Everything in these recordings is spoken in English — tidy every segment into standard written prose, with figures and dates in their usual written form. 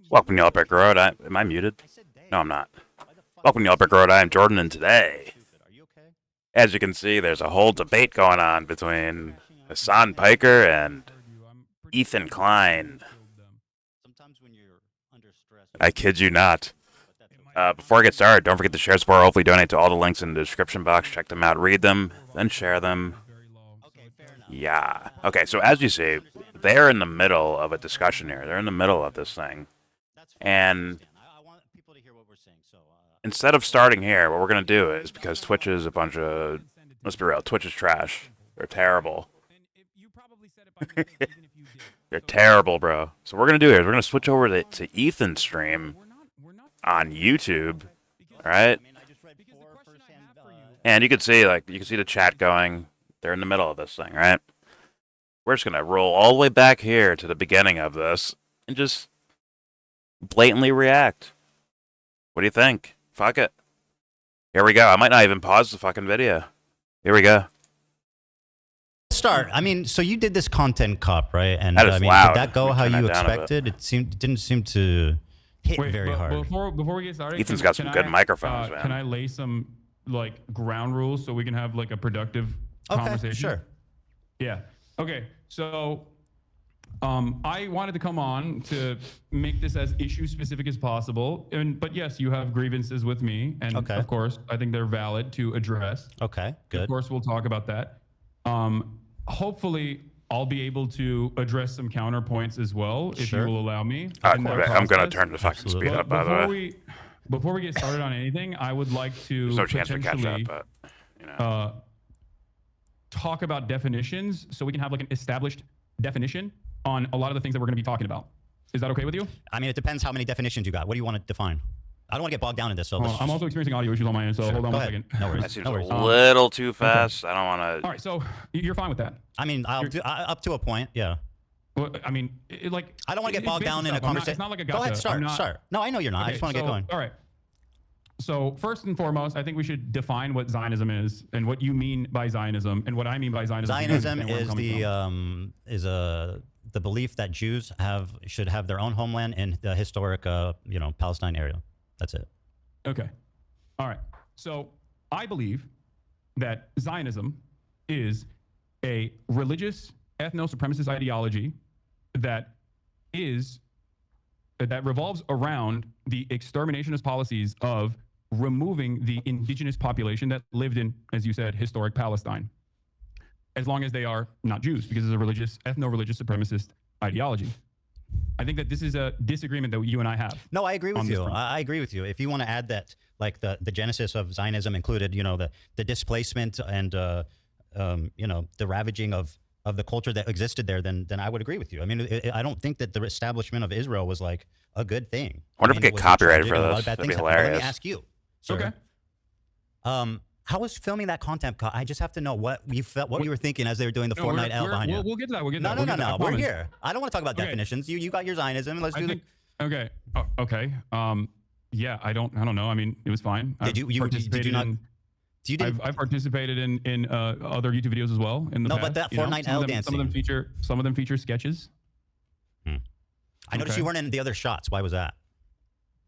Welcome to Yellow Brick Road. Am I muted? No, I'm not. Welcome to Yellow Brick Road. I am Jordan, and today, as you can see, there's a whole debate going on between Hassan Piker and Ethan Klein. I kid you not. Before I get started, don't forget to share, support, hopefully donate to all the links in the description box. Check them out, read them, then share them. Yeah. Okay, so as you see, they're in the middle of a discussion here. They're in the middle of this thing. And instead of starting here, what we're going to do is, because Twitch is a bunch of, let's be real, Twitch is trash. They're terrible. They're terrible, bro. So what we're going to do here is we're going to switch over to Ethan's stream on YouTube, all right? And you can see, the chat going. They're in the middle of this thing, right? We're just going to roll all the way back here to the beginning of this and just blatantly react. What do you think? Fuck it. Here we go. I might not even pause the fucking video. Here we go. Start. I mean, so you did this content cop, right? And that is I mean, loud. Did that go how you expected? It didn't seem to hit very hard. Before we get started, Ethan's got some good microphones, man. Can I lay some ground rules so we can have a productive conversation? Sure. Yeah. Okay. So, I wanted to come on to make this as issue specific as possible, but yes, you have grievances with me, and of course, I think they're valid to address. Okay. Good. Of course, we'll talk about that. Hopefully, I'll be able to address some counterpoints as well, if you will allow me. I'm going to turn the fucking speed up, by the way. Before we get started on anything, I would like to There's no chance for catch-up, but, you know. Talk about definitions so we can have an established definition on a lot of the things that we're going to be talking about. Is that okay with you? I mean, it depends how many definitions you got. What do you want to define? I don't want to get bogged down in this. So I'm also experiencing audio issues on my end, so hold on one second. No worries. That seems a little too fast. Okay. I don't want to... All right, so you're fine with that? I mean, up to a point, yeah. Well, I mean, I don't want to get bogged down in a conversation. It's not like a gotcha. Go ahead, start. No, I know you're not. Okay, I just want to get going. All right. So first and foremost, I think we should define what Zionism is and what you mean by Zionism and what I mean by Zionism. Zionism is the belief that Jews should have their own homeland in the historic Palestine area. That's it. Okay. All right. So I believe that Zionism is a religious ethno-supremacist ideology that revolves around the exterminationist policies of removing the indigenous population that lived in, as you said, historic Palestine, as long as they are not Jews, because it's a religious, ethno-religious supremacist ideology. I think that this is a disagreement that you and I have. No, I agree with you. I agree with you. If you want to add that, the genesis of Zionism included, the displacement and, the ravaging of the culture that existed there, then I would agree with you. I mean, I don't think that the establishment of Israel was a good thing. I wonder if we get copyrighted for this. That'd be hilarious. Let me ask you. Sir, okay. How was filming that content? I just have to know what you were thinking as they were doing the Fortnite L behind you. We'll get to that. We'll get to that. No. We're here. I don't want to talk about definitions. You got your Zionism. Let's do Okay. Okay. Yeah. I don't know. I mean, it was fine. Did you not? I've participated in other YouTube videos as well in the past. No, but that Fortnite L dancing. Some of them feature sketches. I noticed you weren't in the other shots. Why was that?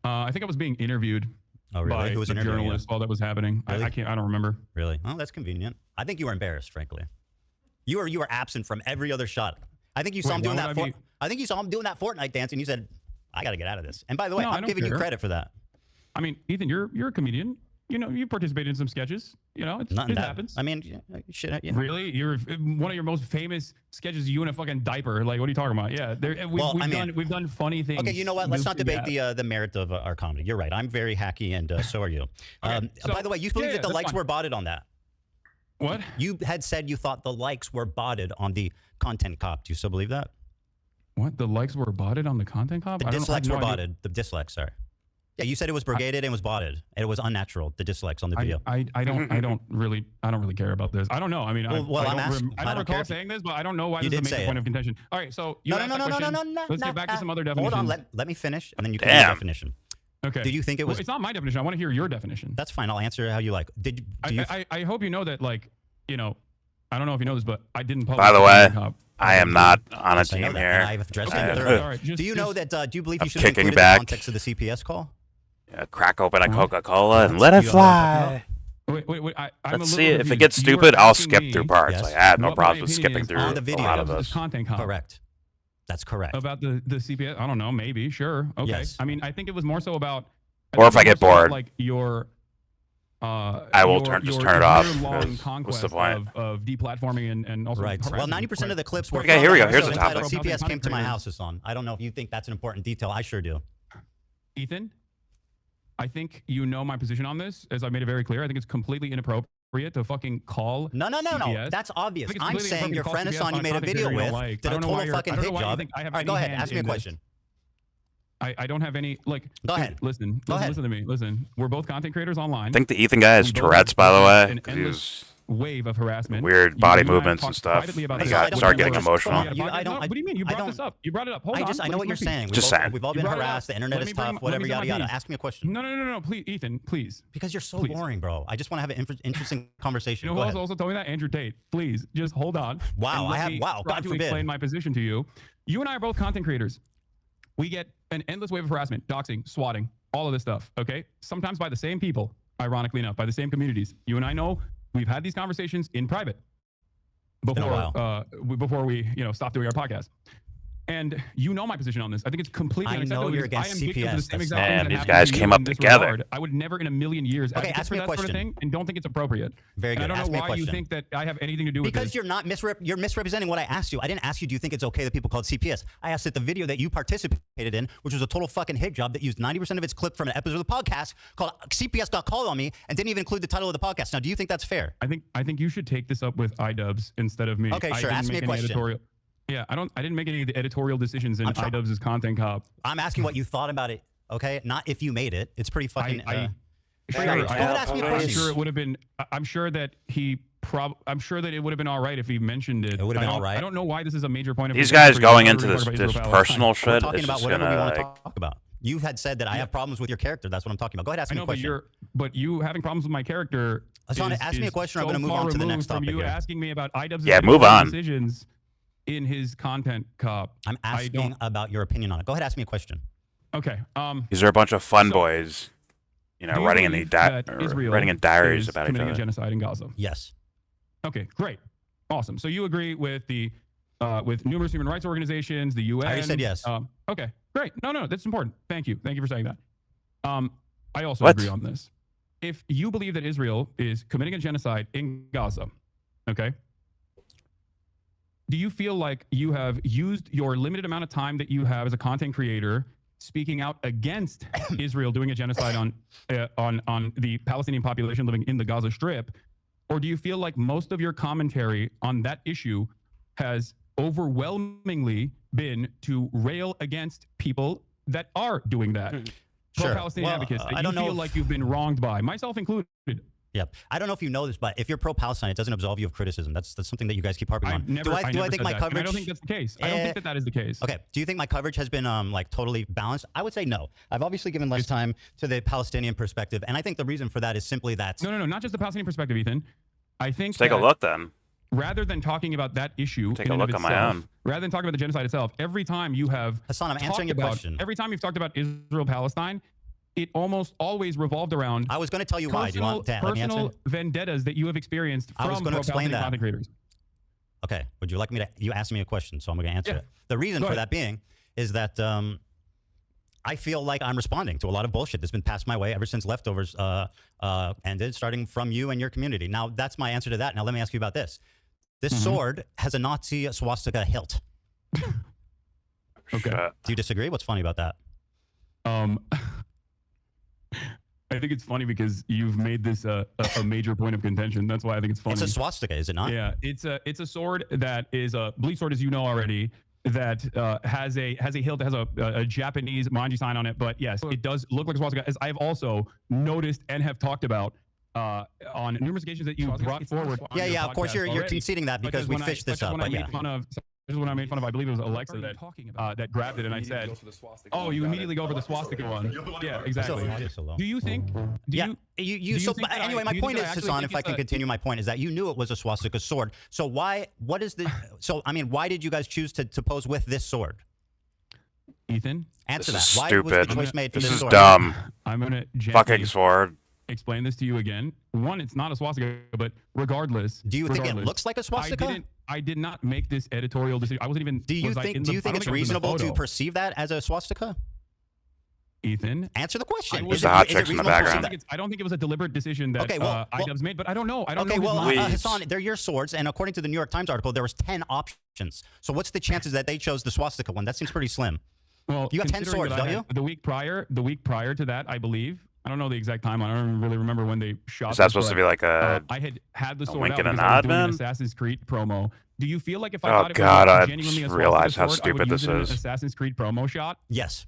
I think I was being interviewed. Oh, really? By Who was the journalist while that was happening. Really? I don't remember. Really? Oh, that's convenient. I think you were embarrassed, frankly. You were absent from every other shot. I think you saw him doing that. I think you saw him doing that Fortnite dance, and you said, "I got to get out of this." And by the way, I'm giving you credit for that. I mean, Ethan, you're a comedian. You participated in some sketches. It happens. I mean, shit. Yeah. Really? You're one of your most famous sketches. You in a fucking diaper. What are you talking about? Yeah. We've done funny things. Okay, you know what? Let's not debate the merit of our comedy. You're right. I'm very hacky, and so are you. By the way, you believe that the likes were botted on that? What? You had said you thought the likes were botted on the content cop. Do you still believe that? What? The likes were botted on the content cop? The dislikes were botted. The dislikes, sorry. Yeah, you said it was brigaded and was botted, and it was unnatural. The dislikes on the video. I don't really care about this. I don't know. I mean, I don't recall saying this, but I don't know why this is a major point of contention. All right, so you asked that question. Let's get back to some other definitions. Hold on, let me finish, and then you can give a definition. Okay. Did you think it was? Well, it's not my definition. I want to hear your definition. That's fine. I'll answer how you like. I hope you know that, I don't know if you know this, but I didn't publish. By the way, I am not on a Yes, I know team that, here. and I've addressed I- it thoroughly. All right, Do you know that? Do you believe I'm you should have kicking included back. the context of the CPS call? Yeah, crack open a What? Coca-Cola and What? let Do it you know what I'm talking fly. Wait. I'm Let's a see little it. If it confused. gets You are stupid, I'll asking skip me through parts. Yes. Like, I have no what my problems with opinion skipping is through on the a video. lot of this this. content cop. Correct. That's correct. About the CPS. I don't know. Maybe. Sure. Okay. Yes. I mean, I think it was more so about. Or if I get bored. like your. I will just turn it off, year-long because conquest what's the point? of deplatforming and also Right. Well, harassment. 90% of the clips were. Okay, from here we that go. Here's episode the entitled topic. CPS came to my house, Hasan. I don't know if you think that's an important detail. I sure do. Ethan, I think you know my position on this, as I made it very clear. I think it's completely inappropriate to fucking call. No. CPS. That's obvious. I think it's I'm completely saying your inappropriate friend to call Hasan you CPS made a on a video content with creator you don't like. did I a don't know total why you're- fucking I don't hit know why you job. think I have All right, go any ahead. hand Ask me a in this. question. I don't have any like. Go dude, ahead. Listen to me. Listen, we're both content creators online. I think the Ethan guy has We both Tourette's, by the way. an 'Cause endless he's wave of harassment. weird You body and I have movements and talked stuff. privately about He this. got started getting Just- emotional. Yeah, I don't- what do you mean? You I brought this don't- up. You brought it up. Hold on. I know what you're saying. Just saying. We've all been You brought it harassed. up. The internet Let is me bring- tough. let Whatever, me yada bring my yada. piece. Ask me a question. No. Please, Ethan, please. Because you're so Please. boring, bro. I just want to have an interesting conversation. You know Go who else ahead. also told me that? Andrew Tate. Please, just hold on. Wow, and let I have- me wow, try God to forbid. explain my position to you. You and I are both content creators. We get an endless wave of harassment, doxing, swatting, all of this stuff. Okay, sometimes by the same people. Ironically enough, by the same communities. You and I know we've had these conversations in private been a while. before we stop doing our podcast. And you know my position on this. I think it's completely I know unacceptable. you're because against I am victim to the CPS. same That's exact not- things Man, that these happen guys to you came up in this together. regard. I would never in a million years Okay, advocate ask for me a that sort of question. thing and don't think it's appropriate. Very And good. I don't Ask know me a why you question. think that I have anything to do with Because this. you're not you're misrepresenting what I asked you. I didn't ask you, do you think it's okay that people called CPS? I asked that the video that you participated in, which was a total fucking hit job that used 90% of its clip from an episode of the podcast called CPS Got Called on Me and didn't even include the title of the podcast. Now, do you think that's fair? I think you should take this up with iDubbbz instead of me. Okay, I sure. didn't Ask me make a any question. Editorial. Yeah, I didn't make any of the editorial decisions in I'm try- iDubbbz's content cop. I'm asking what you thought about it, okay? Not if you made it. It's pretty fucking... Sure, Go ahead, ask me a I'm question. sure it would have been. I'm sure that I'm sure that it would have been all right if he mentioned it. It would have been all right. I don't know why this is a major point of. These contention guys for going you. into We're this talking about Israel personal We're shit talking is about just whatever we gonna want to like, talk about. You had said that I have problems with your character. That's what I'm talking about. Go ahead, ask I me know, a question. but you having problems with my character. Hasan, ask me a question or I'm gonna move on to the next from topic you here. asking me about iDubbbz's Yeah, move editorial on. decisions in his content cop. I'm asking about your opinion on it. Go ahead, ask me a question. Okay. these are a bunch of fun So- boys, do you writing in believe the that Israel writing in diaries is about each committing a other. genocide in Gaza? Yes. Okay, great, awesome. So you agree with the with numerous human rights organizations, the UN? I already said yes. Okay, great. No, that's important. Thank you for saying that. I also What? agree on this. If you believe that Israel is committing a genocide in Gaza, okay, do you feel like you have used your limited amount of time that you have as a content creator speaking out against Israel doing a genocide on the Palestinian population living in the Gaza Strip, or do you feel like most of your commentary on that issue has overwhelmingly been to rail against people that are doing that? Sure. Pro-Palestinian advocates that I you don't know feel if- like you've been wronged by, myself included. Yep. I don't know if you know this, but if you're pro-Palestine, it doesn't absolve you of criticism. That's something that you guys keep harping on. I never do I said think my that, and coverage? I don't think that's the case. I don't think that is the case. Okay. Do you think my coverage has been like totally balanced? I would say no. I've obviously given less time to the Palestinian perspective, and I think the reason for that is simply that. No, not just the Palestinian perspective, Ethan. I think Let's take a that look then. rather than talking about that issue, Take in a and of look on my itself, own. rather than talking about the genocide itself, every time you have Hasan, I'm answering your talked about- question. Every time you've talked about Israel-Palestine, it almost always revolved around I was going to tell you why. Do you want to let me answer? personal vendettas that you have experienced I was from gonna explain pro-Palestinian that. content creators. Okay. Would you like me to? You asked me a question, so I'm going to answer Yeah. it. The reason Go for ahead. that being is that I feel like I'm responding to a lot of bullshit that's been passed my way ever since Leftovers ended, starting from you and your community. Now, that's my answer to that. Now, let me ask you about this. This sword has a Nazi swastika hilt. Okay. Do you disagree? What's funny about that? I think it's funny because you've made this a major point of contention. That's why I think it's funny. It's a swastika, is it not? Yeah, it's a sword that is a bleach sword, as you know already. That has a hilt that has a Japanese manji sign on it. But yes, it does look like a swastika, as I've also noticed and have talked about on numerous occasions that you brought forward. Yeah, of course you're conceding that because we fished this up. But yeah. is what I made fun of. I believe it was Alexa that grabbed it, and I said, "Oh, you immediately go for the swastika one." Yeah, exactly. Do you think? Anyway, my point is, Hasan, if I can continue my point, is that you knew it was a swastika sword. So why did you guys choose to pose with this sword? Ethan, answer this that. Is why stupid. was the choice made for this is sword? dumb. I'm gonna fucking sword. Explain this to you again. One, it's not a swastika, but regardless. Do you think it looks like a swastika? I did not make this editorial decision. I wasn't even. Do you think it's reasonable to perceive that as a swastika? Ethan, answer the question. There's the hot chicks in the background. I don't think it was a deliberate decision that iDubbbz made, but I don't know. I don't know. Okay, well, Hasan, they're your swords, and according to the New York Times article, there was 10 options. So what's the chances that they chose the swastika one? That seems pretty slim. Well, you got 10 swords, don't you? The week prior to that, I believe. I don't know the exact time. I don't really remember when they shot. Is that supposed to be like a? I had the sword wink out and a because I was nod, doing an man? Assassin's Creed promo. Do you feel like if I Oh thought it God, was I genuinely just a realized how sword, stupid this I would use it in is. an Assassin's Creed promo shot? Yes.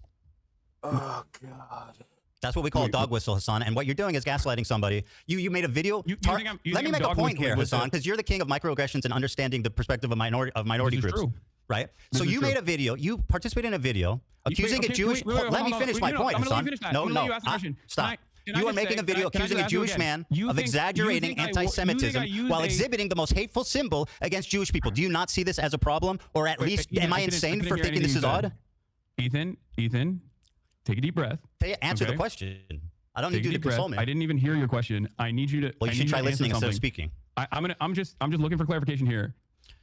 Oh God. That's what we call a dog whistle, Hasan. And what you're doing is gaslighting somebody. You made a video. Let me make a point here, Hasan, because you're the king of microaggressions and understanding the perspective of minority groups. True. Right? So you made a video. You participated in a video accusing a Jewish. Let me finish my point, Hasan. No. Stop. You are making a video accusing a Jewish man of exaggerating anti-Semitism while exhibiting the most hateful symbol against Jewish people. Do you not see this as a problem? Or at least, am I insane for thinking this is odd? Ethan, take a deep breath. Answer the question. I don't need you to console me. I didn't even hear your question. I need you to. Well, you should try listening instead of speaking. I'm just looking for clarification here.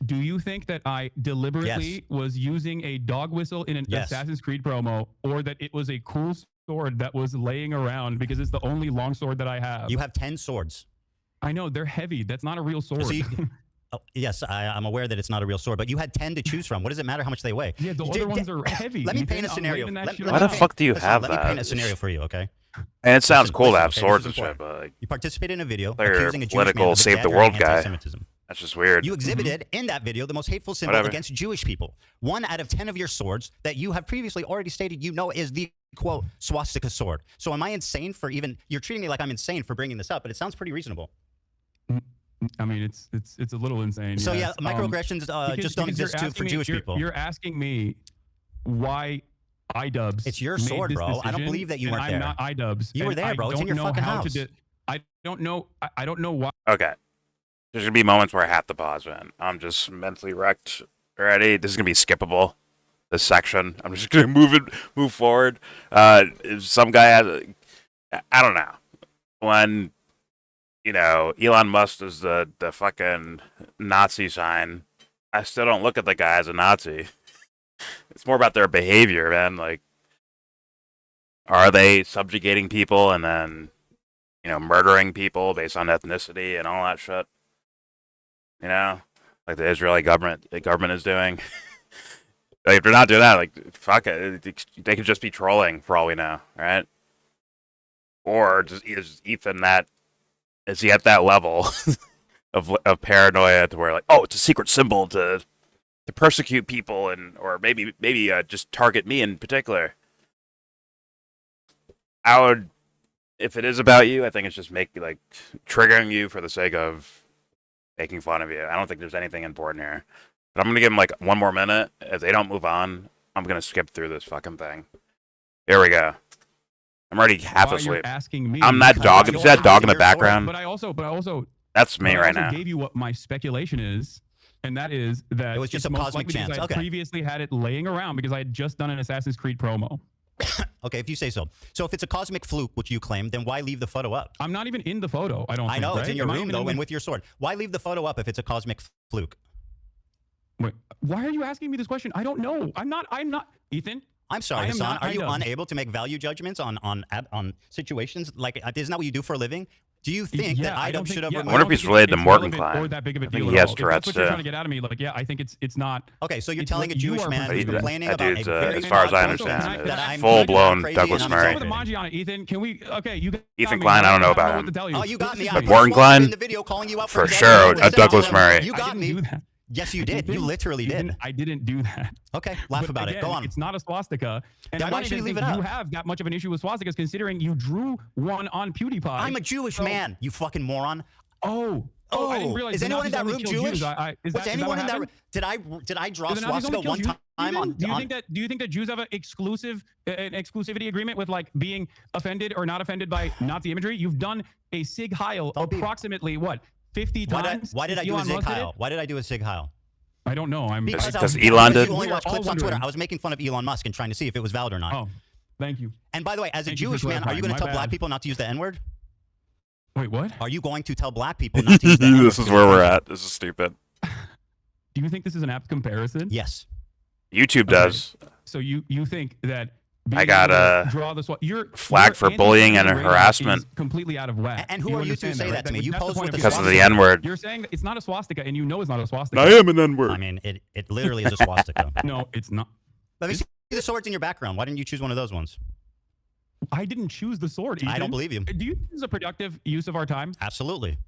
Do you think that I deliberately was using a dog whistle in an Assassin's Creed promo, or that it was a cool sword that was laying around because it's the only long sword that I have? You have 10 swords. I know, they're heavy. That's not a real sword. So yes, I'm aware that it's not a real sword, but you had 10 to choose from. What does it matter how much they weigh? Yeah, the other ones are heavy. Let me paint a scenario. Why the fuck do you have that? Let me paint a scenario for you, okay? And it sounds cool to have swords and shit, but like, you participated in a video accusing a Jewish man of save the world guy. That's just weird. You exhibited in that video the most hateful symbol against Jewish people. 1 out of 10 of your swords that you have previously already stated you know is the quote swastika sword. So am I insane for you're treating me like I'm insane for bringing this up, but it sounds pretty reasonable. I mean, it's a little insane. So microaggressions just don't exist for Jewish people. You're asking me why iDubbbz. It's your sword, bro. I don't believe that you weren't there. I'm not iDubbbz. You were there, bro. It's in your fucking house. I don't know. I don't know why. Okay. There's gonna be moments where I have to pause, man. I'm just mentally wrecked already. This is gonna be skippable. This section. I'm just gonna move forward. If some guy has, I don't know. When Elon Musk is the fucking Nazi sign, I still don't look at the guy as a Nazi. It's more about their behavior, man. Like, are they subjugating people and then, murdering people based on ethnicity and all that shit? Like the Israeli government is doing. Like, if they're not doing that, like, fuck it. They could just be trolling for all we know, right? Or is Ethan is he at that level of paranoia to where, like, oh, it's a secret symbol to persecute people or maybe just target me in particular? I would, if it is about you, I think it's just triggering you for the sake of making fun of you. I don't think there's anything important here. But I'm going to give them like 1 more minute. If they don't move on, I'm going to skip through this fucking thing. Here we go. I'm already half asleep. Asking me, I'm that dog. You see that dog in the background? But I also that's me right now. I gave you what my speculation is, and that is that it was just a cosmic chance. I previously had it laying around because I had just done an Assassin's Creed promo. Okay, if you say so. So if it's a cosmic fluke, which you claim, then why leave the photo up? I'm not even in the photo. I don't. I know, right? it's in your room though, and with your sword. Why leave the photo up if it's a cosmic fluke? Wait, why are you asking me this question? I don't know. I'm not. Ethan. I'm sorry, Hasan. Are you unable to make value judgments on situations? Like, isn't that what you do for a living? Do you think that iDubbbz should have removed? I wonder if he's related to Morgan Klein. Or that big of a deal. He has Tourette's. Tourette's That's what you're trying to get out of me. Like, yeah, I think it's not. Okay, so you're telling a Jewish man who's complaining about a very as far as I understand, that it's full-blown Douglas Murray. With emoji on it, Ethan. Can we? Okay, you. Ethan Klein, I don't know about him. Oh, you got me. But Morgan Klein, in the video calling you out for sure. Douglas Murray. You got me. Yes, you did. You literally did. I didn't do that. Okay, laugh about it. Go on. It's not a swastika. And then why should you leave it up? You have that much of an issue with swastikas, considering you drew one on PewDiePie. I'm a Jewish man, you fucking moron. Oh, Oh, I didn't realize is the anyone in Nazis that only room killed Jewish? Jews. Was anyone in that room? Did I draw swastika one time on? Do you think that Jews have an exclusivity agreement with like being offended or not offended by Nazi imagery? You've done a Sig Heil approximately what 50 times. Why did I do a Sig Heil? Why did I do a Sig Heil? I don't know. Because Elon did. You only watch clips on Twitter. I was making fun of Elon Musk and trying to see if it was valid or not. Oh, thank you. And by the way, as a Jewish man, are you going to tell black people not to use the N-word? Wait, what? Are you going to tell black people not to use the N-word? This is where we're at. This is stupid. Do you think this is an apt comparison? Yes. YouTube does. So you think that I got a flag for bullying and harassment. Completely out of whack. And who are you to say that to me? You pose with the because of the N-word. You're saying that it's not a swastika, and you know it's not a swastika. I am an N-word. I mean, it literally is a swastika. No, it's not. Let me see the swords in your background. Why didn't you choose one of those ones? I didn't choose the sword, Ethan. I don't believe you. Do you think it's a productive use of our time? Absolutely.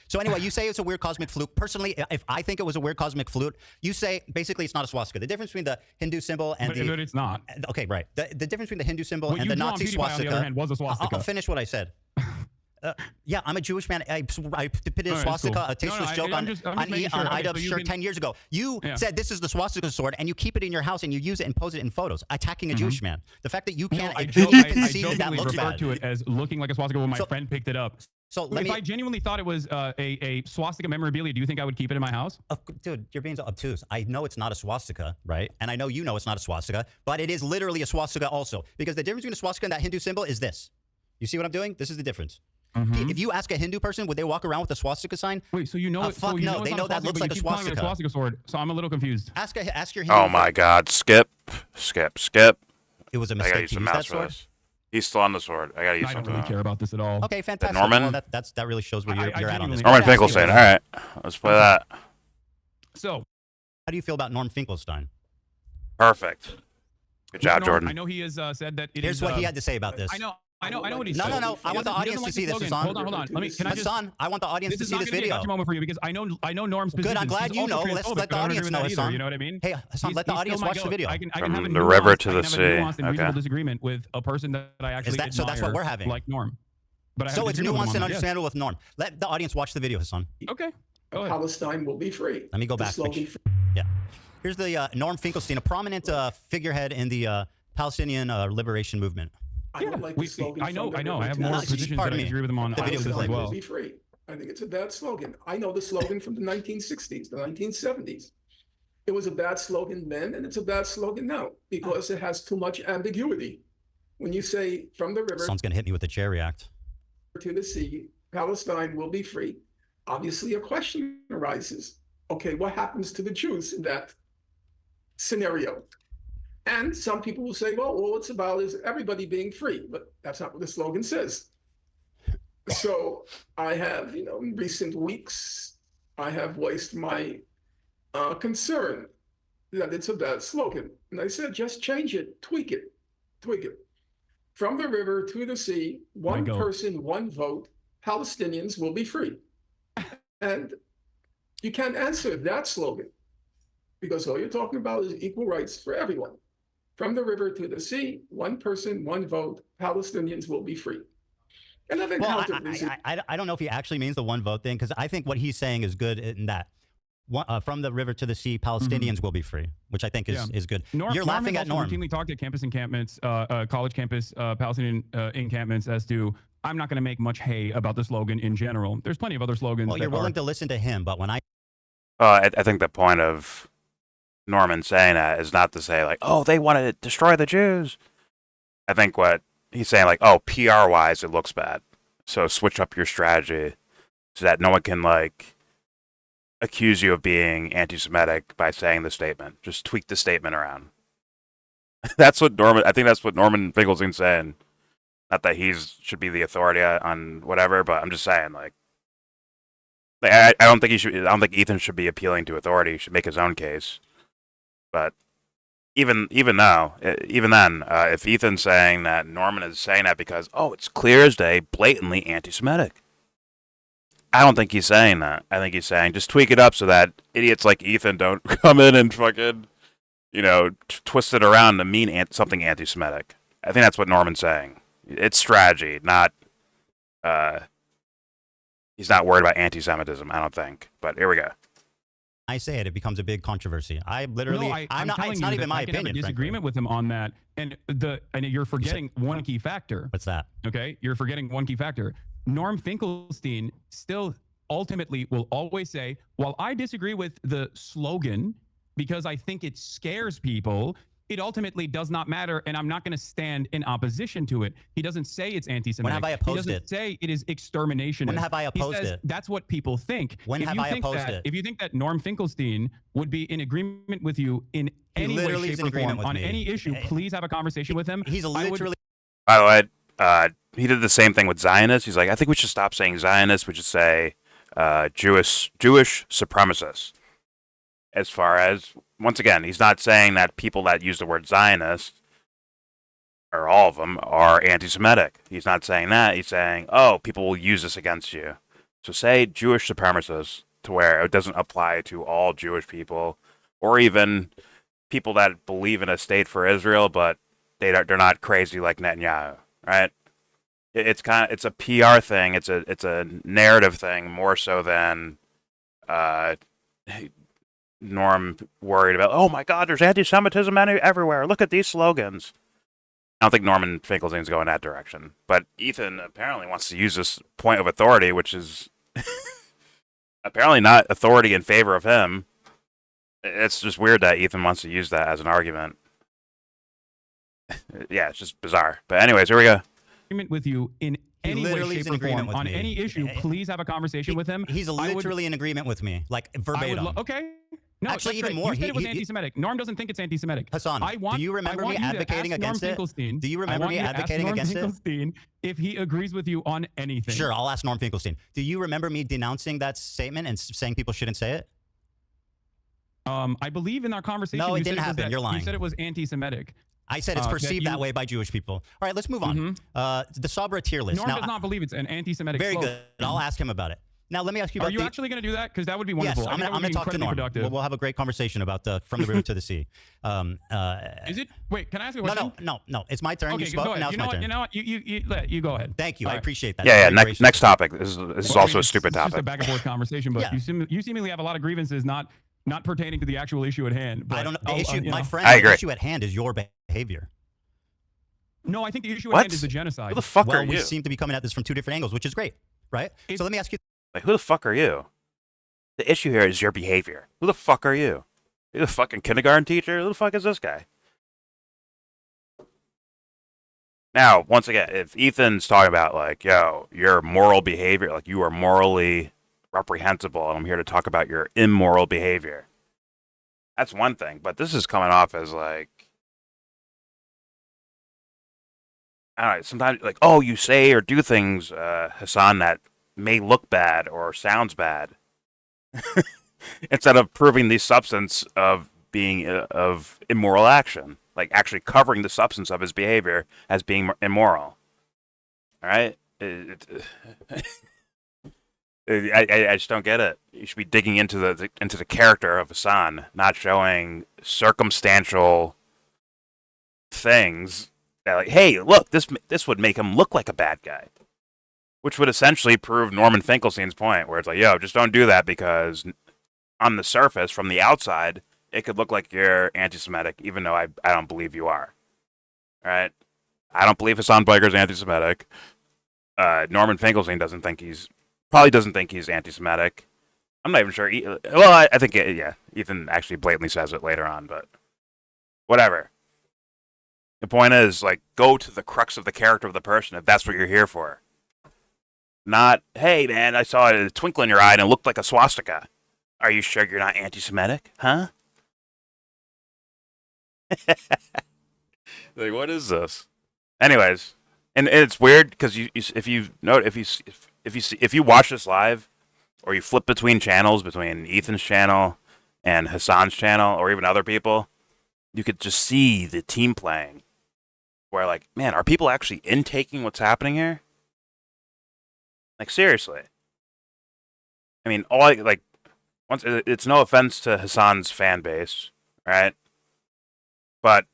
So anyway, you say it's a weird cosmic fluke. Personally, if I think it was a weird cosmic fluke, you say basically it's not a swastika. The difference between the Hindu symbol and but it's not. Okay, right. The difference between the Hindu symbol and the Nazi swastika. On the other hand, was a swastika. I'll finish what I said. Yeah, I'm a Jewish man. I did a swastika, a tasteless joke on IDubbbz shirt 10 years ago. You said this is the swastika sword, and you keep it in your house, and you use it and pose it in photos, attacking a Jewish man. The fact that you can't see that looks bad. referred to it as looking like a swastika when my friend picked it up. So if I genuinely thought it was a swastika memorabilia, do you think I would keep it in my house? Dude, you're being so obtuse. I know it's not a swastika, right? And I know you know it's not a swastika, but it is literally a swastika also. Because the difference between a swastika and that Hindu symbol is this. You see what I'm doing? This is the difference. If you ask a Hindu person, would they walk around with a swastika sign? Wait, so you know fuck no, they know that looks like a swastika. A swastika sword, so I'm a little confused. Ask your Hindu. Oh my God! Skip. It was a mistake to use that sword. He's still on the sword. I gotta use something. I don't really care about this at all. Okay, fantastic. Norman? Well, that really shows where you're at on this. Norman Finkelstein. All right, let's play that. So, how do you feel about Norm Finkelstein? Perfect. Good job, Jordan. I know he has said that it Here's what he had to say about this. I know what he said. No. I want the audience to see this, Hasan. Hold on. Hasan, I want the audience to see this video. This is not going to be a gotcha moment for you because I know Norm's position. Good, I'm glad you know. Let's let the audience know, Hasan. You know what I mean? Hey, Hasan, let the audience watch the video. I can have From the river to the sea. Okay. Disagreement with a person that I actually admire. So that's what we're having. Like Norm. But so it's nuanced and understandable with Norm. Let the audience watch the video, Hasan. Okay. Go ahead. Palestine will be free. Let me go back. Yeah. Here's the Norm Finkelstein, a prominent figurehead in the Palestinian liberation movement. Yeah, I know. I have more positions that I agree with them on. The video Palestine as well. will be free. I think it's a bad slogan. I know the slogan from the 1960s, the 1970s. It was a bad slogan then, and it's a bad slogan now because it has too much ambiguity. When you say from the river Someone's going to hit me with the chair react. to the sea, Palestine will be free. Obviously, a question arises. Okay, what happens to the Jews in that scenario? And some people will say, well, all it's about is everybody being free, but that's not what the slogan says. So I have, in recent weeks, I have voiced my concern that it's a bad slogan. And I said, just change it, tweak it. From the river to the sea, one person, one vote, Palestinians will be free. And you can't answer that slogan because all you're talking about is equal rights for everyone. From the river to the sea, one person, one vote, Palestinians will be free. And I've encountered I don't know if he actually means the one vote thing, because I think what he's saying is good in that. From the river to the sea, Palestinians will be free, which I think is good. You're laughing at Norm. Routinely talked at campus encampments, college campus Palestinian encampments as to, I'm not going to make much hay about the slogan in general. There's plenty of other slogans. Well, you're willing to listen to him, but when I think the point of Norman saying that is not to say like, oh, they want to destroy the Jews. I think what he's saying, like, oh, PR-wise, it looks bad. So switch up your strategy so that no one can, like, accuse you of being anti-Semitic by saying the statement. Just tweak the statement around. I think that's what Norman Finkelstein's saying. Not that should be the authority on whatever, but I'm just saying, like I don't think Ethan should be appealing to authority. He should make his own case. But even then, if Ethan's saying that Norman is saying that because, oh, it's clear as day, blatantly anti-Semitic. I don't think he's saying that. I think he's saying just tweak it up so that idiots like Ethan don't come in and fucking, twist it around to mean something anti-Semitic. I think that's what Norman's saying. It's strategy, not He's not worried about anti-Semitism, I don't think. But here we go. I say it, it becomes a big controversy. I literally, No, I'm not. telling It's you not that even my I can have opinion. a disagreement with him on that, and you're forgetting one key factor. What's that? Okay, you're forgetting one key factor. Norm Finkelstein still ultimately will always say, "While I disagree with the slogan because I think it scares people, it ultimately does not matter, and I'm not going to stand in opposition to it." He doesn't say it's anti-Semitic. When have I opposed He doesn't it? say it is exterminationist. When have I opposed he says it? That's what people think. When have I opposed it? If you think that Norm Finkelstein would be in agreement with you in any way, literally is shape, in or agreement form with on me. any issue, please have a conversation with him. He's literally. By the way, he did the same thing with Zionists. He's like, I think we should stop saying Zionists. We should say Jewish supremacists. As far as, once again, he's not saying that people that use the word Zionist, or all of them, are anti-Semitic. He's not saying that. He's saying, oh, people will use this against you. So say Jewish supremacists to where it doesn't apply to all Jewish people, or even people that believe in a state for Israel, but they're not crazy like Netanyahu, right? It's a PR thing. It's a narrative thing more so than Norm worried about. Oh my God, there's anti-Semitism everywhere. Look at these slogans. I don't think Norman Finkelstein's going that direction, but Ethan apparently wants to use this point of authority, which is apparently not authority in favor of him. It's just weird that Ethan wants to use that as an argument. Yeah, it's just bizarre. But anyways, here we go. Agreement with you in any way, literally is shape, in or form agreement with on me. any issue. Please have a conversation with him. He's literally in agreement with me, like verbatim. Okay. No, Actually, that's even great. more. You said it was anti-Semitic. Norm doesn't think it's anti-Semitic. Hasan, do you remember me advocating against it? Do you remember me advocating against it? If he agrees with you on anything. Sure, I'll ask Norm Finkelstein. Do you remember me denouncing that statement and saying people shouldn't say it? I believe in our conversation. No, it didn't happen. You're lying. You said it was anti-Semitic. I said it's perceived that way by Jewish people. All right, let's move on. The Sabra tier list. Norm does not believe it's an anti-Semitic. Very good. I'll ask him about it. Now, let me ask you about Are you actually going to do that? Because that would be wonderful. Yes, I'm going to talk to Norm. We'll have a great conversation about from the river to the sea. Is it? Wait, can I ask you a question? No. It's my turn. Okay, you spoke. go ahead. Now it's my turn. You know what? You go ahead. Thank you. I appreciate that. Yeah. Next topic. This is also a stupid topic. It's just a back and forth conversation, but you seemingly have a lot of grievances not pertaining to the actual issue at hand. But I don't know. The issue, my friend, I agree. The issue at hand is your behavior. No, I think the issue at hand is the genocide. Who the fuck are you? We seem to be coming at this from two different angles, which is great, right? So let me ask you. Like, who the fuck are you? The issue here is your behavior. Who the fuck are you? Are you the fucking kindergarten teacher? Who the fuck is this guy? Now, once again, if Ethan's talking about, like, yo, your moral behavior, like, you are morally reprehensible, and I'm here to talk about your immoral behavior, that's one thing. But this is coming off as, like, I don't know, sometimes, like, oh, you say or do things, Hasan, that may look bad or sounds bad. Instead of proving the substance of being of immoral action, like actually covering the substance of his behavior as being immoral. All right, I just don't get it. You should be digging into the character of Hasan, not showing circumstantial things that, like, hey, look, this would make him look like a bad guy. Which would essentially prove Norman Finkelstein's point, where it's like, yo, just don't do that because on the surface, from the outside, it could look like you're anti-Semitic, even though I don't believe you are. All right? I don't believe Hasan Biker's anti-Semitic. Norman Finkelstein probably doesn't think he's anti-Semitic. I'm not even sure. Well, I think, yeah, Ethan actually blatantly says it later on, but whatever. The point is, like, go to the crux of the character of the person if that's what you're here for. Not, hey, man, I saw a twinkle in your eye and it looked like a swastika. Are you sure you're not anti-Semitic? Huh? Like, what is this? Anyways, and it's weird because if you watch this live, or you flip between channels, between Ethan's channel and Hasan's channel, or even other people, you could just see the team playing. Where, like, man, are people actually intaking what's happening here? Like, seriously. I mean, it's no offense to Hasan's fan base, right? But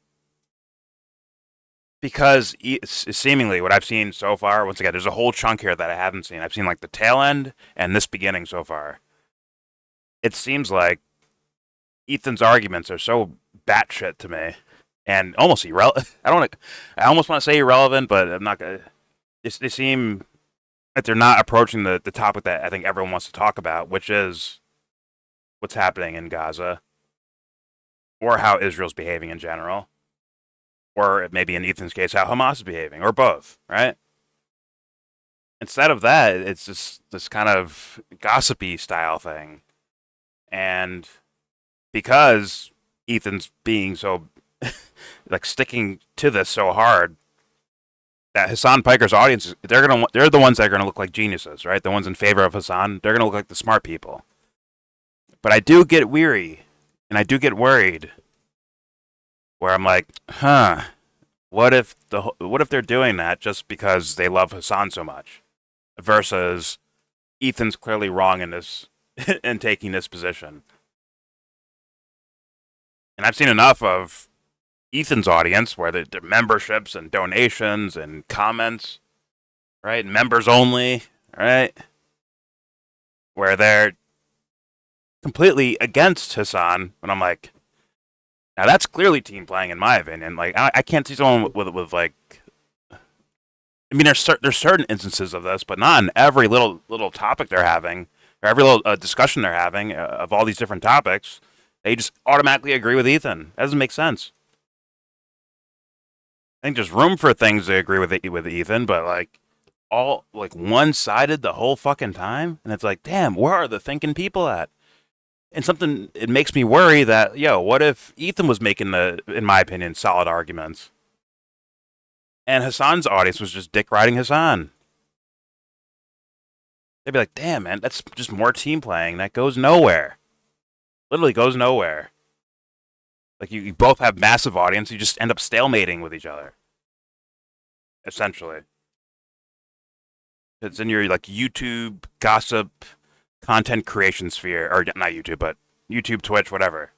because seemingly what I've seen so far, once again, there's a whole chunk here that I haven't seen. I've seen like the tail end and this beginning so far. It seems like Ethan's arguments are so batshit to me, and almost irrelevant. I almost want to say irrelevant, but I'm not gonna. They seem like they're not approaching the topic that I think everyone wants to talk about, which is what's happening in Gaza, or how Israel's behaving in general, or maybe in Ethan's case, how Hamas is behaving, or both, right? Instead of that, it's just this kind of gossipy style thing. And because Ethan's being so, like, sticking to this so hard, that Hasan Piker's audience, they're the ones that are gonna look like geniuses, right? The ones in favor of Hasan, they're gonna look like the smart people. But I do get weary, and I do get worried, where I'm like, what if they're doing that just because they love Hasan so much, versus Ethan's clearly wrong in this in taking this position. And I've seen enough of Ethan's audience where the memberships and donations and comments, right? Members only, right? Where they're completely against Hasan, and I'm like, now that's clearly team playing in my opinion. Like, I can't see someone with like, I mean, there's certain instances of this, but not in every little topic they're having, or every little discussion they're having of all these different topics. They just automatically agree with Ethan. That doesn't make sense. I think there's room for things to agree with Ethan, but like all like one-sided the whole fucking time, and it's like, damn, where are the thinking people at? And it makes me worry that, what if Ethan was making in my opinion, solid arguments, and Hasan's audience was just dick riding Hasan? They'd be like, damn, man, that's just more team playing. That goes nowhere. Literally goes nowhere. Like, you both have massive audience. You just end up stalemating with each other. Essentially. It's in your, like, YouTube gossip content creation sphere. Or, not YouTube, but YouTube, Twitch, whatever.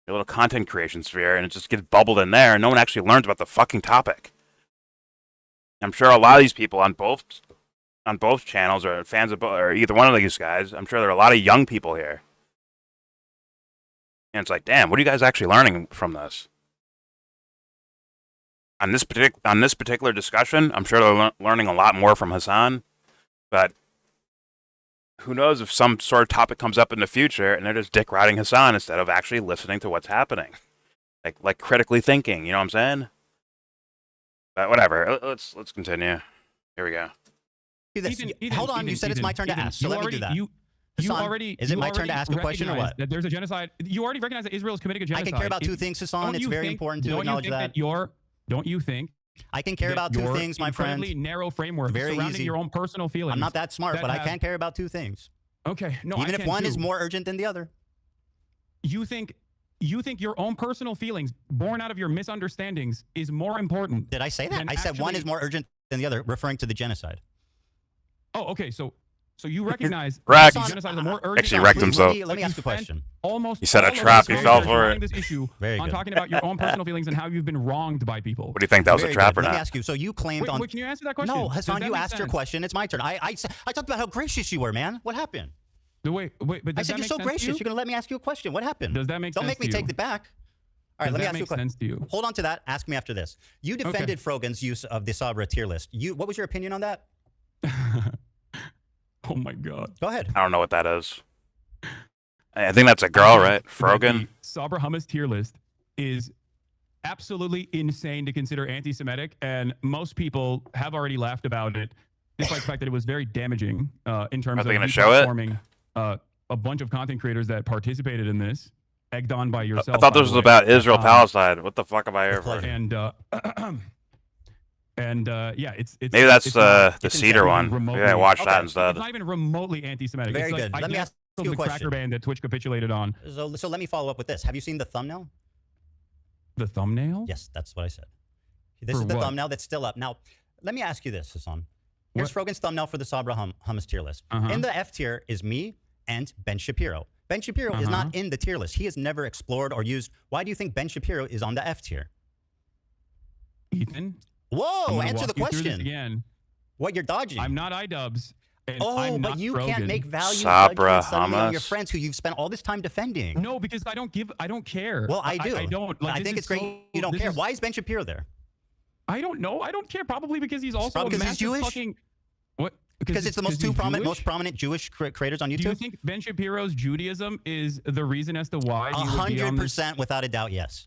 Your little content creation sphere, and it just gets bubbled in there, and no one actually learns about the fucking topic. I'm sure a lot of these people on both channels are fans of or either one of these guys. I'm sure there are a lot of young people here. And it's like, damn, what are you guys actually learning from this? On this particular discussion, I'm sure they're learning a lot more from Hasan. But who knows if some sort of topic comes up in the future and they're just dick riding Hasan instead of actually listening to what's happening. Like critically thinking, you know what I'm saying? But whatever, let's continue. Here we go. Ethan, hold on, you said it's my turn to ask, so let me do that. Is it my turn to ask a question or what? That there's a genocide. You already recognize that Israel is committing a genocide. I can care about two things, Hasan. It's very important to acknowledge that. Don't you think? I can care about two things, my friend. Incredibly narrow framework very surrounding easy. your own personal feelings. I'm not that smart, but I can care about two things. Okay, no, even if one is more urgent than the other. You think your own personal feelings, born out of your misunderstandings, is more important? Did I say that? I said one is more urgent than the other, referring to the genocide. Oh, okay. So you recognize genocide is more urgent. Actually wrecked himself. Let me ask a question. You set a trap. You fell for it. This issue Very on good. talking about your own personal feelings and how you've been wronged by people. What do you think? That was a trap or Let me not? ask you. So you claimed on. Wait, can you answer that question? No, Hasan, Does you that make asked your sense? question. It's my turn. I talked about how gracious you were, man. What happened? Wait, but I does said that you're make so sense to gracious. you? You're gonna let me ask you a question. What happened? Does that make Don't sense make me to take you? it back. All right, Does let me that ask you a make question. sense to you? Hold on to that. Ask me after this. You defended Frogan's use of the Sabra tier list. What was your opinion on that? Oh my God. Go ahead. I don't know what that is. I think that's a girl, right? Frogan. The Sabra hummus tier list is absolutely insane to consider anti-Semitic, and most people have already laughed about it, despite the fact that it was very damaging in terms Are of they gonna show it? deplatforming, a bunch of content creators that participated in this, egged on by yourself. I thought by this the was way. about Israel-Palestine. What the fuck am I here for? Pleasure. And yeah, it's Maybe that's it's not- the it's Cedar not even one. remotely- Maybe I watched that Okay. instead. It's not even remotely anti-Semitic. Very it's good. Like Let me ask you a the question. cracker band that Twitch capitulated on. So let me follow up with this. Have you seen the thumbnail? The thumbnail? Yes, that's what I said. This For is the what? thumbnail that's still up. Now, let me ask you this, Hasan. Here's Frogan's thumbnail for the Sabra hummus tier list. In the F tier is me and Ben Shapiro. Ben Shapiro is not in the tier list. He has never explored or used. Why do you think Ben Shapiro is on the F tier? Ethan? Whoa, I'm gonna answer the walk you through this question. again. What, you're dodging? I'm not iDubbbz. And Oh, I'm but not you Rogan. can't make value Sabra judgments suddenly on your Hamas. friends who you've spent all this time defending. No, because I don't care. Well, I do. I don't. Like, I this think is it's great so- you don't this care. is- Why is Ben Shapiro there? I don't know. I don't care. Probably because he's also Probably a 'cause he's massive Jewish? fucking. What? Because it's the most he's Jewish? most prominent Jewish creators on YouTube. Do you think Ben Shapiro's Judaism is the reason as to why he would be on this? 100% without a doubt, yes.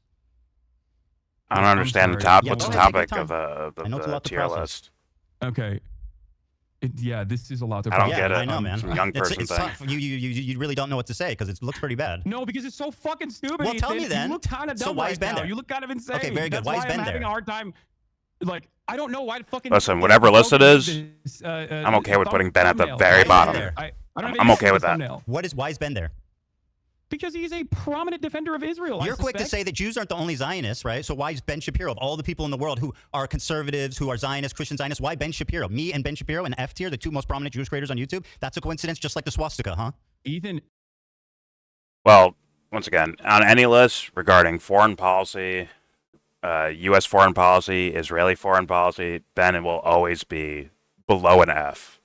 I don't I'm understand the sorry. top. Yeah, What's go the ahead, take your topic of I know it's a the lot to tier process. list? Okay. Yeah, this is a lot to. I don't Yeah, get it. I know, man. Some young person it's thing. tough. You really don't know what to say because it looks pretty bad. No, because it's so fucking stupid. Well, tell me Ethan. then. You look kind of dumb So why right is Ben now. there? You look kind of insane. Okay, very good. That's Why is why Ben I'm having there? a hard time. Like, I don't know why the fucking. Listen, whatever list it is, I'm I'm okay with putting Ben at the very Why is Ben bottom. there? I don't have I'm any okay with that. thumbnail. Why is Ben there? Because he's a prominent defender of Israel. You're I quick to suspect. say that Jews aren't the only Zionists, right? So why is Ben Shapiro, of all the people in the world who are conservatives, who are Zionists, Christian Zionists, why Ben Shapiro? Me and Ben Shapiro and F tier, the two most prominent Jewish creators on YouTube? That's a coincidence, just like the swastika, huh? Ethan, Well, once again, on any list regarding foreign policy, U.S. foreign policy, Israeli foreign policy, Ben will always be below an F,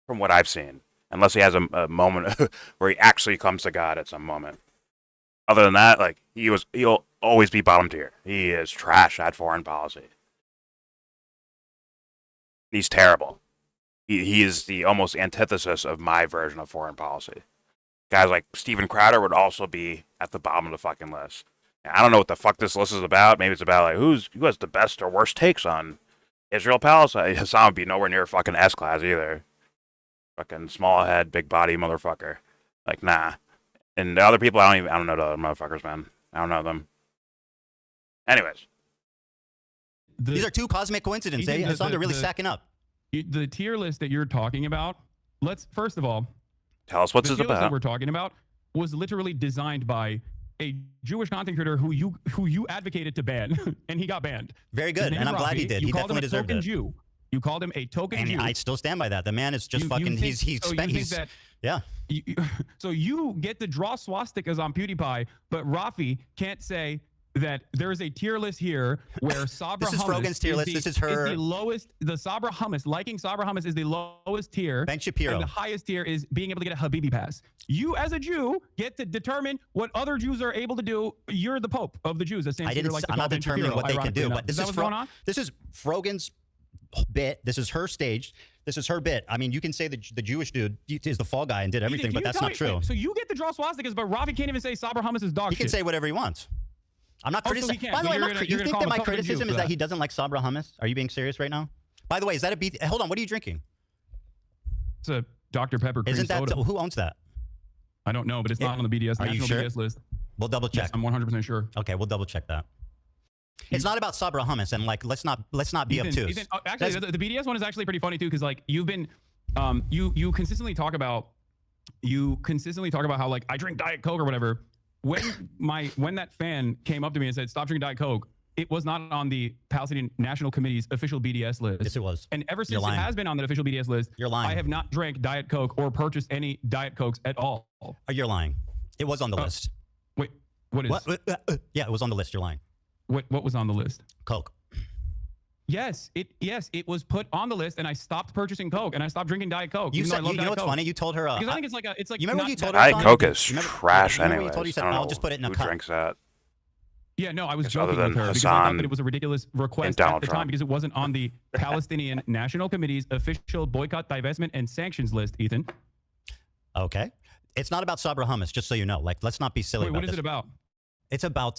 from what I've seen, unless he has a moment where he actually comes to God at some moment. Other than that, like he'll always be bottom tier. He is trash at foreign policy. He's terrible. He is the almost antithesis of my version of foreign policy. Guys like Steven Crowder would also be at the bottom of the fucking list. I don't know what the fuck this list is about. Maybe it's about like who has the best or worst takes on Israel Palestine. Hasan would be nowhere near fucking S class either. Fucking small head, big body motherfucker. Like nah. And the other people I don't know the other motherfuckers, man. I don't know them. Anyways, These are two cosmic coincidences, eh? Ethan, Hassan, they're really stacking up. the tier list that you're talking about. Let's first of all, tell us what's the this tier list that about. we're talking about was literally designed by a Jewish content creator who you advocated to ban, and he got banned. Very His good, name and is I'm glad he Rafi. did. You He called him definitely a deserved token it. Jew. You called him a token And Jew. I still stand by that. The man is just You fucking. think- so you think He's that yeah. So you get to draw swastikas on PewDiePie, but Rafi can't say that there is a tier list here where Sabra This is hummus Frogan's tier list. This is her- the lowest. The Sabra hummus, liking Sabra hummus is the lowest tier. Ben Shapiro. And the highest tier is being able to get a Habibi pass. You, as a Jew, get to determine what other Jews are able to do. You're the Pope of the Jews. As I didn't. I'm not determining what they can do, but this is going on. This is Frogan's bit. This is her stage. This is her bit. I mean, you can say the Jewish dude is the fall guy and did everything, but that's not true. So you get to draw swastikas, but Rafi can't even say Sabra hummus is dog He can shit. say whatever he wants. I'm not Oh, so he criticizing. can't, By the but way, you're gonna- you you're gonna think call that him a my token Jew criticism for is that that. he doesn't like Sabra hummus? Are you being serious right now? By the way, is that a beef? Hold on. What are you drinking? It's a Dr. Pepper cream Isn't that soda. who owns that? I don't know, but it's not on the BDS Are you national sure? BDS list. We'll double check. Yes, I'm 100% sure. Okay, we'll double check that. It's not about Sabra hummus, and like let's not be obtuse. Actually, the BDS one is actually pretty funny too, because like you've been, you consistently talk about how like I drink Diet Coke or whatever. When that fan came up to me and said stop drinking Diet Coke, it was not on the Palestinian National Committee's official BDS list. Yes, it was. And ever You're since it lying. has been on the official BDS list, You're lying. I have not drank Diet Coke or purchased any Diet Cokes at all. You're lying. It was on the list. Wait, what is? Yeah, it was on the list. You're lying. What was on the list? Coke. Yes, it was put on the list, and I stopped purchasing Coke, and I stopped drinking Diet Coke. You even though I said love you know Diet what's Coke. funny? You told her. Because I think it's like you remember not when you told that- her? Diet Hassan? Coke is Remember- trash remember when anyways. you told her, you said, I don't I'll know just put it in a who cup. drinks that. Yeah, no, I was Guess other joking with than her because I thought Hasan that it was a ridiculous request and at Donald the time Trump. because it wasn't on the Palestinian National Committee's official boycott, divestment, and sanctions list. Ethan, Okay. It's not about Sabra hummus, just so you know. Like, let's not be silly wait, about what is this. it about? It's about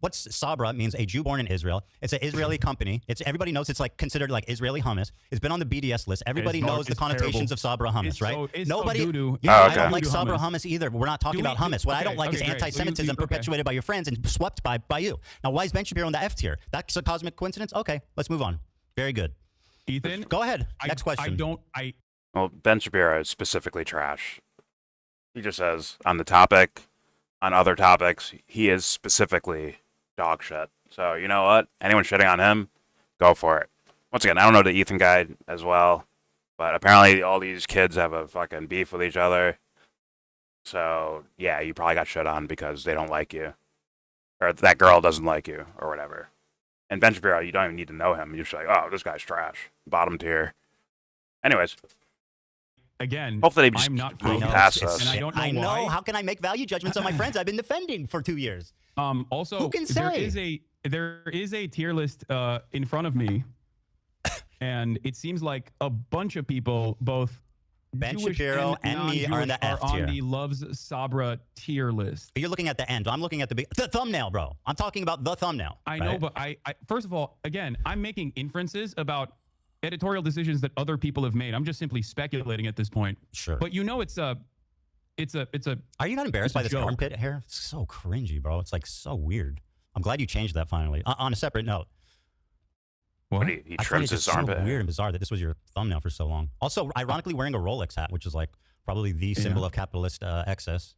what's Sabra means a Jew born in Israel. It's an Israeli company. It's everybody knows it's like considered like Israeli hummus. It's been on the BDS list. Everybody knows the connotations terrible. of Sabra hummus, It's right? so- it's Nobody. so doo-doo. Yeah, Oh, I okay. don't like Doo-doo Sabra hummus. hummus either. But we're not talking Do we- about hummus. What I don't like is okay, great. So anti-Semitism okay. perpetuated by your friends and swept by you. Now, why is Ben Shapiro in the F tier? That's a cosmic coincidence. Okay, let's move on. Very good. Ethan, Go ahead. Next I question. don't. Well, Ben Shapiro is specifically trash. He just says on the topic, on other topics, he is specifically dog shit. So you know what? Anyone shitting on him, go for it. Once again, I don't know the Ethan guy as well, but apparently all these kids have a fucking beef with each other. So yeah, you probably got shit on because they don't like you, or that girl doesn't like you, or whatever. And Ben Shapiro, you don't even need to know him. You're just like, oh, this guy's trash, bottom tier. Anyways, Again, hopefully they just I'm not move for past this, us. and I don't know I know. why. How can I make value judgments on my friends I've been defending for 2 years? Also, Who can say? there is a tier list in front of me, and it seems like a bunch of people, both Ben Jewish Shapiro and me are in the non-Jewish, F on tier. the Loves Sabra tier list. You're looking at the end. I'm looking at the thumbnail, bro. I'm talking about the thumbnail. I know, but I first of all, again, I'm making inferences about editorial decisions that other people have made. I'm just simply speculating at this point. Sure. But you know, it's a. Are you not embarrassed it's a by this joke. armpit hair? It's so cringy, bro. It's like so weird. I'm glad you changed that finally. On a separate note, What? He I find it trims just his armpit. so weird and bizarre that this was your thumbnail for so long. Also, ironically, wearing a Rolex hat, which is like probably the symbol of capitalist excess.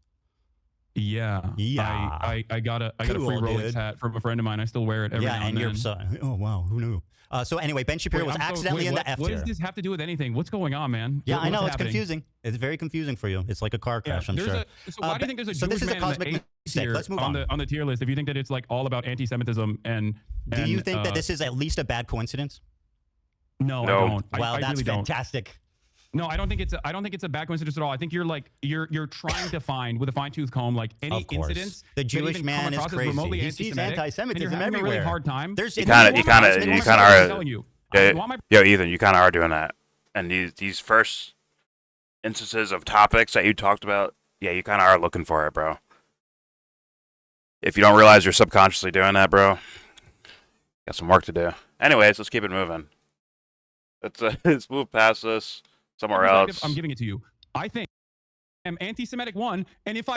Yeah. Yeah. I got a free Cool, Rolex dude. hat from a friend of mine. I still wear it every Yeah, now and and you're then. so. Oh wow, who knew? So anyway, Ben Shapiro was accidentally in the F What tier. does this have to do with anything? What's going on, man? Yeah, I know What's it's happening? confusing. It's very confusing for you. It's like a car Yeah, crash, I'm there's sure. so why do you think there's a so Jewish this is a man in cosmic the A mistake. tier Let's move on on. the tier list? If you think that it's like all about anti-Semitism and Do you think that this is at least a bad coincidence? No, No. I don't. Well, I that's really don't. fantastic. No, I don't think it's a bad coincidence at all. I think you're trying to find with a fine-tooth comb like any Of course. incidents The that Jewish even man come is across as crazy. remotely He sees anti-Semitic, and you're anti-Semitism having a everywhere. really hard time. There's You kinda are- I'm telling you. Yeah, Want my Yo, Ethan, you kind of are doing that. And these first instances of topics that you talked about, yeah, you kind of are looking for it, bro. If you don't realize you're subconsciously doing that, bro, got some work to do. Anyways, let's keep it moving. Let's move past this somewhere else. I'm giving it to you. I think I'm anti-Semitic one, and if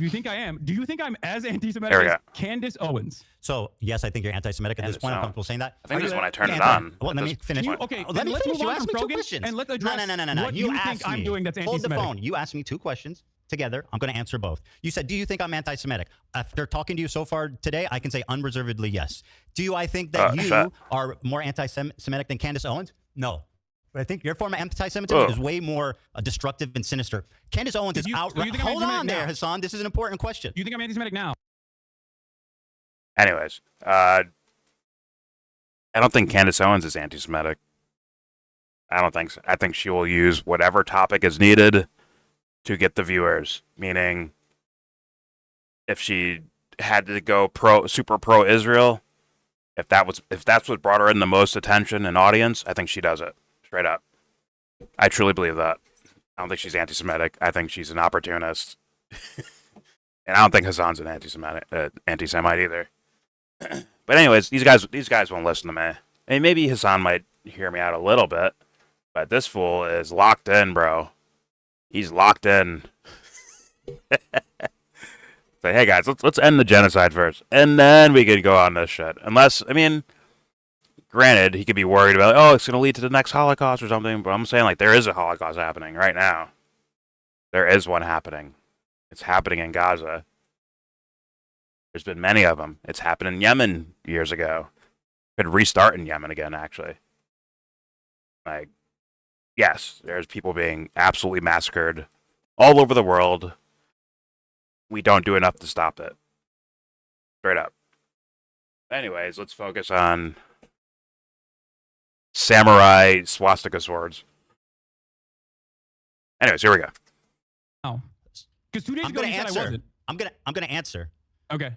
you think I am, do you think I'm as anti-Semitic There we as go. Candace Owens? So yes, I think you're anti-Semitic at this Candace point. I'm Owens. comfortable saying that. I think Are this you is when I turned it anti- on. Well, at let this me finish. point. Okay, Let then me let's finish. move You on asked from me two Krogan, questions. and let's address No. what You you asked think I'm me. doing that's Hold the anti-Semitic. phone. You asked me two questions together. I'm going to answer both. You said, "Do you think I'm anti-Semitic?" After talking to you so far today, I can say unreservedly yes. Do I think that you shut. are more anti-Semitic than Candace Owens? No. But I think your form of anti-Semitism Whoa. is way more destructive and sinister. Candace Owens is So you outright. think I'm Hold on anti-Semitic there, now? Hasan. This is an important question. Do you think I'm anti-Semitic now? Anyways, I don't think Candace Owens is anti-Semitic. I don't think so. I think she will use whatever topic is needed to get the viewers. Meaning, if she had to go super pro Israel, if that's what brought her in the most attention and audience, I think she does it straight up. I truly believe that. I don't think she's anti-Semitic. I think she's an opportunist, and I don't think Hasan's an anti-Semite either. But anyways, these guys won't listen to me. And maybe Hasan might hear me out a little bit, but this fool is locked in, bro. He's locked in. Say, hey guys, let's end the genocide first, and then we can go on this shit. Unless, I mean, granted, he could be worried about, oh, it's going to lead to the next Holocaust or something. But I'm saying, like, there is a Holocaust happening right now. There is one happening. It's happening in Gaza. There's been many of them. It's happened in Yemen years ago. Could restart in Yemen again, actually. Like, yes, there's people being absolutely massacred all over the world. We don't do enough to stop it. Straight up. Anyways, let's focus on samurai swastika swords. Anyways, here we go. Oh, because 2 days I'm ago gonna you said I answer. wasn't. I'm gonna answer. Okay.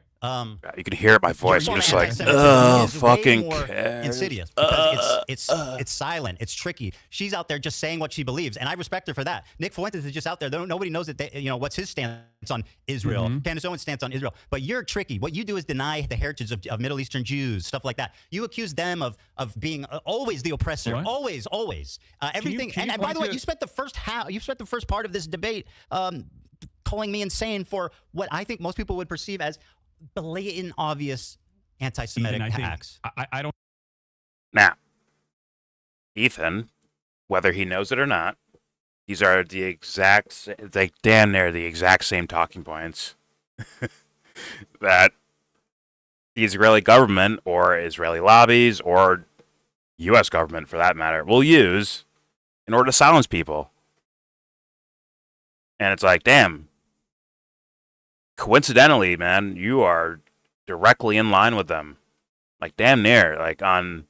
You can hear it in my voice. I'm Your just form of like, anti-Semitism is way fucking more cares. insidious because it's silent, it's tricky. She's out there just saying what she believes, and I respect her for that. Nick Fuentes is just out there. Nobody knows that what's his stance on Israel. Candace Owens' stance on Israel. But you're tricky. What you do is deny the heritage of Middle Eastern Jews, stuff like that. You accuse them of being always the oppressor, What? always everything. can you And by point the way, to- you spent the first part of this debate calling me insane for what I think most people would perceive as blatant, obvious anti-Semitic Ethan, I think- acts. I don't. Now, Ethan, whether he knows it or not, these are damn near the exact same talking points that the Israeli government or Israeli lobbies or U.S. government, for that matter, will use in order to silence people. And it's like, damn. Coincidentally, man, you are directly in line with them. like damn near, like on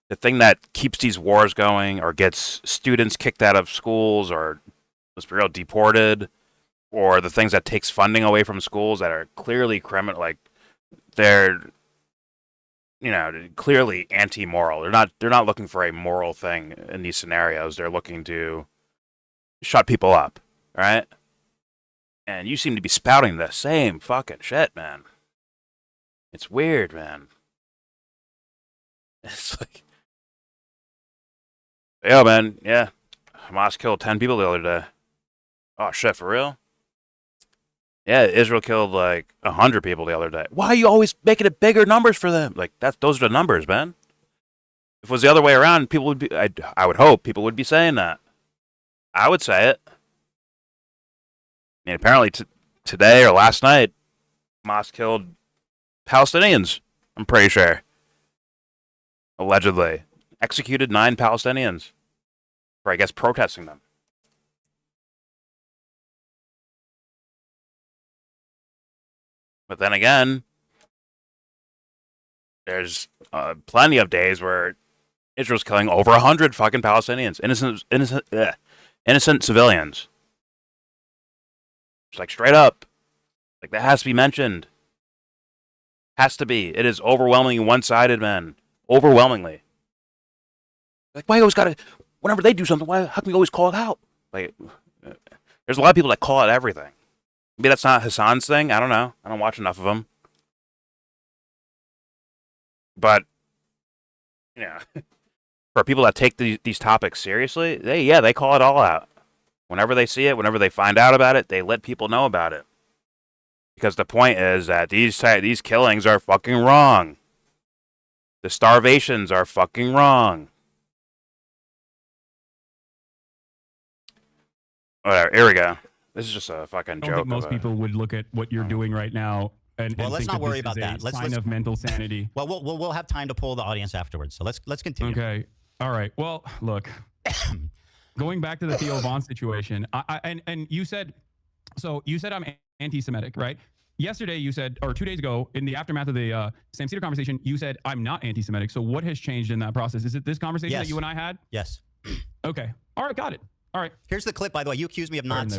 the thing that keeps these wars going or gets students kicked out of schools or, let's be real, deported, or the things that takes funding away from schools that are clearly criminal, like they're, you know, clearly anti-moral. They're not looking for a moral thing in these scenarios. They're looking to shut people up, right? And you seem to be spouting the same fucking shit, man. It's weird, man. It's like, yo, man, yeah. Hamas killed 10 people the other day. Oh, shit, for real? Yeah, Israel killed like 100 people the other day. Why are you always making it bigger numbers for them? Like, those are the numbers, man. If it was the other way around, people would be, I would hope people would be saying that. I would say it. And apparently today or last night, Hamas killed Palestinians, I'm pretty sure. Allegedly. Executed 9 Palestinians for, I guess, protesting them. But then again, there's plenty of days where Israel's killing over 100 fucking Palestinians, innocent civilians. Just like straight up, like that has to be mentioned. Has to be. It is overwhelmingly one-sided, man. Overwhelmingly. Like, why you always gotta? Whenever they do something, how come you always call it out? Like, there's a lot of people that call out everything. Maybe that's not Hasan's thing. I don't know. I don't watch enough of him. But, you know, for people that take these topics seriously, they call it all out. Whenever they see it, whenever they find out about it, they let people know about it. Because the point is that these killings are fucking wrong. The starvations are fucking wrong. Whatever. Here we go. This is just a fucking joke. I don't think most people would look at what you're doing right now and let's think not that worry this about is that. a Let's sign of mental sanity. Well, we'll have time to poll the audience afterwards. So let's continue. Okay. All right. Well, look. Going back to the Theo Von situation, and you said I'm anti-Semitic, right? Yesterday you said, or 2 days ago, in the aftermath of the Sam Cedar conversation, you said I'm not anti-Semitic. So what has changed in that process? Is it this conversation that you and I had? Yes. Okay. All right. Got it. All right. Here's the clip, by the way. You accused me of not.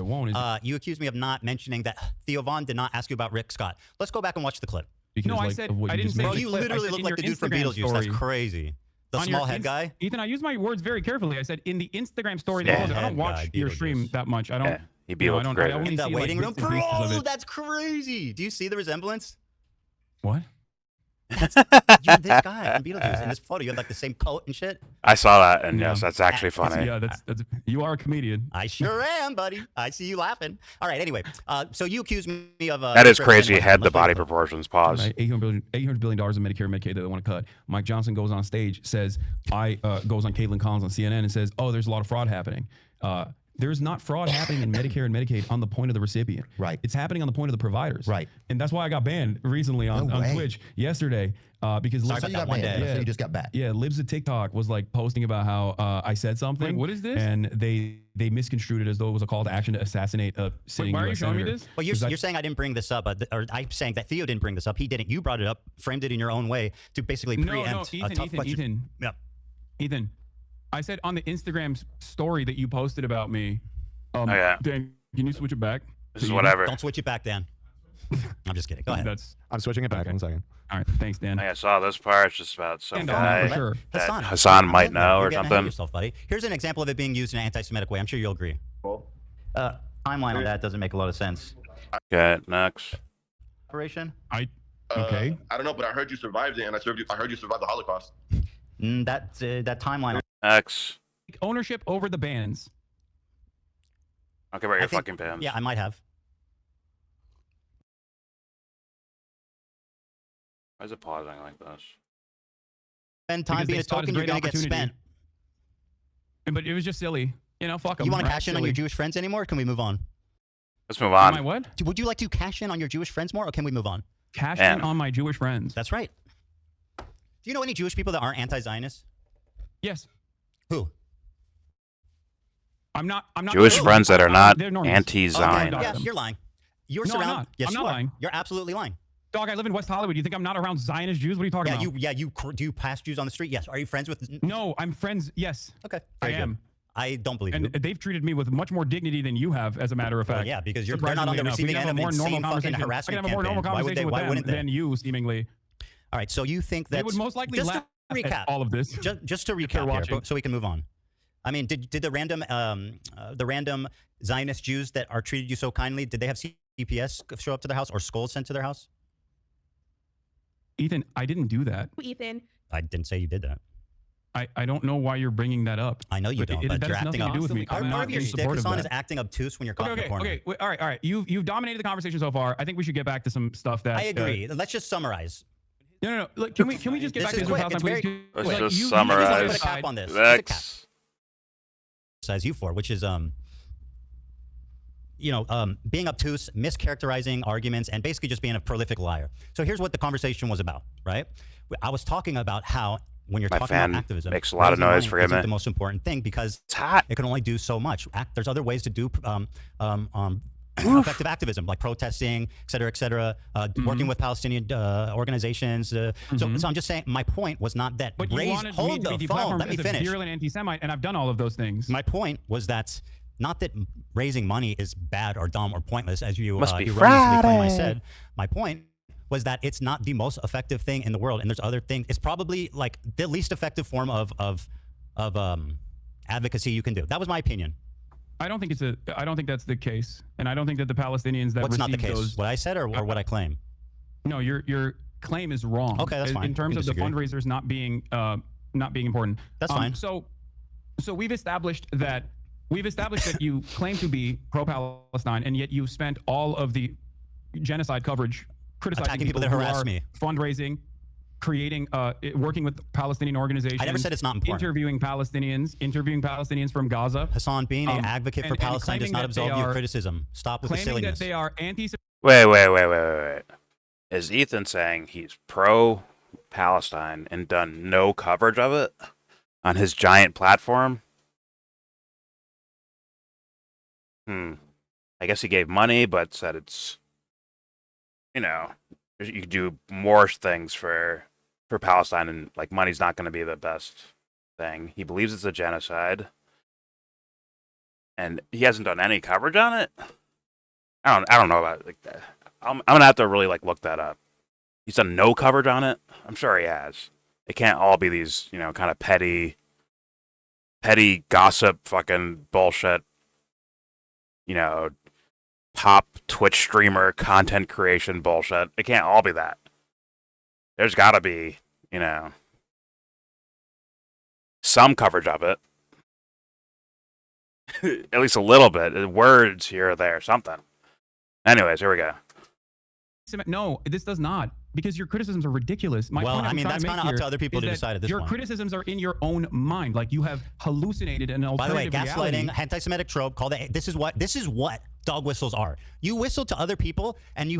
You accused me of not mentioning that Theo Von did not ask you about Rick Scott. Let's go back and watch the clip. Because, no, I said I didn't say. Bro, you literally look like the dude from Beetlejuice. That's crazy. The small head guy. Ethan, I use my words very carefully. I said in the Instagram story. I don't watch your stream that much. I don't. Yeah, he'd be looking great. In that waiting room. Bro, that's crazy. Do you see the resemblance? What? That's you're this guy from Beetlejuice in this photo. You have like the same coat and shit. I saw that, and yes, that's actually funny. Yeah, that's you are a comedian. I sure am, buddy. I see you laughing. All right. Anyway, so you accused me of that is crazy. Had the body proportions. Pause. Right, $800 billion of Medicare and Medicaid that they want to cut. Mike Johnson goes on stage, says goes on Caitlin Collins on CNN and says, "Oh, there's a lot of fraud happening." There's not fraud happening in Medicare and Medicaid on the point of the recipient. Right. It's happening on the point of the providers. Right. And that's why I got banned recently on Twitch yesterday because you got banned. Yeah, so you just got back. Yeah, Libs of TikTok was like posting about how I said something. Wait, what is this? And they misconstrued it as though it was a call to action to assassinate a sitting Why are you US showing me senator. this? Well, you're saying I didn't bring this up, or I'm saying that Theo didn't bring this up. He didn't. You brought it up, framed it in your own way to basically preempt a tough question. Ethan, I said on the Instagram story that you posted about me. Yeah. Dan, can you switch it back? This is whatever. Don't switch it back, Dan. I'm just kidding. Go ahead. I'm switching it back. Okay. 1 second. All right, thanks, Dan. I saw this part. It's just about some And guy for sure. that Hasan, Hasan might know you're or getting ahead of something. yourself, buddy. Here's an example of it being used in an anti-Semitic way. I'm sure you'll agree. Timeline on that doesn't make a lot of sense. Okay, next. Operation? Okay. I don't know, but I heard you survived it, and I heard you survived the Holocaust. That timeline. Next. Ownership over the bands. Okay, about your I think- fucking pants. Yeah, I might have. Why is it pausing like this? Spend time Because being they a saw it as token, you're great going to get opportunity. spent. But it was just silly. You know, fuck them. You want to right? cash in on Silly. your Jewish friends anymore? Or can we move on? Let's move Am I on. what? Would you like to cash in on your Jewish friends more, or can we move on? Cash Man. in on my Jewish friends. That's right. Do you know any Jewish people that aren't anti-Zionist? Yes. Who? I'm not. Jewish friends that are not They're normies. anti-Zion. Okay, Yes, you're lying. You're No, I'm surrounded. not. Yes, I'm you not are. lying. You're absolutely lying. Dog, I live in West Hollywood. You think I'm not around Zionist Jews? What are you talking about? Do you pass Jews on the street? Yes. Are you friends with? No, I'm friends. Yes. Okay. I Very good. am. I don't believe And you. they've treated me with much more dignity than you have, as a matter of fact. Well, yeah, because they're not on the receiving end of insane fucking harassment I can have a more normal campaign. conversation with them than you, seemingly. All right, so you think that They would most likely just laugh to recap at all of this. Just to if they're recap here, watching. so we can move on. I mean, did the random Zionist Jews that are treated you so kindly, did they have CPS show up to their house or skulls sent to their house? Ethan, I didn't do that. Ethan. I didn't say you did that. I don't know why you're bringing that up. I know you don't, but that you're has acting nothing to do with me. Part I'm of not your in shtick, support of Hasan, is that. acting obtuse when you're caught in the corner. Okay. All right. You've dominated the conversation so far. I think we should get back to some stuff that I agree. Let's just summarize. No. Look, can we just get This back is to quick. Palestine, It's very- please? Let's Like, just you summarize. I just want to put a decide- cap on this. Next. Criticize you for, which is being obtuse, mischaracterizing arguments, and basically just being a prolific liar. So here's what the conversation was about, right? I was talking about how when you're My talking about fan activism, makes a lot of raising noise, money forgive isn't me. the most important thing because It's hot. it can only do so much. There's other ways to do effective activism, like protesting, et cetera, working with Palestinian organizations. So I'm just saying, my point was not that. But you wanted me to be deplatformed Let me as a finish. virulent anti-Semite, and I've done all of those things. My point was that not that raising money is bad or dumb or pointless, as you Must be erroneously claim I Friday. said. My point was that it's not the most effective thing in the world, and there's other things. It's probably like the least effective form of advocacy you can do. That was my opinion. I don't think that's the case, and I don't think that the Palestinians that What's not the received case? those. What I said or what I claim? No, your claim is wrong. Okay, that's fine. In terms We of the disagree. fundraisers not being important. That's fine. So we've established that you claim to be pro-Palestine, and yet you spent all of the genocide coverage criticizing Attacking people that who harass are me. fundraising, creating, working with Palestinian organizations. I never said it's not important. Interviewing Palestinians from Gaza. Hasan, being an advocate for and Palestine does claiming not that absolve they you of are- criticism. Stop with the Claiming silliness. that they are anti. Wait. Is Ethan saying he's pro-Palestine and done no coverage of it on his giant platform? I guess he gave money, but said it's, you could do more things for Palestine, and like money's not going to be the best thing. He believes it's a genocide, and he hasn't done any coverage on it. I don't know about it like that. I'm gonna have to really like look that up. He's done no coverage on it. I'm sure he has. It can't all be these, kind of petty gossip, fucking bullshit. Top Twitch streamer content creation bullshit. It can't all be that. There's got to be, some coverage of it. At least a little bit. Words here or there, something. Anyways, here we go. No, this does not, because your criticisms are ridiculous. Well, point I I'm mean, trying that's to make kind of up here to other people is to that decide at this your point. criticisms are in your own mind. Like, you have hallucinated an By the way, alternative gaslighting, reality. anti-Semitic trope. This is what dog whistles are. You whistle to other people, and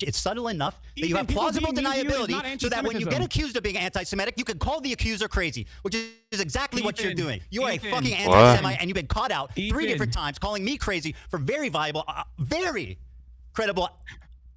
it's subtle enough that you Ethan, have people plausible being mean to you is not deniability, so that when you get anti-Semitism. accused of being anti-Semitic, you can call the accuser crazy, which is exactly what you're Ethan, doing. You are a Ethan. fucking What? anti-Semite, and you've been caught out 3 Ethan. different times, calling me crazy for very viable, very credible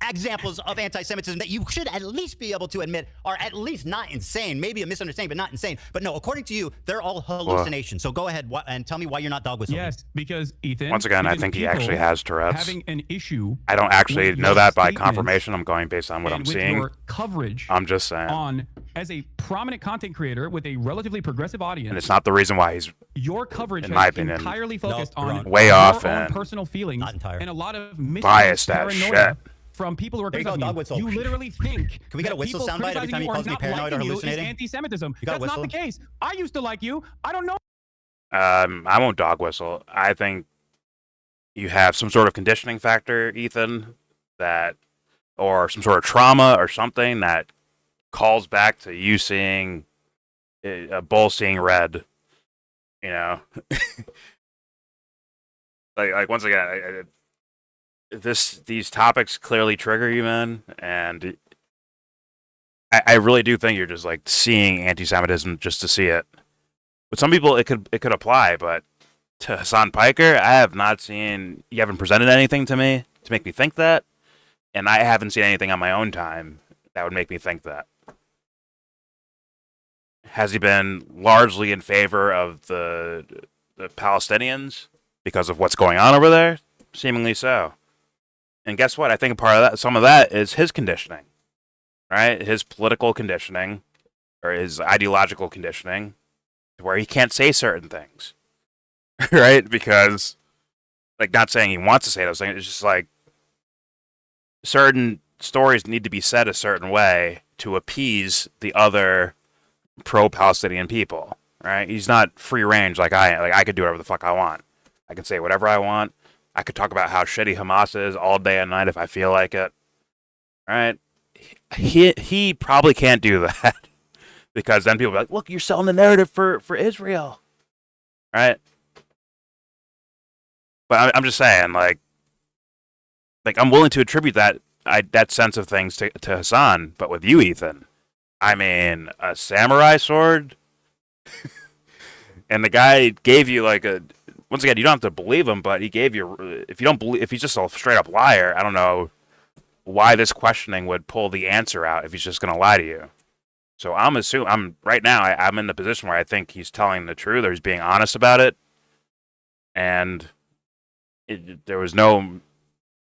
examples of anti-Semitism that you should at least be able to admit are at least not insane. Maybe a misunderstanding, but not insane. But no, according to you, they're all hallucinations. So go ahead and tell me why you're not dog whistling. Yes, because Ethan. Once again, I because think he people actually has Tourette's. having an issue. I don't actually with know your that by statements confirmation. I'm going based on what I'm and with seeing. your coverage I'm just saying. on as a prominent content creator with a relatively progressive audience. And it's not the reason why he's Your coverage in has my opinion, entirely focused you're on wrong. Way your off own and personal feelings Not entire. and a lot of biased as paranoia shit. from people who are There you go, criticizing dog whistle. you. Literally think we get a that whistle people soundbite every criticizing time he you calls me not paranoid or liking you is hallucinating? anti-Semitism. You got a That's not the whistle? case. I used to like you. I don't know. I won't dog whistle. I think you have some sort of conditioning factor, Ethan, or some sort of trauma or something that calls back to you seeing a bull seeing red. like once again, these topics clearly trigger you, man, and I really do think you're just like seeing anti-Semitism just to see it. With some people, it could apply, but to Hasan Piker, I have not seen. You haven't presented anything to me to make me think that, and I haven't seen anything on my own time that would make me think that. Has he been largely in favor of the Palestinians because of what's going on over there? Seemingly so. And guess what? I think part of that, some of that is his conditioning, right? His political conditioning or his ideological conditioning, where he can't say certain things, right? Because, like, not saying he wants to say those things, it's just like certain stories need to be said a certain way to appease the other pro-Palestinian people, right? He's not free range like I am. Like, I could do whatever the fuck I want. I can say whatever I want. I could talk about how shitty Hamas is all day and night if I feel like it, right? He probably can't do that because then people will be like, look, you're selling the narrative for Israel, right? But I'm just saying, like I'm willing to attribute that sense of things to Hasan, but with you, Ethan, I mean, a samurai sword, and the guy gave you like a. Once again, you don't have to believe him, but he gave you. If you don't believe, if he's just a straight up liar, I don't know why this questioning would pull the answer out if he's just going to lie to you. So I'm assuming I'm in the position where I think he's telling the truth or he's being honest about it, and there was no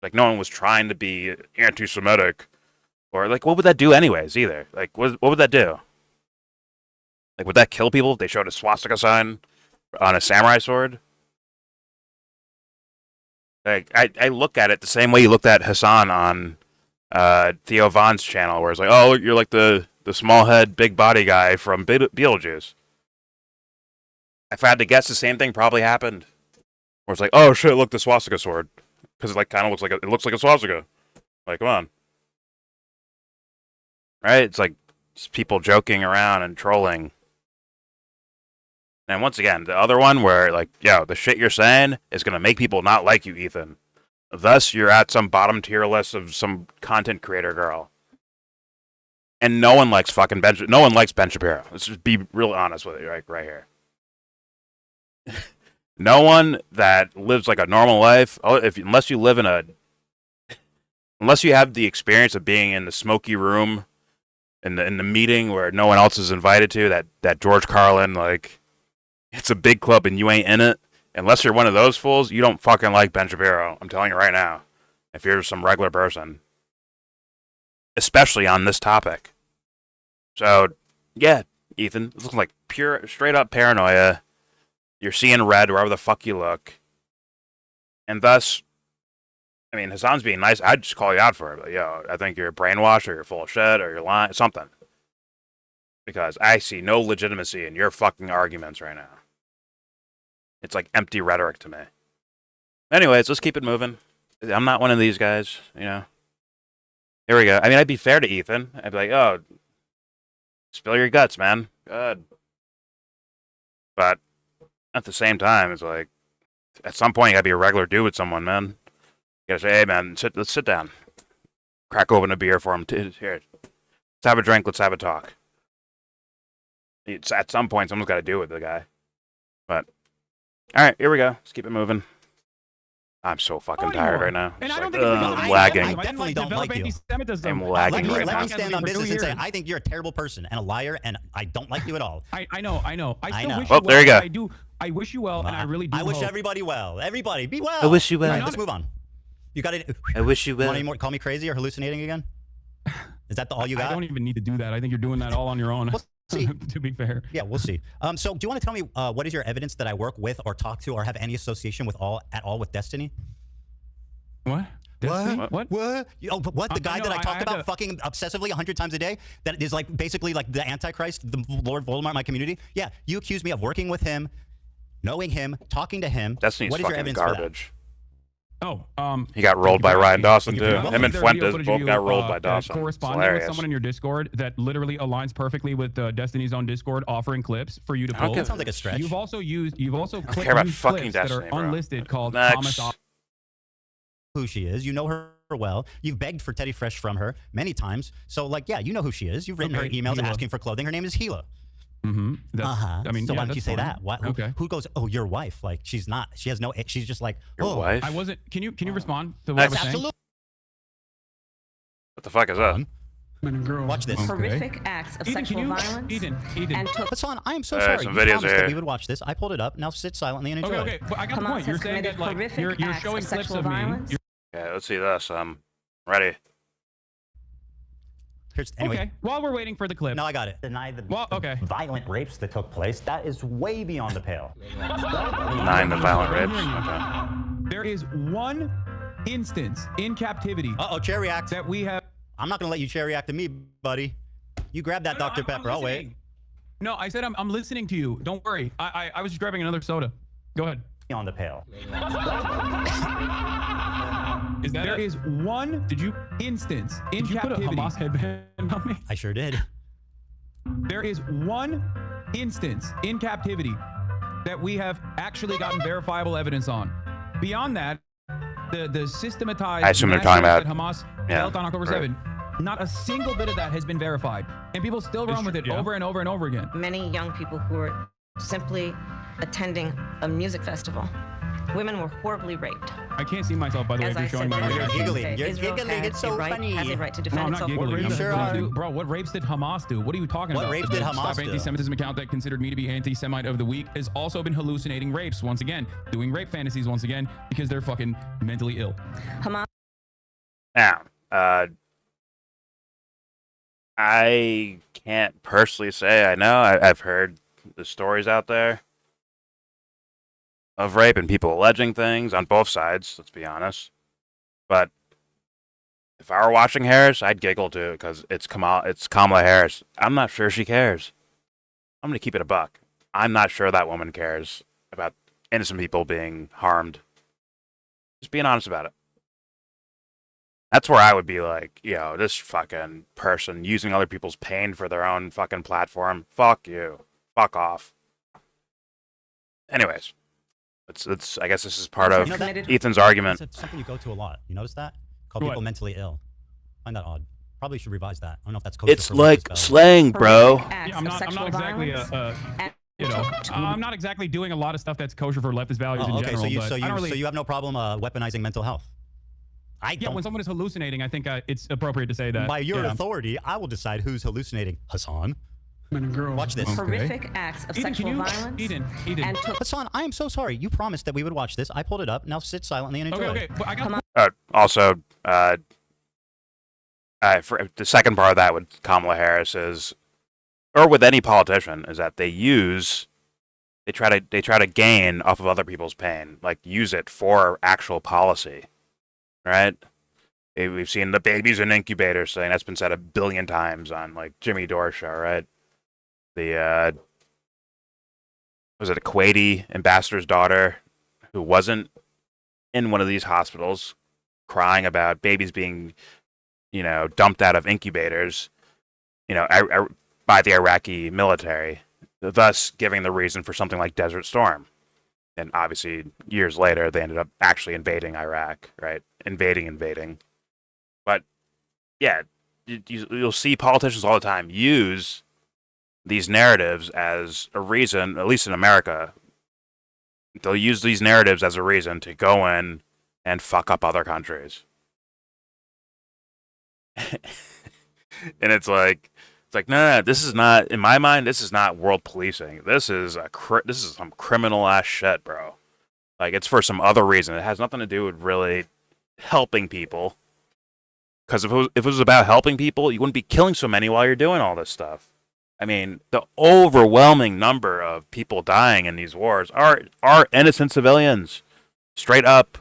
one was trying to be anti-Semitic. Or, like, what would that do anyways, either? Like, what would that do? Like, would that kill people if they showed a swastika sign on a samurai sword? Like, I look at it the same way you looked at Hasan on Theo Von's channel, where it's like, oh, you're like the small head, big body guy from Beetlejuice. If I had to guess, the same thing probably happened. Where it's like, oh, shit, look, the swastika sword. Because it, like, kind of looks like a swastika. Like, come on. Right? It's like people joking around and trolling. And once again, the other one where, like, yo, the shit you're saying is going to make people not like you, Ethan. Thus, you're at some bottom tier list of some content creator girl. And no one likes no one likes Ben Shapiro. Let's just be real honest with you right here. No one that lives like a normal life, unless you have the experience of being in the smoky room in the meeting where no one else is invited to, that George Carlin, like, it's a big club and you ain't in it. Unless you're one of those fools, you don't fucking like Ben Shapiro. I'm telling you right now. If you're some regular person. Especially on this topic. So, yeah, Ethan, this looks like pure, straight up paranoia. You're seeing red wherever the fuck you look. And thus, I mean, Hasan's being nice. I'd just call you out for it. But, yo, I think you're brainwashed or you're full of shit or you're lying, something. Because I see no legitimacy in your fucking arguments right now. It's like empty rhetoric to me. Anyways, let's keep it moving. I'm not one of these guys, you know. Here we go. I mean, I'd be fair to Ethan. I'd be like, oh, spill your guts, man. Good. But at the same time, it's like, at some point, you gotta be a regular dude with someone, man. You gotta say, hey, man, let's sit down. Crack open a beer for him. Here, let's have a drink. Let's have a talk. It's at some point, someone's got to do with the guy. But, all right, here we go. Let's keep it moving. I'm so fucking tired right now. And Just I don't like, think it's I'm lagging. I definitely don't like you. I'm lagging right Let now. me stand on business and say, I think you're a terrible person and a liar, and I don't like you at all. I know. I still know. wish Oh, you well. there you go. I do. I wish you well, and I really do. I wish hope. everybody well. Everybody, be well. I wish you well. All right, let's move on. You got it. I wish you Want well. any more? Call me crazy or hallucinating again? Is that all you got? I don't even need to do that. I think you're doing that all on your own. We'll see. To be fair. Yeah, we'll see. So, do you want to tell me what is your evidence that I work with or talk to or have any association with at all with Destiny? What? Destiny? What? What? What? The guy know, that I talk had about to- fucking obsessively 100 times a day? That is like basically like the Antichrist, the Lord Voldemort in my community? Yeah, you accuse me of working with him, knowing him, talking to him. Destiny's What is your fucking evidence for that? garbage. Oh, He got rolled by Ryan Dawson, too. Well, Him and there are video Fuentes footage both of you, got rolled by Dawson. It's corresponding with hilarious. someone in your Discord that literally aligns perfectly with Destiny's own Discord, offering clips for you to I don't pull. give- That sounds like a stretch. You've also care about used fucking clips that Destiny, are bro. unlisted called Next. Thomas. Who she is. You know her well. You've begged for Teddy Fresh from her many times. So, like, yeah, you know who she is. You've written her Okay, emails Gila. asking for clothing. Her name is Gila. Mm-hmm. I mean, so yeah, why don't you that's say fine. that? Why, Okay. Who goes, oh, your wife? Like, she's not. She has no. She's just like, Your oh, wife? I wasn't. Can you respond to what I was saying? Absolutely. What the fuck is that? Watch this. Okay. horrific acts of Eden, sexual can you, violence Eden, and took Hassan, I am so Some sorry. You videos promised are- that we would watch this. I pulled it up. Now sit silently and enjoy. Okay, but I got the Hamas point. You're has saying committed that like horrific you're acts showing of clips sexual of me. violence. Yeah, let's see this. Ready. Anyway, Okay. While we're waiting for the clip. now I got it. Deny the Okay. violent rapes that took place. That is way beyond the pale. Denying the violent rapes. Okay. There is one instance in captivity Uh-oh, chair react. that we have. I'm not going to let you chair react to me, buddy. You grab that No, Dr. I'm Pepper. I'll wait. listening. No, I said I'm listening to you. Don't worry. I was just grabbing another soda. Go ahead. On the pale. Is that there is one instance in Did you put a captivity. Hamas headband on me? I sure did. There is one instance in captivity that we have actually gotten verifiable evidence on. Beyond that, the systematized I assume they're talking massacres about- that Hamas yeah, dealt on October right. 7, not a single bit of that has been verified. And people still run with it yeah. over and over and over again. Many young people who were simply attending a music festival. Women were horribly raped. I can't see myself, by the way, As if I you're showing said, my You're reaction. giggling. You're Israel giggling. has It's so a right, funny. has a right to No, defend I'm not itself. giggling. You I'm sure just are. Bro, what rapes did Hamas do? What are you talking What about? rapes The did Hamas Stop do? Anti-Semitism account that considered me to be anti-Semite of the week has also been hallucinating rapes once again, doing rape fantasies once again because they're fucking mentally ill. Hamas Now, I can't personally say I know. I've heard the stories out there of rape and people alleging things on both sides, let's be honest. But if I were watching Harris, I'd giggle too because it's Kamala Harris. I'm not sure she cares. I'm going to keep it a buck. I'm not sure that woman cares about innocent people being harmed. Just being honest about it. That's where I would be like, yo, this fucking person using other people's pain for their own fucking platform. Fuck you. Fuck off. Anyways, it's. I guess this is part of You know that- Ethan's argument. That's something you go to a lot. You notice that? Called What? people mentally ill. I find that odd. Probably should revise that. I don't know if that's kosher It's for like religious slang, bro. horrific acts Yeah, I'm of not sexual exactly violence and I'm not exactly doing a lot of stuff that's kosher for leftist values in Oh, okay, general. so you but so I don't you really, so you have no problem weaponizing mental health. I yeah, don't. when someone is hallucinating, I think it's appropriate to say that. By your yeah. authority, I will decide who's hallucinating. Hassan. Watch this. horrific acts of Eden, sexual can you, violence Eden, and took Hassan, I am so sorry. You promised that we would watch this. I pulled it up. Now sit silently and enjoy. Okay, but I got Also, for the second part of that with Kamala Harris is, or with any politician, is that they try to gain off of other people's pain, like use it for actual policy, right? We've seen the babies in incubators thing. That's been said 1 billion times on like Jimmy Dore show, right? The was it a Kuwaiti ambassador's daughter who wasn't in one of these hospitals, crying about babies being, dumped out of incubators, by the Iraqi military, thus giving the reason for something like Desert Storm. And obviously, years later, they ended up actually invading Iraq, right? Invading. But, yeah, you'll see politicians all the time use these narratives as a reason, at least in America, they'll use these narratives as a reason to go in and fuck up other countries. And it's like no, this is not, in my mind, this is not world policing. This is some criminal ass shit, bro. Like, it's for some other reason. It has nothing to do with really helping people. Because if it was about helping people, you wouldn't be killing so many while you're doing all this stuff. I mean, the overwhelming number of people dying in these wars are innocent civilians. Straight up.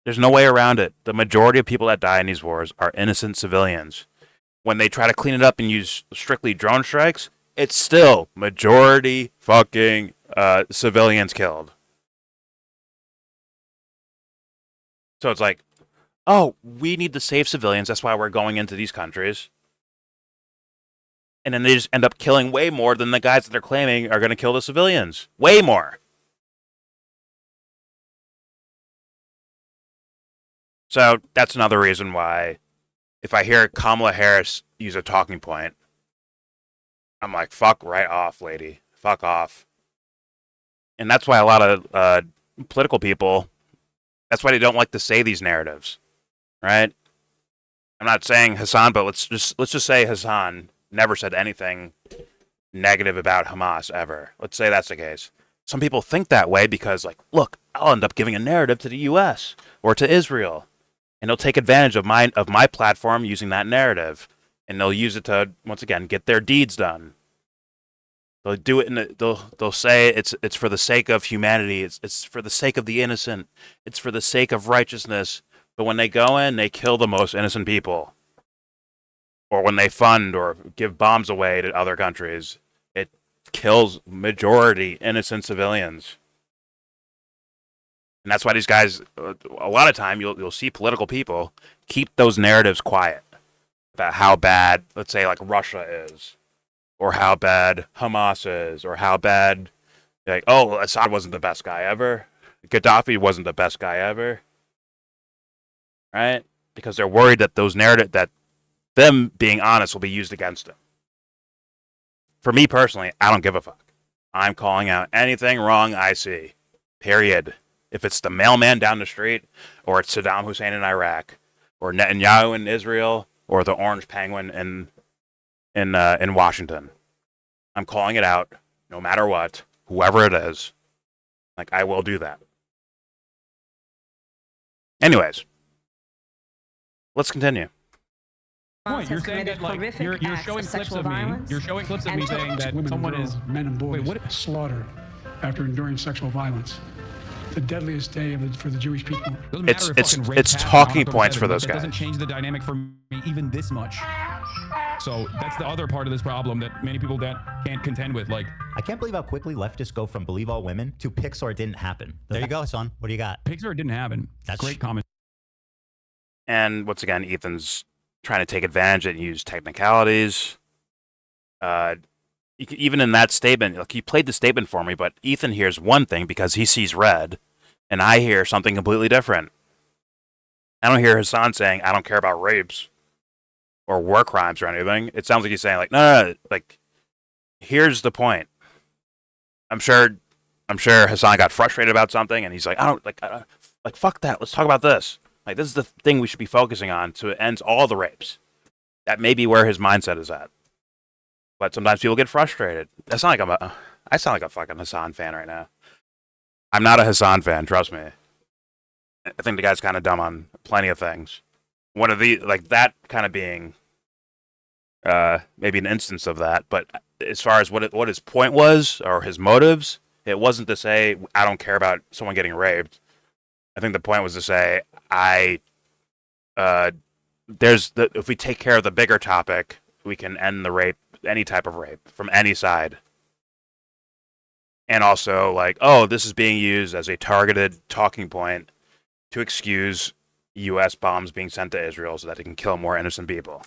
There's no way around it. The majority of people that die in these wars are innocent civilians. When they try to clean it up and use strictly drone strikes, it's still majority fucking civilians killed. So it's like, oh, we need to save civilians. That's why we're going into these countries. And then they just end up killing way more than the guys that they're claiming are going to kill the civilians. Way more. So that's another reason why if I hear Kamala Harris use a talking point, I'm like, fuck right off, lady. Fuck off. And that's why a lot of political people, that's why they don't like to say these narratives, right? I'm not saying Hasan, but let's just say Hasan never said anything negative about Hamas ever. Let's say that's the case. Some people think that way because, like, look, I'll end up giving a narrative to the U.S. or to Israel, and they'll take advantage of my platform using that narrative, and they'll use it to once again get their deeds done. They'll do it they'll say it's for the sake of humanity. It's for the sake of the innocent. It's for the sake of righteousness. But when they go in, they kill the most innocent people. Or when they fund or give bombs away to other countries, it kills majority innocent civilians. And that's why these guys, a lot of time, you'll see political people keep those narratives quiet about how bad, let's say, like Russia is, or how bad Hamas is, or how bad, like, oh, Assad wasn't the best guy ever, Gaddafi wasn't the best guy ever, right? Because they're worried that those narrative, that them being honest will be used against them. For me personally, I don't give a fuck. I'm calling out anything wrong I see. Period. If it's the mailman down the street, or it's Saddam Hussein in Iraq, or Netanyahu in Israel, or the Orange Penguin in Washington, I'm calling it out, no matter what, whoever it is. Like, I will do that. Anyways, let's continue. Point. You're has saying committed that, like, horrific you're acts showing of clips sexual of me. violence You're showing clips of me and saying that Women someone and girls, is. men and boys Wait, what? slaughtered after enduring sexual violence. The deadliest day for the Jewish people. Doesn't matter if It's fucking rape happened talking on October points for 7th. those That guys. doesn't change the dynamic for me even this much. So that's the other part of this problem that many people that can't contend with. Like, I can't believe how quickly leftists go from believe all women to Pixar didn't happen. There you go, son. What do you got? Pixar didn't happen. That's Great comment. And once again, Ethan's trying to take advantage and use technicalities. Even in that statement, like, he played the statement for me, but Ethan hears one thing because he sees red, and I hear something completely different. I don't hear Hasan saying, I don't care about rapes or war crimes or anything. It sounds like he's saying, like, no, like, here's the point. I'm sure Hasan got frustrated about something, and he's like, like, fuck that. Let's talk about this. Like, this is the thing we should be focusing on to end all the rapes. That may be where his mindset is at. But sometimes people get frustrated. I sound like a fucking Hasan fan right now. I'm not a Hasan fan, trust me. I think the guy's kind of dumb on plenty of things. One of the, like, that kind of being maybe an instance of that. But as far as what his point was or his motives, it wasn't to say I don't care about someone getting raped. I think the point was to say if we take care of the bigger topic, we can end the rape, any type of rape from any side. And also, like, oh, this is being used as a targeted talking point to excuse U.S. bombs being sent to Israel so that they can kill more innocent people,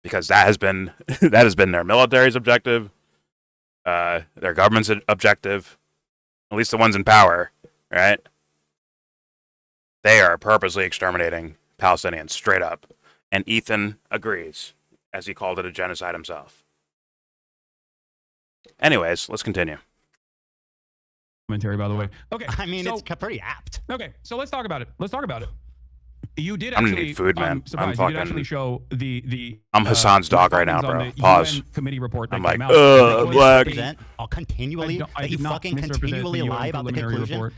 because that has been their military's objective, their government's objective, at least the ones in power, right? They are purposely exterminating Palestinians straight up, and Ethan agrees, as he called it a genocide himself. Anyways, let's continue. Commentary, by the way. Okay. I mean, so, it's pretty apt. okay. So let's talk about it. You did I'm gonna actually. need food, man. Surprise, I'm you did actually show the. I'm Hasan's dog right now, findings on bro. the Pause. UN committee report that I'm came like, out. black. I'll continually I that you did not fucking misrepresent continually the UN lie about the preliminary conclusion. report.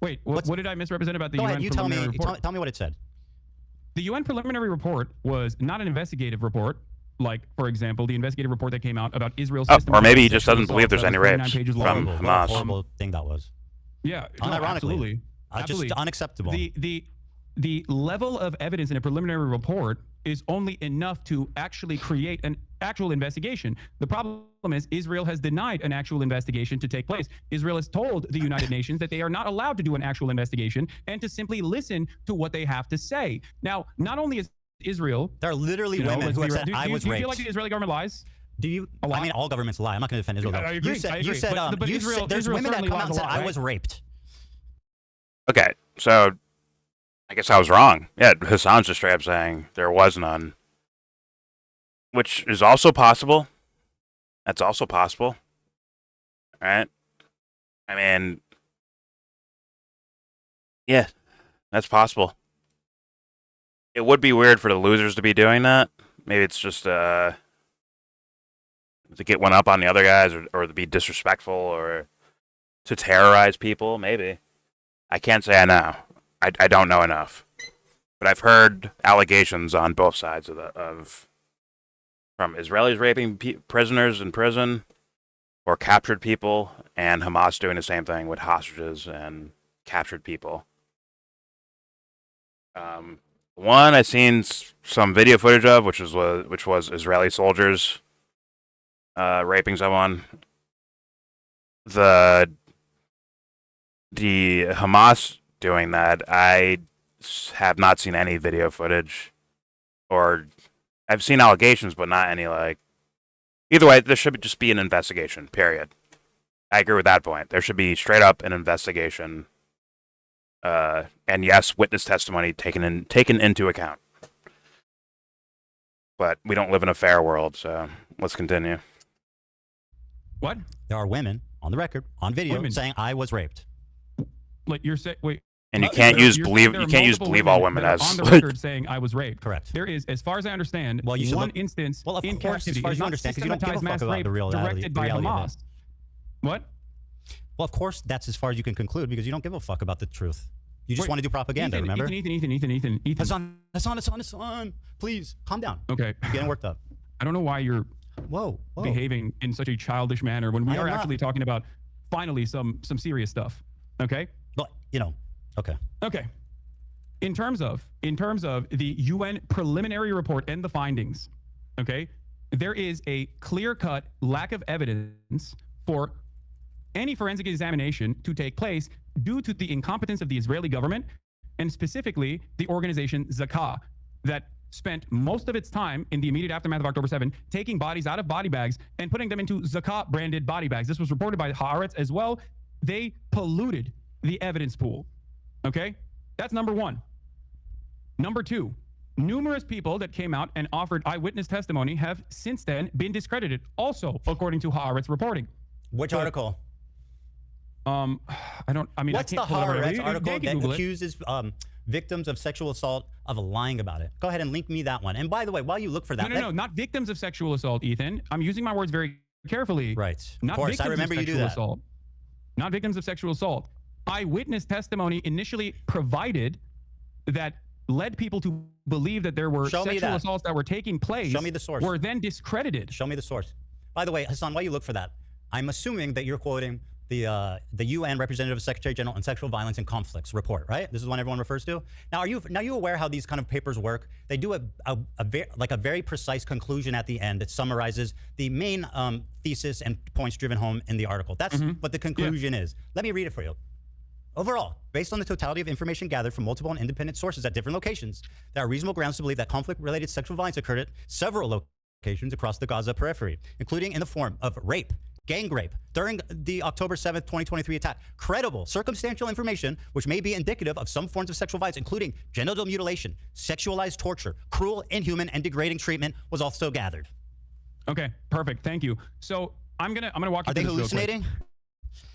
Wait, what did I misrepresent about the Go UN ahead, you tell me. preliminary report? Tell me what it said. The UN preliminary report was not an investigative report, like, for example, the investigative report that came out about Israel's Or maybe he just sexual doesn't believe assault there's that any was 29 rapes pages from long. What a Hamas. horrible thing that was. Yeah, no, Unironically. absolutely. Just Absolutely. unacceptable. The level of evidence in a preliminary report is only enough to actually create an actual investigation. The problem is Israel has denied an actual investigation to take place. Israel has told the United Nations that they are not allowed to do an actual investigation and to simply listen to what they have to say. Now, not only is Israel, There are literally you know, women let's who be have real. said Do I was you raped. feel like the Israeli government lies? Do you? A lot? I mean, all governments lie. I'm not going to defend Israel. I agree, You said, I agree. But you Israel- said there's Israel women that certainly come out and lies a said lot, I right? was raped. Okay, so I guess I was wrong. Yeah, Hasan's just straight up saying there was none, which is also possible. That's also possible, right? I mean, yeah, that's possible. It would be weird for the losers to be doing that. Maybe it's just to get one up on the other guys, or to be disrespectful, or to terrorize people. Maybe. I can't say I know. I don't know enough, but I've heard allegations on both sides from Israelis raping prisoners in prison, or captured people, and Hamas doing the same thing with hostages and captured people. One I seen some video footage of, which was Israeli soldiers raping someone. The Hamas doing that, I have not seen any video footage, or I've seen allegations, but not any like. Either way, there should just be an investigation. Period. I agree with that point. There should be straight up an investigation. And yes, witness testimony taken into account. But we don't live in a fair world, so let's continue. What? There are women on the record, on video, saying I was raped. Like you're saying, wait. And you can't use believe all women as on the record saying I was raped. Correct. There is, as far as I understand, one instance of in course, captivity. As far as you understand, because you don't give a fuck about the reality, directed by Hamas. What? Well, of course, that's as far as you can conclude, because you don't give a fuck about the truth. You just want to do propaganda, remember? Ethan. Hassan, please, calm down. Okay. You're getting worked up. I don't know why you're whoa. behaving in such a childish manner when we are actually talking about finally some serious stuff. Okay? But, okay. Okay. In terms of the UN preliminary report and the findings, okay, there is a clear-cut lack of evidence for any forensic examination to take place due to the incompetence of the Israeli government, and specifically the organization Zakah, that spent most of its time in the immediate aftermath of October 7 taking bodies out of body bags and putting them into Zakah branded body bags. This was reported by Haaretz as well. They polluted the evidence pool. Okay? That's number one. Number two, numerous people that came out and offered eyewitness testimony have since then been discredited, also according to Haaretz reporting. Which article? What's the Haaretz article that accuses victims of sexual assault of lying about it? Go ahead and link me that one. And by the way, while you look for that, no, not victims of sexual assault, Ethan. I'm using my words very carefully. Right. Not of course, victims I remember of you do sexual that. assault. Not victims of sexual assault. Eyewitness testimony initially provided that led people to believe that there were sexual assaults that were taking place. Show me the source. Were then discredited. Show me the source. By the way, Hassan, while you look for that, I'm assuming that you're quoting the UN Representative Secretary General on Sexual Violence and Conflicts report, right? This is one everyone refers to. Now, are you aware how these kind of papers work? They do a very precise conclusion at the end that summarizes the main thesis and points driven home in the article. That's what the conclusion is. Let me read it for you. Overall, based on the totality of information gathered from multiple and independent sources at different locations, there are reasonable grounds to believe that conflict-related sexual violence occurred at several locations across the Gaza periphery, including in the form of rape, gang rape, during the October 7th, 2023 attack. Credible, circumstantial information, which may be indicative of some forms of sexual violence, including genital mutilation, sexualized torture, cruel, inhuman, and degrading treatment, was also gathered. Okay, perfect. Thank you. So I'm gonna walk you Are they hallucinating?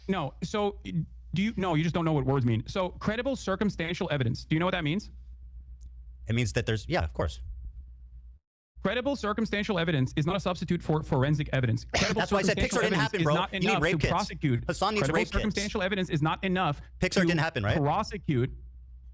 No. So you just don't know what words mean. So credible circumstantial evidence. Do you know what that means? It means that there's, yeah, of course. Credible circumstantial evidence is not a substitute for forensic evidence. That's why I said Pixar didn't happen, bro. Not You need rape kits. Prosecute. Hassan needs credible rape kits. Circumstantial evidence is not enough. Pixar didn't happen, right? Prosecute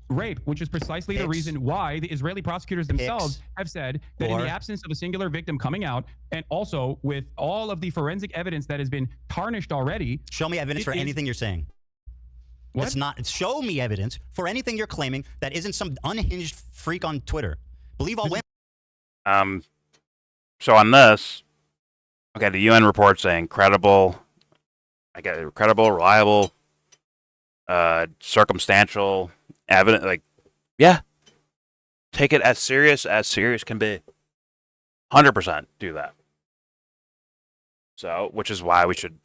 rape, which is precisely the reason why the Israeli prosecutors themselves have said that in the absence of a singular victim coming out, and also with all of the forensic evidence that has been tarnished already. Show me evidence for anything you're saying. What? It's not. Show me evidence for anything you're claiming that isn't some unhinged freak on Twitter. Believe all women. So on this, okay, the UN report saying credible, reliable, circumstantial evidence. Like, yeah, take it as serious can be. 100% do that. So, which is why we should.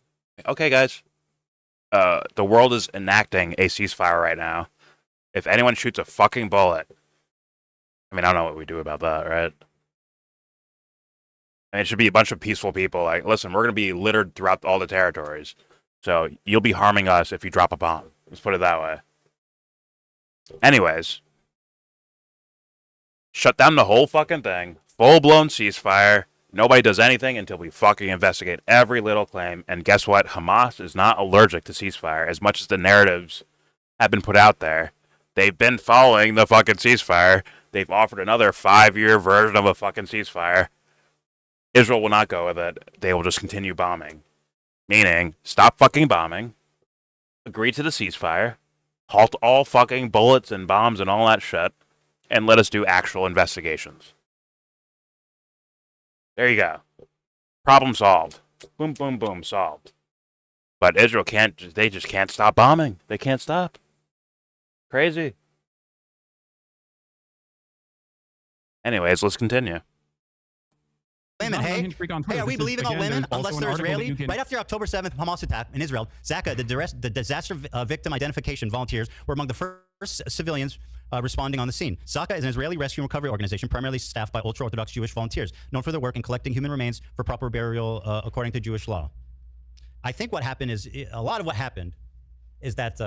Okay, guys. The world is enacting a ceasefire right now. If anyone shoots a fucking bullet, I mean, I don't know what we do about that, right? And it should be a bunch of peaceful people. Like, listen, we're going to be littered throughout all the territories. So you'll be harming us if you drop a bomb. Let's put it that way. Anyways, Shut down the whole fucking thing. Full-blown ceasefire. Nobody does anything until we fucking investigate every little claim. And guess what? Hamas is not allergic to ceasefire as much as the narratives have been put out there. They've been following the fucking ceasefire. They've offered another 5-year version of a fucking ceasefire. Israel will not go with it. They will just continue bombing. Meaning, stop fucking bombing. Agree to the ceasefire. Halt all fucking bullets and bombs and all that shit. And let us do actual investigations. There you go. Problem solved. Boom, boom, boom, solved. But Israel they just can't stop bombing. They can't stop. Crazy. Anyways, let's continue. Women, hey, are we believing all women unless they're Israeli? Right after October 7th Hamas attack in Israel, Zaka, the disaster victim identification volunteers, were among the first civilians responding on the scene. Zaka is an Israeli rescue and recovery organization primarily staffed by ultra-Orthodox Jewish volunteers, known for their work in collecting human remains for proper burial according to Jewish law. I think what happened is, a lot of what happened is that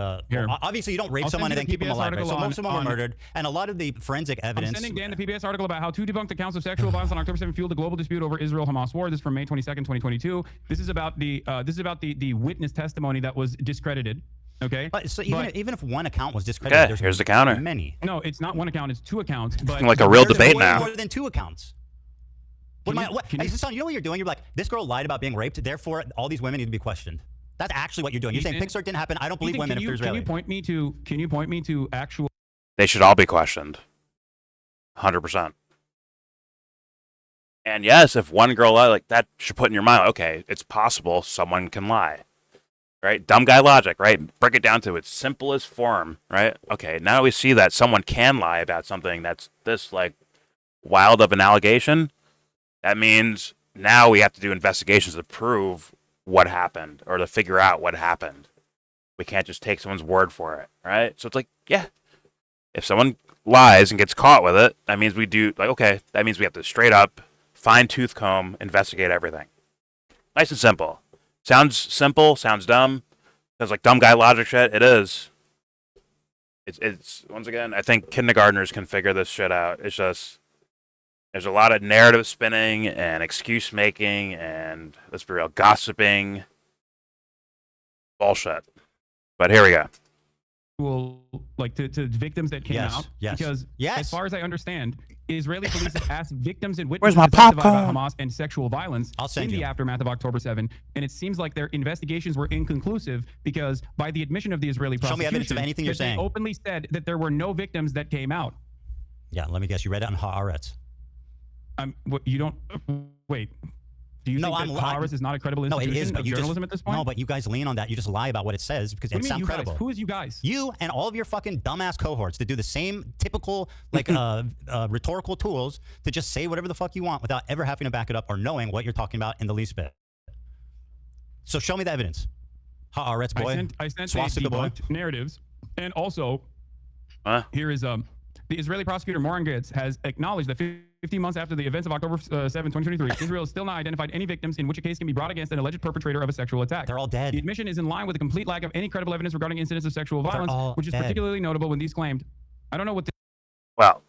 obviously you don't rape someone and then keep them alive. Right? So most of them were murdered, and a lot of the forensic evidence. I'm sending Dan the PBS article about how 2 debunked accounts of sexual violence on October 7th fueled a global dispute over Israel-Hamas war. This is from May 22nd, 2022. This is about the witness testimony that was discredited. Okay. So even if one account was discredited, there's here's the counter. Many. No, it's not one account. It's 2 accounts. But like a real debate now. More than 2 accounts. You know what you're doing? You're like, this girl lied about being raped, therefore all these women need to be questioned. That's actually what you're doing. You're saying Pixar didn't happen. I don't believe women if they're Israeli. Can you point me to actual? They should all be questioned. 100%. And yes, if one girl lied, like that should put in your mind, okay, it's possible someone can lie. Right? Dumb guy logic, right? Break it down to its simplest form, right? Okay, now we see that someone can lie about something that's this like wild of an allegation. That means now we have to do investigations to prove what happened or to figure out what happened. We can't just take someone's word for it, right? So it's like, yeah, if someone lies and gets caught with it, that means we do, like, okay, that means we have to straight up, fine-tooth comb, investigate everything. Nice and simple. Sounds simple, sounds dumb. Sounds like dumb guy logic shit. It is. It's once again, I think kindergartners can figure this shit out. It's just, there's a lot of narrative spinning and excuse making and, let's be real, gossiping. Bullshit. But here we go. Like to victims that came out. Yes. Because as far as I understand, Israeli police have asked victims and Where's witnesses my to testify popcorn? about Hamas and sexual violence in the aftermath of October 7. And it seems like their investigations were inconclusive because by the admission of the Israeli prosecution, show me evidence of anything you're saying. They openly said that there were no victims that came out. Yeah, let me guess. You read it on Haaretz. You don't wait. Do you think that Haaretz is not a credible institution of journalism at this point? No, but you guys lean on that. You just lie about what it says because it sounds credible. Who is you guys? You and all of your fucking dumbass cohorts that do the same typical like rhetorical tools to just say whatever the fuck you want without ever having to back it up or knowing what you're talking about in the least bit. So show me the evidence. Haaretz boy. I sent Swastika boy. narratives, and also here is the Israeli prosecutor Moran Getz has acknowledged that 15 months after the events of October 7, 2023, Israel has still not identified any victims in which a case can be brought against an alleged perpetrator of a sexual attack. They're all dead. The admission is in line with a complete lack of any credible evidence regarding incidents of sexual violence, which is particularly notable when these claimed. I don't know what. Well,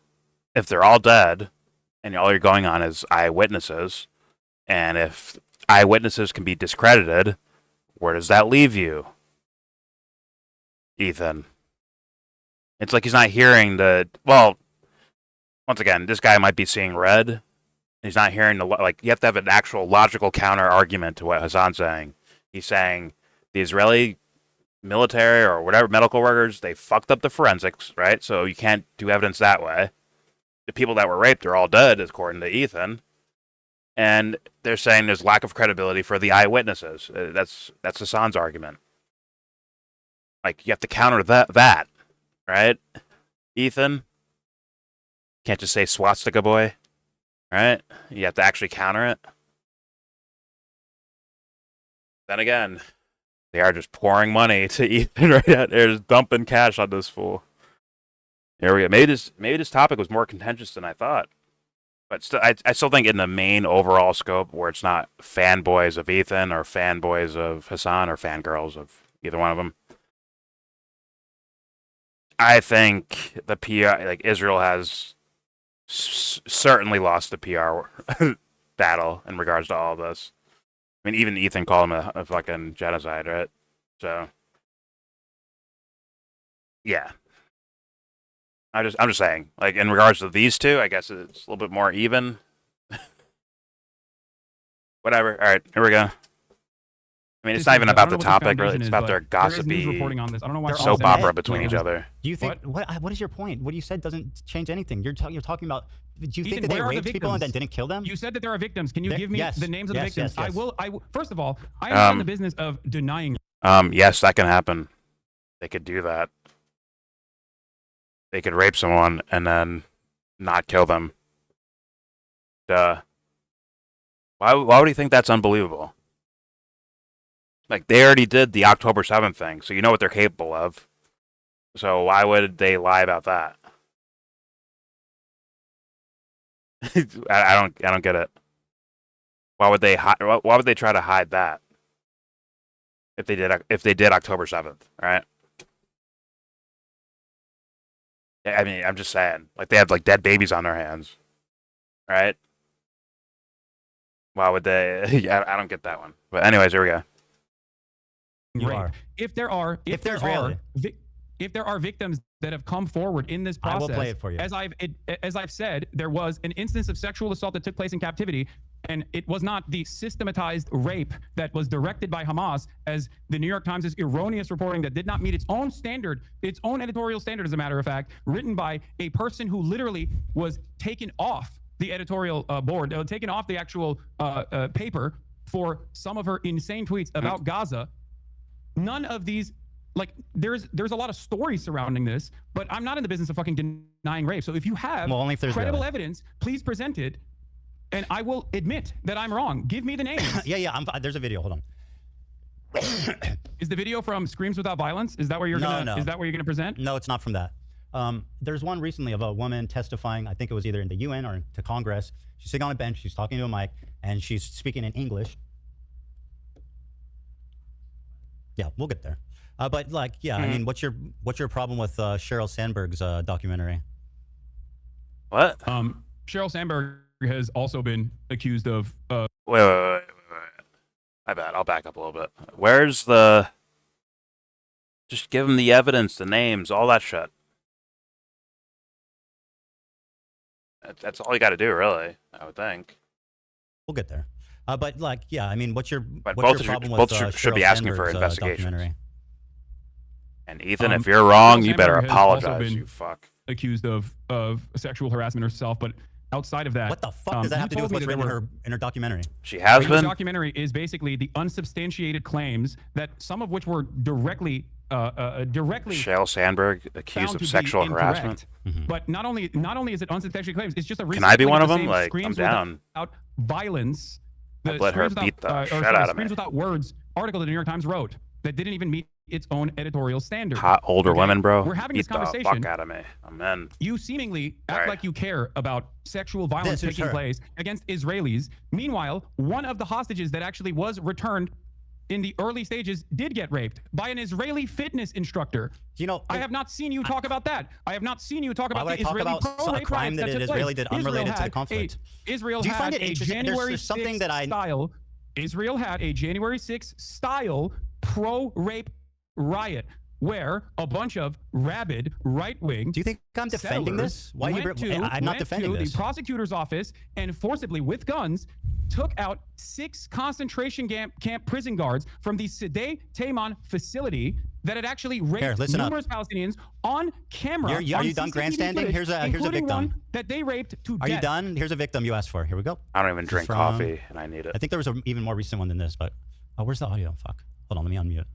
if they're all dead, and all you're going on is eyewitnesses, and if eyewitnesses can be discredited, where does that leave you, Ethan? It's like he's not hearing the, well, once again, this guy might be seeing red. He's not hearing the, like, you have to have an actual logical counter argument to what Hasan's saying. He's saying the Israeli military or whatever, medical workers, they fucked up the forensics, right? So you can't do evidence that way. The people that were raped are all dead, according to Ethan. And they're saying there's lack of credibility for the eyewitnesses. That's Hasan's argument. Like, you have to counter that. Right? Ethan? Can't just say swastika boy. Right? You have to actually counter it. Then again, they are just pouring money to Ethan right now. They're just dumping cash on this fool. Here we go. Maybe this topic was more contentious than I thought. But I still think in the main overall scope where it's not fanboys of Ethan or fanboys of Hasan or fangirls of either one of them, I think the PR, like Israel has certainly lost the PR battle in regards to all this. I mean, even Ethan called him a fucking genocide, right? So, yeah. I'm just saying, like, in regards to these two, I guess it's a little bit more even. Whatever. All right, here we go. I mean, it's not even about the topic, really. It's about their gossipy reporting on this. I don't know why soap all opera set. between each other. Do you think what is your point? What you said doesn't change anything. You're talking about. Do you think Ethan, that they where are the raped people and then victims? didn't kill them? You said that there are victims. Can you give me yes. the names of the Yes, victims? yes, yes. I will. First of all, I am not in the business of denying. Yes, that can happen. They could do that. They could rape someone and then not kill them. Duh. Why would you think that's unbelievable? Like, they already did the October 7th thing, so you know what they're capable of. So why would they lie about that? I don't get it. Why would they try to hide that? If they did October 7th, right? I mean, I'm just saying, like, they have like dead babies on their hands, right? Why would they? Yeah, I don't get that one. But anyways, here we go. You rape. are. If there are victims that have come forward in this process, I will play it for you. As I've said, there was an instance of sexual assault that took place in captivity, and it was not the systematized rape that was directed by Hamas, as the New York Times' erroneous reporting that did not meet its own standard, its own editorial standard, as a matter of fact, written by a person who literally was taken off the editorial board, taken off the actual paper for some of her insane tweets about Gaza. None of these, like, there's a lot of stories surrounding this, but I'm not in the business of fucking denying rape. So if you have only if there's credible evidence, please present it, and I will admit that I'm wrong. Give me the names. yeah. There's a video. Hold on. Is the video from Screams Without Violence? Is that where you're Is that where you're gonna present? No, it's not from that. There's one recently of a woman testifying. I think it was either in the UN or to Congress. She's sitting on a bench. She's talking to a mic, and she's speaking in English. Yeah, we'll get there. But like, yeah, I mean, what's your problem with Sheryl Sandberg's documentary? What? Sheryl Sandberg has also been accused of. Wait. My bad. I'll back up a little bit. Where's the? Just give them the evidence, the names, all that shit. That's all you got to do, really. I would think. We'll get there. But like, yeah, I mean, what's your problem with should be Sheryl asking for Sandberg's, investigations. documentary? And Ethan, if you're wrong, Sheryl you better Sandberg has also apologize. been You fuck. Accused of sexual harassment herself, but outside of that, What the fuck does that have to do with what's written in her documentary? She has the been. documentary is basically the unsubstantiated claims that some of which were directly Sheryl Sandberg accused found of to sexual be incorrect. harassment. But not only is it unsubstantiated claims, it's just a Can I be recycling one of the them? same Like, I'm Screams down. Without Violence. I'd let her Screams beat the Without- shit sorry, out of me. Screams Without Words article that the New York Times wrote that didn't even meet its own editorial standard. Hot older Okay? women, bro. We're having beat this conversation. the fuck out of me. Amen. You seemingly act Sorry. like you care about sexual violence This is taking her. place against Israelis. Meanwhile, one of the hostages that actually was returned in the early stages did get raped by an Israeli fitness instructor. You know, I have not seen you talk about that. I have not seen you talk Why about would the I talk Israeli about pro-rape a crime riots that that an took Israeli place. did unrelated to the had conflict? Israel Do you find had it a interesting- January there's something 6th that I- style. Israel had a January 6th style pro-rape riot where a bunch of rabid right-wing Do you think I'm defending settlers this? Why went I'm not defending to this. the prosecutor's office and forcibly, with guns, took out 6 concentration camp prison guards from the Sede Taman facility that had actually raped listen up. numerous Palestinians on camera. Are you on done CCTV grandstanding? footage, Here's a including victim. one that they raped to Are death. you done? Here's a victim you asked for. Here we go. I don't even drink from- coffee, and I need it. I think there was an even more recent one than this, but where's the audio? Fuck. Hold on, let me unmute.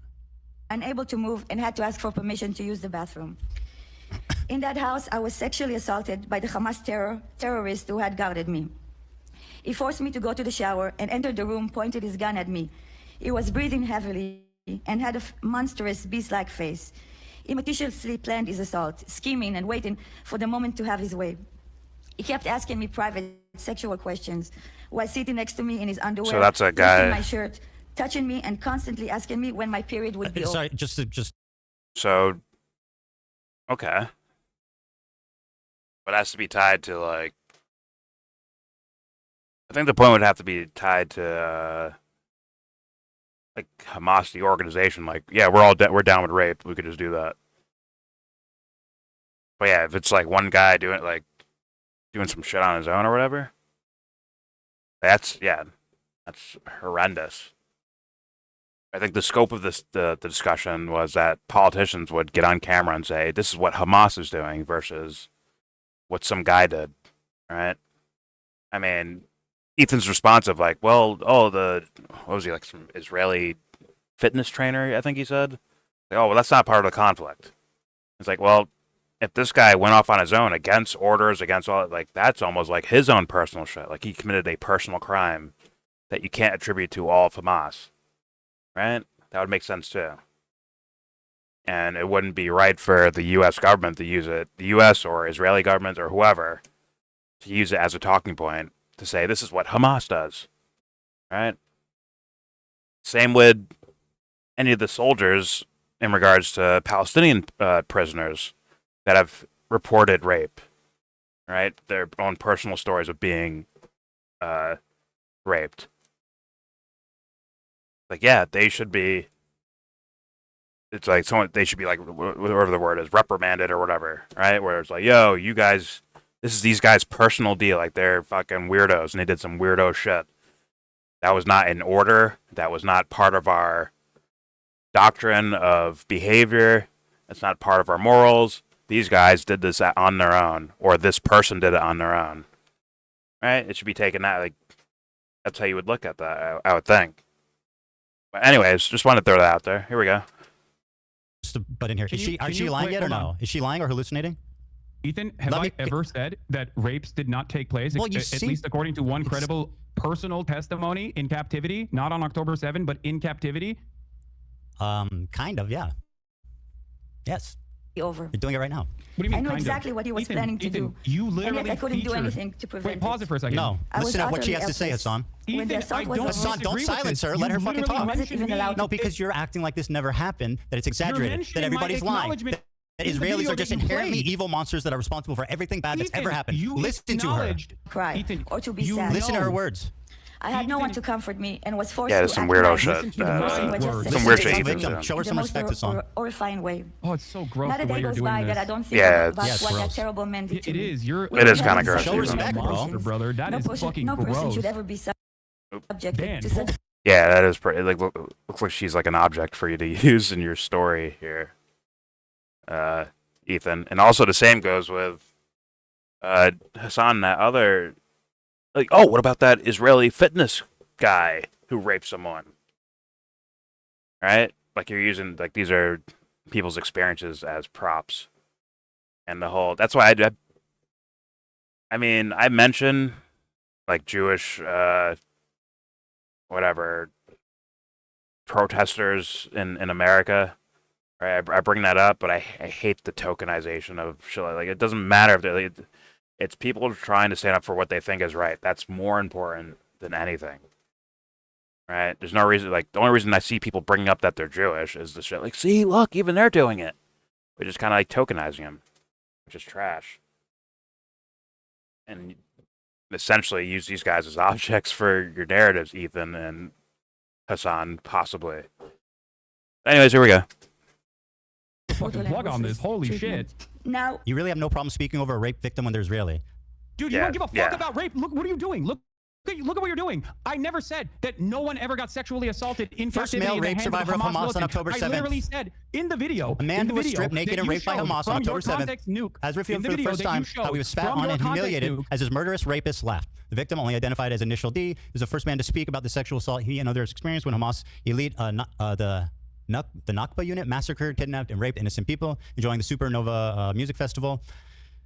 Unable to move and had to ask for permission to use the bathroom. In that house, I was sexually assaulted by the Hamas terrorist who had guarded me. He forced me to go to the shower and entered the room, pointed his gun at me. He was breathing heavily and had a monstrous beast-like face. He meticulously planned his assault, scheming and waiting for the moment to have his way. He kept asking me private sexual questions while sitting next to me in his underwear, So that's a guy- lifting my shirt, touching me, and constantly asking me when my period would be over. Sorry, just So, okay. But it has to be tied to, like, I think the point would have to be tied to like Hamas, the organization. Like, yeah, we're down with rape. We could just do that. But yeah, if it's like one guy doing some shit on his own or whatever, that's horrendous. I think the scope of the discussion was that politicians would get on camera and say, this is what Hamas is doing versus what some guy did, right? I mean, Ethan's response of like, well, what was he, like some Israeli fitness trainer, I think he said? Like, oh, well, that's not part of the conflict. It's like, well, if this guy went off on his own against orders, against all, like, that's almost like his own personal shit. Like, he committed a personal crime that you can't attribute to all of Hamas. Right? That would make sense too. And it wouldn't be right for the U.S. government to use it, the U.S. or Israeli government or whoever, to use it as a talking point to say this is what Hamas does. Right? Same with any of the soldiers in regards to Palestinian prisoners that have reported rape. Right? Their own personal stories of being raped. Like, yeah, they should be. It's like they should be like, whatever the word is, reprimanded or whatever, right? Where it's like, yo, you guys, this is these guys' personal deal. Like, they're fucking weirdos and they did some weirdo shit. That was not in order. That was not part of our doctrine of behavior. It's not part of our morals. These guys did this on their own, or this person did it on their own, right? It should be taken that, like, that's how you would look at that, I would think. But anyways, just wanted to throw that out there. Here we go. Just to butt in here. Is she lying yet or no? Is she lying or hallucinating? Ethan, have I ever said that rapes did not take place, well, at least according to one credible personal testimony in captivity, not on October 7, but in captivity? Kind of, yeah. Yes. Over. You're doing it right now. What do you mean, I know kind exactly of? what he was planning to do. You literally and yet I couldn't do featured- anything to prevent Wait, pause it for a second. No. I was Listen to what she has to say, utterly Hassan. When the Ethan, assault I was don't on- Hassan, don't disagree with silence this. her. Let You her fucking literally talk. wasn't even allowed No, to- because you're acting like this never happened, that it's exaggerated, that everybody's lying. That in the Israelis video are just that you inherently played. evil monsters that are responsible for everything bad that's Ethan, ever happened. you Listen to her. acknowledged- cry Ethan, or to be you sad. Listen to her know. words. I had no one Ethan- to comfort me and was forced Yeah, to there's some act weirdo my shit. Listen to the emotion words. was just Some Listen weird to shit the Ethan's victim. doing. Show her the some most respect, Hassan. horrifying way. Oh, it's so gross Not a the way day you're goes doing by this. that I don't think Yeah, about it's what gross. that terrible man did to It me. is. You're. It is kinda gross, Show Ethan. respect, bro. Monster, brother. That is fucking no person gross. should ever be subjected Dan, to such Yeah, that is pretty. Like, looks like she's like an object for you to use in your story here, Ethan. And also the same goes with Hassan. That other, like, oh, what about that Israeli fitness guy who raped someone? Right? Like, you're using, like, these are people's experiences as props, and the whole. That's why I mean, I mention like Jewish, whatever, protesters in America. Right? I bring that up, but I hate the tokenization of shit. Like, it doesn't matter if they're. It's people trying to stand up for what they think is right. That's more important than anything. Right? There's no reason. Like, the only reason I see people bringing up that they're Jewish is the shit. Like, see, look, even they're doing it. We're just kind of like tokenizing them, which is trash. And essentially use these guys as objects for your narratives, Ethan and Hassan, possibly. Anyways, here we go. Fucking plug on this. Holy shit. Now, You really have no problem speaking over a rape victim when they're Israeli. Dude, you Yeah, don't give a fuck yeah. about rape. Look, what are you doing? Look at what you're doing. I never said that no one ever got sexually assaulted in First captivity male in the rape hands survivor of Hamas Hamas on militant. October I 7th. literally said in the video, A man in the who was video stripped naked that and you raped by showed Hamas on from your October 7th context nuke, has revealed in for the video first that you time showed how he was spat from on your and context humiliated nuke. as his murderous rapist left. The victim, only identified as Initial D, is the first man to speak about the sexual assault he and others experienced when Hamas elite the Nakba unit massacred, kidnapped, and raped innocent people enjoying the Supernova music festival.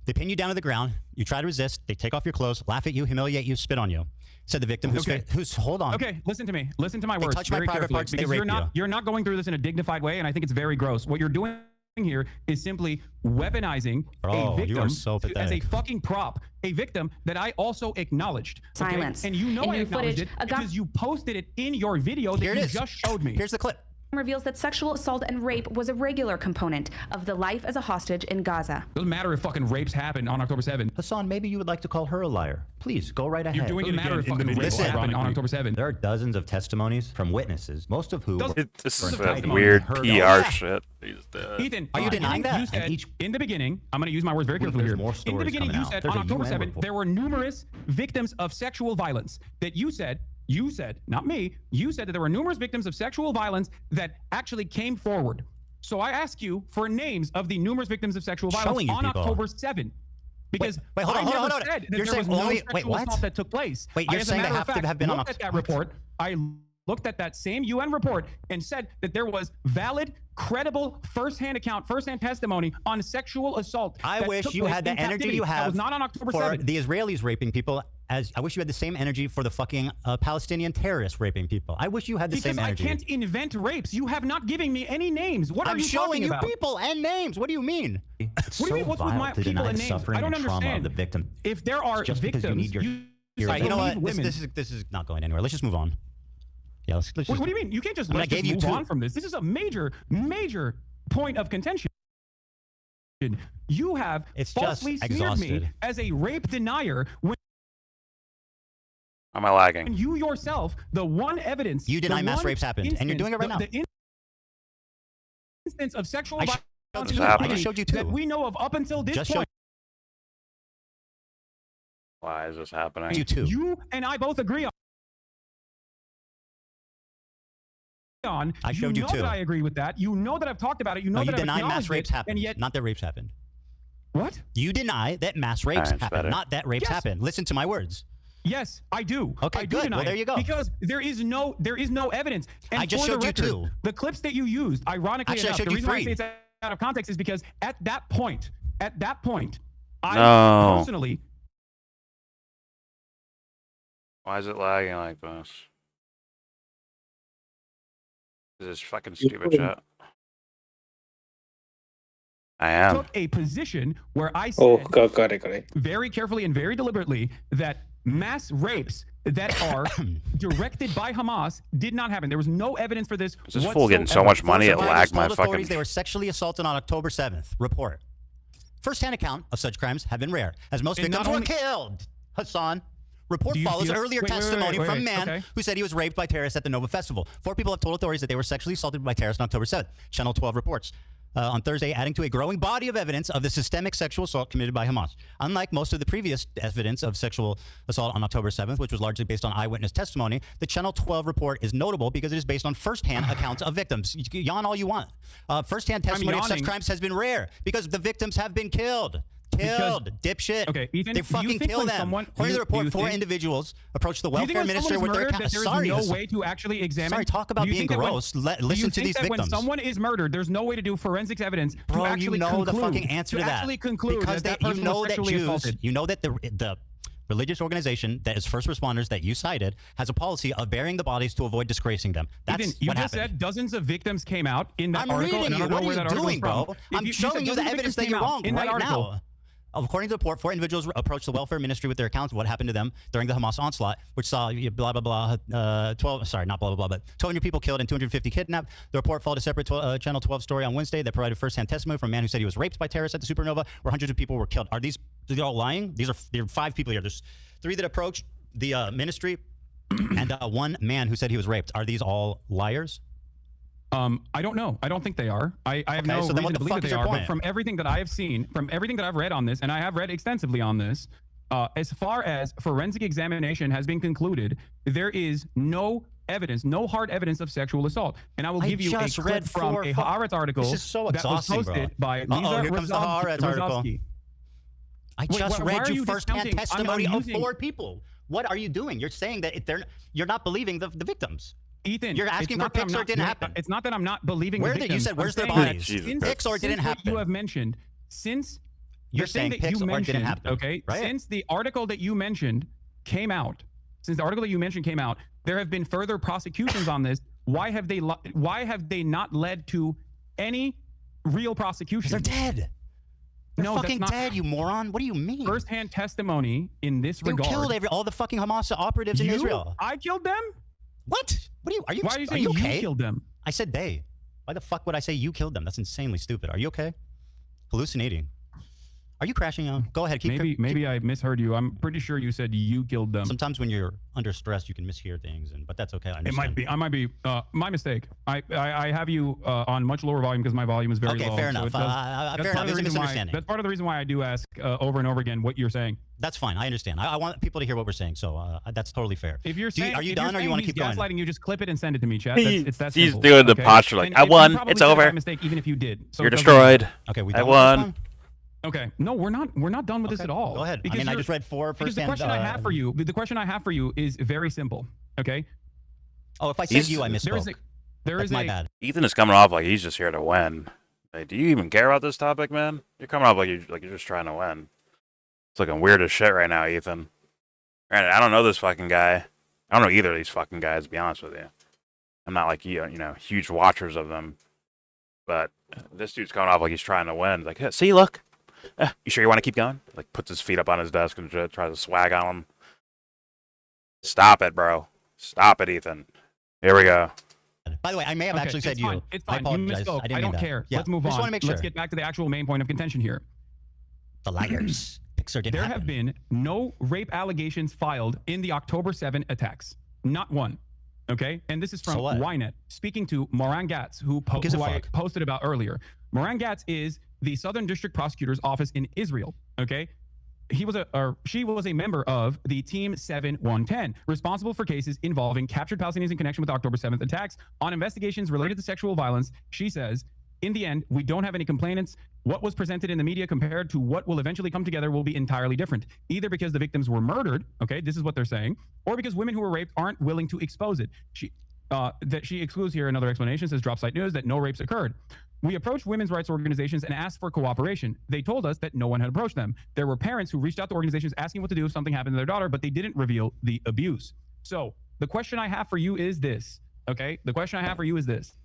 They pin you down to the ground. You try to resist. They take off your clothes, laugh at you, humiliate you, spit on you. Said the victim, who's hold on. Okay, listen to me. Listen to my words. touch my very private carefully, parts, they because rape you. you're not going through this in a dignified way, and I think it's very gross. What you're doing here is simply weaponizing Bro, a you victim are so as a pathetic. fucking prop, a victim that I also acknowledged. okay? Silence. And you know In I new acknowledged footage, it because you posted it in your video that Here it you is. just showed me. Here's the clip. reveals that sexual assault and rape was a regular component of the life as a hostage in Gaza. Doesn't matter if fucking rapes happened on October 7th. Hasan, maybe you would like to call her a liar. Please, go right ahead. You're doing it matter if fucking rapes Listen, happened on October 7th. There are dozens of testimonies from witnesses, most of who were This is indicted a weird and heard PR of. shit. Ethan, Are you denying that? You said, And each- in the beginning, I'm going to use my words very carefully There's here. more In the stories beginning, coming you out. said There's on a October UN 7th, report. there were numerous victims of sexual violence. That you said, not me, you said that there were numerous victims of sexual violence that actually came forward. So I ask you for names of the numerous victims of sexual violence Showing you on people. October 7th. Because wait, hold on, I never hold on. said that You're there was saying no only- sexual wait, what? assault that took place. Wait, you're I, as a saying they matter of have to fact, have been on looked a- at that report. I looked at that same UN report and said that there was valid, credible, firsthand testimony on sexual assault. I that wish took you place had the in energy captivity. you That have was not on October for 7th. the Israelis raping people. As I wish you had the same energy for the fucking Palestinian terrorists raping people. I wish you had the Because same I energy. can't invent rapes. You have not given me any names. What are I'm you showing talking you about? people and names. What do you mean? It's What do you mean? What's with my to people deny and the names? suffering I don't and trauma of understand. the victim. If there are Just because victims, you need your you All right, you know what? believe women. This is not going anywhere. Let's just move on. Yeah, let's just. What do you mean? You can't just I mean, let's I gave just you move two. on from this. This is a major point of contention. You have It's falsely just smeared me exhausted. as a rape denier when Am I lagging? you yourself, the one evidence, You deny the mass one rapes happened, and you're doing it right now. The instance of sexual I violence showed in you. the I community just showed you that two. we know of up until this Just point. Why is this happening? You too. You and I both agree on. I showed you know two. that I agree with that. You know that I've talked about it. You know No, you that I've deny mass acknowledged rapes it, happened, and yet not that rapes happened. what? You deny that mass rapes Alright, it's happened, better. not that rapes Yes. happened. Listen to my words. Yes, I do. Okay, I do good. deny Well, there it you go. Because there is no evidence. And I just for the showed you record, two. The clips that you used, ironically Actually, I enough, showed the you reason why I three. say it's out of context is because at that point, I No. personally Why is it lagging like this? Is this fucking stupid shit? I am. took a position where I said Oh, correct. very carefully and very deliberately that mass rapes that are directed by Hamas did not happen. There was no evidence for this. Is this fool getting so whatsoever. much money it Survivors lagged my told authorities fucking... they were sexually assaulted on October 7th. Report. First-hand account of such crimes have been rare, as most And victims not were only- killed. Hassan. Report Do you follows feel- earlier wait, testimony from a man okay. who said he was raped by terrorists at the Nova Festival. 4 people have told authorities that they were sexually assaulted by terrorists on October 7th. Channel 12 reports. On Thursday, adding to a growing body of evidence of the systemic sexual assault committed by Hamas. Unlike most of the previous evidence of sexual assault on October 7th, which was largely based on eyewitness testimony, the Channel 12 report is notable because it is based on first-hand accounts of victims. You can yawn all you want. First-hand testimony of such yawning. crimes has been rare because the victims have been killed. Killed, dipshit. Okay, Ethan, they do you fucking think kill when them. someone- According to the do you report, 4 think- individuals approached the Do you think welfare when minister someone with is their murdered account. that there Sorry, is no way to actually examine? sorry, talk about Do you being think that when- gross. do Listen you to think these that victims. when someone is murdered, there's no way to do forensics evidence Bro, to actually you know conclude, the fucking answer to that. actually conclude because that you person know was that sexually Jews, assaulted. you know that the religious organization that is first responders that you cited has a policy of burying the bodies to avoid disgracing them. That's Ethan, you what just happened. said dozens of victims came out in that I'm article. reading and I you. don't know What are where you that article doing, is bro? from. I'm You showing said you the dozens of evidence victims that came you're out wrong in that right article. now. According to the report, 4 individuals approached the welfare ministry with their accounts of what happened to them during the Hamas onslaught, which saw blah, blah, blah, 12, sorry, not blah, blah, blah, but 200 people killed and 250 kidnapped. The report followed a separate Channel 12 story on Wednesday that provided first-hand testimony from a man who said he was raped by terrorists at the Supernova, where hundreds of people were killed. Are these all lying? There are 5 people here. There's 3 that approached the ministry and 1 man who said he was raped. Are these all liars? I don't know. I don't think they are. I have no so then what reason the to believe fuck that is they your are. point? But from everything that I have seen, from everything that I've read on this, and I have read extensively on this, as far as forensic examination has been concluded, there is no evidence, no hard evidence of sexual assault. And I will give you a just clip read from 4 a Haaretz article This is so that was exhausting, bro. posted by Lisa Uh-oh, here comes the Haaretz article. Rozovsky. I Wait, just why read are you you first-hand discounting- I'm testimony of using- 4 people. What are you doing? You're saying that you're not believing the victims. Ethan, You're it's asking for not that I'm pics or not- it didn't happen. It's not that I'm not believing Where the did victims. you said I'm where's their saying that bodies? Jesus. Pics or it didn't since what happen. you have mentioned, since You're the thing saying that pics you or it didn't mentioned, happen, okay, right? since the article that you mentioned came out, there have been further prosecutions on this. Why have they not led to any real prosecution? They're dead. They're No, that's fucking not- dead, you moron. What do you mean? First-hand testimony in this you regard. killed all the fucking Hamas operatives in You? Israel. I killed them? What? What are you? Why are you saying okay? you killed them? I said they. Why the fuck would I say you killed them? That's insanely stupid. Are you okay? Hallucinating. Are you crashing out? Go ahead. Maybe I misheard you. I'm pretty sure you said you killed them. Sometimes when you're under stress, you can mishear things, but that's okay. I understand. I might be my mistake. I have you on much lower volume because my volume is very low. Okay, fair enough. Fair enough. It's a misunderstanding. That's part of the reason why I do ask over and over again what you're saying. That's fine. I understand. I want people to hear what we're saying, so that's totally fair. If you're saying, are you done, or you want to keep going? Gaslighting you, just clip it and send it to me, chat. It's that He's simple. doing the posture like, I won. It's over. Mistake, even if you did. So you're destroyed. Okay, we I won. Okay, no, we're not done with this at all. Go ahead. I just read 4 because the question I have for you, is very simple. Okay. Oh, if I said you, I misspoke. That's my bad. Ethan is coming off like he's just here to win. Like, do you even care about this topic, man? You're coming off like you're just trying to win. It's looking weird as shit right now, Ethan. Granted, I don't know this fucking guy. I don't know either of these fucking guys, to be honest with you. I'm not like you know, huge watchers of them. But this dude's coming off like he's trying to win. Like, hey, see, look. You sure you want to keep going? Like, puts his feet up on his desk and tries to swag on him. Stop it, bro. Stop it, Ethan. Here we go. By the way, I may have actually said you. It's fine. I apologize. You misspoke. I don't care. Yeah. Let's move on. Just want to make sure. Let's get back to the actual main point of contention here. The liars. There have been no rape allegations filed in the October 7 attacks. Not one. Okay? And this is from Ynet, speaking to Moran Gatz, who I posted about earlier. Moran Gatz is the Southern District Prosecutor's Office in Israel. Okay? She was a member of the Team 7110, responsible for cases involving captured Palestinians in connection with the October 7th attacks. On investigations related to sexual violence, she says, in the end, we don't have any complainants. What was presented in the media compared to what will eventually come together will be entirely different, either because the victims were murdered, okay, this is what they're saying, or because women who were raped aren't willing to expose it. That she excludes here another explanation, says Drop Site News, that no rapes occurred. We approached women's rights organizations and asked for cooperation. They told us that no one had approached them. There were parents who reached out to organizations asking what to do if something happened to their daughter, but they didn't reveal the abuse. So the question I have for you is this, okay? The question I have for you is this.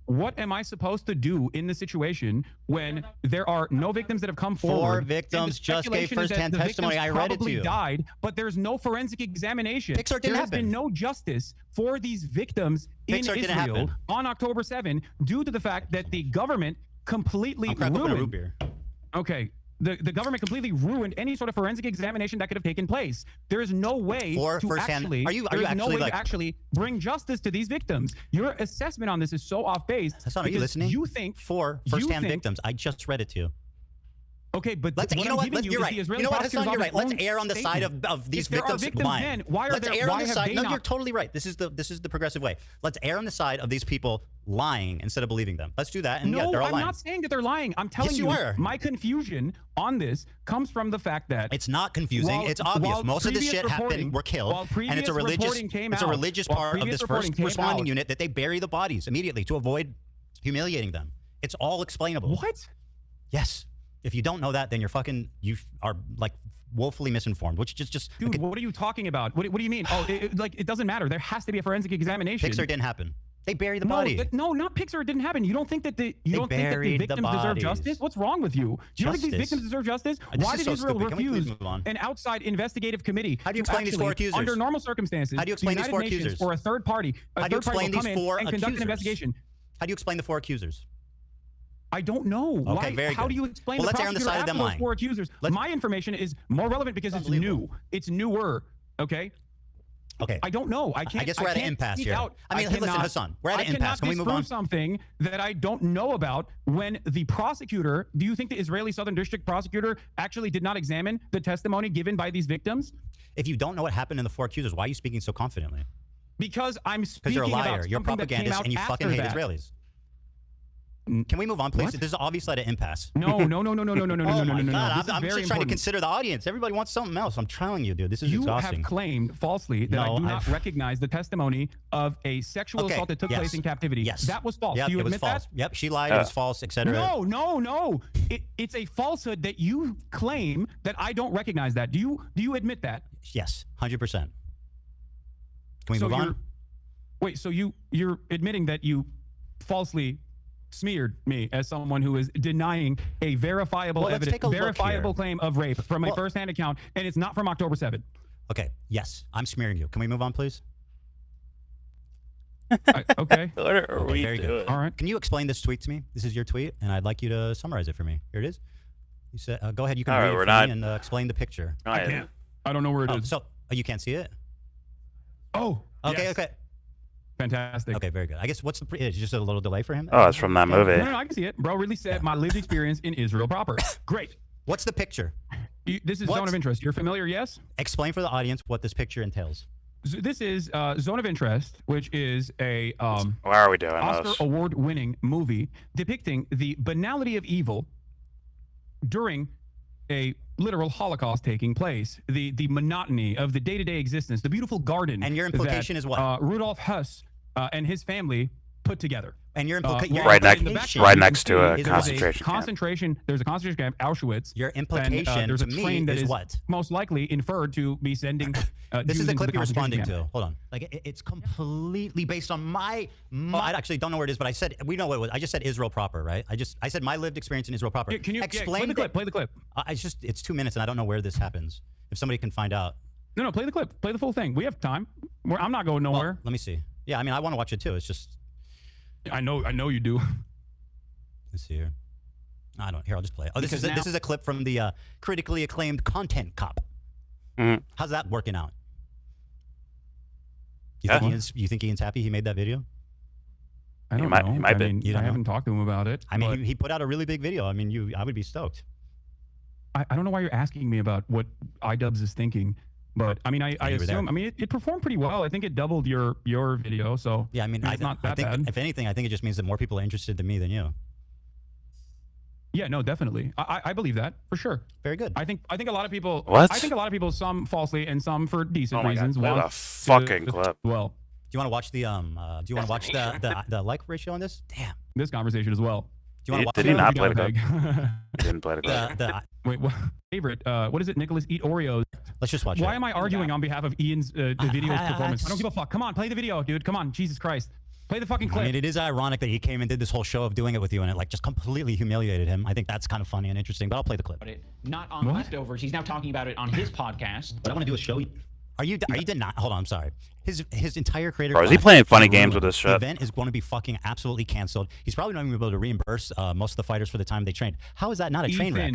What am I supposed to do in the situation when there are no victims that have come forward? 4 victims just gave first-hand testimony. I read it to you. Died, but there's no forensic examination. Pixar didn't there has been no justice for these victims in Israel on October 7 due to the fact that the government completely ruined. Okay. The government completely ruined any sort of forensic examination that could have taken place. There is no way to actually bring justice to these victims. Your assessment on this is so off base. Hasan, are you listening? You think 4 first-hand victims. I just read it to you. Okay, but you know what? You're right. You know what, Hasan? You're right. Let's err on the side of these victims lying. Let's err on the side. No, you're totally right. This is the progressive way. Let's err on the side of these people lying instead of believing them. Let's do that. And no, they're all I'm lying. not saying that they're lying. I'm telling you, my confusion on this comes from the fact that it's not confusing. It's obvious. Most of the shit happened were killed, and it's a religious part of this first responding unit that they bury the bodies immediately to avoid humiliating them. It's all explainable. What? Yes. If you don't know that, then you are like woefully misinformed. Which just dude, what are you talking about? What do you mean? Oh, it doesn't matter. There has to be a forensic examination. Pixar didn't happen. They buried the body. No, not Pixar. It didn't happen. You don't think that the victims deserve justice? What's wrong with you? Do you don't think these victims deserve justice? Why did Israel refuse an outside investigative committee? How do you explain these 4 accusers? Under normal circumstances, how do you explain these 4 accusers? Or a third party will come in and conduct an investigation. How do you explain the 4 accusers? I don't know. Okay, very good. How do you explain the prosecutor after those 4 accusers? My information is more relevant because it's new. It's newer. Okay? Okay. I don't know. I guess we're at an impasse here. Listen, Hasan, we're at an impasse. Can we move on? Something that I don't know about when the prosecutor, do you think the Israeli Southern District prosecutor actually did not examine the testimony given by these victims? If you don't know what happened in the 4 accusers, why are you speaking so confidently? Because I'm speaking you're a liar. About you're a propagandist and you fucking hate Israelis. Can we move on, please? What? This is obviously at an impasse. No. Oh my God, I'm just trying to consider the audience. Everybody wants something else. I'm telling you, dude. This is exhausting. You have claimed falsely that I do not recognize the testimony of a sexual assault that took place in captivity. Yes. That was false. Yep, do you admit that? Yep, she lied. It was false, etc. No. It's a falsehood that you claim that I don't recognize that. Do you admit that? Yes, 100%. Can we move on? Wait, so you're admitting that you falsely smeared me as someone who is denying a verifiable claim of rape from a first-hand account, and it's not from October 7th. Okay, yes, I'm smearing you. Can we move on, please? Okay. What are we very good. doing? All right. Can you explain this tweet to me? This is your tweet, and I'd like you to summarize it for me. Here it is. You said, go ahead. You can All read right, it we're for not- me and explain the picture. I can't. I don't know where it is. So you can't see it? Oh. Okay. yes. Okay. Fantastic. Okay. Very good. I guess what's the it's just a little delay for him. Oh, it's from that movie. No, I can see it. Bro really said my lived experience in Israel proper. Great. What's the picture? This is What? Zone of Interest. You're familiar, yes? Explain for the audience what this picture entails. This is Zone of Interest, which is a Why are we doing Oscar this? award-winning movie depicting the banality of evil during a literal Holocaust taking place, the monotony of the day-to-day existence, the beautiful garden. And your implication that, is what? Rudolf Hess and his family put together. And your implication Right in next to a is concentration camp. There's a concentration camp, Auschwitz. Your implication there's a to train me that is what? most likely inferred to be sending. This Jews is the into clip you're concentration responding camp. to. Hold on. Like it's completely based on my. I actually don't know where it is, but I said we know what it was. I just said Israel proper, right? I said my lived experience in Israel proper. Yeah, can you explain play the clip? Play the clip. It's 2 minutes and I don't know where this happens. If somebody can find out. No, play the clip. Play the full thing. We have time. I'm not going nowhere. Well, let me see. Yeah, I mean I want to watch it too. It's just. I know you do. Let's see here. I don't. Here, I'll just play it. Oh, this is a clip from the critically acclaimed Content Cop. Mhm. How's that working out? Yeah. You think Ian's happy he made that video? I don't might- know. he might I be. mean, You don't I know? haven't talked to him about it. I mean, but he put out a really big video. I mean, I would be stoked. I don't know why you're asking me about what iDubbbz is thinking, but I mean, I you were there. assume. I mean, it performed pretty well. I think it doubled your video. So Yeah, I mean, it's not that I think bad. if anything, I think it just means that more people are interested in me than you. Yeah, no, definitely. I believe that for sure. Very good. I think a lot of people. What? I think a lot of people, some falsely and some for decent Oh my God, reasons. play want the fucking to- clip. Well, Do you want to watch the Do you want to watch the like ratio on this? Damn. this conversation as well. Do you want to watch Did he not You play the got clip? a He didn't play the clip. the Wait, what? Favorite? What is it? Nicholas eat Oreos. Let's just watch Why it. am I arguing on behalf of Ian's video's I- performance? I don't give a fuck. Come on, play the video, dude. Come on, Jesus Christ. Play the fucking clip. I mean, it is ironic that he came and did this whole show of doing it with you, and it like just completely humiliated him. I think that's kind of funny and interesting. But I'll play the clip. Not on leftovers. He's now talking about it on his podcast. What I want to do is show you. Are you denying? Hold on, I'm sorry. His entire creator. Bro, is he class playing funny is games ruined. with this The shit? event is going to be fucking absolutely canceled. He's probably not even able to reimburse most of the fighters for the time they trained. How is that not a train wreck?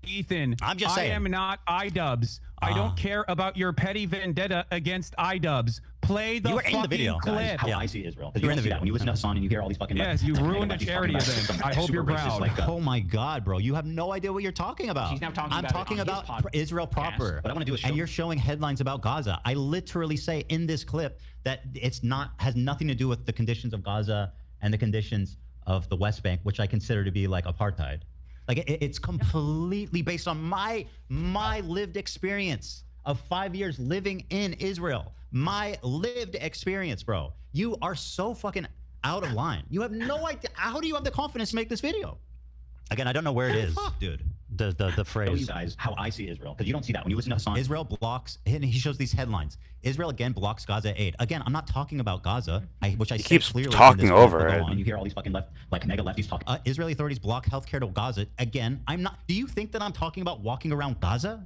Ethan, I'm just saying. I am not iDubbbz. I don't care about your petty vendetta against iDubbbz. Play the You were in the fucking video. clip. How I see Israel. You were in the video. When you listen to Hasan and you hear all these fucking. Yes, you ruined a charity event. I hope you're proud. Oh my God, bro! You have no idea what you're talking about. He's now talking I'm about it talking on his about podcast. Israel proper. What I want to do is show and you're showing headlines about Gaza. I literally say in this clip that it's not has nothing to do with the conditions of Gaza and the conditions of the West Bank, which I consider to be like apartheid. Like it's completely based on my lived experience of 5 years living in Israel. My lived experience, bro. You are so fucking out of line. You have no idea. How do you have the confidence to make this video? Again, I don't know where it is, dude. The phrase. Show you guys how I see Israel, because you don't see that when you listen to Hasan. Israel blocks, and he shows these headlines. Israel again blocks Gaza aid. Again, I'm not talking about Gaza, which I He say keeps clearly in talking this over clip, but it. go on. And you hear all these fucking mega lefties talking. Israeli authorities block healthcare to Gaza. Again, I'm not. Do you think that I'm talking about walking around Gaza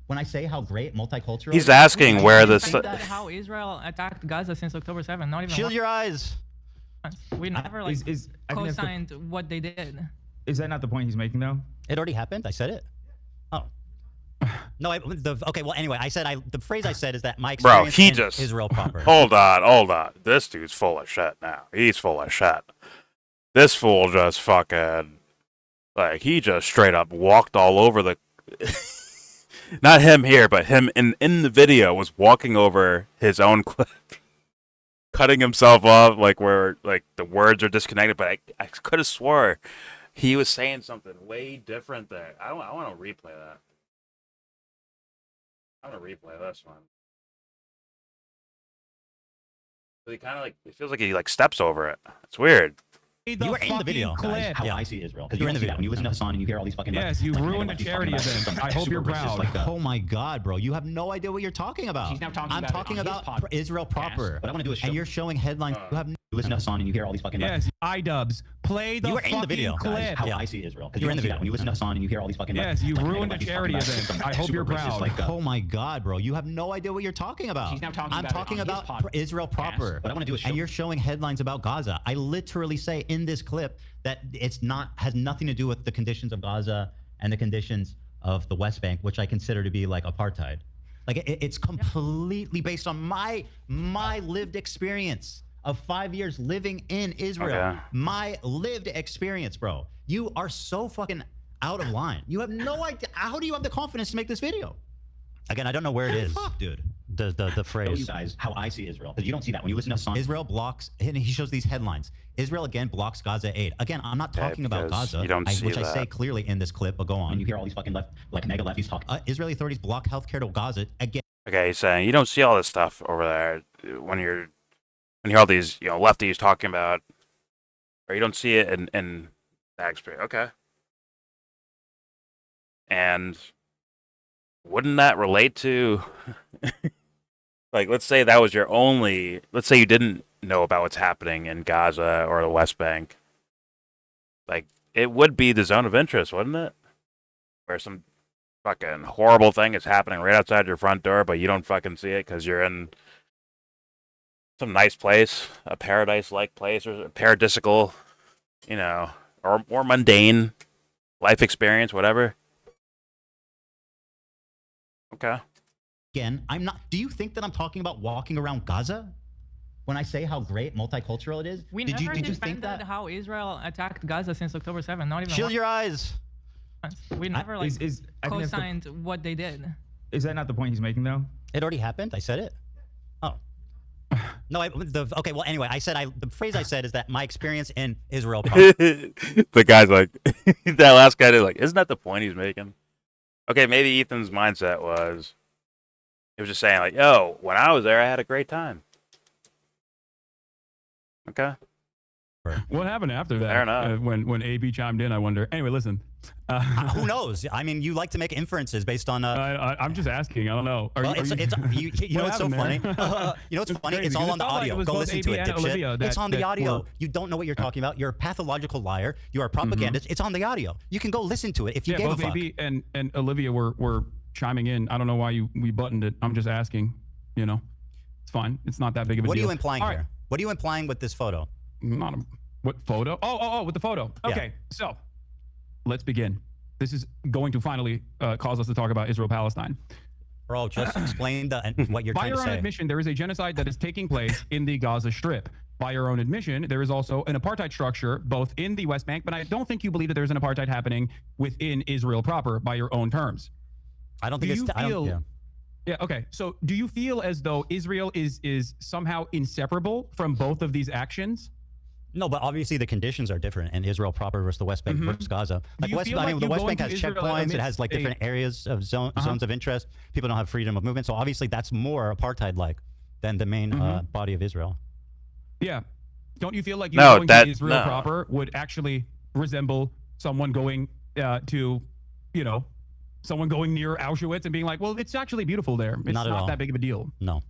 when I say how great multicultural? He's asking where this. How Israel attacked Gaza since October 7th. Not even. Shield your eyes. We never like co-signed what they did. Is that not the point he's making though? It already happened. I said it. Oh. No, okay. Well, anyway, I said the phrase I said is that my Bro, experience he in just. Israel proper. Hold on. This dude's full of shit now. He's full of shit. This fool just fucking. Like, he just straight up walked all over the. Not him here, but him in the video was walking over his own clip. Cutting himself off, like, where, like, the words are disconnected, but I could have swore he was saying something way different there. I want to replay that. I want to replay this one. He kind of like, it feels like he like steps over it. It's weird. You were in the video. Guys, how Yeah. I see Israel, because You you were in don't the see video. that when you listen to Hasan and you hear all these fucking. Yes, you ruined a lefties charity talking about event. some I hope you're super racist proud. Oh my God, bro! You have no idea what you're talking about. He's now talking I'm about it talking on his about podcast. Israel proper. What I want to do is show and you're showing headlines. You have you listen to Hasan and you hear all these fucking. Yes, iDubbbz, play the You were in the fucking video. clip. How I see Israel. Because You you were in don't the see that video. when you listen to Hasan and you hear all these fucking Yes, you like, ruined a lefties charity talking about event. some I hope super you're racist, proud. like, Oh my God, bro! You have no idea what you're talking about. She's now talking I'm about it talking on his about Israel proper. What I want to do is show and you're showing headlines about Gaza. I literally say in this clip that has nothing to do with the conditions of Gaza and the conditions of the West Bank, which I consider to be like apartheid. Like it's completely based on my lived experience of 5 years living in Israel. Okay. My lived experience, bro. You are so fucking out of line. You have no idea. How do you have the confidence to make this video? Again, I don't know where it is, dude. The show phrase. you guys how I see Israel. Because you don't see that when you listen to Hasan. Israel blocks, and he shows these headlines. Israel again blocks Gaza aid. Again, I'm not talking about because Gaza, you don't see which I that. say clearly in this clip, but go And on. you hear all these fucking mega lefties talking. Israeli authorities block healthcare to Gaza. Again, Okay, he's saying you don't see all this stuff over there when you hear all these lefties talking about, or you don't see it in that experience. Okay. And wouldn't that relate to, like, let's say that was let's say you didn't know about what's happening in Gaza or the West Bank. Like, it would be the zone of interest, wouldn't it? Where some fucking horrible thing is happening right outside your front door, but you don't fucking see it because you're in some nice place, a paradise-like place, or a paradisical, or more mundane life experience, whatever. Okay. again, I'm not. Do you think that I'm talking about walking around Gaza when I say how great multicultural it is? We did never you think defended that? how Israel attacked Gaza since October 7th. Not even Shield once. your eyes. We never I think that's co-signed what they did. Is that not the point he's making though? It already happened. I said it. Oh. No, okay. Well, anyway, the phrase I said is that my experience in Israel. The guy's like, that last guy is like, isn't that the point he's making? Okay, maybe Ethan's mindset was, he was just saying like, yo, when I was there, I had a great time. Okay. What happened after that? Fair enough. When AB chimed in, I wonder. Anyway, listen. Who knows? I mean, you like to make inferences based on. I'm just asking. I don't know. You know what's so funny? You know what's funny? It's all on the audio. Go listen to it, dipshit. It's on the audio. You don't know what you're talking about. You're a pathological liar. You are a propagandist. It's on the audio. You can go listen to it if you gave a fuck. Both AB and Olivia were chiming in. I don't know why we buttoned it. I'm just asking. It's fine. It's not that big of a deal. What are you implying All here? right. What are you implying with this photo? What photo? Oh, with the photo. Okay, so let's begin. This is going to finally cause us to talk about Israel-Palestine. Bro, just explain what you're By trying to your own say. admission, there is a genocide that is taking place in the Gaza Strip. By your own admission, there is also an apartheid structure both in the West Bank, but I don't think you believe that there's an apartheid happening within Israel proper by your own terms. I don't think Yeah, okay. So do you feel as though Israel is somehow inseparable from both of these actions? No, but obviously the conditions are different in Israel proper versus the West Bank versus Gaza. Like the West Bank has checkpoints. It has like different areas of zones of interest. People don't have freedom of movement. So obviously that's more apartheid-like than the main body of Israel. Yeah. Don't you feel like going to Israel proper would actually resemble someone going someone going near Auschwitz and being like, well, it's actually beautiful there. It's not that big of a deal. No.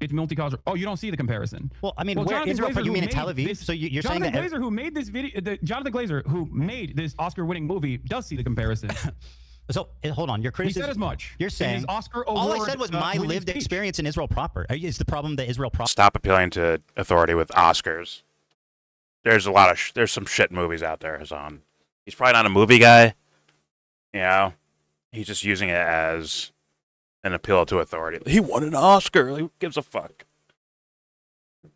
It's multicultural. Oh, you don't see the comparison. Well, I mean, where Israel? You mean in Tel Aviv? So you're saying that Jonathan Glazer, who made this video, Jonathan Glazer, who made this Oscar-winning movie, does see the comparison. So hold on, your criticism. He said as much. You're saying his Oscar all award, I said was my lived experience in Israel proper. Is the problem that Israel proper? Stop appealing to authority with Oscars. There's a lot of there's some shit movies out there, Hasan. He's probably not a movie guy. He's just using it as an appeal to authority. He won an Oscar. Who gives a fuck?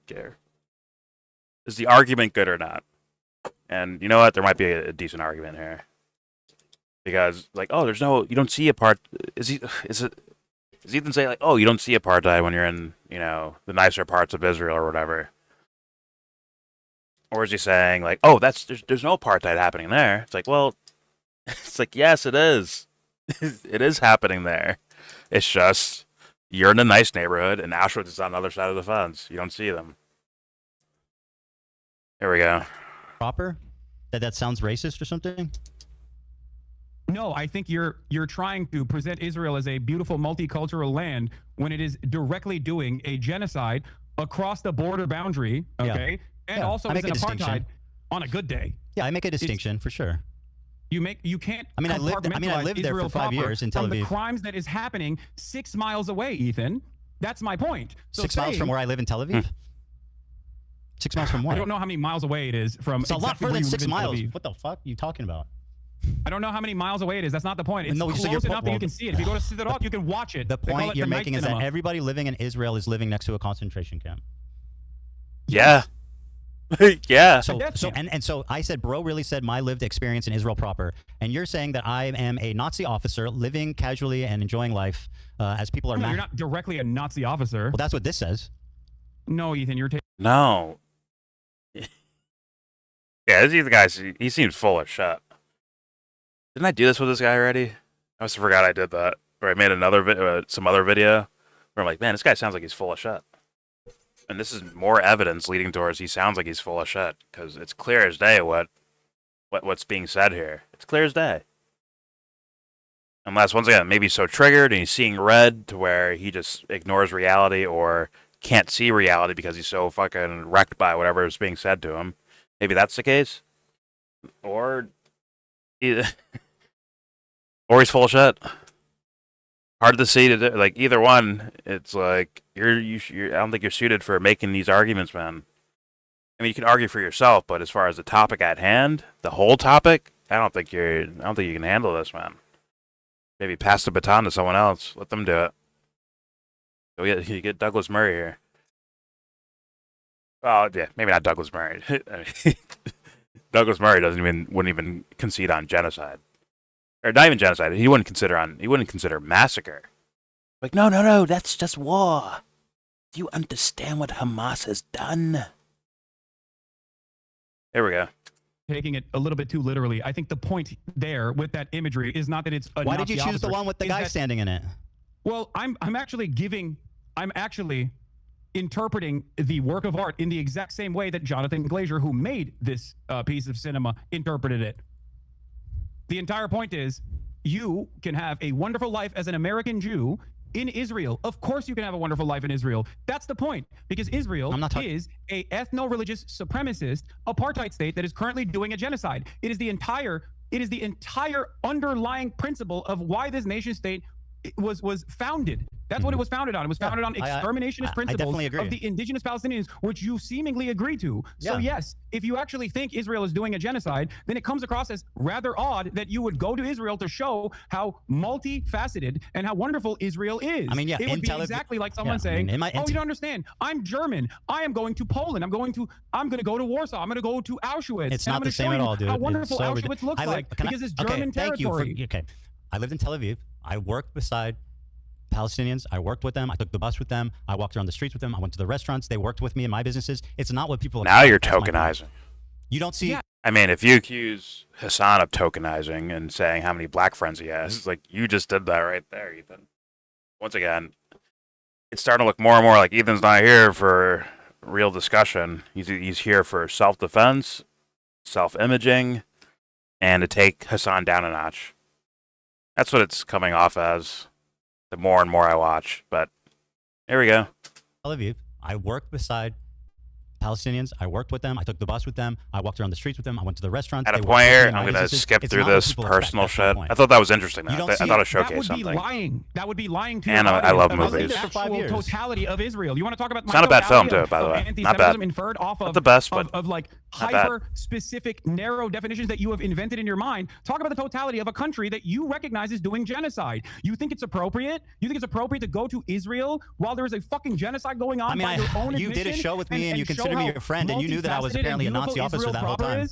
Care. Is the argument good or not? And you know what? There might be a decent argument here. Because, like, you don't see is Ethan saying, like, you don't see apartheid when you're in, the nicer parts of Israel or whatever? Or is he saying, like, there's no apartheid happening there? It's like, well, it's like, yes, it is. It is happening there. It's just, you're in a nice neighborhood, and Auschwitz is on the other side of the fence. You don't see them. There we go. Proper? That sounds racist or something? No, I think you're trying to present Israel as a beautiful multicultural land when it is directly doing a genocide across the border boundary, okay? and also I is make in a distinction. apartheid on a good day. Yeah, I make a distinction for sure. You can't. I mean, I lived there Israel for 5 years in Tel from Aviv. the crimes that is happening 6 miles away, Ethan. That's my point. So 6 miles from where I live in Tel Aviv. 6 miles from what? I don't know how many miles away it is from. It's a lot exactly further where than you 6 live in Tel miles. Aviv. What the fuck are you talking about? I don't know how many miles away it is. That's not the point. It's No, so close you're- enough that you can see it. If you go to Siderot, you can watch it. The They call point it you're the night making is that cinema. everybody living in Israel is living next to a concentration camp. Yeah. Yeah. So I said, bro really said my lived experience in Israel proper. And you're saying that I am a Nazi officer living casually and enjoying life as people are No, you're not directly a Nazi officer. Well, that's what this says. No, Ethan, you're taking. No. Yeah, this the guy. He seems full of shit. Didn't I do this with this guy already? I must have forgot I did that. Or I made another some other video where I'm like, man, this guy sounds like he's full of shit. And this is more evidence leading towards he sounds like he's full of shit because it's clear as day what's being said here. It's clear as day. Unless once again, maybe he's so triggered and he's seeing red to where he just ignores reality or can't see reality because he's so fucking wrecked by whatever is being said to him. Maybe that's the case, or he's full of shit. Hard to see. Like either one, it's like you're. I don't think you're suited for making these arguments, man. I mean, you can argue for yourself, but as far as the topic at hand, the whole topic, I don't think you can handle this, man. Maybe pass the baton to someone else. Let them do it. You get Douglas Murray here. Well, yeah, maybe not Douglas Murray. I mean, Douglas Murray wouldn't even concede on genocide, or not even genocide. He wouldn't consider massacre. Like, no, that's just war. Do you understand what Hamas has done? There we go. Taking it a little bit too literally. I think the point there with that imagery is not that it's a Why Nazi did you choose officer, the one with the guy standing in it? Well, I'm actually interpreting the work of art in the exact same way that Jonathan Glazer, who made this piece of cinema, interpreted it. The entire point is you can have a wonderful life as an American Jew in Israel. Of course you can have a wonderful life in Israel. That's the point, because Israel is a ethno-religious supremacist apartheid state that is currently doing a genocide. It is the entire underlying principle of why this nation state was founded. That's what it was founded on. It was founded on exterminationist principles of the indigenous Palestinians, which you seemingly agree to. So yes, if you actually think Israel is doing a genocide, then it comes across as rather odd that you would go to Israel to show how multifaceted and how wonderful Israel is. I mean, yeah, it would be exactly like someone saying, "Oh, you don't understand. I'm German. I am going to Poland. I'm going to go to Warsaw. I'm going to go to Auschwitz. It's not the same at all, dude. How wonderful Auschwitz looks like because it's German territory." Okay, I lived in Tel Aviv. I worked beside Palestinians. I worked with them. I took the bus with them. I walked around the streets with them. I went to the restaurants. They worked with me in my businesses. It's not what people. Now you're tokenizing. You don't see. Yeah. I mean, if you accuse Hasan of tokenizing and saying how many black friends he has, it's like you just did that right there, Ethan. Once again, it's starting to look more and more like Ethan's not here for real discussion. He's here for self-defense, self-imaging, and to take Hasan down a notch. That's what it's coming off as the more and more I watch. But there we go. Tel Aviv. I worked beside Palestinians. I worked with them. I took the bus with them. I walked around the streets with them. I went to the restaurants. At a point here, I'm going to skip through this personal shit. I thought that was interesting. I thought it showcased something. That would be lying to and I love movies. The actual totality of Israel. You want to talk about it's not a bad film, too, by the way. Not bad. Inferred off not the best, but of like hyper-specific, narrow definitions that you have invented in your mind. Talk about the totality of a country that you recognize as doing genocide. You think it's appropriate? You think it's appropriate to go to Israel while there is a fucking genocide going on? I mean, you did a show with me and you considered me your friend, and you knew that I was apparently a Nazi officer that whole time.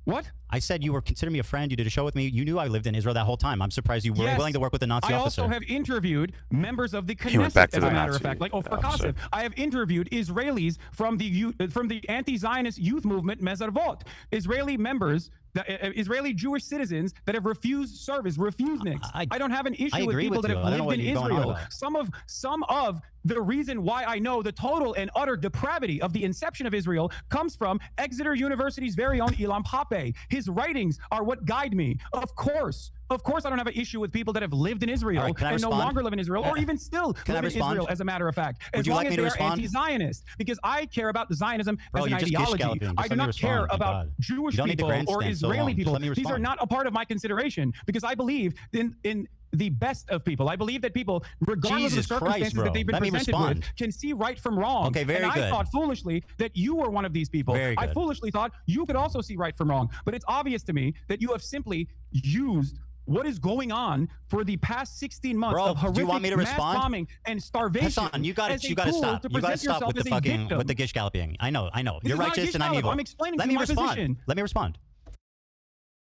What? I said you were considering me a friend. You did a show with me. You knew I lived in Israel that whole time. I'm surprised you were willing to work with a Nazi officer. I also have interviewed members of the Knesset, as a matter of fact, like Ofer Kasef. I have interviewed Israelis from the anti-Zionist youth movement Mezarvot. Israeli members, Israeli Jewish citizens that have refused service, refuseniks. I don't have an issue with people that have lived in Israel. Some of The reason why I know the total and utter depravity of the inception of Israel comes from Exeter University's very own Ilam Pape. His writings are what guide me. Of course, I don't have an issue with people that have lived in Israel right, and no longer live in Israel, or even still live in Israel, as a matter of fact. As long as they are anti-Zionist, because I care about the Zionism as an ideology. I do not care about Jewish people or Israeli people. These are not a part of my consideration, because I believe in the best of people. I believe that people, regardless of the circumstances that they've been presented with, can see right from wrong. Okay, very and good. I thought foolishly that you were one of these people. I foolishly thought you could also see right from wrong. But it's obvious to me that you have simply used what is going on for the past 16 months of horrific mass bombing and starvation. Hasan, you got to stop. You got to stop with the gish galloping. I know. You're righteous and I'm evil. I'm explaining Let to me my respond. position. Let me respond.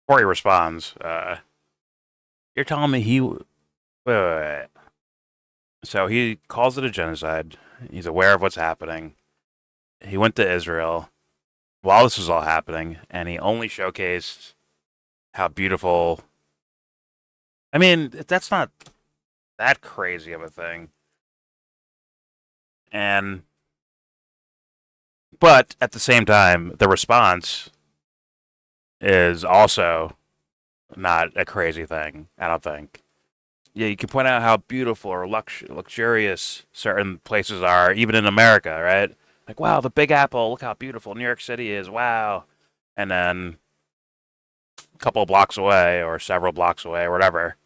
Before he responds, you're telling me wait. So he calls it a genocide. He's aware of what's happening. He went to Israel while this was all happening, and he only showcased how beautiful. I mean, that's not that crazy of a thing. But at the same time, the response is also not a crazy thing, I don't think. Yeah, you can point out how beautiful or luxurious certain places are, even in America, right? Like, wow, the Big Apple, look how beautiful New York City is, wow. And then a couple of blocks away, or several blocks away, or whatever,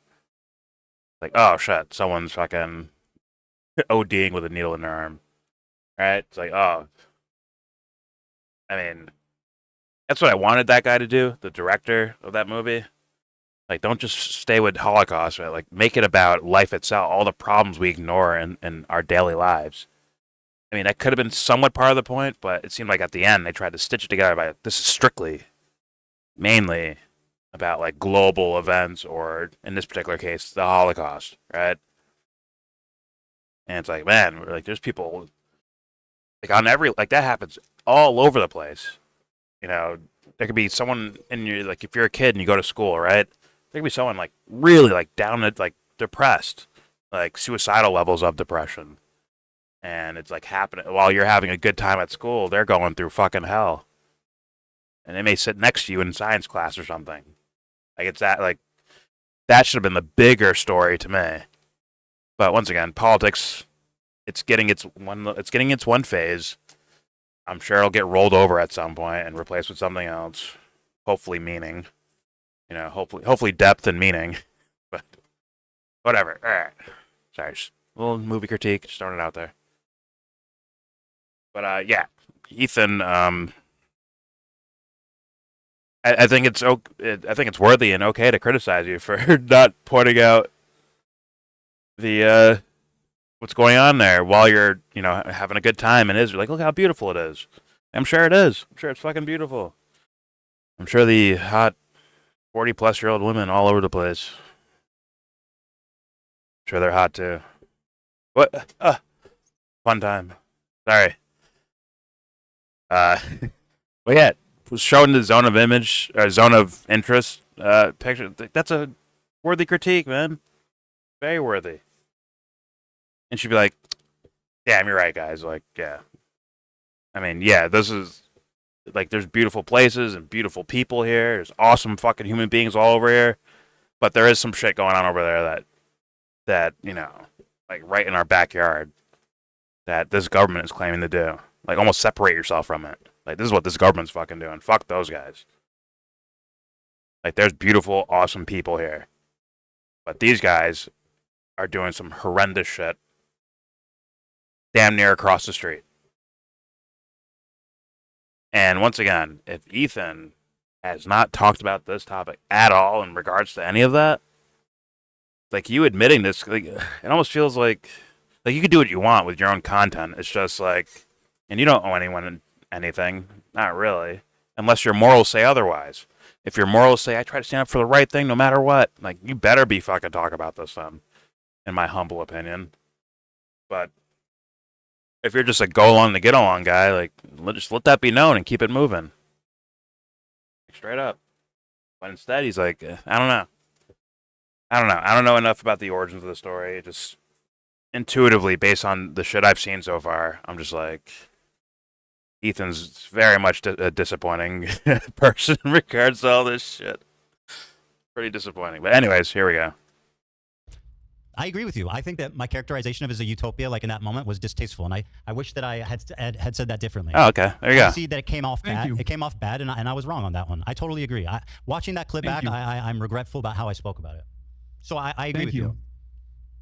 like, oh shit, someone's fucking ODing with a needle in their arm, right? It's like, oh. I mean, that's what I wanted that guy to do, the director of that movie. Like, don't just stay with Holocaust, right? Like, make it about life itself, all the problems we ignore in our daily lives. I mean, that could have been somewhat part of the point, but it seemed like at the end they tried to stitch it together by, this is strictly, mainly about, like, global events, or, in this particular case, the Holocaust, right? And it's like, man, like, there's people, like, on every, like, that happens all over the place. You know, there could be someone in your, like, if you're a kid and you go to school, right? There could be someone, like, really, like, down at, like, depressed, like, suicidal levels of depression. And it's, like, happening while you're having a good time at school. They're going through fucking hell. And they may sit next to you in science class or something. Like, it's that, like, that should have been the bigger story to me. But once again, politics, it's getting its one phase. I'm sure it'll get rolled over at some point and replaced with something else. Hopefully meaning. You know, hopefully depth and meaning. But whatever. All right. Sorry, just a little movie critique, just throwing it out there. But yeah, Ethan. I think it's worthy and okay to criticize you for not pointing out the what's going on there while you're, you know, having a good time in Israel. Like, look how beautiful it is. I'm sure it is. I'm sure it's fucking beautiful. I'm sure the hot 40-plus-year-old women all over the place, I'm sure they're hot too. What? Fun time. Sorry. Well, yeah, was showing the zone of image, or zone of interest picture. That's a worthy critique, man. Very worthy. And she'd be like, damn, you're right, guys. Like, yeah. I mean, yeah, this is, like, there's beautiful places and beautiful people here. There's awesome fucking human beings all over here. But there is some shit going on over there that, you know, like, right in our backyard, that this government is claiming to do. Like, almost separate yourself from it. Like, this is what this government's fucking doing. Fuck those guys. Like, there's beautiful, awesome people here. But these guys are doing some horrendous shit damn near across the street. And once again, if Ethan has not talked about this topic at all in regards to any of that, like, you admitting this, like, it almost feels like you can do what you want with your own content. It's just like, and you don't owe anyone anything, not really, unless your morals say otherwise. If your morals say, I try to stand up for the right thing no matter what, like, you better be fucking talking about this then, in my humble opinion. But if you're just a go along to get along guy, like, just let that be known and keep it moving. Straight up. But instead, he's like, I don't know. I don't know enough about the origins of the story. It just intuitively, based on the shit I've seen so far, I'm just like, Ethan's very much a disappointing person in regards to all this shit. Pretty disappointing. But anyways, here we go. I agree with you. I think that my characterization of it as a utopia, like in that moment, was distasteful, and I wish that I had said that differently. Oh, okay. There you go. I see that it came off bad. It came off bad, and I was wrong on that one. I totally agree. Watching that clip back, I'm regretful about how I spoke about it. So I agree with you.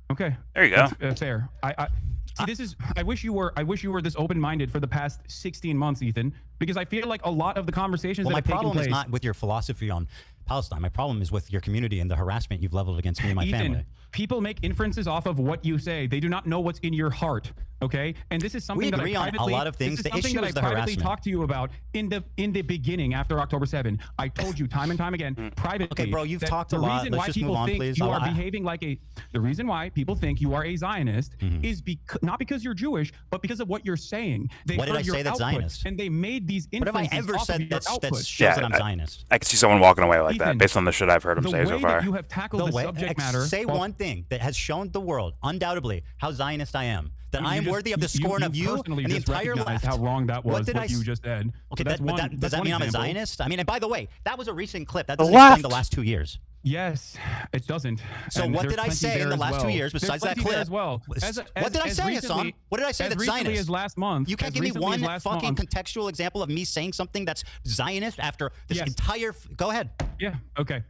Okay. There you go. That's fair. See, this is. I wish you were this open-minded for the past 16 months, Ethan, because I feel like a lot of the conversations that have taken place. My problem is not with your philosophy on Palestine. My problem is with your community and the harassment you've leveled against me and my family. People make inferences off of what you say. They do not know what's in your heart. Okay, and this is something we agree that I on a lot of things. The issue is the harassment. Talked to you about in the beginning after October 7. I told you time and time again privately. Okay, bro, you've talked a lot. Let's just move on, please. You are behaving like the reason why people think you are a Zionist is not because you're Jewish, but because of what you're saying. What did I say that's Zionist? And they made these inferences. What have I ever said that shows that I'm Zionist? I can see someone walking away like that based on the shit I've heard him say so far. You have tackled the subject matter. Say one thing that has shown the world, undoubtedly, how Zionist I am. That I am worthy of the scorn of you and the entire left. How wrong that was, what you just said. Okay, does that mean I'm a Zionist? I mean, and by the way, that was a recent clip. That doesn't explain the last 2 years. Yes, it doesn't. So what did I say in the last 2 years besides that clip? As well. What did I say, Hasan? What did I say that's Zionist? As last month. You can't give me one fucking contextual example of me saying something that's Zionist after this entire... Go ahead. Yeah, okay.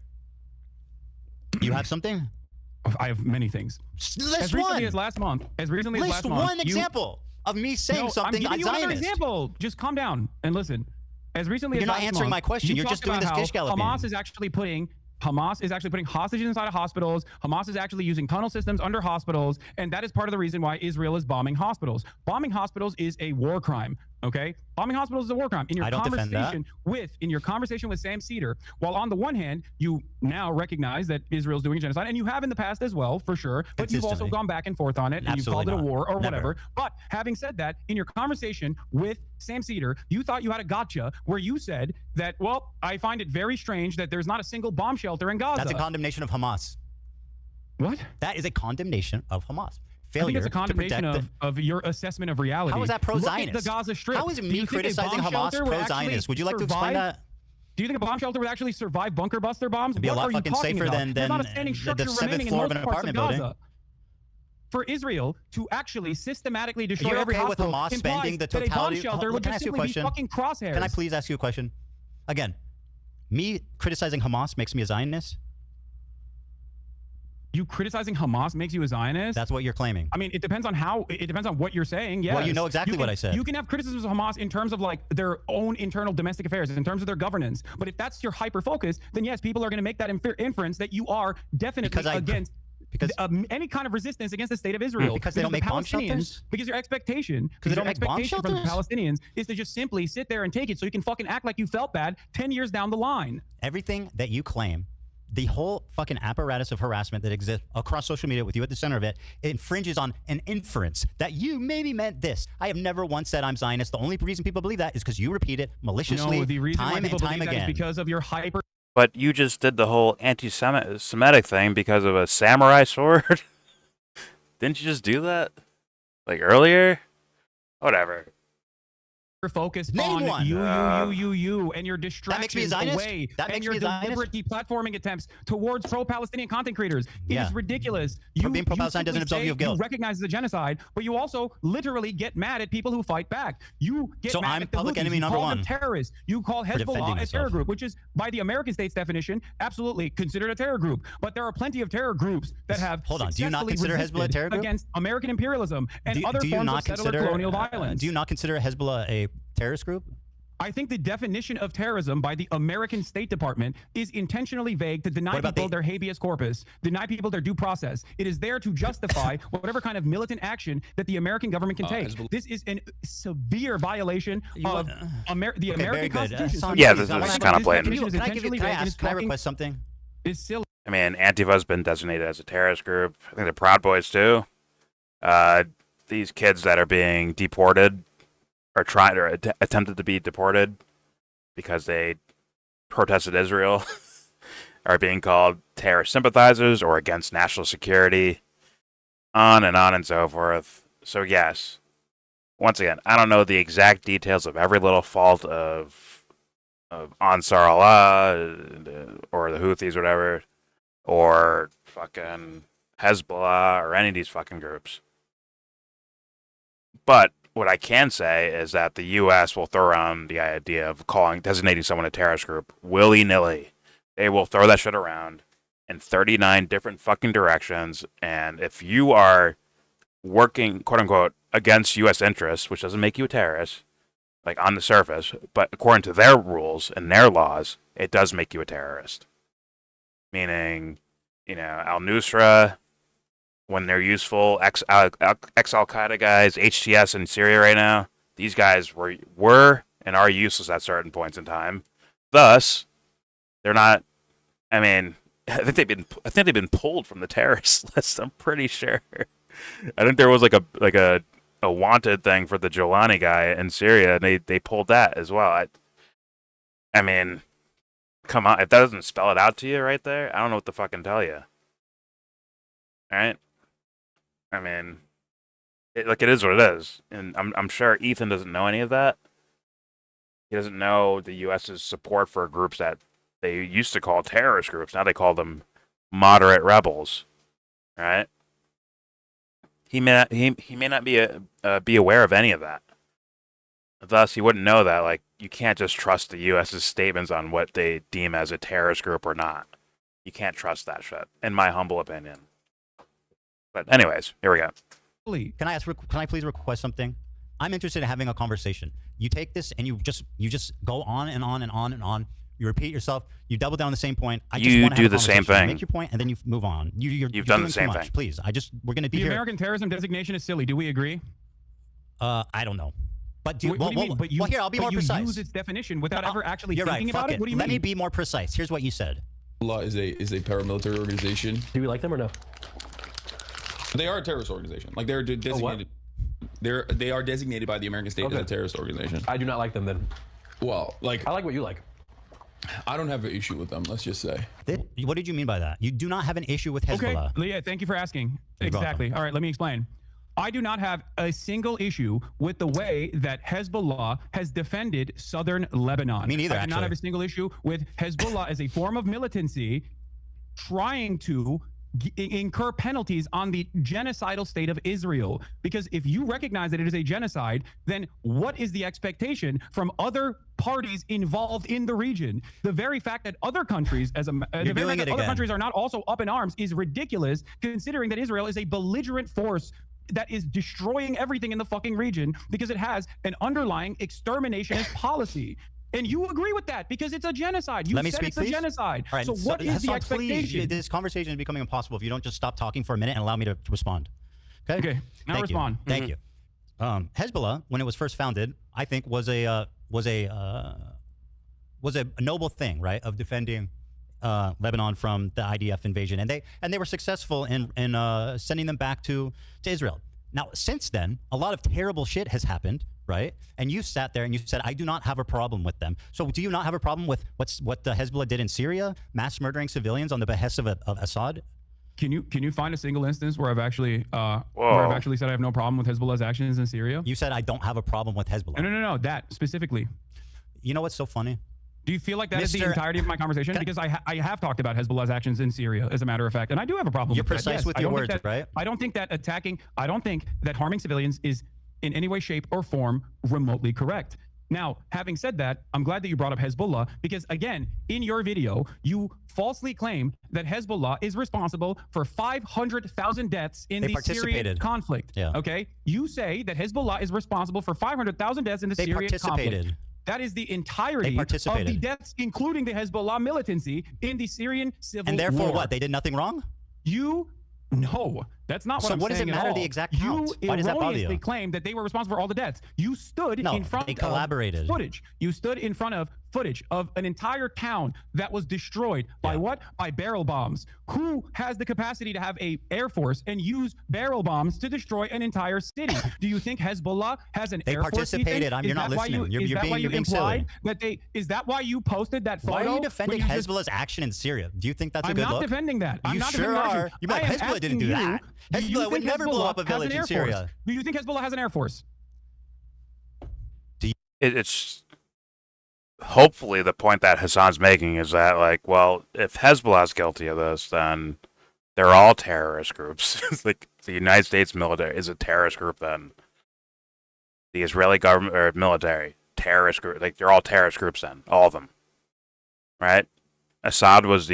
You have something? I have many things. List one. As last month. As recently as last month. List one example of me saying something I'm giving Zionist. You another example. Just calm down and listen. As recently as last month, you're not answering my question. You're just doing this gish galloping. Hamas is actually putting hostages inside of hospitals. Hamas is actually using tunnel systems under hospitals, and that is part of the reason why Israel is bombing hospitals. Bombing hospitals is a war crime. Okay, bombing hospitals is a war crime. In your conversation with Sam Cedar, while on the one hand you now recognize that Israel's doing genocide, and you have in the past as well, for sure, but you've also gone back and forth on it, and you've called it a war or whatever. But having said that, in your conversation with Sam Cedar, you thought you had a gotcha where you said that, well, I find it very strange that there's not a single bomb shelter in Gaza. That's a condemnation of Hamas. What? That is a condemnation of Hamas. I think it's a condemnation of your assessment of reality. How is that pro-Zionist? Look at the Gaza Strip. How is me criticizing Hamas pro-Zionist? Would you like to explain that? Do you think a bomb shelter would actually survive bunker buster bombs? It'd be a lot fucking safer than the 7th floor of an apartment building. For Israel to actually systematically destroy every hospital with Hamas spending the totality. That a bomb shelter would just simply be fucking crosshairs. Can I please ask you a question? Again, me criticizing Hamas makes me a Zionist? You criticizing Hamas makes you a Zionist? That's what you're claiming. I mean, it depends on what you're saying. Yes. Well, you know exactly what I said. You can have criticisms of Hamas in terms of like their own internal domestic affairs, in terms of their governance. But if that's your hyper focus, then yes, people are going to make that inference that you are definitely against any kind of resistance against the state of Israel. Because they don't make bomb shelters? Because your expectation from the Palestinians is to just simply sit there and take it so you can fucking act like you felt bad 10 years down the line. Everything that you claim, the whole fucking apparatus of harassment that exists across social media with you at the center of it, infringes on an inference that you maybe meant this. I have never once said I'm Zionist. The only reason people believe that is because you repeat it maliciously time and time again. Because of your hyper... But you just did the whole anti-Semitic thing because of a samurai sword? Didn't you just do that? Like earlier? Whatever. Focused Name on one. you, and your distractions away, and your deliberate deplatforming attempts towards pro-Palestinian content creators. It is ridiculous. Being pro-Palestinian doesn't absolve you of guilt. You recognize the genocide, but you also literally get mad at people who fight back. You get mad at the public Houthis. enemy You number call one. them terrorists. You call Hezbollah a terror group, which is, by the American state's definition, absolutely considered a terror group. But there are plenty of terror groups that have do you not consider Hezbollah a terror group? Against American imperialism and other forms of settler colonial violence. Do you not consider Hezbollah a terrorist group? I think the definition of terrorism by the American State Department is intentionally vague to deny people their habeas corpus, deny people their due process. It is there to justify whatever kind of militant action that the American government can take. This is a severe violation of the American Constitution. Yeah, this is kind of blatant. Can I request something? It's silly. I mean, Antifa's been designated as a terrorist group. I think they're Proud Boys too. These kids that are being deported are trying or attempted to be deported because they protested Israel are being called terrorist sympathizers or against national security. on and so forth. So yes, once again, I don't know the exact details of every little fault of Ansar Allah or the Houthis, or whatever, or fucking Hezbollah or any of these fucking groups. But what I can say is that the U.S. will throw around the idea of designating someone a terrorist group willy-nilly. They will throw that shit around in 39 different fucking directions, and if you are working, quote-unquote, against U.S. interests, which doesn't make you a terrorist, like on the surface, but according to their rules and their laws, it does make you a terrorist. Meaning, Al-Nusra, when they're useful, ex-Al-Qaeda guys, HTS in Syria right now, these guys were and are useless at certain points in time. Thus, they're not. I mean, I think they've been pulled from the terrorist list. I'm pretty sure. I think there was like a wanted thing for the Jolani guy in Syria, and they pulled that as well. I mean, come on, if that doesn't spell it out to you right there, I don't know what to fucking tell you. All right? I mean, it is what it is, and I'm sure Ethan doesn't know any of that. He doesn't know the U.S.'s support for groups that they used to call terrorist groups. Now they call them moderate rebels. All right? He may not be aware of any of that. Thus, he wouldn't know that. Like, you can't just trust the U.S.'s statements on what they deem as a terrorist group or not. You can't trust that shit, in my humble opinion. But anyways, here we go. Can I please request something? I'm interested in having a conversation. You take this and you just go on and on and on and on. You repeat yourself. You double down on the same point. You do the same thing. You make your point and then you move on. You've done the same thing. Please, we're going to be the here. American terrorism designation is silly. Do we agree? I don't know. But what do you mean? But here, I'll be more precise. You use its definition without ever actually thinking about it. What do you mean? Let me be more precise. Here's what you said. Hezbollah is a paramilitary organization. Do we like them or no? They are a terrorist organization. Like they're designated. They are designated by the American state as a terrorist organization. I do not like them then. Well, like I like what you like. I don't have an issue with them. Let's just say. What did you mean by that? You do not have an issue with Hezbollah. Okay, yeah, thank you for asking. You're exactly. welcome. All right, let me explain. I do not have a single issue with the way that Hezbollah has defended southern Lebanon. Me neither, I do not have a single issue with Hezbollah as a form of militancy trying to incur penalties on the genocidal state of Israel. Because if you recognize that it is a genocide, then what is the expectation from other parties involved in the region? The very fact that other countries, other countries are not also up in arms is ridiculous, considering that Israel is a belligerent force that is destroying everything in the fucking region because it has an underlying exterminationist policy. And you agree with that because it's a genocide. You said it's a genocide. All right, so what is the expectation? Please, this conversation is becoming impossible if you don't just stop talking for a minute and allow me to respond. Okay. Now respond. Thank you. Hezbollah, when it was first founded, I think was a noble thing, right, of defending Lebanon from the IDF invasion, and they were successful in sending them back to Israel. Now, since then, a lot of terrible shit has happened, right? And you sat there and you said, I do not have a problem with them. So do you not have a problem with what the Hezbollah did in Syria, mass murdering civilians on the behest of Assad? Can you find a single instance where I've actually said I have no problem with Hezbollah's actions in Syria? You said I don't have a problem with Hezbollah. No, that specifically. You know what's so funny? Do you feel like that is the entirety of my conversation? Because I have talked about Hezbollah's actions in Syria, as a matter of fact, and I do have a problem with that. You're precise with your words, right? I don't think that harming civilians is in any way, shape, or form remotely correct. Now, having said that, I'm glad that you brought up Hezbollah because, again, in your video, you falsely claim that Hezbollah is responsible for 500,000 deaths in the Syrian conflict. Yeah. Okay? You say that Hezbollah is responsible for 500,000 deaths in the Syrian conflict. That is the entirety of the deaths, including the Hezbollah militancy in the Syrian civil war. And therefore what? They did nothing wrong? No, that's not what I'm saying. So what does it matter the exact count? Why does that bother you? You erroneously claimed that they were responsible for all the deaths. You stood in front they collaborated. of footage. You stood in front of footage of an entire town that was destroyed by what? By barrel bombs. Who has the capacity to have a air force and use barrel bombs to destroy an entire city? Do you think Hezbollah has an air force? They participated. You're not listening. You're being silly. Is that why you posted that photo? Why are you defending Hezbollah's action in Syria? Do you think that's a good look? I'm not defending that. I'm not sure are. You're like, Hezbollah didn't do that. Hezbollah would never blow up a village in Syria. Do you think Hezbollah has an air force? It's hopefully the point that Hasan's making is that, like, well, if Hezbollah's guilty of this, then they're all terrorist groups. It's like the United States military is a terrorist group. Then the Israeli government or military terrorist group, like they're all terrorist groups. Then all of them, right? Assad was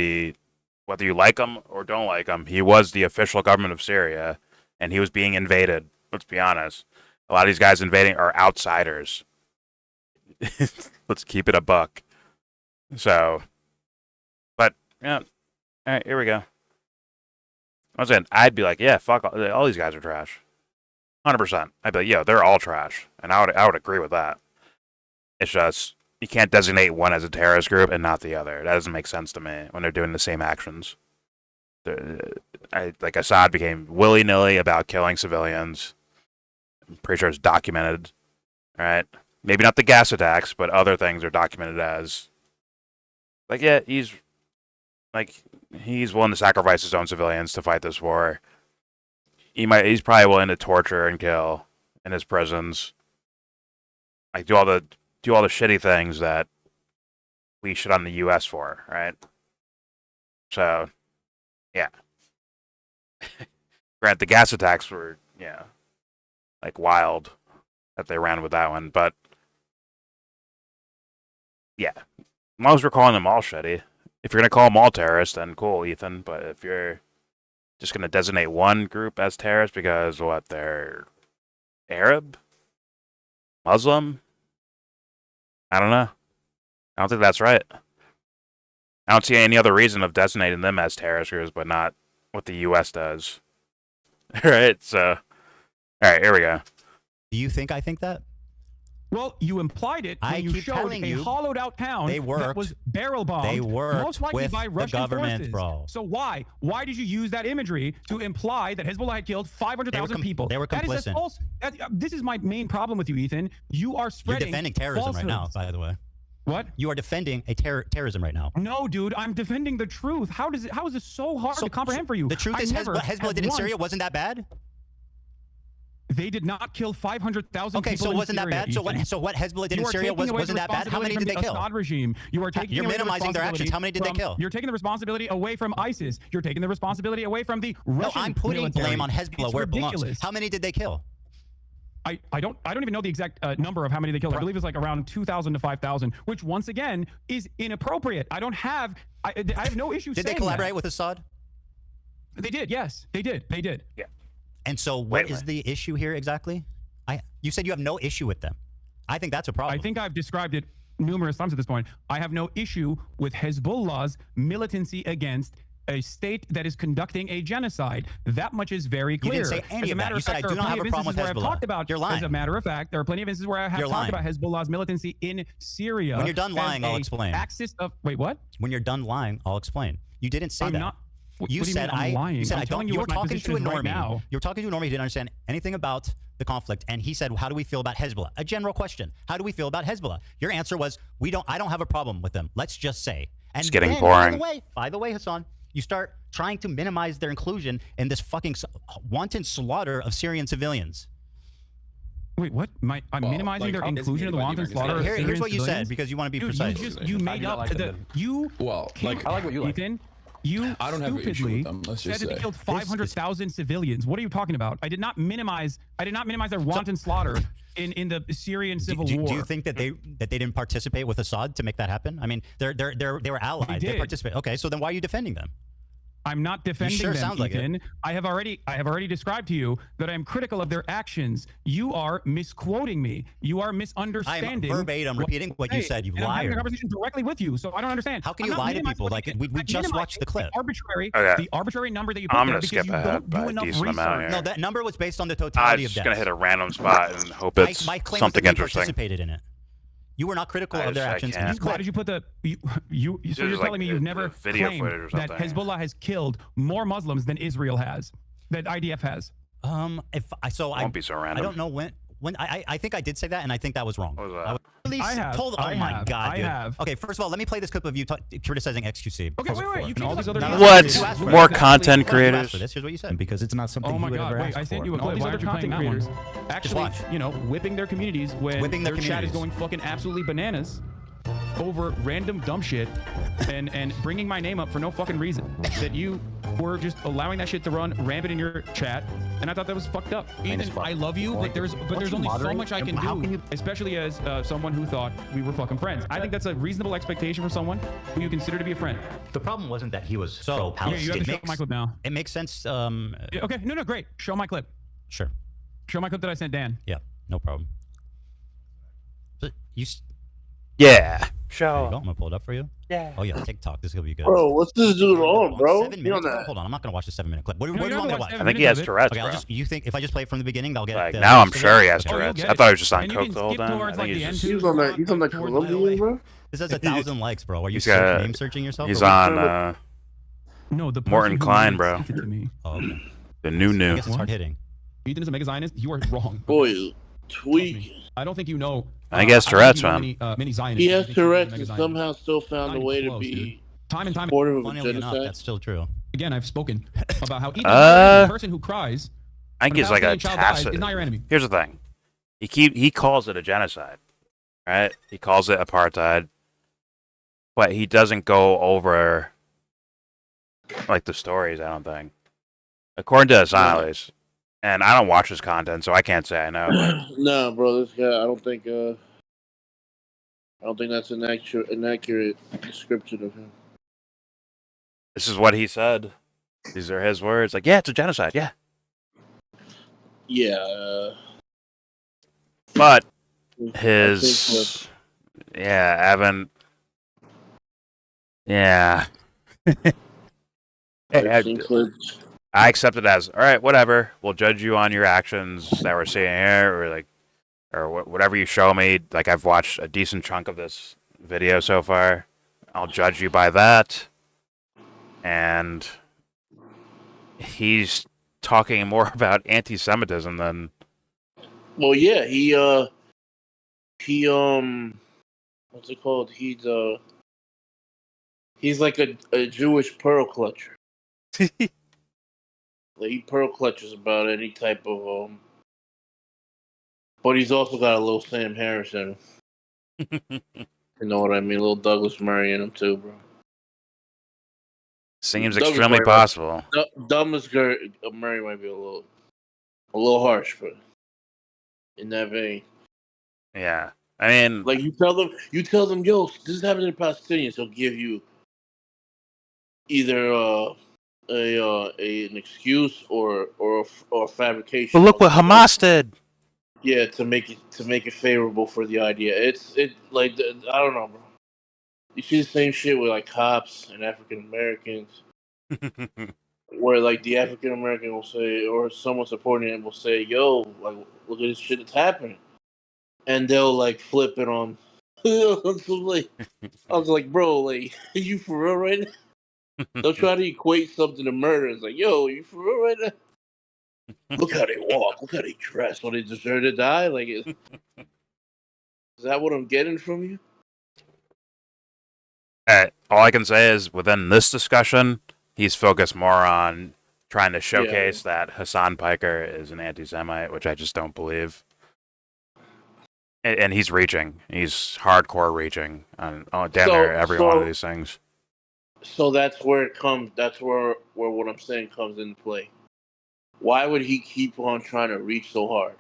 whether you like him or don't like him, he was the official government of Syria, and he was being invaded. Let's be honest. A lot of these guys invading are outsiders. Let's keep it a buck. So, but yeah, all right, here we go. I was saying, I'd be like, yeah, fuck, all these guys are trash, 100%. I'd be like, yeah, they're all trash, and I would agree with that. It's just you can't designate one as a terrorist group and not the other. That doesn't make sense to me when they're doing the same actions. Like Assad became willy-nilly about killing civilians. I'm pretty sure it's documented, right? Maybe not the gas attacks, but other things are documented as, like, yeah, he's willing to sacrifice his own civilians to fight this war. He's probably willing to torture and kill in his prisons. Like, do all the shitty things that we shit on the U.S. for, right? So, yeah. Granted, the gas attacks were, like, wild that they ran with that one, but yeah, as long as we're calling them all shitty. If you're going to call them all terrorists, then cool, Ethan. But if you're just going to designate one group as terrorists because, they're Arab? Muslim? I don't know. I don't think that's right. I don't see any other reason of designating them as terrorist groups, but not what the U.S. does. Alright, so, alright, here we go. Do you think I think that? Well, you implied it when you showed a hollowed-out town that was barrel bombed. They worked most likely with by Russian the government, forces. bro. So why did you use that imagery to imply that Hezbollah had killed 500,000 people? They were complicit. That is false. This is my main problem with you, Ethan. You are spreading. You're defending terrorism right now, by the way. What? You are defending terrorism right now. No, dude, I'm defending the truth. How is this so hard to comprehend for you? The truth is Hezbollah did in Syria wasn't that bad? They did not kill 500,000 people. Okay, so wasn't that bad? So what Hezbollah did in Syria wasn't that bad? How many did they kill? Assad regime. You're minimizing their actions. How many did they kill? You're taking the responsibility away from ISIS. You're taking the responsibility away from the Russian. No, I'm putting military. blame on Hezbollah where it belongs. Ridiculous. How many did they kill? I don't even know the exact number of how many they killed. I believe it's like around 2,000 to 5,000, which once again is inappropriate. I have no issue. Did they collaborate with Assad? They did. Yes, they did. Yeah. And so, what is the issue here exactly? You said you have no issue with them. I think that's a problem. I think I've described it numerous times at this point. I have no issue with Hezbollah's militancy against a state that is conducting a genocide. That much is very clear. You didn't say any of that. You said I do not have a problem with Hezbollah. You're lying. As a matter of fact, there are plenty of instances where I have talked about Hezbollah's militancy in Syria. When you're done lying, I'll explain. Wait, what? When you're done lying, I'll explain. You didn't say that. You said I'm lying. You said I'm telling you what my position is right now. You were talking to a normie who didn't understand anything about the conflict, and he said, "How do we feel about Hezbollah?" A general question. How do we feel about Hezbollah? Your answer was, I don't have a problem with them. Let's just say. And it's getting boring. By the way, Hasan, you start trying to minimize their inclusion in this fucking wanton slaughter of Syrian civilians. Wait, what? I'm minimizing their inclusion in the wanton slaughter of Syrian Here's what you civilians? said, because you want to be precise. You made up I like what you like. Ethan, you I don't have an issue with them. Let's just said say. they killed 500,000 civilians. What are you talking about? I did not minimize their wanton slaughter in the Syrian civil war. Do you think that they didn't participate with Assad to make that happen? I mean, they were allies. They participated. Okay, so then why are you defending them? I'm not defending them, sounds like Ethan. it. I have already described to you that I am critical of their actions. You are misquoting me. You are misunderstanding. I'm verbatim repeating what you said. You liar. I'm having a conversation directly with you, so I don't understand. How can you lie to people? Like we just watched the clip. The arbitrary number that you put there because you don't do enough research. No, that number was based on the totality of deaths. I'm just gonna hit a random spot and hope it's my claim something is that interesting. Participated in it. You were not critical of their actions. And Why did you put the so you're telling me you've never video claimed footage or that something. Hezbollah has killed more Muslims than Israel has, that IDF has? Won't be so random. I don't know when I think I did say that, and I think that was wrong. What was that? Oh my god, dude. Okay, first of all, let me play this clip of you criticizing XQC. Okay, wait. You all these other What? More content creators? Here's what you said. Because it's not something Oh my you would god, ever wait, ask I sent for. you a clip. All these Why other aren't you playing content that creators. Actually, whipping their communities when their chat is going fucking absolutely bananas over random dumb shit and bringing my name up for no fucking reason. That you were just allowing that shit to run rampant in your chat, and I thought that was fucked up. Ethan, I love you, but there's only so much I can do, especially as someone who thought we were fucking friends. I think that's a reasonable expectation for someone who you consider to be a friend. The problem wasn't that he was pro-Palestine. Yeah, you have to show my clip now. It makes sense. Okay, no, great. Show my clip. Sure. Show my clip that I sent Dan. Yeah, no problem. But Yeah. Show. I'm gonna pull it up for you. Yeah. Oh yeah, TikTok. This is gonna be good. Bro, what's this dude on, bro? 7 minutes. Hold on, I'm not gonna watch the 7-minute clip. What do you want me to watch? I think he has Tourette's, Okay, bro. you think if I just play it from the beginning, they'll get it? Now I'm sure he has Tourette's. I thought he was just on coke the whole time. I think He's on that Colombian, bro. This has 1,000 likes, bro. Are you name searching yourself? He's on No, the Morton Klein, bro. To me. Oh, okay. The new. I guess it's hard hitting. Ethan is a mega Zionist. You are wrong. Boy, tweak. I don't think you know. I think he has Tourette's, man. Many Zionists. He has Tourette's and somehow still found a way to be time and time supportive of Funnily enough, genocide. that's still true. Again, I've spoken about how Ethan, the person who cries, I think he's like a tacit. is not your enemy. Here's the thing. He calls it a genocide, right? He calls it apartheid, but he doesn't go over like the stories. I don't think, according to HasanAbi, and I don't watch his content, so I can't say I know. But No, bro, this guy. I don't think that's an accurate description of him. this is what he said. These are his words. Like, yeah, it's a genocide. Yeah, Yeah. but his Evan. Yeah. I accept it as all right. Whatever. We'll judge you on your actions that we're seeing here, or whatever you show me. Like I've watched a decent chunk of this video so far. I'll judge you by that. And he's talking more about anti-Semitism than. Well, yeah, he what's it called? He's like a Jewish pearl clutcher. Like he pearl clutches about any type of but he's also got a little Sam Harris in him. You know what I mean? A little Douglas Murray in him too, bro. Seems Douglas extremely Murray possible. Douglas Murray might be a little harsh, but in that vein. Yeah, I mean, like you tell them, yo, this is happening to Palestinians. He'll give you either an excuse or a fabrication. But look what Hamas did. Yeah, to make it favorable for the idea. It like I don't know, bro. You see the same shit with like cops and African Americans, where like the African American will say, or someone supporting it will say, "Yo, like look at this shit that's happening," and they'll like flip it on. Like, I was like, bro, like, are you for real right now? They'll try to equate something to murder. It's like, yo, you for real right now? Look how they walk. Look how they dress. Well, they deserve to die. Like, is that what I'm getting from you? All I can say is within this discussion, he's focused more on trying to showcase that Hassan Piker is an anti-Semite, which I just don't believe. And he's reaching. He's hardcore reaching on damn near every one of these things. So that's where it comes. That's where what I'm saying comes into play. Why would he keep on trying to reach so hard?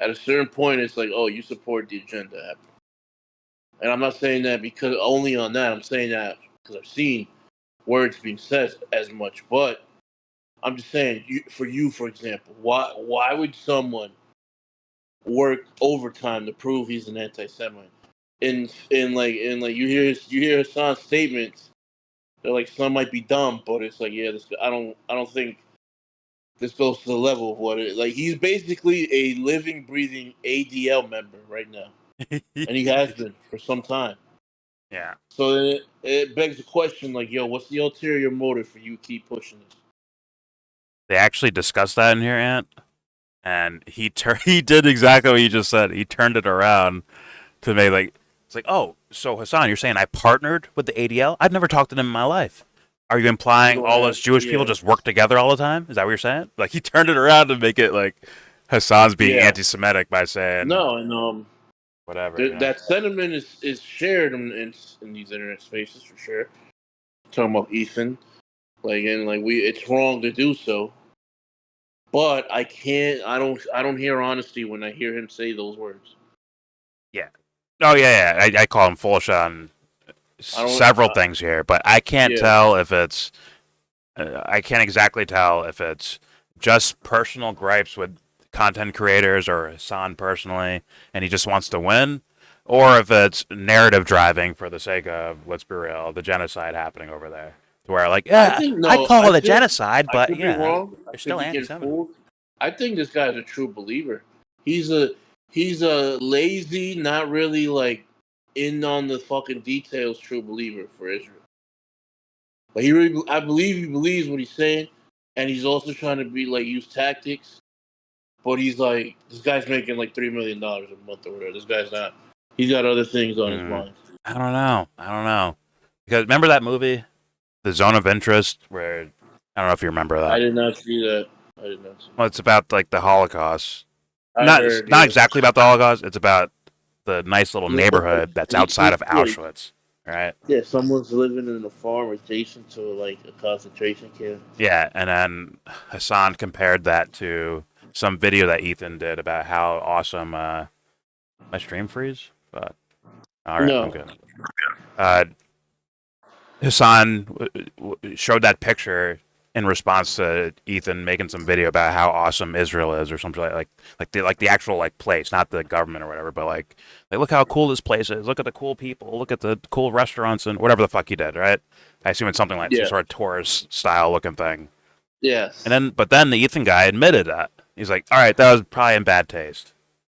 At a certain point, it's like, oh, you support the agenda. And I'm not saying that because only on that. I'm saying that because I've seen words being said as much. But I'm just saying, for example, why would someone work overtime to prove he's an anti-Semite? In you hear Hassan's statements. They're like, some might be dumb, but it's like, yeah, I don't think this goes to the level of what it like. He's basically a living, breathing ADL member right now. and he has been for some time. Yeah. So then it begs the question, like, yo, what's the ulterior motive for you to keep pushing this? They actually discussed that in here, Ant, and he did exactly what you just said. He turned it around to make like it's like, oh, so Hasan, you're saying I partnered with the ADL? I've never talked to them in my life. Are you implying all those Jewish people just work together all the time? Is that what you're saying? Like he turned it around to make it like Hasan's being anti-Semitic by saying no, and whatever. That sentiment is shared in these internet spaces for sure. Talking about Ethan, it's wrong to do so. But I can't. I don't hear honesty when I hear him say those words. Yeah. Oh yeah. I call him full shot on several things here, but I can't tell if it's. I can't exactly tell if it's just personal gripes with content creators or Hasan personally, and he just wants to win, or if it's narrative driving for the sake of, let's be real, the genocide happening over there. To where, like, yeah, I call it a genocide, but I could be wrong. they're still anti-Semitic. I think this guy's a true believer. He's a lazy, not really like in on the fucking details, true believer for Israel. But I believe he believes what he's saying, and he's also trying to be like use tactics. But he's like, this guy's making like $3 million a month or whatever. This guy's not. He's got other things on his mind. I don't know. Because remember that movie, The Zone of Interest, where I don't know if you remember that. I did not see that. Well, it's about like the Holocaust. I Not heard, exactly about the Holocaust. It's about the nice little neighborhood that's outside of Auschwitz, right? Yeah, someone's living in a farm adjacent to like a concentration camp. Yeah, and then Hasan compared that to some video that Ethan did about how awesome. My stream freeze, but all right, I'm good. Hasan showed that picture in response to Ethan making some video about how awesome Israel is, or something like the actual like place, not the government or whatever, but like look how cool this place is. Look at the cool people. Look at the cool restaurants and whatever the fuck he did, right? I assume it's something like some sort of tourist style looking thing. Yes. But then the Ethan guy admitted that he's like, all right, that was probably in bad taste,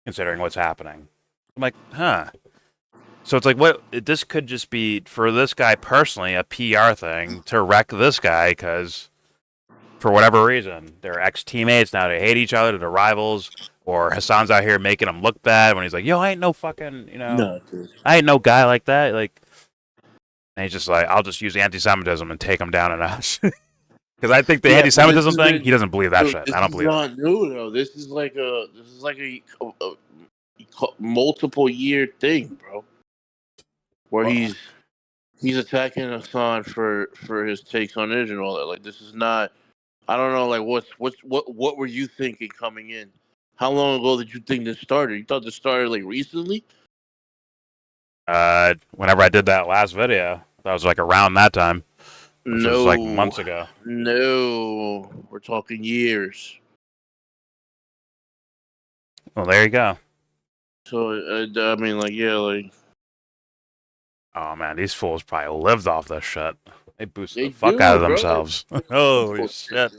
considering what's happening. I'm like, huh. So it's like, what? This could just be for this guy personally a PR thing to wreck this guy because, for whatever reason, they're ex-teammates now. They hate each other. They're rivals. Or Hasan's out here making him look bad when he's like, "Yo, I ain't no fucking, I ain't no guy like that." Like, and he's just like, "I'll just use anti-Semitism and take him down a notch." Because I think the anti-Semitism thing, he doesn't believe that shit. I don't believe it. This is not new though. This is like a multiple year thing, bro. Where he's attacking Hasan for his takes on Israel. Like this is not. I don't know. Like what were you thinking coming in? How long ago did you think this started? You thought this started like recently? Whenever I did that last video, that was like around that time. Which was like months ago. No, we're talking years. Well, there you go. So I mean, like, yeah, like. Oh man, these fools probably lived off this shit. They boosted the fuck out of themselves. Holy shit!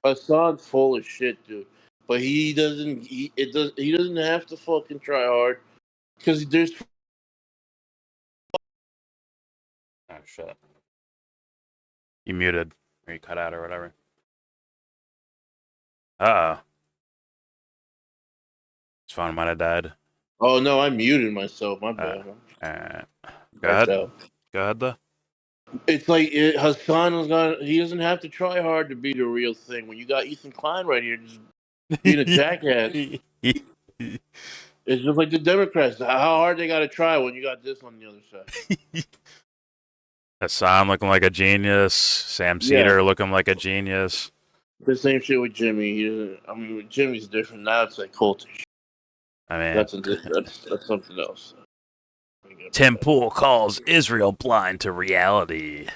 Hasan's full of shit, dude. But he doesn't. He doesn't have to fucking try hard because there's. Oh shit! You muted or you cut out or whatever. His phone might have died. Oh no, I muted myself. My bad. Go ahead. Go ahead, though. It's like Hasan he doesn't have to try hard to be the real thing. When you got Ethan Klein right here, just being a jackass. It's just like the Democrats. How hard they got to try when you got this on the other side. Hasan looking like a genius. Sam Cedar looking like a genius. The same shit with Jimmy. I mean, with Jimmy's different. Now it's like cultish. I mean, that's something else. Tim Pool calls Israel blind to reality.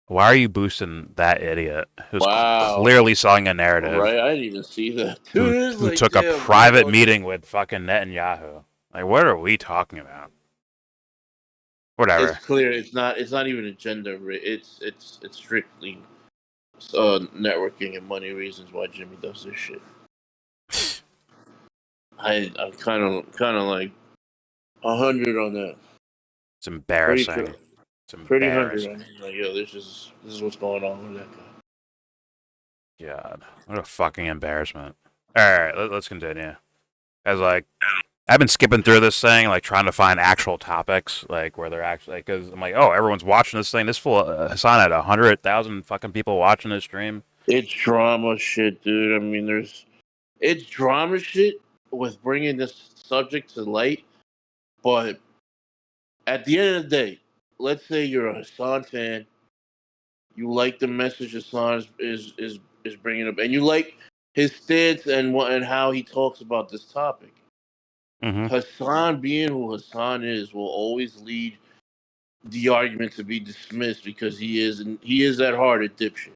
Why are you boosting that idiot who's clearly selling a narrative? Right, I didn't even see that. Who took a private meeting with fucking Netanyahu? Like, what are we talking about? Whatever. It's clear. It's not even agenda. It's strictly networking and money reasons why Jimmy does this shit. I'm kind of like 100 on that. It's embarrassing. It's Pretty 100 embarrassing. on it. Like, yo, this is what's going on with that guy. God, what a fucking embarrassment. All right, let's continue. As like, I've been skipping through this thing, like trying to find actual topics, like where they're actually, because I'm like, oh, everyone's watching this thing. This fool Hasan had 100,000 fucking people watching this stream. It's drama shit, dude. I mean, it's drama shit with bringing this subject to light, but at the end of the day, let's say you're a Hasan fan, you like the message Hasan is bringing up, and you like his stance and how he talks about this topic. Mm-hmm. Hasan, being who Hasan is, will always lead the argument to be dismissed because he is at heart a dipshit.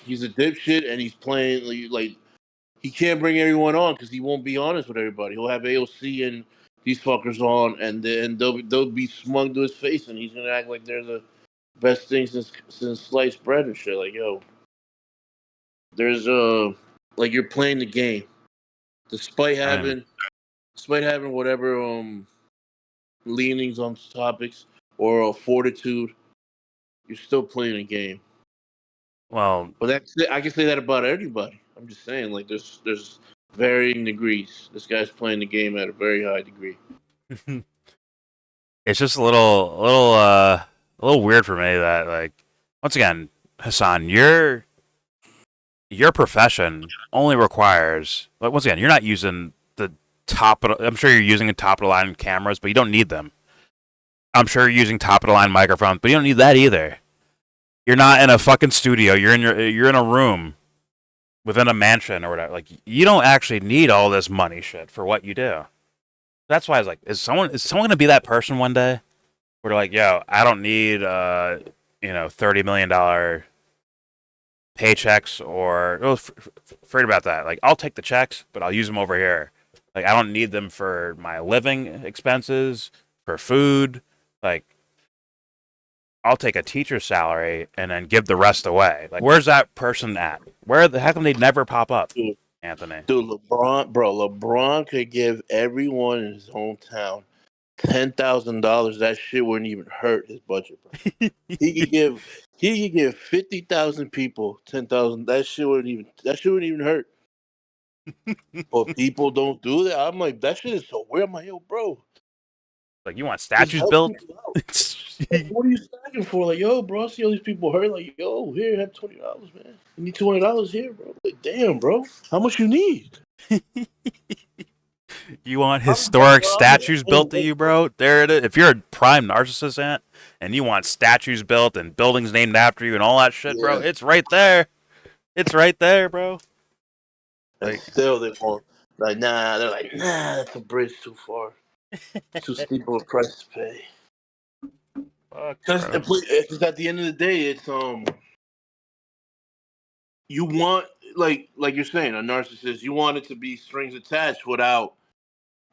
He's a dipshit, and he's playing like he can't bring everyone on because he won't be honest with everybody. He'll have AOC and these fuckers on, and then they'll be smug to his face, and he's gonna act like they're the best thing since sliced bread and shit. Like, yo, there's like you're playing the game, despite having whatever leanings on topics or fortitude, you're still playing a game. Well, but that's it. I can say that about everybody. I'm just saying, like, there's varying degrees. This guy's playing the game at a very high degree. It's just a little weird for me that, like, once again, Hasan, your profession only requires, like, once again, you're not using the I'm sure you're using the top of the line cameras, but you don't need them. I'm sure you're using top of the line microphones, but you don't need that either. You're not in a fucking studio. You're in a room within a mansion or whatever. Like, you don't actually need all this money shit for what you do. That's why I was like, is someone gonna be that person one day where they're like, yo, I don't need $30 million paychecks or forget about that. Like, I'll take the checks, but I'll use them over here. Like, I don't need them for my living expenses, for food. Like, I'll take a teacher's salary and then give the rest away. Like, where's that person at? Where the heck come they never pop up, Anthony? Dude, LeBron could give everyone in his hometown $10,000. That shit wouldn't even hurt his budget, bro. he could give 50,000 people 10,000. That shit wouldn't even hurt. But people don't do that. I'm like, that shit is so weird. I'm like, yo, bro. Like, you want statues built? Like, what are you stacking for? Like, yo, bro, I see all these people hurt. Like, yo, here, have $20, man. You need $20 here, bro. Like, damn, bro. How much you need? You want historic statues built to you, bro? There it is. If you're a prime narcissist, Ant, and you want statues built and buildings named after you and all that shit, bro, it's right there. It's right there, bro. And still, they won't. Like, nah. They're like, nah, that's a bridge too far. Too steep of a price to pay. Because at the end of the day, it's you want like you're saying, a narcissist. You want it to be strings attached without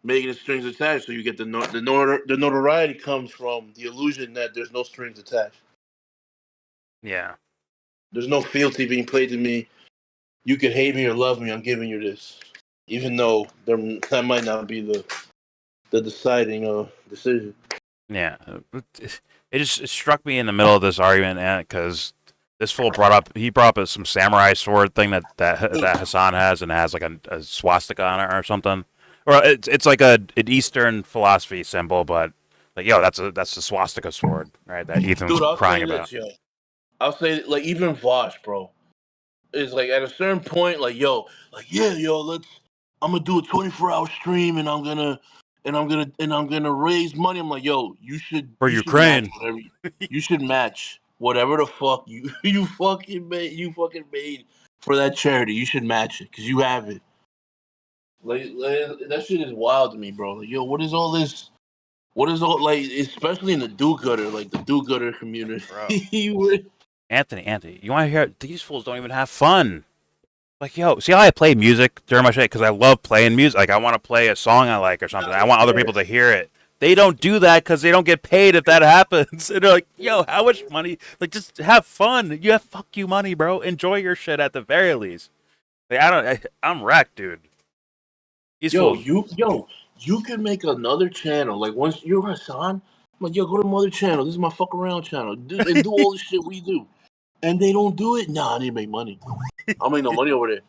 making it strings attached. So you get the notoriety comes from the illusion that there's no strings attached. Yeah. There's no fealty being played to me. You can hate me or love me. I'm giving you this, even though that might not be the deciding decision. Yeah, it struck me in the middle of this argument, because this fool brought up some samurai sword thing that Hasan has, and it has like a swastika on it or something, or it's like an Eastern philosophy symbol, but like, yo, that's the swastika sword, right? That Ethan's crying about. This, I'll say, like, even Vosh, bro, is like at a certain point, like, yo, like, yeah, yo, I'm gonna do a 24-hour stream, and I'm gonna raise money. I'm like, yo, you should for Ukraine. You should match whatever the fuck you fucking made for that charity. You should match it because you have it. Like, that shit is wild to me, bro. Like, yo, what is all this? What is all, like, especially in the do-gooder, like the do-gooder community? Anthony, you want to hear? These fools don't even have fun. Like, yo, see how I play music during my shit? Because I love playing music. Like, I want to play a song I like or something. I want other people to hear it. They don't do that because they don't get paid if that happens. And they're like, yo, how much money? Like, just have fun. You have fuck you money, bro. Enjoy your shit at the very least. Like, I'm wrecked, dude. These fools. you can make another channel. Like once you're Hasan, I'm like, yo, go to my other channel. This is my fuck around channel. And do all the shit we do. And they don't do it. Nah, I didn't make money. I don't make no money over there.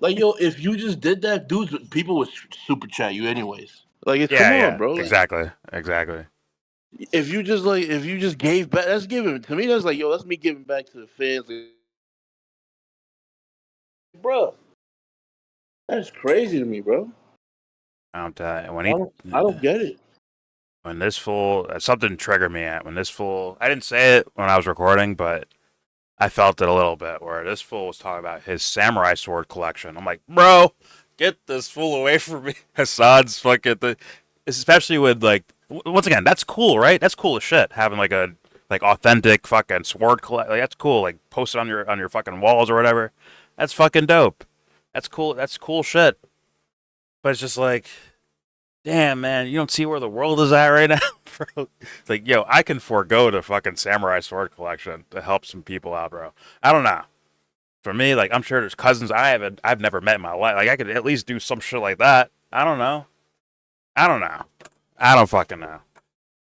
Like, yo, if you just did that, dudes, people would super chat you anyways. Like, it's, come on, bro. Like, exactly. if you just gave back, that's giving. To me, that's like, yo, that's me giving back to the fans. Like, bro, that's crazy to me, bro. I don't get it. When this fool, something triggered me at when this fool. I didn't say it when I was recording, but I felt it a little bit. Where this fool was talking about his samurai sword collection. I'm like, bro, get this fool away from me. Hasan's fucking especially with like, once again, that's cool, right? That's cool as shit. Having like a authentic fucking sword collect, like that's cool. Like post it on your fucking walls or whatever. That's fucking dope. That's cool. That's cool shit. But it's just like, damn, man, you don't see where the world is at right now, bro. It's like, yo, I can forego the fucking samurai sword collection to help some people out, bro. I don't know. For me, like, I'm sure there's cousins I've never met in my life. Like, I could at least do some shit like that. I don't know. I don't fucking know.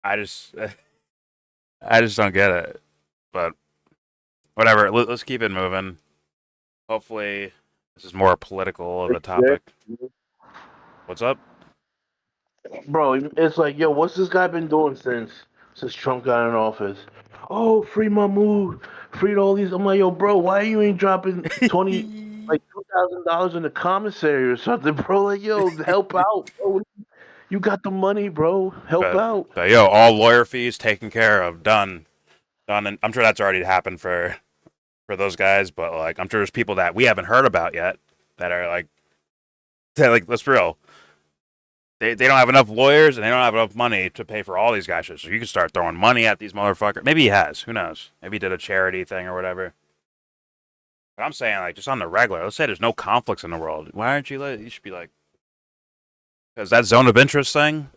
I just don't get it. But whatever. Let's keep it moving. Hopefully, this is more political of a topic. What's up? Bro, it's like, yo, what's this guy been doing since Trump got in office? Oh, free Mahmoud, freed all these. I'm like, yo, bro, why you ain't dropping $2,000 in the commissary or something, bro? Like, yo, help out, bro. You got the money, bro. Help out. But yo, all lawyer fees taken care of, done, and I'm sure that's already happened for those guys. But like, I'm sure there's people that we haven't heard about yet that are like, let's be real. They don't have enough lawyers and they don't have enough money to pay for all these guys. So you can start throwing money at these motherfuckers. Maybe he has. Who knows? Maybe he did a charity thing or whatever. But I'm saying, like, just on the regular. Let's say there's no conflicts in the world. Why aren't you? You should be like, because that zone of interest thing,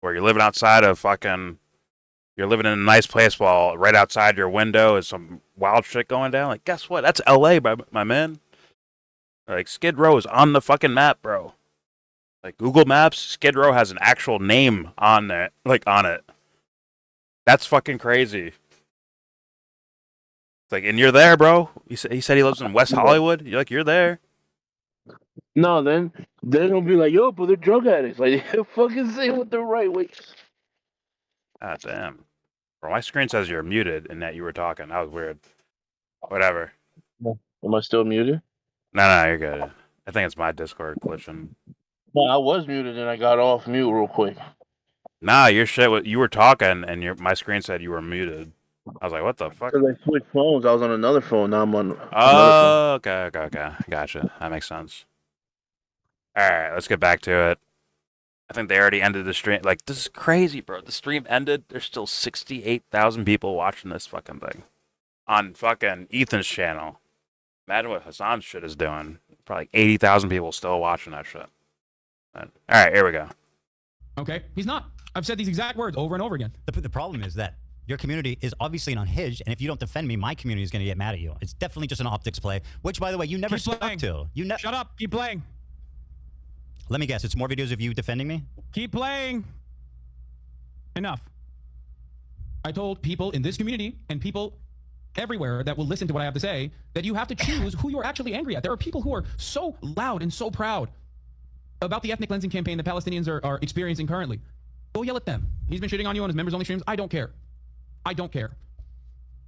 where you're living outside of you're living in a nice place while right outside your window is some wild shit going down. Like, guess what? That's L.A., my man. Like, Skid Row is on the fucking map, bro. Like Google Maps, Skid Row has an actual name on it, on it. That's fucking crazy. It's like, and you're there, bro. He said he lives in West Hollywood. You're there. No, then they're gonna be like, yo, but they're drug addicts. Like, fucking say what the right way. Ah, damn. Bro, my screen says you're muted and that you were talking. That was weird. Whatever. Am I still muted? No, you're good. I think it's my Discord glitching. No, I was muted and I got off mute real quick. Nah, your shit. You were talking and my screen said you were muted. I was like, what the fuck? Because I switched phones. I was on another phone. Now I'm on. Oh, okay. Gotcha. That makes sense. All right, let's get back to it. I think they already ended the stream. Like, this is crazy, bro. The stream ended. There's still 68,000 people watching this fucking thing on fucking Ethan's channel. Imagine what Hasan's shit is doing. Probably 80,000 people still watching that shit. All right, here we go. Okay, he's not. I've said these exact words over and over again. The problem is that your community is obviously unhinged, and if you don't defend me, my community is going to get mad at you. It's definitely just an optics play, which, by the way, you never stuck to. Shut up. Keep playing. Let me guess. It's more videos of you defending me? Keep playing. Enough. I told people in this community and people everywhere that will listen to what I have to say that you have to choose who you're actually angry at. There are people who are so loud and so proud about the ethnic cleansing campaign the Palestinians are experiencing currently. Go yell at them. He's been shitting on you on his members-only streams. I don't care.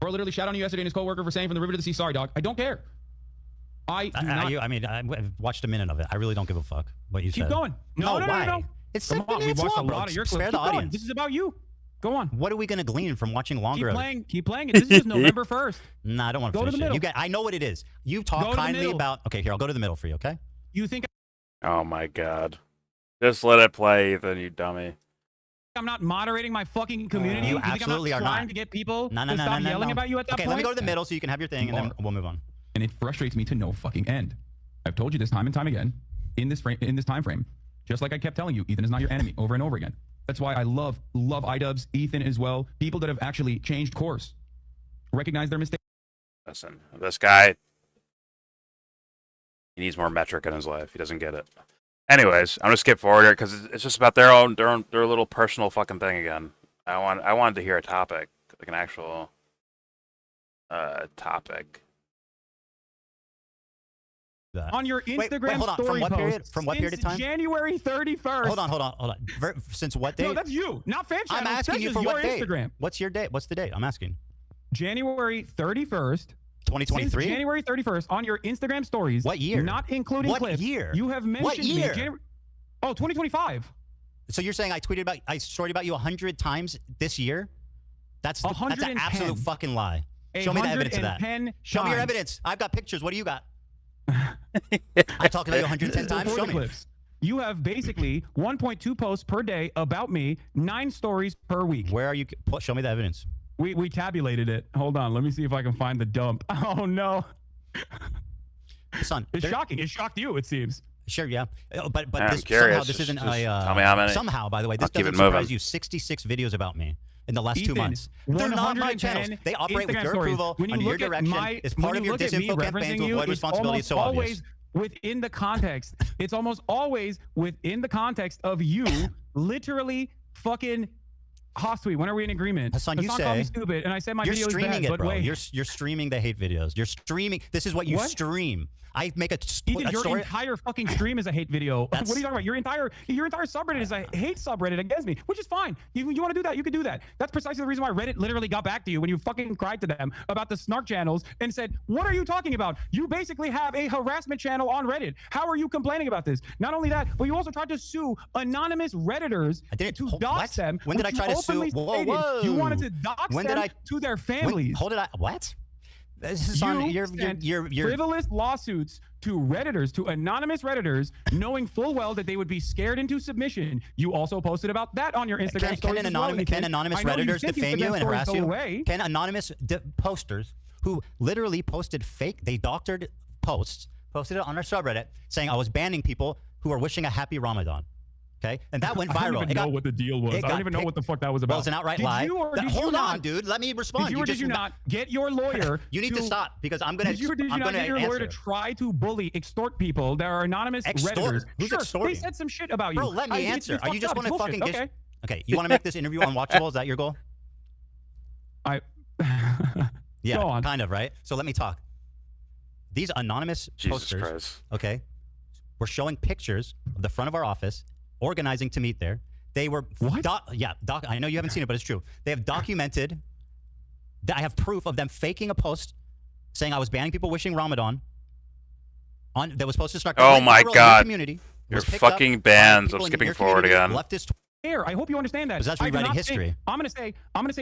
Or literally shout on you yesterday and his coworker for saying from the river to the sea, sorry, dog. I don't care. I watched a minute of it. I really don't give a fuck what you said. Keep going. No. It's Come 7 on, minutes we watched long, a bro. lot of your Spare clips. the Keep going. audience. This is about you. Go on. What are we going to glean from watching longer of it? Keep playing it. This is just November 1st. Nah, I don't want to finish it. I know what it is. You talk kindly about... Okay, here, I'll go to the middle for you, okay? You think... Oh, my God. Just let it play, Ethan, you dummy. I'm not moderating my fucking community? You think absolutely I'm are trying not. to get people to stop yelling about you at that point? Okay, let me go to the middle so you can have your thing, and then we'll move on. And it frustrates me to no fucking end. I've told you this time and time again in this time frame. Just like I kept telling you, Ethan is not your enemy over and over again. That's why I love iDubbbz, Ethan as well. People that have actually changed course, recognize their mistakes. Listen, this guy, he needs more metric in his life. He doesn't get it. Anyways, I'm gonna skip forward here because it's just about their little personal fucking thing again. I wanted to hear a topic, like an actual topic. On your Instagram wait, hold on. story From what post period? From what period of time? January 31st. Hold on. Since what date? No, that's you, not fan channel. I'm asking you for your what date. Instagram. What's your date? What's the date? I'm asking. January 31st. 2023? January 31st on your Instagram stories. What year? Not including what clips. Year? You have mentioned what year? me. 2025. So you're saying I story about you 100 times this year? That's an absolute fucking lie. Show me the evidence of that. Show me your evidence. I've got pictures. What do you got? I talked about you 110 times. Show me. Clips. You have basically 1.2 posts per day about me, 9 stories per week. Where are you? Show me the evidence. We tabulated it. Hold on. Let me see if I can find the dump. Oh, no. Son, it's shocking. It shocked you, it seems. Sure, yeah. But somehow this isn't tell me how many. Somehow, by the way, this doesn't surprise you. 66 videos about me in the last 2 months. They're not my channels. They operate with your approval, under your direction. It's part of your disinfo campaign to avoid responsibility. It's so obvious. Within the context. It's almost always within the context of you literally fucking Hostweet, when are we in agreement? Hasan, you say me stupid, and I said my you're video streaming is bad, it, bro. wait. You're streaming the hate videos. You're streaming. This is what you stream. I make a your entire fucking stream is a hate video. What are you talking about? Your entire subreddit is a hate subreddit against me, which is fine. You want to do that? You can do that. That's precisely the reason why Reddit literally got back to you when you fucking cried to them about the snark channels and said, "What are you talking about? You basically have a harassment channel on Reddit. How are you complaining about this?" Not only that, but you also tried to sue anonymous Redditors to dox them. When did I try to sue? Whoa. You wanted to dox them to their families. What? This is on your frivolous lawsuits to Redditors, to anonymous Redditors, knowing full well that they would be scared into submission. You also posted about that on your Instagram stories. Can anonymous Redditors defame you and harass you? Can anonymous posters who literally posted fake, they doctored posts, posted it on our subreddit saying I was banning people who are wishing a happy Ramadan. Okay, and that went viral. I don't even know what the deal was. I don't even know what the fuck that was about. Well, it's an outright lie. Hold on, dude. Let me respond. Did you not get your lawyer? You need to stop because I'm going to. Did you not get your lawyer to try to extort people that are anonymous Redditors? Who's sure, extorting? They said some shit about you. Bro, let me answer. Are you just want to fucking get? Okay, you want to make this interview unwatchable? Is that your goal? Yeah, go on. Kind of, right? So let me talk. These anonymous posters, okay, were showing pictures of the front of our office, organizing to meet there. They were I know you haven't seen it, but it's true. They have documented that I have proof of them faking a post saying I was banning people wishing Ramadan that was supposed to start. Oh my God! Community. You're fucking bans. I'm skipping forward again. Leftist. I hope you understand that. That's rewriting history. I'm gonna say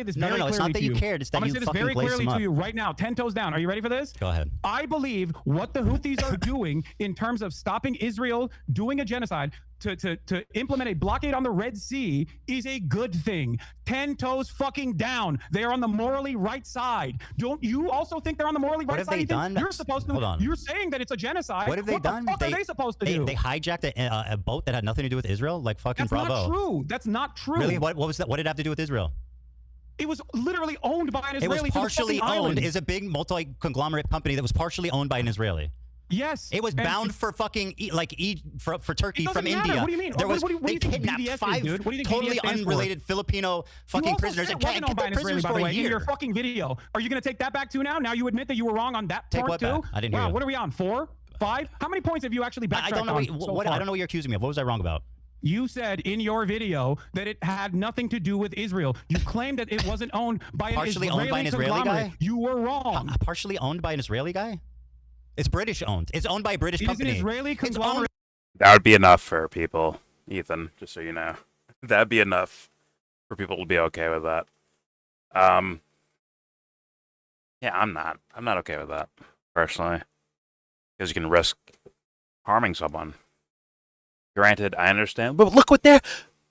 this very clearly. No, it's not that you cared. It's that you fucking glazed them up. I'm gonna say this very clearly to you right now. 10 toes down. Are you ready for this? Go ahead. I believe what the Houthis are doing in terms of stopping Israel doing a genocide to implement a blockade on the Red Sea is a good thing. 10 toes fucking down. They are on the morally right side. Don't you also think they're on the morally right side? What have they done? You're supposed to. Hold on. You're saying that it's a genocide. What have they done? What the fuck are they supposed to do? They hijacked a boat that had nothing to do with Israel. Like fucking That's bravo. Not true. That's not true. Really? What was that? What did it have to do with Israel? It was literally owned by an Israeli. It was partially owned. Is a big multi-conglomerate company that was partially owned by an Israeli. Yes. It was bound for fucking for Turkey from India. What do you mean? They kidnapped 5 totally unrelated Filipino fucking prisoners and kept them prisoners for a year. In your fucking video. Are you going to take that back too now? Now you admit that you were wrong on that part too? Back? I didn't hear. Wow, what are we on? 4? 5? How many points have you actually backtracked on? I don't know what you're accusing me of. What was I wrong about? You said in your video that it had nothing to do with Israel. You claimed that it wasn't owned by an Israeli guy. You were wrong. Partially owned by an Israeli guy? It's British owned. It's owned by a British company. It's an Israeli conglomerate. That would be enough for people, Ethan, just so you know. That'd be enough for people to be okay with that. Yeah, I'm not okay with that, personally. Because you can risk harming someone. Granted, I understand. But look what they're...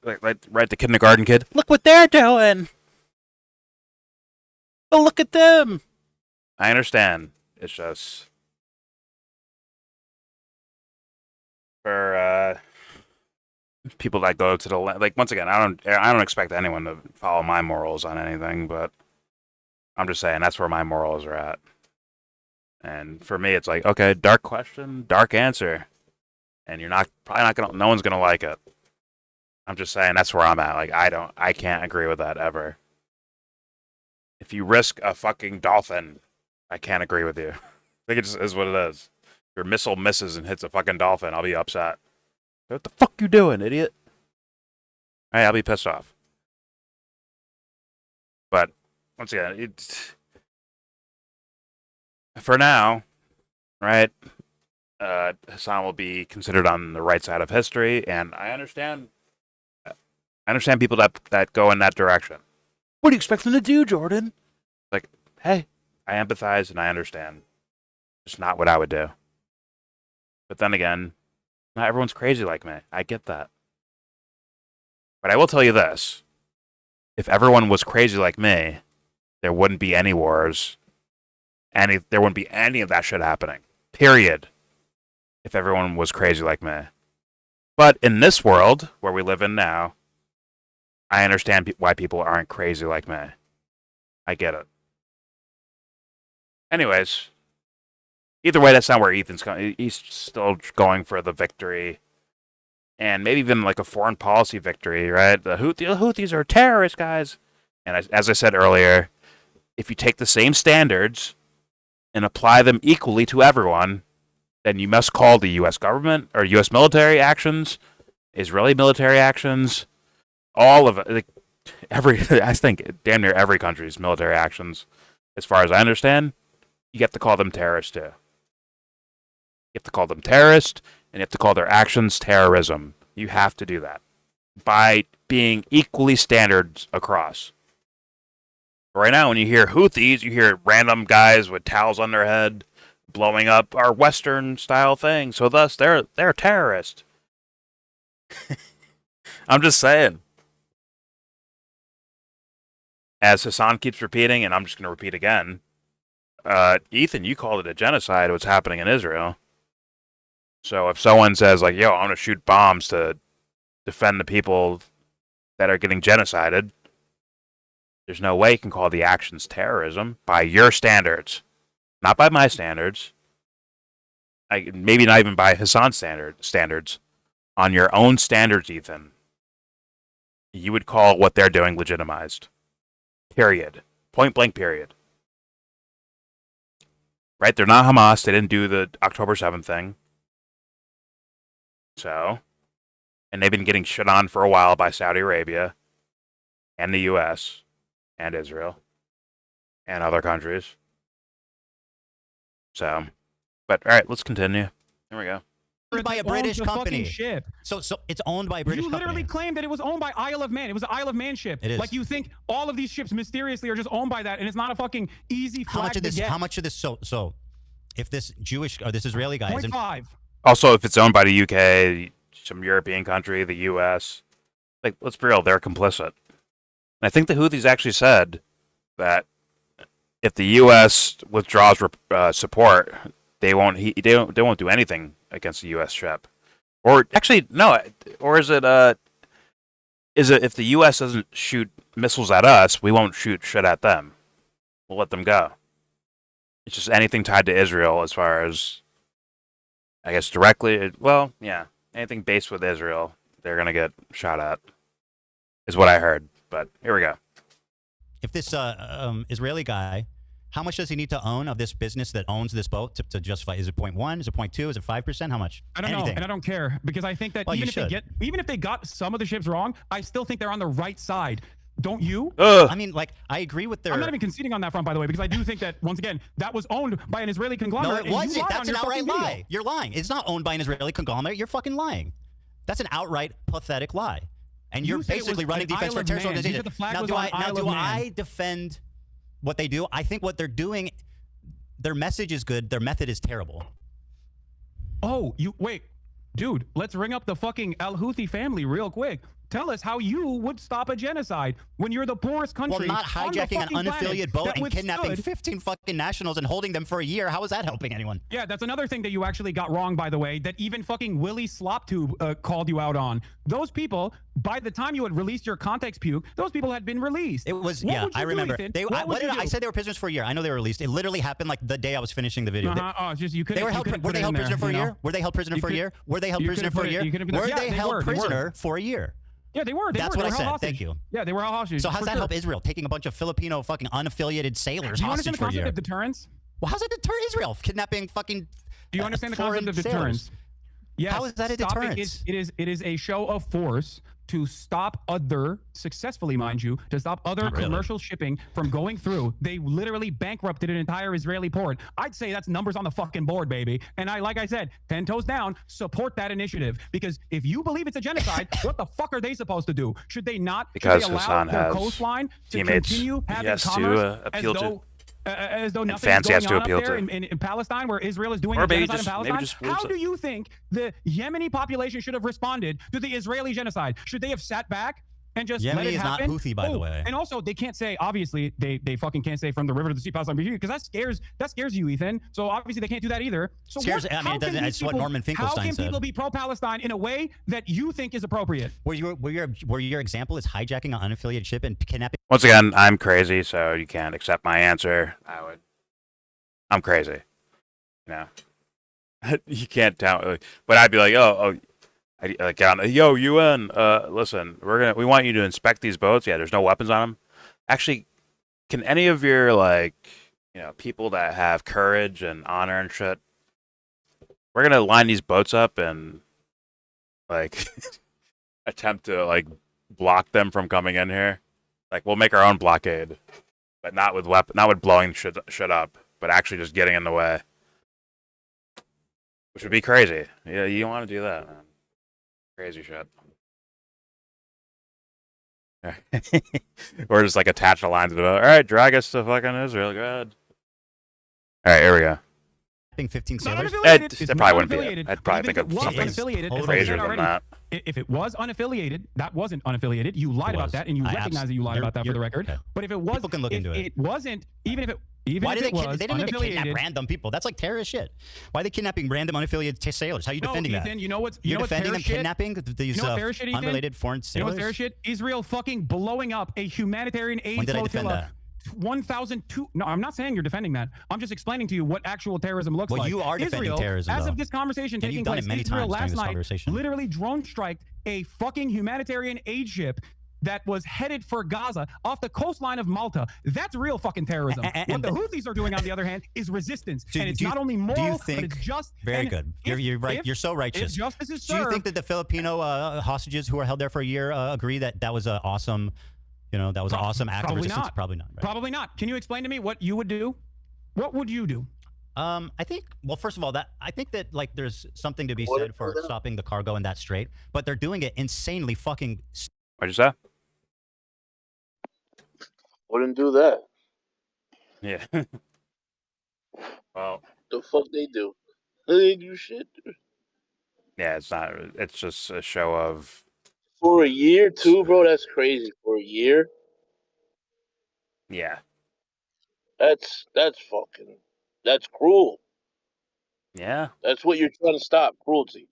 Right, the kindergarten kid. Look what they're doing! But look at them! I understand. It's just... For people that go to the once again, I don't expect anyone to follow my morals on anything, but I'm just saying that's where my morals are at. And for me, it's like, okay, dark question, dark answer, and you're probably not gonna. No one's gonna like it. I'm just saying that's where I'm at. Like I can't agree with that ever. If you risk a fucking dolphin, I can't agree with you. I think it just is what it is. If your missile misses and hits a fucking dolphin, I'll be upset. What the fuck you doing, idiot? Hey, I'll be pissed off. But once again, it's for now, right? Hasan will be considered on the right side of history, and I understand people that go in that direction. What do you expect them to do, Jordan? Like, hey, I empathize and I understand. It's not what I would do. But then again, not everyone's crazy like me. I get that. But I will tell you this. If everyone was crazy like me, there wouldn't be any wars. There wouldn't be any of that shit happening. Period. If everyone was crazy like me. But in this world, where we live in now, I understand why people aren't crazy like me. I get it. Anyways, either way, that's not where Ethan's going. He's still going for the victory. And maybe even like a foreign policy victory, right? The Houthis are terrorist guys. And as I said earlier, if you take the same standards and apply them equally to everyone, then you must call the U.S. government or U.S. military actions, Israeli military actions, all of it. Like I think damn near every country's military actions, as far as I understand, you have to call them terrorists too. You have to call them terrorists, and you have to call their actions terrorism. You have to do that by being equally standards across. Right now, when you hear Houthis, you hear random guys with towels on their head blowing up our Western style thing. So thus, they're terrorists. I'm just saying. As Hasan keeps repeating, and I'm just going to repeat again, Ethan, you called it a genocide, what's happening in Israel. So if someone says, like, yo, I'm going to shoot bombs to defend the people that are getting genocided, there's no way you can call the actions terrorism by your standards. Not by my standards. Maybe not even by Hasan's standards. On your own standards, Ethan, you would call what they're doing legitimized. Period. Point blank period. Right? They're not Hamas. They didn't do the October 7th thing. So, and they've been getting shit on for a while by Saudi Arabia and the U.S. and Israel and other countries. So, but all right, let's continue. Here we go. Owned by a British company. Ship. So it's owned by a British company. You literally claimed that it was owned by Isle of Man. It was the Isle of Man ship. It is. Like you think all of these ships mysteriously are just owned by that, and it's not a fucking easy flag to get. How much of this? So, if this Jewish or this Israeli guy is 0.5. Also, if it's owned by the UK, some European country, the US, like let's be real, they're complicit. And I think the Houthis actually said that if the U.S. withdraws support, they won't do anything against the U.S. ship. Or actually, no. Or is it if the U.S. doesn't shoot missiles at us, we won't shoot shit at them. We'll let them go. It's just anything tied to Israel, as far as I guess directly. Well, yeah, anything based with Israel, they're gonna get shot at. Is what I heard. But here we go. If this Israeli guy, how much does he need to own of this business that owns this boat to justify? Is it 0.1? Is it 0.2? Is it 5%? How much? I don't know, and I don't care because I think that even if they got some of the ships wrong, I still think they're on the right side. Don't you? I mean, like, I agree with their... I'm not even conceding on that front, by the way, because I do think that, once again, that was owned by an Israeli conglomerate. No, it wasn't. That's an outright lie. You're lying. It's not owned by an Israeli conglomerate. You're fucking lying. That's an outright pathetic lie. And you're basically running defense for a terrorist organization. Now, do I defend what they do? I think what they're doing, their message is good. Their method is terrible. Oh, wait. Dude, let's ring up the fucking Al-Houthi family real quick. Tell us how you would stop a genocide when you're the poorest country. Well, not hijacking an unaffiliated boat and kidnapping 15 fucking nationals and holding them for a year. How is that helping anyone? Yeah, that's another thing that you actually got wrong, by the way, that even fucking Willie Sloptube called you out on. Those people, by the time you had released your context puke, those people had been released. It was, yeah, I remember. I said they were prisoners for a year. I know they were released. It literally happened like the day I was finishing the video. They were held prisoner for a year? Were they held prisoner for a year? Were they held prisoner for a year? Were they held prisoner for a year? Yeah, they were. That's what I said. Thank you. Yeah, they were all hostages. So how's that help Israel? Taking a bunch of Filipino fucking unaffiliated sailors Do you hostage understand the for a concept year. of deterrence? Well, how's that deter Israel? Kidnapping fucking Do you understand the concept of sailors? deterrence? Yes. How is that a deterrence? It is a show of force to stop successfully, mind you, to stop other commercial shipping from going through. They literally bankrupted an entire Israeli port. I'd say that's numbers on the fucking board, baby. And like I said, 10 toes down, support that initiative. Because if you believe it's a genocide, what the fuck are they supposed to do? Should they not? Because should they allow Hasan their has coastline to teammates continue having he has commerce to appeal to. As though nothing fancy is has going to on appeal up there to. in Palestine, where Israel is doing Or a maybe genocide in just Palestine. How do you think the Yemeni population should have responded to the Israeli genocide? Should they have sat back and just let it happen? Yemeni is not Houthi, by the way. And also, they can't say, obviously, they fucking can't say from the river to the sea, Palestine, because that scares you, Ethan. So obviously, they can't do that either. So it's what Norman Finkelstein How can said. people be pro-Palestine in a way that you think is appropriate? Where your example is hijacking an unaffiliated ship and kidnapping? Once again, I'm crazy, so you can't accept my answer. I'm crazy. You know, you can't tell. But I'd be like, yo, UN, listen, we want you to inspect these boats. Yeah, there's no weapons on them. Actually, can any of your people that have courage and honor and shit, we're gonna line these boats up and attempt to block them from coming in here. We'll make our own blockade, but not with blowing shit up, but actually just getting in the way, which would be crazy. Yeah, you don't want to do that, man. Crazy shit. Or just attach a line to the boat. All right, drag us to fucking Israel. Go ahead. All right, here we go. 15 sailors. That probably wouldn't be it. I'd probably think of something crazier than that. If it was unaffiliated, that wasn't unaffiliated. You lied about that, and you recognize that you lied about that for the record. Okay. But if it was, people can look into it wasn't. Even if it Why did they didn't even unaffiliated, kidnap random people? That's like terrorist shit. Why are they kidnapping random unaffiliated sailors? How are you defending Ethan, that? You know what's You're defending them shit? kidnapping these unrelated foreign sailors? You know what's terrorist shit? Israel fucking blowing up a humanitarian aid When did I defend flotilla. that? 1,002. No, I'm not saying you're defending that. I'm just explaining to you what actual terrorism looks like. Well, you are defending terrorism, as though. of this conversation And taking you've done place, it many Israel times during last this night conversation. literally drone striked a fucking humanitarian aid ship that was headed for Gaza off the coastline of Malta. That's real fucking terrorism. What the Houthis are doing, on the other hand, is resistance. And it's not only moral, but it's just. Very good. You're right. You're so righteous. If justice is Do you served, think that the Filipino hostages who were held there for a year agree that was an awesome, that was an awesome act of resistance? Probably not. Right? Probably not. Can you explain to me what you would do? What would you do? I think. Well, first of all, I think that there's something to be said for stopping the cargo in that strait, but they're doing it insanely fucking. What'd you say? Wouldn't do that. Yeah. Well. The fuck they do? They do shit. Yeah, it's not. It's just a show of. For a year too, bro. That's crazy. For a year. Yeah. That's fucking. That's cruel. Yeah. That's what you're trying to stop. Cruelty.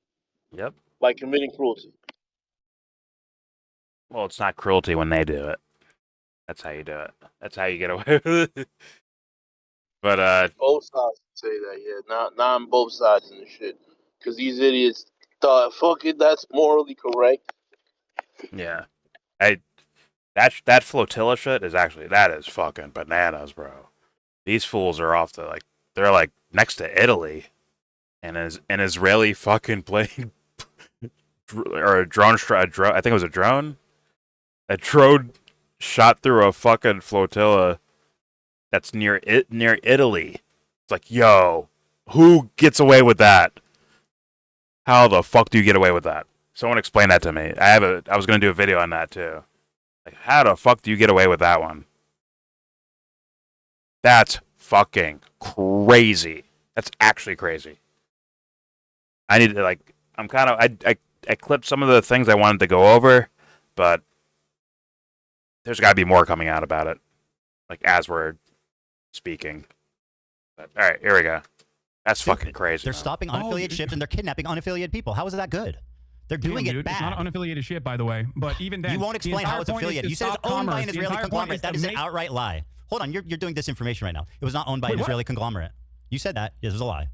Yep. By committing cruelty. Well, it's not cruelty when they do it. That's how you do it. That's how you get away with it. But both sides say that, yeah. Not on both sides and the shit. Because these idiots thought, fuck it, that's morally correct. Yeah. That flotilla shit that is fucking bananas, bro. These fools are off to they're next to Italy, and an Israeli fucking plane or a drone strike. I think it was a drone. A drone shot through a fucking flotilla that's near Italy. It's yo, who gets away with that? How the fuck do you get away with that? Someone explain that to me. I was gonna do a video on that too. How the fuck do you get away with that one? That's fucking crazy. That's actually crazy. I need to I clipped some of the things I wanted to go over, but there's got to be more coming out about it, like as we're speaking. But, all right, here we go. That's fucking crazy. They're stopping unaffiliated ships and they're kidnapping unaffiliated people. How is that good? They're doing it bad. It's not an unaffiliated ship, by the way. But even then, you won't explain how it's affiliated. You said it's owned by an Israeli conglomerate. That is an outright lie. Hold on, you're doing disinformation right now. It was not owned by an Israeli conglomerate. You said that. It was a lie.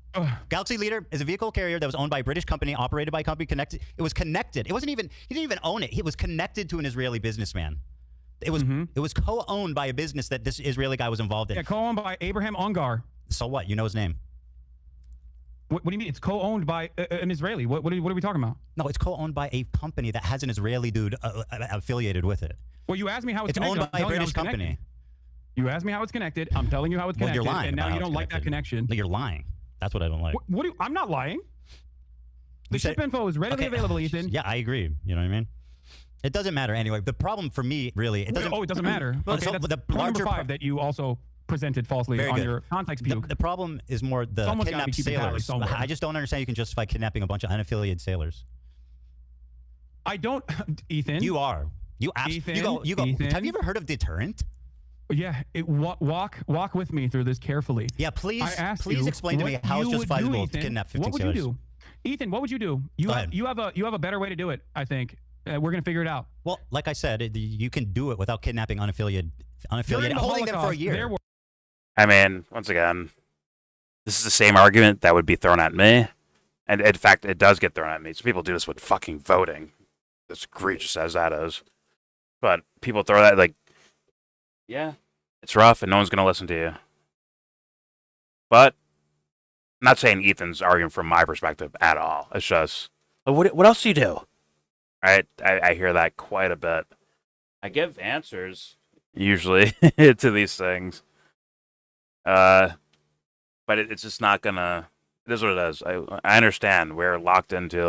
Galaxy Leader is a vehicle carrier that was owned by a British company, operated by a company connected. It was connected. It wasn't even. He didn't even own it. It was connected to an Israeli businessman. It was co-owned by a business that this Israeli guy was involved in. Yeah, co-owned by Abraham Ongar. So what? You know his name. What do you mean? It's co-owned by an Israeli. What are we talking about? No, it's co-owned by a company that has an Israeli dude affiliated with it. Well, you asked me how it's connected. It's owned by a British company. You asked me how it's connected. I'm telling you how it's connected. Well, you're lying. And now you don't like that connection. You're lying. That's what I don't like. I'm not lying. The ship info is readily available, Ethan. Yeah, I agree. You know what I mean? It doesn't matter anyway. The problem for me, really, it doesn't. Oh, it doesn't matter. Well, okay, so that's the point larger number 5 that you also presented falsely on your context puke. The problem is more the kidnapped sailors. I just don't understand you can justify kidnapping a bunch of unaffiliated sailors. I don't, Ethan. You are. You go. Ethan. Have you ever heard of deterrent? Yeah, walk with me through this carefully. Yeah, please explain to me how it's justifiable to kidnap 15 sailors. What would you do? Ethan, what would you do? You have a better way to do it, I think. We're going to figure it out. Well, like I said, you can do it without kidnapping unaffiliated holding them for a year. I mean, once again, this is the same argument that would be thrown at me. And in fact, it does get thrown at me. So people do this with fucking voting. As egregious as that is. But people throw that like, yeah, it's rough and no one's going to listen to you. But I'm not saying Ethan's arguing from my perspective at all. It's just, what else do you do? Right? I hear that quite a bit. I give answers, usually, to these things. But it's just not going to... It is what it is. I understand. We're locked into,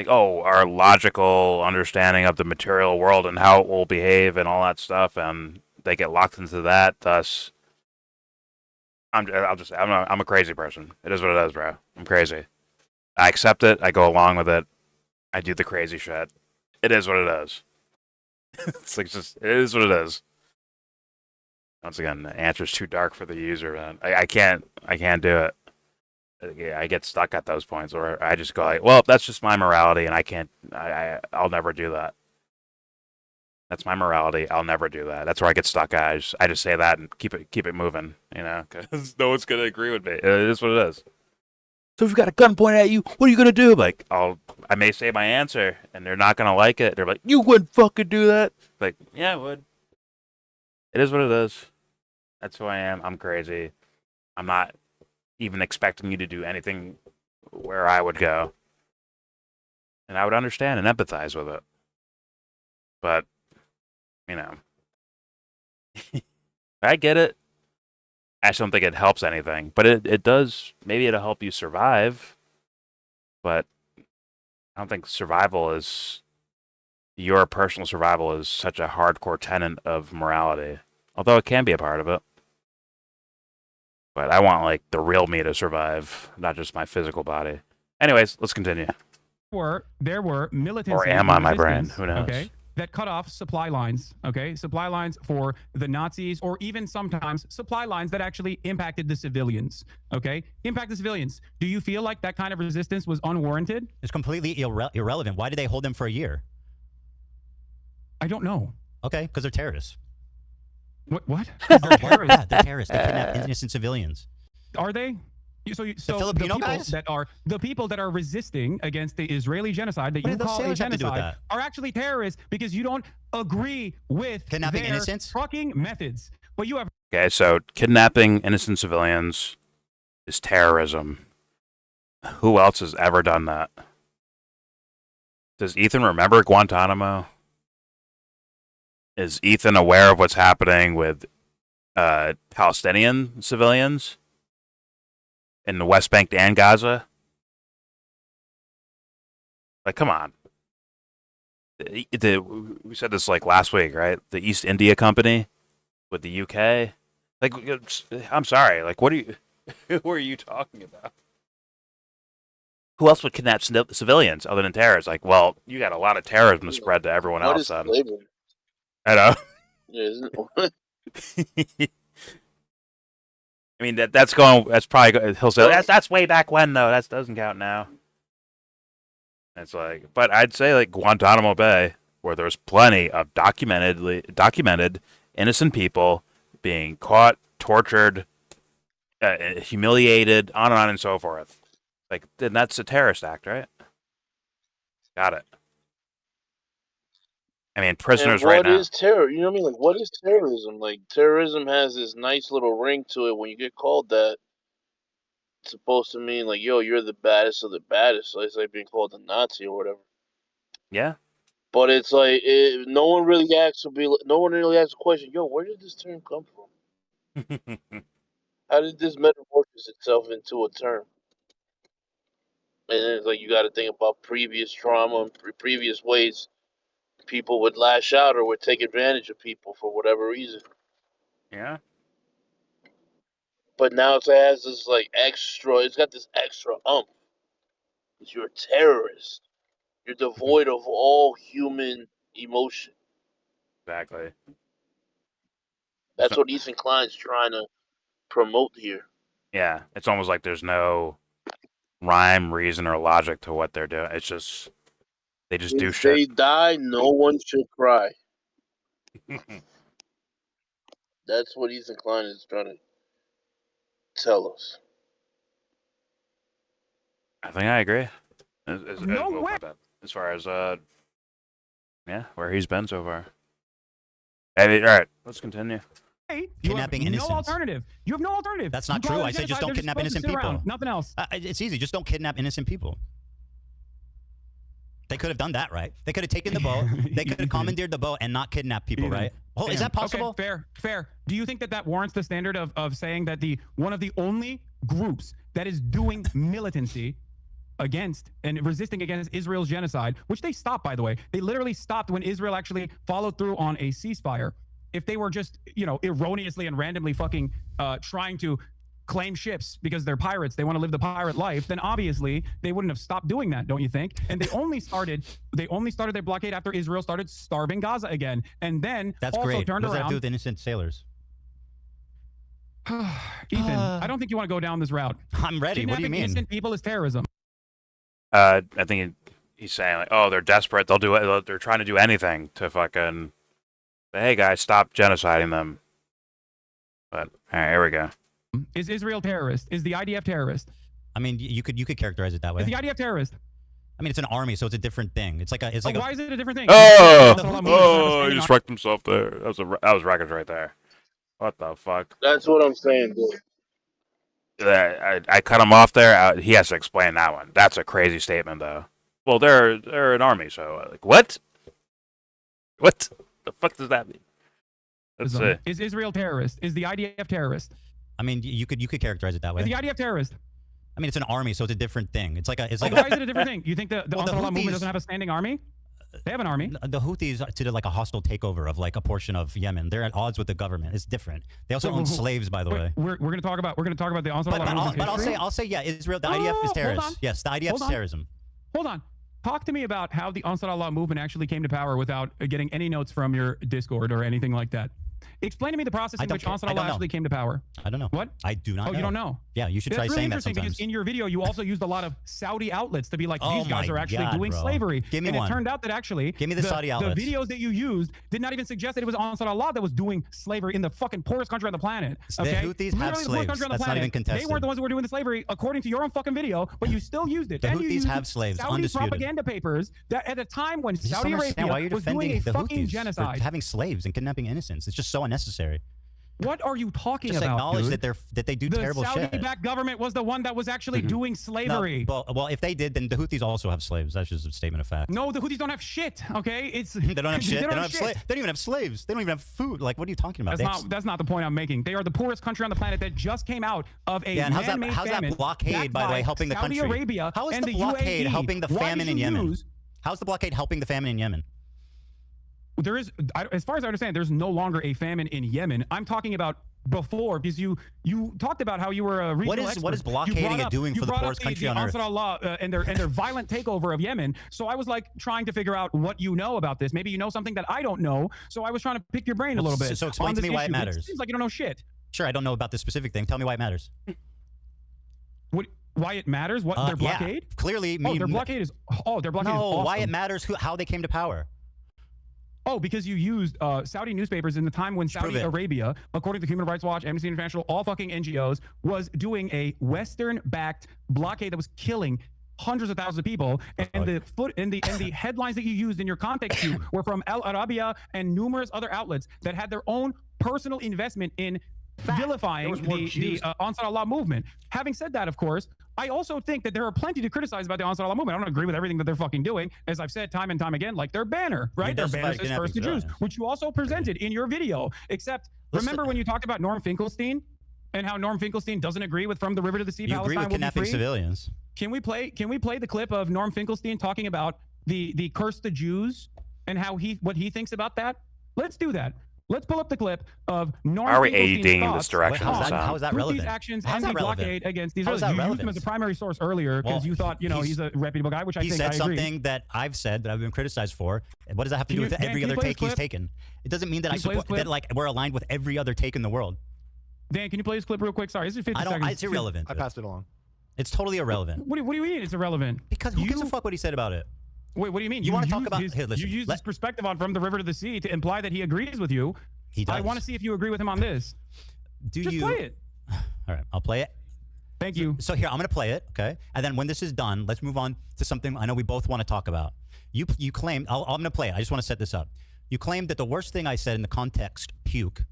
our logical understanding of the material world and how it will behave and all that stuff, and they get locked into that. Thus, I'm a crazy person. It is what it is, bro. I'm crazy. I accept it. I go along with it. I do the crazy shit. It is what it is. It is what it is. Once again, the answer's too dark for the user, man. I can't do it. I get stuck at those points where I just go like, well, that's just my morality, and I'll never do that. That's my morality. I'll never do that. That's where I get stuck at. I just say that and keep it moving, because no one's gonna agree with me. It is what it is. So if you've got a gun pointed at you, what are you gonna do? Like, I may say my answer, and they're not gonna like it. They're like, you wouldn't fucking do that. Like, yeah, I would. It is what it is. That's who I am. I'm crazy. I'm not even expecting you to do anything where I would go. And I would understand and empathize with it. But, I get it. I just don't think it helps anything. But it does, maybe it'll help you survive. But I don't think your personal survival is such a hardcore tenet of morality. Although it can be a part of it. But I want, the real me to survive, not just my physical body. Anyways, let's continue. There were militants... Or am I my brain? Who knows? Okay, that cut off supply lines, okay? Supply lines for the Nazis, or even sometimes supply lines that actually impacted the civilians, okay? Impact the civilians. Do you feel like that kind of resistance was unwarranted? It's completely irrelevant. Why did they hold them for a year? I don't know. Okay, because they're terrorists. What? They're terrorists. Yeah, they're terrorists. They kidnap innocent civilians. Are they? So the Filipino guys? The people that are resisting against the Israeli genocide that you call a genocide are actually terrorists because you don't agree with kidnapping their innocents fucking methods. But you have... Okay, so kidnapping innocent civilians is terrorism. Who else has ever done that? Does Ethan remember Guantanamo? Is Ethan aware of what's happening with Palestinian civilians in the West Bank and Gaza? Come on. We said this last week, right? The East India Company with the UK. I'm sorry. What are you? Who are you talking about? who else would kidnap civilians other than terrorists? Like, well, you got a lot of terrorism to spread to everyone What else. is Then slavery? I know. Yeah, isn't it? I mean that's going. That's probably he'll say that's way back when though. That doesn't count now. It's like, but I'd say like Guantanamo Bay, where there's plenty of documented innocent people being caught, tortured, humiliated, on and so forth. Like, then that's a terrorist act, right? Got it. I mean, prisoners right now. What is terror? You know what I mean? Like, what is terrorism? Like, terrorism has this nice little ring to it. When you get called that, it's supposed to mean like, yo, you're the baddest of the baddest. So it's like being called a Nazi or whatever. Yeah. But it's like no one really asks the question, yo, where did this term come from? How did this metamorphose itself into a term? And then it's like you got to think about previous trauma and previous ways people would lash out or would take advantage of people for whatever reason. Yeah. But now it has this like extra. It's got this extra umph. Because you're a terrorist. You're devoid of all human emotion. Exactly. That's what Ethan Klein's trying to promote here. Yeah, it's almost like there's no rhyme, reason, or logic to what they're doing. It's just they just do shit. If they die, no one should cry. That's what Ethan Klein is trying to tell us. I think I agree. No way. As far as yeah, where he's been so far. I mean, all right, let's continue. Kidnapping innocents. No alternative. You have no alternative. That's not true. I say just don't kidnap innocent people. Nothing else. It's easy. Just don't kidnap innocent people. They could have done that, right? They could have taken the boat. They could have commandeered the boat and not kidnap people, right? Oh, is that possible? Okay, fair. Do you think that warrants the standard of saying that one of the only groups that is doing militancy against and resisting against Israel's genocide, which they stopped, by the way. They literally stopped when Israel actually followed through on a ceasefire. If they were just, erroneously and randomly fucking trying to claim ships because they're pirates, they want to live the pirate life, then obviously they wouldn't have stopped doing that, don't you think? And they only started their blockade after Israel started starving Gaza again. And then that's also great. turned what does around. That do with innocent sailors? Ethan, I don't think you want to go down this route. I'm ready. What do you mean? Innocent people is terrorism. I think he's saying like, oh, they're desperate. They'll do it. They're trying to do anything to fucking. Hey guys, stop genociding them. But all right, here we go. Is Israel terrorist? Is the IDF terrorist? I mean, you could characterize it that way. Is the IDF terrorist? I mean, it's an army, so it's a different thing. It's like a. Why is it a different thing? He just wrecked himself there. That was wreckage right there. What the fuck? That's what I'm saying, dude. I cut him off there. He has to explain that one. That's a crazy statement, though. Well, they're an army, so like what? What the fuck does that mean? Let's see. Is Israel terrorist? Is the IDF terrorist? I mean, you could characterize it that way. Is the IDF terrorist? I mean, it's an army, so it's a different thing. It's like why is it a different thing? You think the Ansarullah movement doesn't have a standing army? They have an army. The Houthis did like a hostile takeover of like a portion of Yemen. They're at odds with the government. It's different. They also own slaves, by the way. We're going to talk about the Ansarullah movement. But I'll say yeah, Israel. The IDF is terrorist. Yes, the IDF is terrorism. Hold on. Talk to me about how the Ansarullah movement actually came to power without getting any notes from your Discord or anything like that. Explain to me the process in which Ansarullah actually came to power. I don't know. What? I do not know. Oh, you don't know? Yeah, you should try saying that sometimes. Because in your video, you also used a lot of Saudi outlets to be like, these guys are actually doing slavery. Give me one. And it turned out that actually, give me the Saudi outlets. The videos that you used did not even suggest that it was Ansarullah that was doing slavery in the fucking poorest country on the planet. Okay? The Houthis have slaves. That's not even contested. They weren't the ones who were doing the slavery according to your own fucking video, but you still used it. The Houthis have slaves, Saudi undisputed. propaganda papers that at a time when Saudi Arabia was doing a fucking genocide. For having slaves and kidnapping innocents. It's just so unnecessary. What are you talking about? Just acknowledge that they do terrible shit. The Saudi-backed government was the one that was actually doing slavery. No, well, if they did, then the Houthis also have slaves. That's just a statement of fact. No, the Houthis don't have shit. Okay, they don't have shit. They don't have slaves. They don't even have slaves. They don't even have food. Like, what are you talking about? That's not the point I'm making. They are the poorest country on the planet that just came out of a man-made famine. How's that blockade, by the way, helping the country? Saudi Arabia How is and the blockade helping the famine in Yemen? Use... How's the blockade helping the famine in Yemen? There is, as far as I understand, there's no longer a famine in Yemen. I'm talking about before because you talked about how you were a regional expert. What is blockading and doing for the poorest country on earth? And their violent takeover of Yemen. So I was like trying to figure out what you know about this. Maybe you know something that I don't know. So I was trying to pick your brain a little bit. So explain to me why it matters. It seems like you don't know shit. Sure, I don't know about this specific thing. Tell me why it matters. Why it matters? What their blockade? Yeah, clearly, their blockade is. Their blockade is awesome. Why it matters? How they came to power? Oh, because you used Saudi newspapers in the time when Saudi Arabia, according to Human Rights Watch, Amnesty International, all fucking NGOs, was doing a Western-backed blockade that was killing hundreds of thousands of people. And the headlines that you used in your context cue were from Al Arabiya and numerous other outlets that had their own personal investment in vilifying the Ansar Allah movement. Having said that, of course, I also think that there are plenty to criticize about the Ansar Allah movement. I don't agree with everything that they're fucking doing. As I've said time and time again, like their banner, right? Their banner says first to Jews, which you also presented in your video. Except, remember when you talked about Norm Finkelstein and how Norm Finkelstein doesn't agree with From the River to the Sea, you Palestine agree with kidnapping civilians. Can we play the clip of Norm Finkelstein talking about the curse the Jews and how what he thinks about that? Let's do that. Let's pull up the clip of Norm Are we Finkelstein's aiding in this direction? How is that relevant? These actions and the blockade against these. You used him as a primary source earlier because you thought he's a reputable guy, which I think I agree. He said something that I've said that I've been criticized for. What does that have to do with every other take he's taken? It doesn't mean that I support that. Like we're aligned with every other take in the world. Dan, can you play this clip real quick? Sorry, this is 50 seconds. It's irrelevant. I passed it along. It's totally irrelevant. What do you mean it's irrelevant? Because who gives a fuck what he said about it? Wait, what do you mean? You want to talk about? Here, listen, you use his perspective on From the River to the Sea to imply that he agrees with you. He does. I want to see if you agree with him on this. Just play it. All right, I'll play it. Thank you. So here, I'm going to play it, okay? And then when this is done, let's move on to something I know we both want to talk about. You claim, I'm going to play it. I just want to set this up. You claimed that the worst thing I said in the context, puke,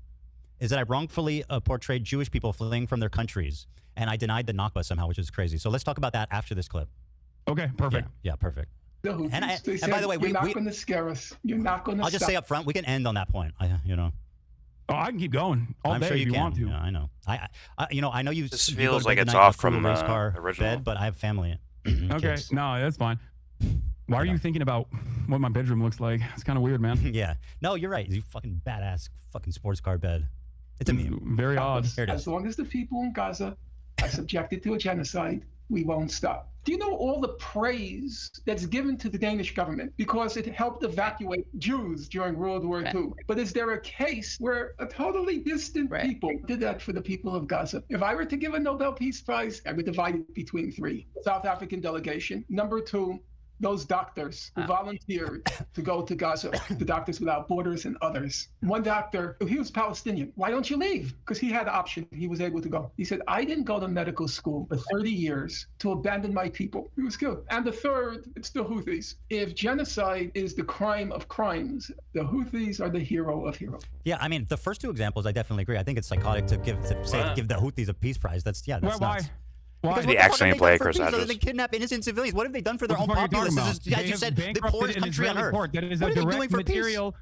is that I wrongfully portrayed Jewish people fleeing from their countries. And I denied the Nakba somehow, which is crazy. So let's talk about that after this clip. Okay, perfect. Yeah, perfect. No, and by the way, you're not going to scare us. You're not going to. I'll just say up front, we can end on that point. Oh, I can keep going all day if you want to. Yeah, I know. I know you. This feels like it's off from race car original bed, but I have family. Okay, no, that's fine. Why are you thinking about what my bedroom looks like? It's kind of weird, man. Yeah. No, you're right. You fucking badass fucking sports car bed. It's a meme. Very odd. As long as the people in Gaza are subjected to a genocide, we won't stop. Do you know all the praise that's given to the Danish government because it helped evacuate Jews during World War II? But is there a case where a totally distant people did that for the people of Gaza? If I were to give a Nobel Peace Prize, I would divide it between three. South African delegation. Number two, those doctors who volunteered to go to Gaza, the Doctors Without Borders and others. One doctor, he was Palestinian. Why don't you leave? Because he had the option. He was able to go. He said, I didn't go to medical school for 30 years to abandon my people. He was killed. And the third, it's the Houthis. If genocide is the crime of crimes, the Houthis are the hero of heroes. Yeah, I mean, the first two examples, I definitely agree. I think it's psychotic to give the Houthis a peace prize. That's nuts. Why? Because the accident play Chris They kidnap innocent civilians. What have they done for their own populace? This is, as you said, the poorest country on earth. That is what a are they doing for material.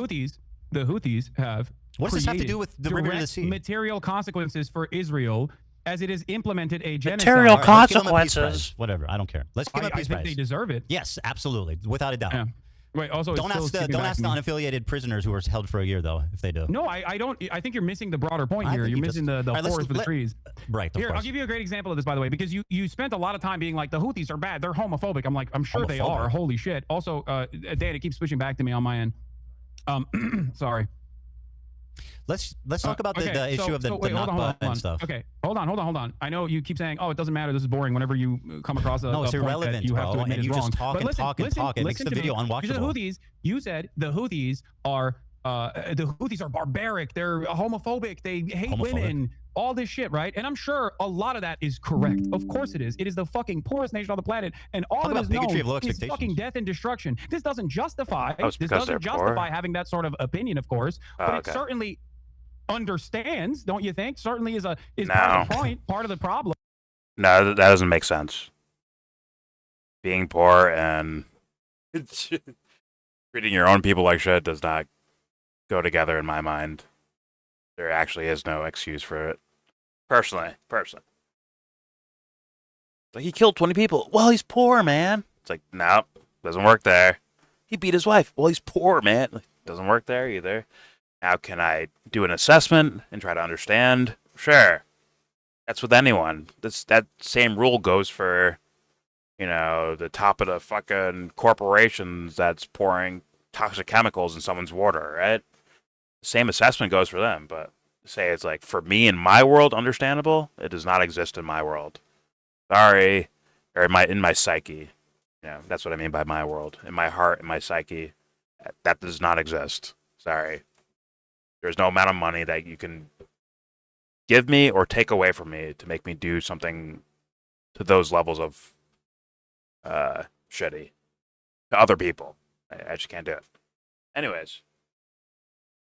peace? The Houthis have. What does this have to do with the river to the sea? Material consequences for Israel as it is implemented a genocide. Material consequences. Whatever. I don't care. Let's give them a peace prize. I think they deserve it. Yes, absolutely, without a doubt. Yeah. Wait, also, don't ask the unaffiliated prisoners who were held for a year, though, if they do. No, I don't. I think you're missing the broader point here. You're missing the forest for the trees. Right. Here, I'll give you a great example of this, by the way, because you spent a lot of time being like, the Houthis are bad. They're homophobic. I'm like, I'm sure they are. Holy shit. Also, Dan, it keeps switching back to me on my end. Sorry. Let's talk about the issue of the Nakba and stuff. Okay, hold on. I know you keep saying, "Oh, it doesn't matter. This is boring." Whenever you come across no, it's irrelevant, you have to admit and you wrong. just talk and talk and talk. It makes the video unwatchable. You said the Houthis are barbaric. They're homophobic. They hate women. All this shit, right? And I'm sure a lot of that is correct. Of course it is. It is the fucking poorest nation on the planet, and all that is known is fucking death and destruction. This doesn't justify. Having that sort of opinion, of course, but it certainly understands, don't you think? Certainly is part of the point, part of the problem. No, that doesn't make sense. Being poor and treating your own people like shit does not go together in my mind. There actually is no excuse for it. Personally. Like, he killed 20 people. Well, he's poor, man. It's like, nope, doesn't work there. He beat his wife. Well, he's poor, man. Doesn't work there either. How can I do an assessment and try to understand? Sure. That's with anyone. That same rule goes for, the top of the fucking corporations that's pouring toxic chemicals in someone's water, right? The same assessment goes for them, but say it's like, for me in my world, understandable, it does not exist in my world. Sorry. Or in my psyche. That's what I mean by my world. In my heart, in my psyche, that does not exist. Sorry. There's no amount of money that you can give me or take away from me to make me do something to those levels of shitty to other people. I just can't do it. Anyways.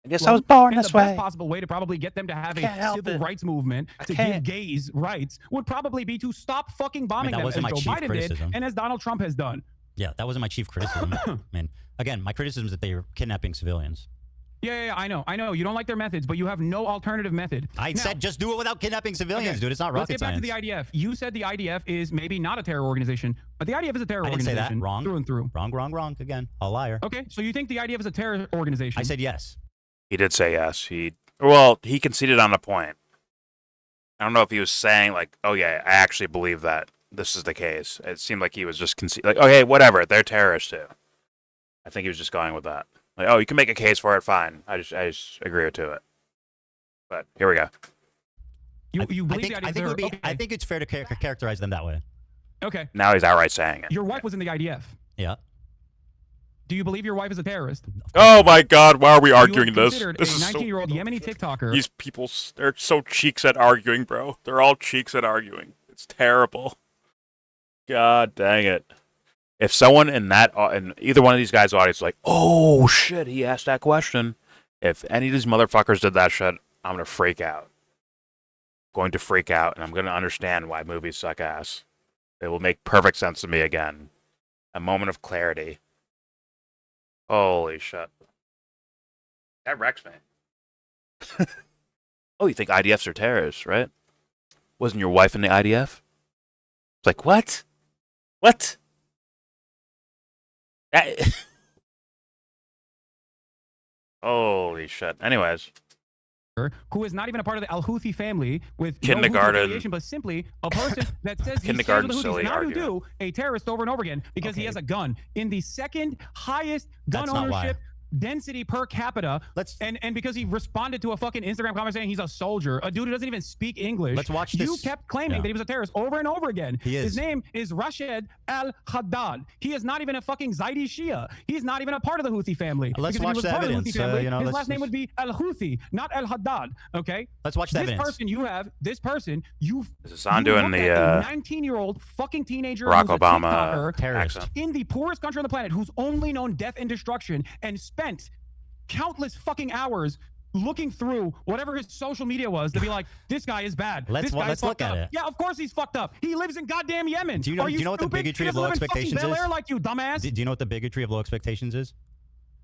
I guess I was born this way. The best possible way to probably get them to have a civil rights movement to give gays rights would probably be to stop fucking bombing them as Joe Biden did and as Donald Trump has done. Yeah, that wasn't my chief criticism. Again, my criticism is that they are kidnapping civilians. Yeah, I know. You don't like their methods, but you have no alternative method. I said just do it without kidnapping civilians, dude. It's not rocket science. Let's get back to the IDF. You said the IDF is maybe not a terror organization, but the IDF is a terror organization. I didn't say that. Wrong. Through and through. Wrong. Again, a liar. Okay, so you think the IDF is a terror organization? I said yes. He did say yes. He conceded on a point. I don't know if he was saying like, oh yeah, I actually believe that this is the case. It seemed like he was just like, okay, whatever, they're terrorists too. I think he was just going with that. Like, oh, you can make a case for it, fine. I just agree to it. But here we go. You believe I think it's fair to characterize them that way. Okay. Now he's outright saying it. Your wife was in the IDF. Yeah. Do you believe your wife is a terrorist? Oh my God! Why are we arguing this? This is a 19-year-old Yemeni TikToker. These people, they're so cheeks at arguing, bro. They're all cheeks at arguing. It's terrible. God dang it. If someone in either one of these guys' audience is like, oh shit, he asked that question. If any of these motherfuckers did that shit, I'm gonna freak out. Going to freak out, and I'm gonna understand why movies suck ass. It will make perfect sense to me again. A moment of clarity. Holy shit. That wrecks me. Oh, you think IDFs are terrorists, right? Wasn't your wife in the IDF? It's like, what? What? Holy shit. Anyways. Who is not even a part of the Al-Houthi family with kindergarten, no affiliation, but simply a person that says he's scared of the Houthis. Now you do a terrorist over and over again because he has a gun in the second highest gun ownership density per capita. And because he responded to a fucking Instagram comment saying he's a soldier, a dude who doesn't even speak English. Let's watch this. You kept claiming that he was a terrorist over and over again. He is. His name is Rashid al-Haddad. He is not even a fucking Zaidi Shia. He's not even a part of the Houthi family. Let's watch the evidence. His last name would be al-Houthi, not al-Haddad. Okay. Let's watch the evidence. This person, you This is Hasan doing the 19-year-old fucking teenager Barack who's Obama terrorist in the poorest country on the planet, who's only known death and destruction, and spent countless fucking hours looking through whatever his social media was to be like, this guy is bad. Let's look at it. Yeah, of course he's fucked up. He lives in goddamn Yemen. Do you know what the bigotry of low expectations is? Like you, dumbass. Do you know what the bigotry of low expectations is?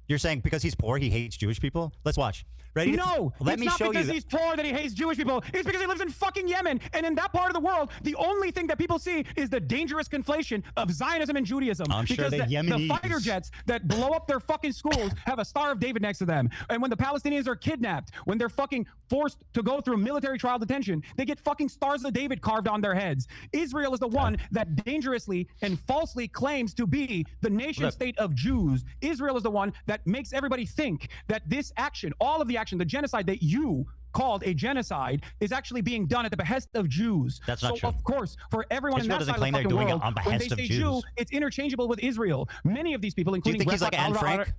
You're saying because he's poor, he hates Jewish people? Let's watch. Ready? No, let me show you. It's not because he's poor that he hates Jewish people. It's because he lives in fucking Yemen. And in that part of the world, the only thing that people see is the dangerous conflation of Zionism and Judaism. I'm sure the fighter jets that blow up their fucking schools have a Star of David next to them. And when the Palestinians are kidnapped, when they're fucking forced to go through military trial detention, they get fucking Stars of David carved on their heads. Israel is the one that dangerously and falsely claims to be the nation state of Jews. Israel is the one that makes everybody think that this action, all of the action, the genocide that you called a genocide, is actually being done at the behest of Jews. That's not true. Of course, for everyone Israel in that doesn't side claim of the they're doing world, it on when behest they of say Jews. Jew, it's interchangeable with Israel. Many of these people, Do you including think he's like Anne Frank?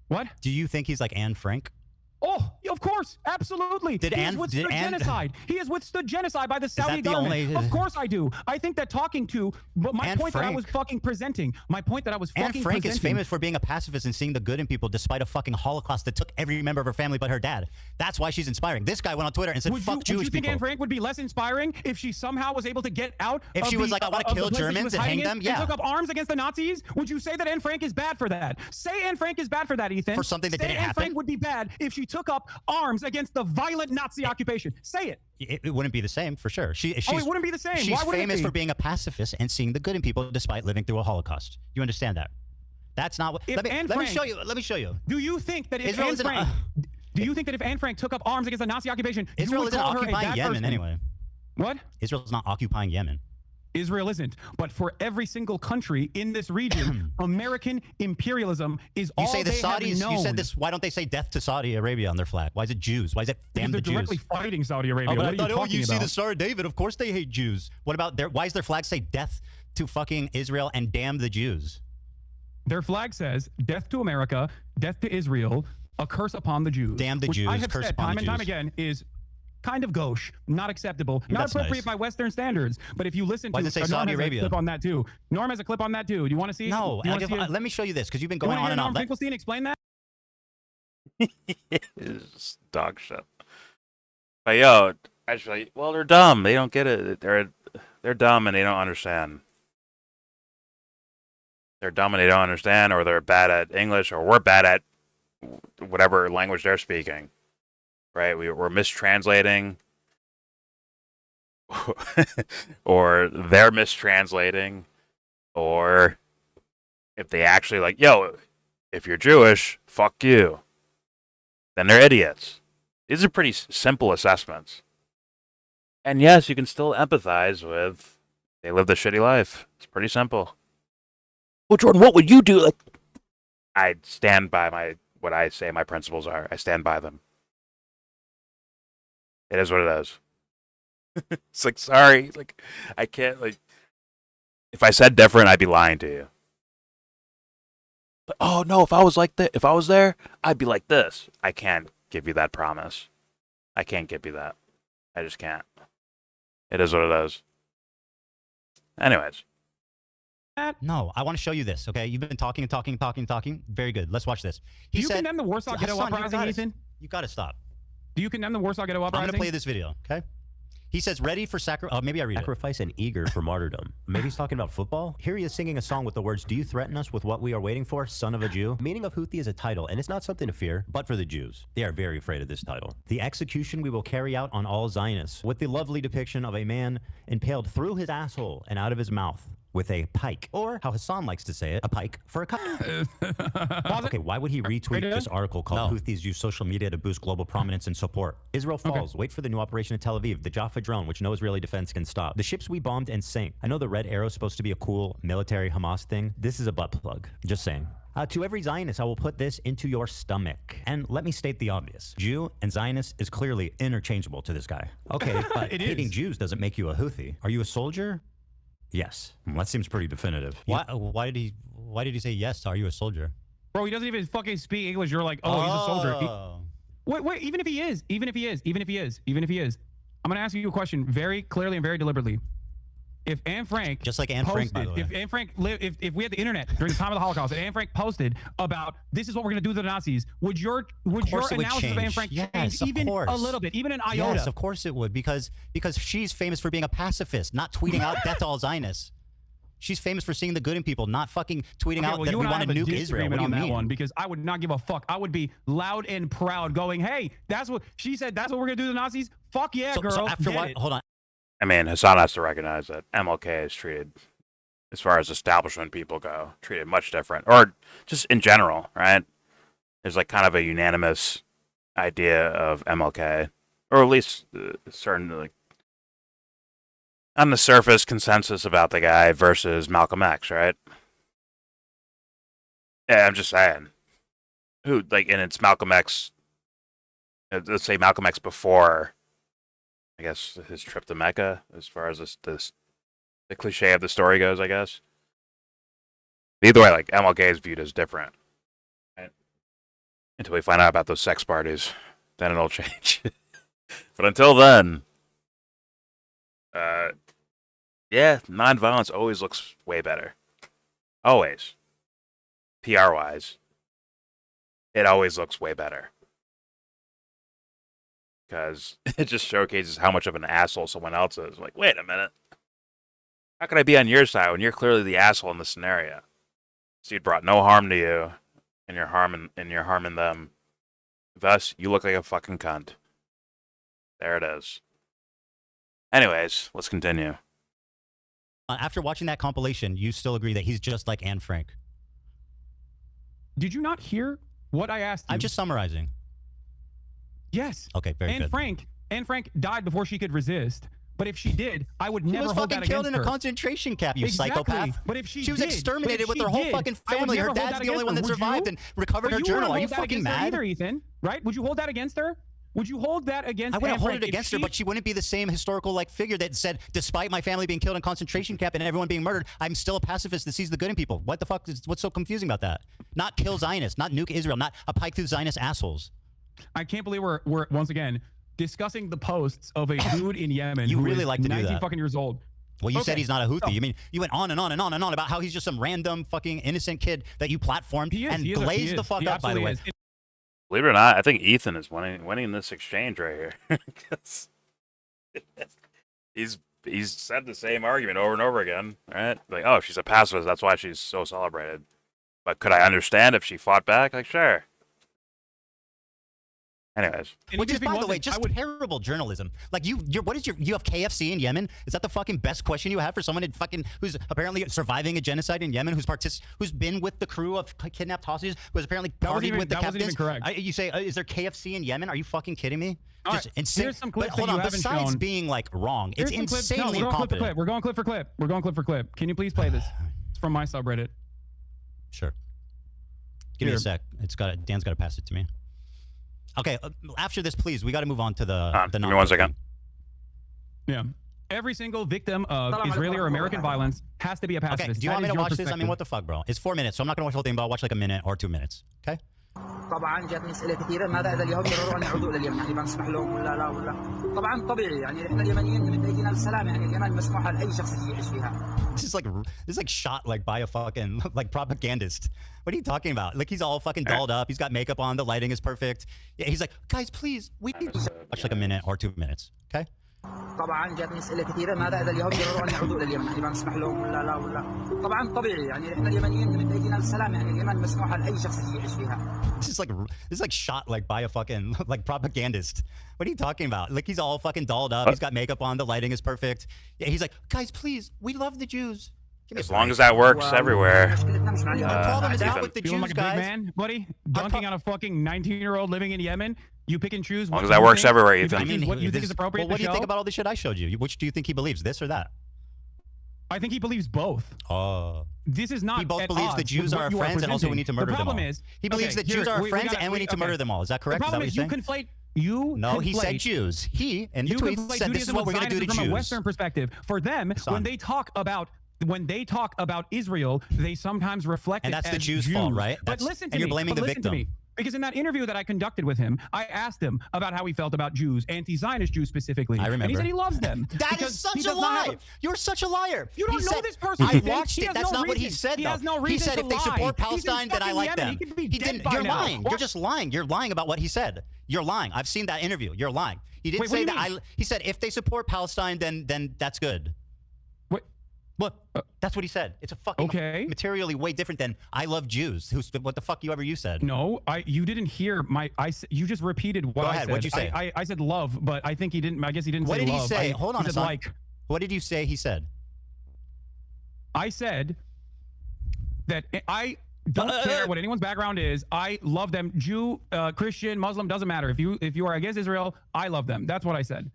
What? Do you think he's like Anne Frank? Oh, of course, absolutely. He has withstood genocide. He has withstood genocide by the Saudi government. Of course I do. I think that talking to, but my point that I was fucking presenting, Anne Frank is famous for being a pacifist and seeing the good in people despite a fucking Holocaust that took every member of her family but her dad. That's why she's inspiring. This guy went on Twitter and said, fuck Jewish people. Would you think Anne Frank would be less inspiring if she somehow was able to get out? If she was like, I want to kill Germans and hang them? Yeah. And took up arms against the Nazis? Would you say that Anne Frank is bad for that? Say Anne Frank is bad for that, Ethan. For something that didn't happen? Anne Frank would be bad if she took up arms against the violent Nazi occupation. Say it. It wouldn't be the same, for sure. It wouldn't be the same. She's famous for being a pacifist and seeing the good in people despite living through a Holocaust. You understand that? That's not what. Let me show you. Let me show you. Do you think that if Israel Anne Frank Do you think that if Anne Frank took up arms against the Nazi occupation, Israel isn't occupying Yemen person? anyway. What? Israel's not occupying Yemen. Israel isn't. But for every single country in this region, American imperialism is all You say the they have Saudis. known. You said this. Why don't they say death to Saudi Arabia on their flag? Why is it Jews? Why is it damn the Because they're Jews? directly fighting Saudi Arabia. Oh, but What I are you thought, talking you see about? the Star of David. Of course they hate Jews. What about their? Why does their flag say death to fucking Israel and damn the Jews? Their flag says death to America, death to Israel, a curse upon the Jews. Damn the which Jews, I have curse said upon time the and time Jews. again is kind of gauche, not acceptable, not That's appropriate nice. by Western standards. But if you listen Why to does it say Norm Saudi has Arabia? a clip on that too. Norm has a clip on that too. Do you want to see? No, You wanna see it? let me show you this because you've been You going wanna on hear and on. Norm Finkelstein explain that? It's dog shit. But yo, actually, well, they're dumb. They don't get it. They're dumb and they don't understand. They're dumb and they don't understand, or they're bad at English, or we're bad at whatever language they're speaking. Right? We're mistranslating, or they're mistranslating, or if they actually like, yo, if you're Jewish, fuck you. Then they're idiots. These are pretty simple assessments. And yes, you can still empathize with they lived a shitty life. It's pretty simple. Well, Jordan, what would you do? Like, I stand by what I say my principles are. I stand by them. It is what it is. It's like, sorry. Like, I can't, like, if I said different, I'd be lying to you. But, oh, no, if I was like that, if I was there, I'd be like this. I can't give you that promise. I can't give you that. I just can't. It is what it is. Anyways. No, I want to show you this, okay? You've been talking. Very good. Let's watch this. Do you condemn the Warsaw Ghetto Uprising, Ethan? You got to stop. Do you condemn the Warsaw Ghetto Uprising? I'm going to play this video, okay? He says, ready for sacrifice. Oh, maybe I read sacrifice and eager for martyrdom. Maybe he's talking about football. Here he is singing a song with the words, "Do you threaten us with what we are waiting for, son of a Jew?" The meaning of Houthi is a title, and it's not something to fear, but for the Jews. They are very afraid of this title. The execution we will carry out on all Zionists, with the lovely depiction of a man impaled through his asshole and out of his mouth with a pike, or how Hasan likes to say it, a pike for a cut. Okay, why would he retweet this article called Houthis use social media to boost global prominence and support? Israel falls. Wait for the new operation in Tel Aviv, the Jaffa drone, which no Israeli defense can stop. The ships we bombed and sank. I know the Red Arrow is supposed to be a cool military Hamas thing. This is a butt plug. Just saying. To every Zionist, I will put this into your stomach. And let me state the obvious. Jew and Zionist is clearly interchangeable to this guy. Okay, but hating Jews doesn't make you a Houthi. Are you a soldier? Yes. That seems pretty definitive. Why did he say yes? Are you a soldier? Bro, he doesn't even fucking speak English. You're like, oh, he's a soldier. Wait, even if he is, I'm going to ask you a question very clearly and very deliberately. If Anne Frank, just like Anne Frank, by the way. If Anne Frank if we had the internet during the time of the Holocaust and Anne Frank posted about this is what we're going to do to the Nazis, would your analysis of Anne Frank change even a little bit, even an iota? Yes, of course it would, because she's famous for being a pacifist, not tweeting out death to all Zionists. She's famous for seeing the good in people, not fucking tweeting out that we want to nuke Israel. What do you mean? That one, because I would not give a fuck. I would be loud and proud, going, "Hey, that's what she said. That's what we're gonna do to the Nazis. Fuck yeah, girl." So after what? Hold on. I mean, Hasan has to recognize that MLK is treated, as far as establishment people go, treated much different, or just in general, right? There's like kind of a unanimous idea of MLK, or at least certain, like, on the surface, consensus about the guy versus Malcolm X, right? Yeah, I'm just saying. And it's Malcolm X, let's say Malcolm X before, I guess, his trip to Mecca, as far as the cliche of the story goes, I guess. Either way, like, MLK is viewed as different. Right? Until we find out about those sex parties. Then it'll change. But until then, nonviolence always looks way better. Always. PR-wise. It always looks way better. Because it just showcases how much of an asshole someone else is. Like, wait a minute. How can I be on your side when you're clearly the asshole in the scenario? So you brought no harm to you, and you're harming them. Thus, you look like a fucking cunt. There it is. Anyways, let's continue. After watching that compilation, you still agree that he's just like Anne Frank? Did you not hear what I asked you? I'm just summarizing. Yes. Okay, very good. And Frank died before she could resist. But if she did, I would never hold that against her. She was fucking killed in a concentration camp, you psychopath. But if she was exterminated with her whole fucking family. Her dad's the only one that survived and recovered her journal. Are you fucking mad? Either, Ethan, right? Would you hold that against her? Would you hold that against? I wouldn't hold it against her, but she wouldn't be the same historical figure that said, despite my family being killed in concentration camp and everyone being murdered, I'm still a pacifist that sees the good in people. What the fuck what's so confusing about that? Not kill Zionists, not nuke Israel, not a pike through Zionist assholes. I can't believe we're once again discussing the posts of a dude in Yemen. You who really is like to do 19 that. fucking years old. Well, you said he's not a Houthi. You mean you went on and on and on and on about how he's just some random fucking innocent kid that you platformed and blazed the fuck up, by the way. Believe it or not, I think Ethan is winning this exchange right here. Because he's said the same argument over and over again, right? Like, oh, she's a pacifist, that's why she's so celebrated. But could I understand if she fought back? Like, sure. Anyways, which is, by the way, just terrible journalism. Like you have KFC in Yemen? Is that the fucking best question you have for someone who's apparently surviving a genocide in Yemen, who's been with the crew of kidnapped hostages, who's apparently partied with the captains? Even correct. You say, is there KFC in Yemen? Are you fucking kidding me? All right, here's some clips hold on, besides being wrong, it's insanely incompetent. We're going clip for clip. We're going clip for clip. Can you please play this? It's from my subreddit. Sure. Give me a sec. Dan's got to pass it to me. Okay, after this, please, we got to move on to the give me 1 second. Yeah. Every single victim of Israeli or American violence has to be a pacifist. Okay, do you want me to watch this? I mean, what the fuck, bro? It's 4 minutes, so I'm not going to watch the whole thing, but I'll watch like a minute or 2 minutes. Okay? طبعا جاتني اسئله كثيره ماذا اذا اليهود قرروا ان يعودوا الى اليمن يعني بنسمح لهم ولا لا ولا طبعا طبيعي يعني احنا اليمنيين من ايدينا للسلام يعني اليمن مسموحه لاي شخص يجي يعيش فيها. This is like shot like by a fucking like propagandist. What are you talking about? Like he's all fucking dolled up. He's got makeup on. The lighting is perfect. Yeah, he's like, guys, please, we need to watch like a minute or 2 minutes. Okay? طبعا جاتني اسئله كثيره ماذا اذا اليهود قرروا ان يعودوا الى اليمن يعني بنسمح لهم ولا لا ولا طبعا طبيعي يعني احنا اليمنيين من ايدينا للسلام يعني اليمن مسموحه لاي شخص يجي يعيش فيها. This is like shot like by a fucking like propagandist. What are you talking about? Like he's all fucking dolled up. He's got makeup on. The lighting is perfect. Yeah, he's like, guys, please, we love the Jews. As long as that works everywhere. The problem is not with the Jews, like guys. Big man, buddy, dunking on a fucking 19-year-old living in Yemen. You pick and choose. As long as that works everywhere, Ethan. I mean, what you think is appropriate. Well, what do you think about all the shit I showed you? Which do you think he believes, this or that? I think he believes both. Oh. This is not. He both believes that Jews are our friends and also we need to murder them all. He believes that Jews are our friends and we need to murder them all. Is that correct? The problem is that what is you conflate. No, he said Jews. He in the tweet said this is what we're going to do to Jews. From a Western perspective, for them, when they talk about Israel, they sometimes reflect and that's it the as Jews' fault, right? But listen to and me. You're blaming the victim. Because in that interview that I conducted with him, I asked him about how he felt about Jews, anti-Zionist Jews specifically. I remember. And he said he loves them. That is such a lie. You're such a liar. You don't know this person. I watched it. That's not what he said, though. He has no reason He said if they support Palestine, then I like them. He didn't. You're lying. You're just lying. You're lying about what he said. You're lying. I've seen that interview. You're lying. He didn't say that. He said if they support Palestine, then that's good. What? That's what he said. It's a fucking materially way different than I love Jews. What the fuck you said? No, you didn't hear you just repeated what I said. What'd you say? I said love, but I think he didn't. I guess he didn't say love. What did he say? Hold on a second. Like. What did you say he said? I said that I don't care what anyone's background is. I love them. Jew, Christian, Muslim, doesn't matter. If you are against Israel, I love them. That's what I said.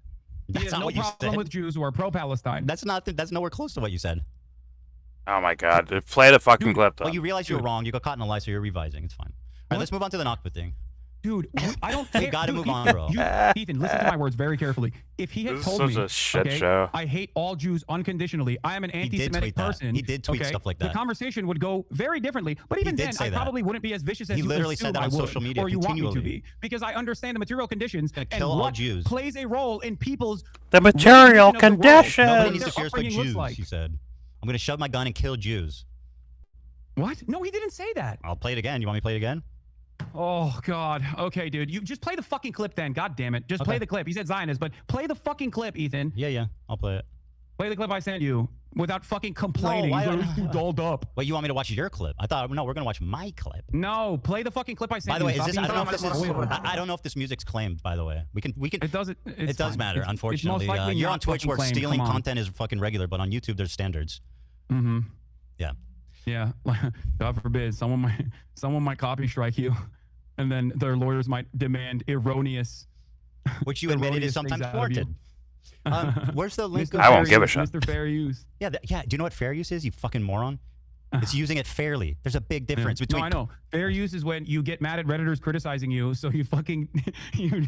That's not what you said. No problem with Jews who are pro-Palestine. That's nowhere close to what you said. Oh my God! Play the fucking clip. Though. Well, you realize you're wrong. You got caught in a lie, so you're revising. It's fine. All right, let's move on to the Nakba thing. Dude, I don't. We got to move on, bro. Ethan, listen to my words very carefully. If he had told me, a shit show. I hate all Jews unconditionally. I am an anti-Semitic person. He did tweet stuff like that. The conversation would go very differently. But even then, I probably wouldn't be as vicious as you literally said that on social media, or you want me to be, because I understand the material conditions and what plays a role in people's the material conditions. Nobody needs to fear but Jews. He said, "I'm going to shove my gun and kill Jews." What? No, he didn't say that. I'll play it again. You want me to play it again? Oh, God. Okay, dude. You just play the fucking clip then. God damn it. Just play the clip. He said Zionist, but play the fucking clip, Ethan. Yeah. I'll play it. Play the clip I sent you without fucking complaining. No, He's too dolled up. Wait, you want me to watch your clip? I thought, no, we're going to watch my clip. No, play the fucking clip I sent you. By the way, I don't know if this music's claimed, by the way. We can. It does matter, unfortunately. You're on Twitch where stealing content is fucking regular, but on YouTube, there's standards. Mm-hmm. Yeah. Yeah. God forbid. Someone might copy strike you. And then their lawyers might demand erroneous which you admitted is sometimes warranted. Where's the link? I won't give a shit. Mr. Fair Use. Yeah, yeah. Do you know what fair use is? You fucking moron. It's using it fairly. There's a big difference between. No, I know. Fair use is when you get mad at Redditors criticizing you, so you fucking you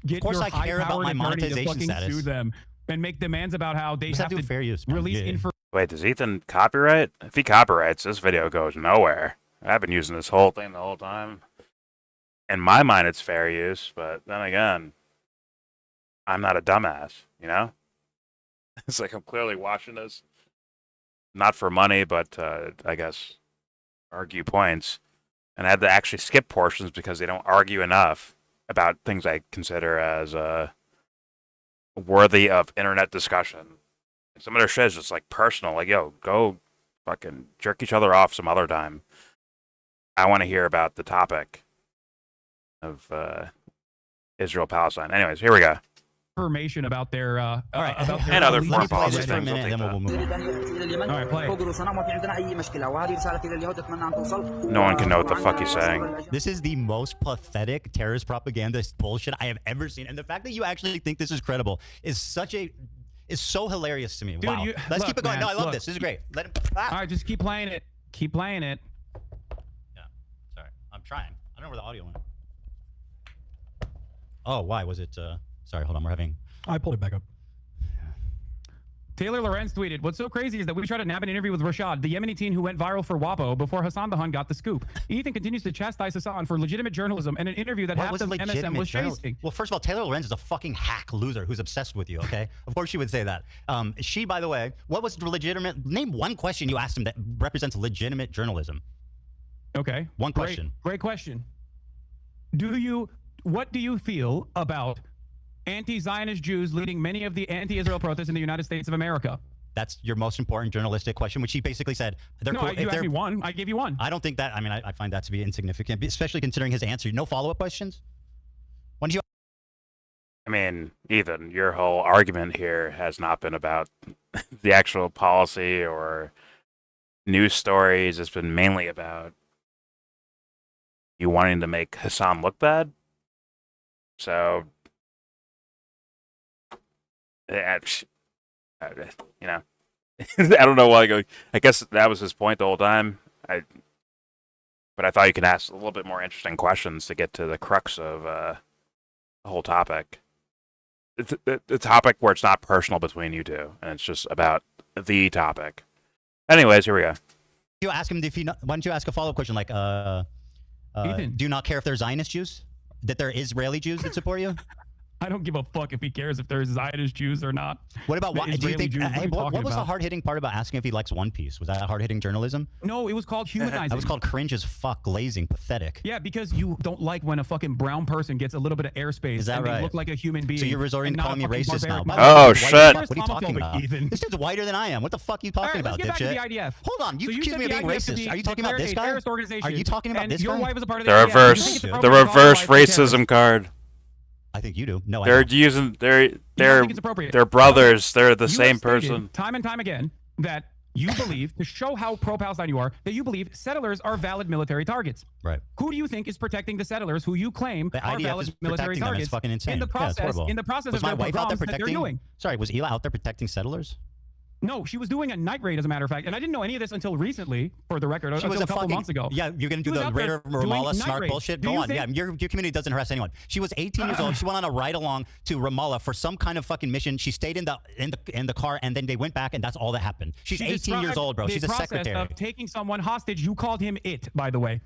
get of course, your I care about my monetization status. Sue them and make demands about how they have to fair use, release information. Wait, does Ethan copyright? If he copyrights, this video goes nowhere. I've been using this whole thing the whole time. In my mind, it's fair use, but then again, I'm not a dumbass, you know? It's like I'm clearly watching this, not for money, but I guess argue points. And I had to actually skip portions because they don't argue enough about things I consider as worthy of internet discussion. Some of their shit is just like personal, like, yo, go fucking jerk each other off some other time. I want to hear about the topic of Israel-Palestine. Anyways, here we go. Information about their about and other foreign policy for a things. minute, and then we'll move on. All right, play. No one can know what the fuck he's saying. This is the most pathetic terrorist propaganda bullshit I have ever seen, and the fact that you actually think this is credible is so hilarious to me. Dude, wow. Let's keep it going. Man, No, I love this. This is great. Let him. All right, just keep playing it. Keep playing it. Yeah. Sorry, I'm trying. I don't know where the audio went. Oh, why was it? Sorry, hold on. We're having. I pulled it back up. Taylor Lorenz tweeted, "What's so crazy is that we tried to nab an interview with Rashad, the Yemeni teen who went viral for WAPO before Hassan the Hun got the scoop. Ethan continues to chastise Hassan for legitimate journalism and an interview that half the MSM was chasing." Well, first of all, Taylor Lorenz is a fucking hack loser who's obsessed with you, okay? Of course she would say that. She, by the way, what was legitimate? Name one question you asked him that represents legitimate journalism. Okay. One question. Great question. What do you feel about anti-Zionist Jews leading many of the anti-Israel protests in the United States of America? That's your most important journalistic question, which he basically said. You asked me one. I gave you one. I don't think that. I mean, I find that to be insignificant, especially considering his answer. No follow-up questions? When do you? I mean, Ethan, your whole argument here has not been about the actual policy or news stories. It's been mainly about you wanting to make Hassan look bad. So, you know, I don't know why. I guess that was his point the whole time. But I thought you could ask a little bit more interesting questions to get to the crux of the whole topic. It's the topic where it's not personal between you two, and it's just about the topic. Anyways, here we go. You ask him why don't you ask a follow-up question like, Ethan, do you not care if they're Zionist Jews? That they're Israeli Jews that support you? I don't give a fuck if he cares if there's Zionist Jews or not. What about what? Do you think? What was the hard-hitting part about asking if he likes One Piece? Was that hard-hitting journalism? No, it was called humanizing. That was called cringe as fuck, glazing, pathetic. Yeah, because you don't like when a fucking brown person gets a little bit of airspace. Is that and right? They look like a human being. So you're resorting to calling me racist now? Oh shit! What are you talking about? Ethan. This dude's whiter than I am. What the fuck are you talking about, let's get dipshit? back to the IDF. Hold on, you So accuse me of being racist. Are you talking about this guy? Are you talking about this guy? Your wife was a part of the IDF. The reverse racism card. I think you do. No, they're I don't. using they're it's brothers. They're the same person. Time and time again that you believe, to show how pro-Palestine you are, that you believe settlers are valid military targets. Right. Who do you think is protecting the settlers who you claim the are IDF valid is military protecting them. targets? It's fucking insane. In the process, was of my their wife out there pogroms that they're protecting? doing. Sorry, was Ela out there protecting settlers? No, she was doing a night raid, as a matter of fact, and I didn't know any of this until recently. For the record, She was until a couple months ago. Yeah, you're gonna do the Raider Ramallah snark bullshit. Go on. Yeah, your community doesn't harass anyone. She was 18 years old. She went on a ride along to Ramallah for some kind of fucking mission. She stayed in the car, and then they went back, and that's all that happened. She's 18 years old, bro. She's a secretary. Of taking someone hostage, you called him it, by the way.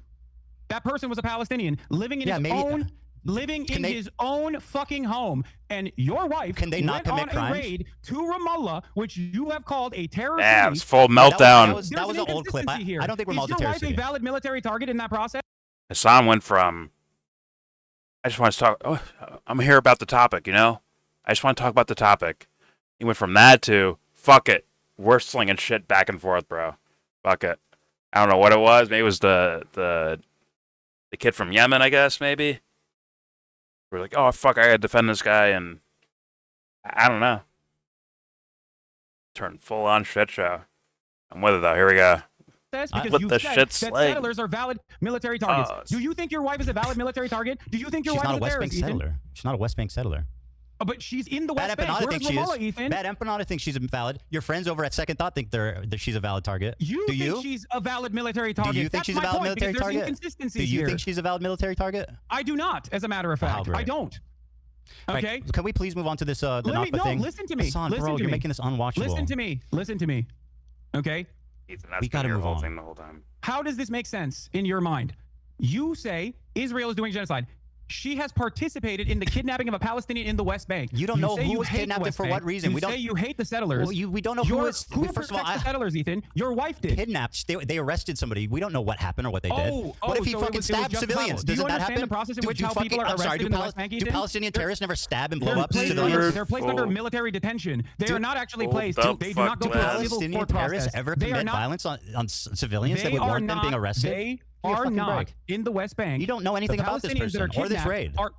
That person was a Palestinian living in his own fucking home, and your wife went on a raid to Ramallah, which you have called a terrorist. Yeah, it's full meltdown. That was an old clip. I don't think Ramallah's a terrorist. Is your wife a valid military target in that process? Hassan went from, I just want to talk. Oh, I'm here about the topic, you know. I just want to talk about the topic. He went from that to fuck it. We're slinging shit back and forth, bro. Fuck it. I don't know what it was. Maybe it was the kid from Yemen, I guess. Maybe. We're like, oh, fuck, I gotta defend this guy, and I don't know. Turned full-on shit show. I'm with it, though. Here we go. because Let you the said shit that slay. settlers are valid military targets. Pause. Do you think your wife is a valid military target? Do you think your She's wife not is a West terrorist, Bank Ethan? settler. She's not a West Bank settler. Oh, but she's in the West Bad Bank. Empanada Where's thinks she Ramallah, is. Ethan? Bad Empanada thinks she's valid. Your friends over at Second Thought think that she's a valid target. You Do think you? she's a valid military target? Do you think That's she's my a valid point, military because there's target? inconsistencies Do you here. think she's a valid military target? I do not, as a matter of Wow, fact. great. I don't. Okay. Right. Can we please move on to this the Let me, Nakba no, thing? listen to me. Hasan, listen bro, to you're me. making this unwatchable. Listen to me. Listen to me. Okay. Ethan, that's We gotta been your move whole on. thing the whole time. How does this make sense in your mind? You say Israel is doing genocide. She has participated in the kidnapping of a Palestinian in the West Bank. You don't know say who you was hate the kidnapped and West for Bank. what reason. You We don't say you hate the settlers. Well, we don't know who is. Who First of all, protects the settlers, Ethan? Your wife did. Kidnapped. They arrested somebody. We don't know what happened or what they did. Oh, what if he so it fucking was stabbed just civilians? travel. Do you Doesn't that understand happen? the process in Do- which do how fucking- people are I'm sorry, arrested in the West Bank, do Ethan? Palestinian terrorists never stab and blow They're up placed civilians? They're placed under military detention. They are not actually placed. Hold They the do not go fuck through a down. civil Palestinian court terrorists process. ever They are commit not. violence on civilians that They would are warrant them being not. arrested? They Give me a are fucking not break. in the West Bank. You don't know anything The about this Palestinians that are person or this kidnapped raid. are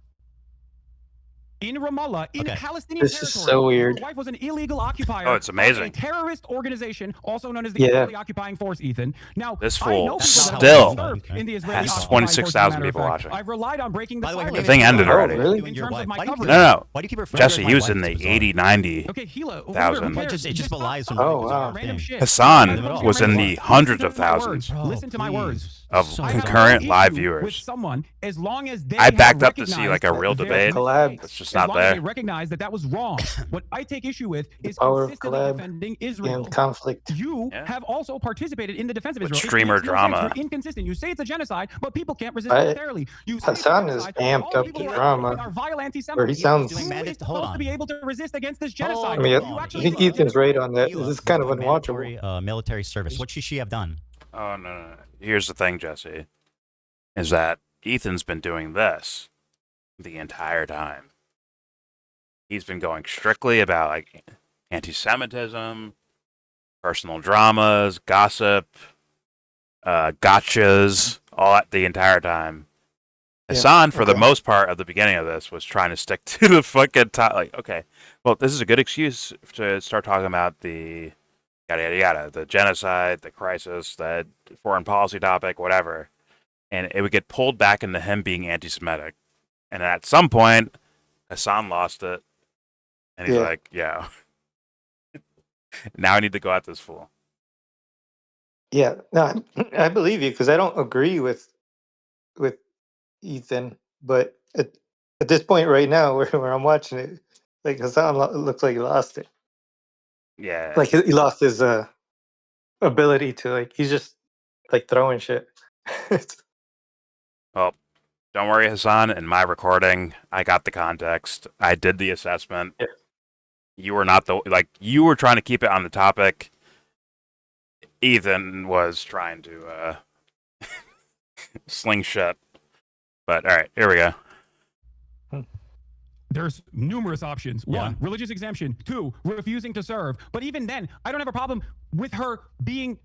in Ramallah, in Okay. Palestinian This is territory. so weird. Your wife was an illegal occupier. Oh, it's of amazing. A terrorist organization, also known as the Yeah. Israeli Occupying Force, Ethan. Now, This I fool know people still that have served in the Israeli has Occupying 26,000 Force, as a matter of people fact. watching. I've relied on breaking the By the way, silence. The thing ended Oh, already. really? In terms of my Why do you coverage. keep- No. Why do you keep referring Jesse, to he my was wife? in It's the bizarre. 80, 90. Okay, Hila, who Thousand. cares? It just belies some Oh, bizarre wow. random thing. shit. Hassan Bro, was in the listen hundreds to of my thousands words. Listen to my words. of So I have concurrent no live issue with viewers. someone as long as they I have backed up to see recognized like a real their debate. Collab. It's just as not long as they there. recognize that that was wrong. What I take issue with is power of consistently collab defending Israel. and conflict. You Yeah. have also participated in the defense of With Israel. It streamer makes no drama. sense. You're inconsistent. You say it's a genocide, but people can't resist I- it fairly. You say it's a Hasan is genocide, but amped all up people the who are drama, attacking are vile where anti-Semites. he sounds. Who is Hold supposed on. to be able to resist against this I genocide? mean, You I actually think look at Ethan's it. right on that. Hila This is was kind of doing unwatchable. mandatory, military service. What should she have done? Oh, no. Here's the thing, Jesse. Is that Ethan's been doing this the entire time. He's been going strictly about like anti-Semitism, personal dramas, gossip, gotchas, all that the entire time. Yeah, Hasan, for the okay. most part of the beginning of this, was trying to stick to the fucking top. Like, okay, well, this is a good excuse to start talking about the yada yada yada, the genocide, the crisis, the foreign policy topic, whatever, and it would get pulled back into him being anti-Semitic, and at some point, Hasan lost it, and he's Yeah. like, "Yeah, now I need to go at this fool." Yeah, no, I believe you because I don't agree with Ethan, but at this point right now, where I'm watching it, like Hasan looks like he lost it. Yeah, Like he lost his ability to like. He's just like throwing shit. well, don't worry, Hasan. In my recording, I got the context. I did the assessment. Yeah. You were not you were trying to keep it on the topic. Ethan was trying to sling shit. But all right, here we go. There's numerous options. Yeah. 1, religious exemption. 2, refusing to serve. But even then, I don't have a problem with her being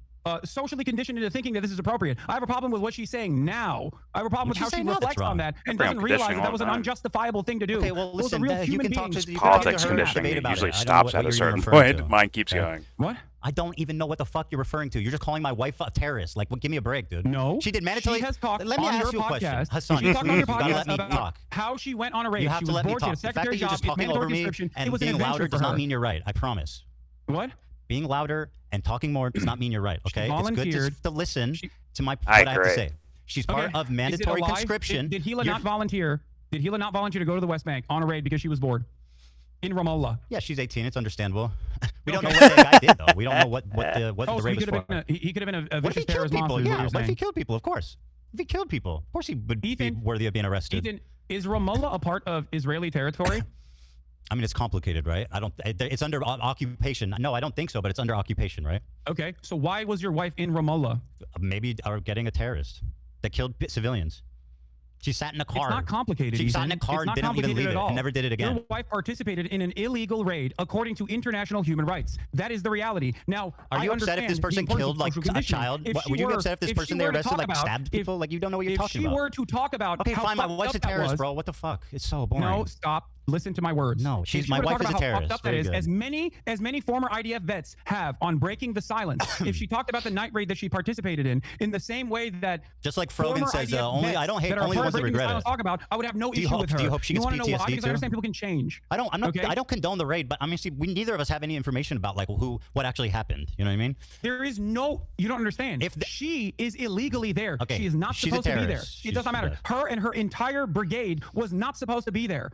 socially conditioned into thinking that this is appropriate. I have a problem with what she's saying now. I have a problem with What'd how she she say now that's reflects on wrong? that and bring up doesn't realize conditioning that that all was the an time. unjustifiable thing to do. Okay, well, Those are listen, real you human can talk beings. to you Politics can have a conditioning debate about usually it. I don't know stops what at a you're certain referring point. to. Mine keeps Okay. going. What? I don't even know what the fuck you're referring to. You're just calling my wife a terrorist. Like, well, give me a break, dude. No. She did mandatory. She has talked Let me on ask your you a question. podcast. Hasan, She talked on your you gotta podcast let me about talk. how she went on a raid. You have She to was let me bored. She talk. had a The fact secretary that you're job. just It's talking over mandatory me conscription. It and was an being adventure louder for does not her. mean you're right. I promise. What? Being louder and talking more does not mean you're right. Okay, it's good volunteered. to listen to my I what I have to agree. say. She's part of mandatory Is it a lie? conscription. Did Hila You're- not volunteer? Did Hila not volunteer to go to the West Bank on a raid because she was bored? In Ramallah. Yeah, she's 18. It's understandable. We don't Okay. know what the guy did though. We don't know what the Oh, so raid he was could have for. been he could have been a What if he vicious killed terrorist people? monster. is what Yeah. you're What if he saying. killed people? Of course. If he killed people, of course he would be Ethan, worthy of being arrested. Ethan, is Ramallah a part of Israeli territory? I mean, it's complicated, right? It's under occupation. No, I don't think so, but it's under occupation, right? Okay, so why was your wife in Ramallah? Maybe are getting a terrorist that killed civilians. She sat in a car. It's not complicated. She sat in a Ethan. car, It's not didn't even complicated leave at it, all. and never did it again. Your wife participated in an illegal raid according to international human rights. That is the reality. Now, Are you upset if this person killed like a child? Would you be upset if this person they arrested like stabbed people? Like you don't know what you're talking about. If she were to talk about Okay, how fine. My fucked wife's a up that terrorist, was- bro. What the fuck? It's so boring. No, stop. Listen to my words. No, If she's she my were to wife talk is a about how fucked terrorist. up that Very is, good. as many former IDF vets have on breaking the silence. If she talked about the night raid that she participated in the same way that just like Frogan says, IDF only vets I don't hate that are only part the of ones that breaking the regret silence it. talk about, I would have no Do you issue hope- with her. do you hope she You gets wanna know why? PTSD Because I understand too? people can change. I'm not. Okay? I don't condone the raid, but I mean, see, we neither of us have any information about like what actually happened. You know what I mean? There is no. You don't understand. If she is illegally there, Okay, she is not she's a supposed to be there. terrorist. It does not matter. Her and her entire brigade was not supposed to be there.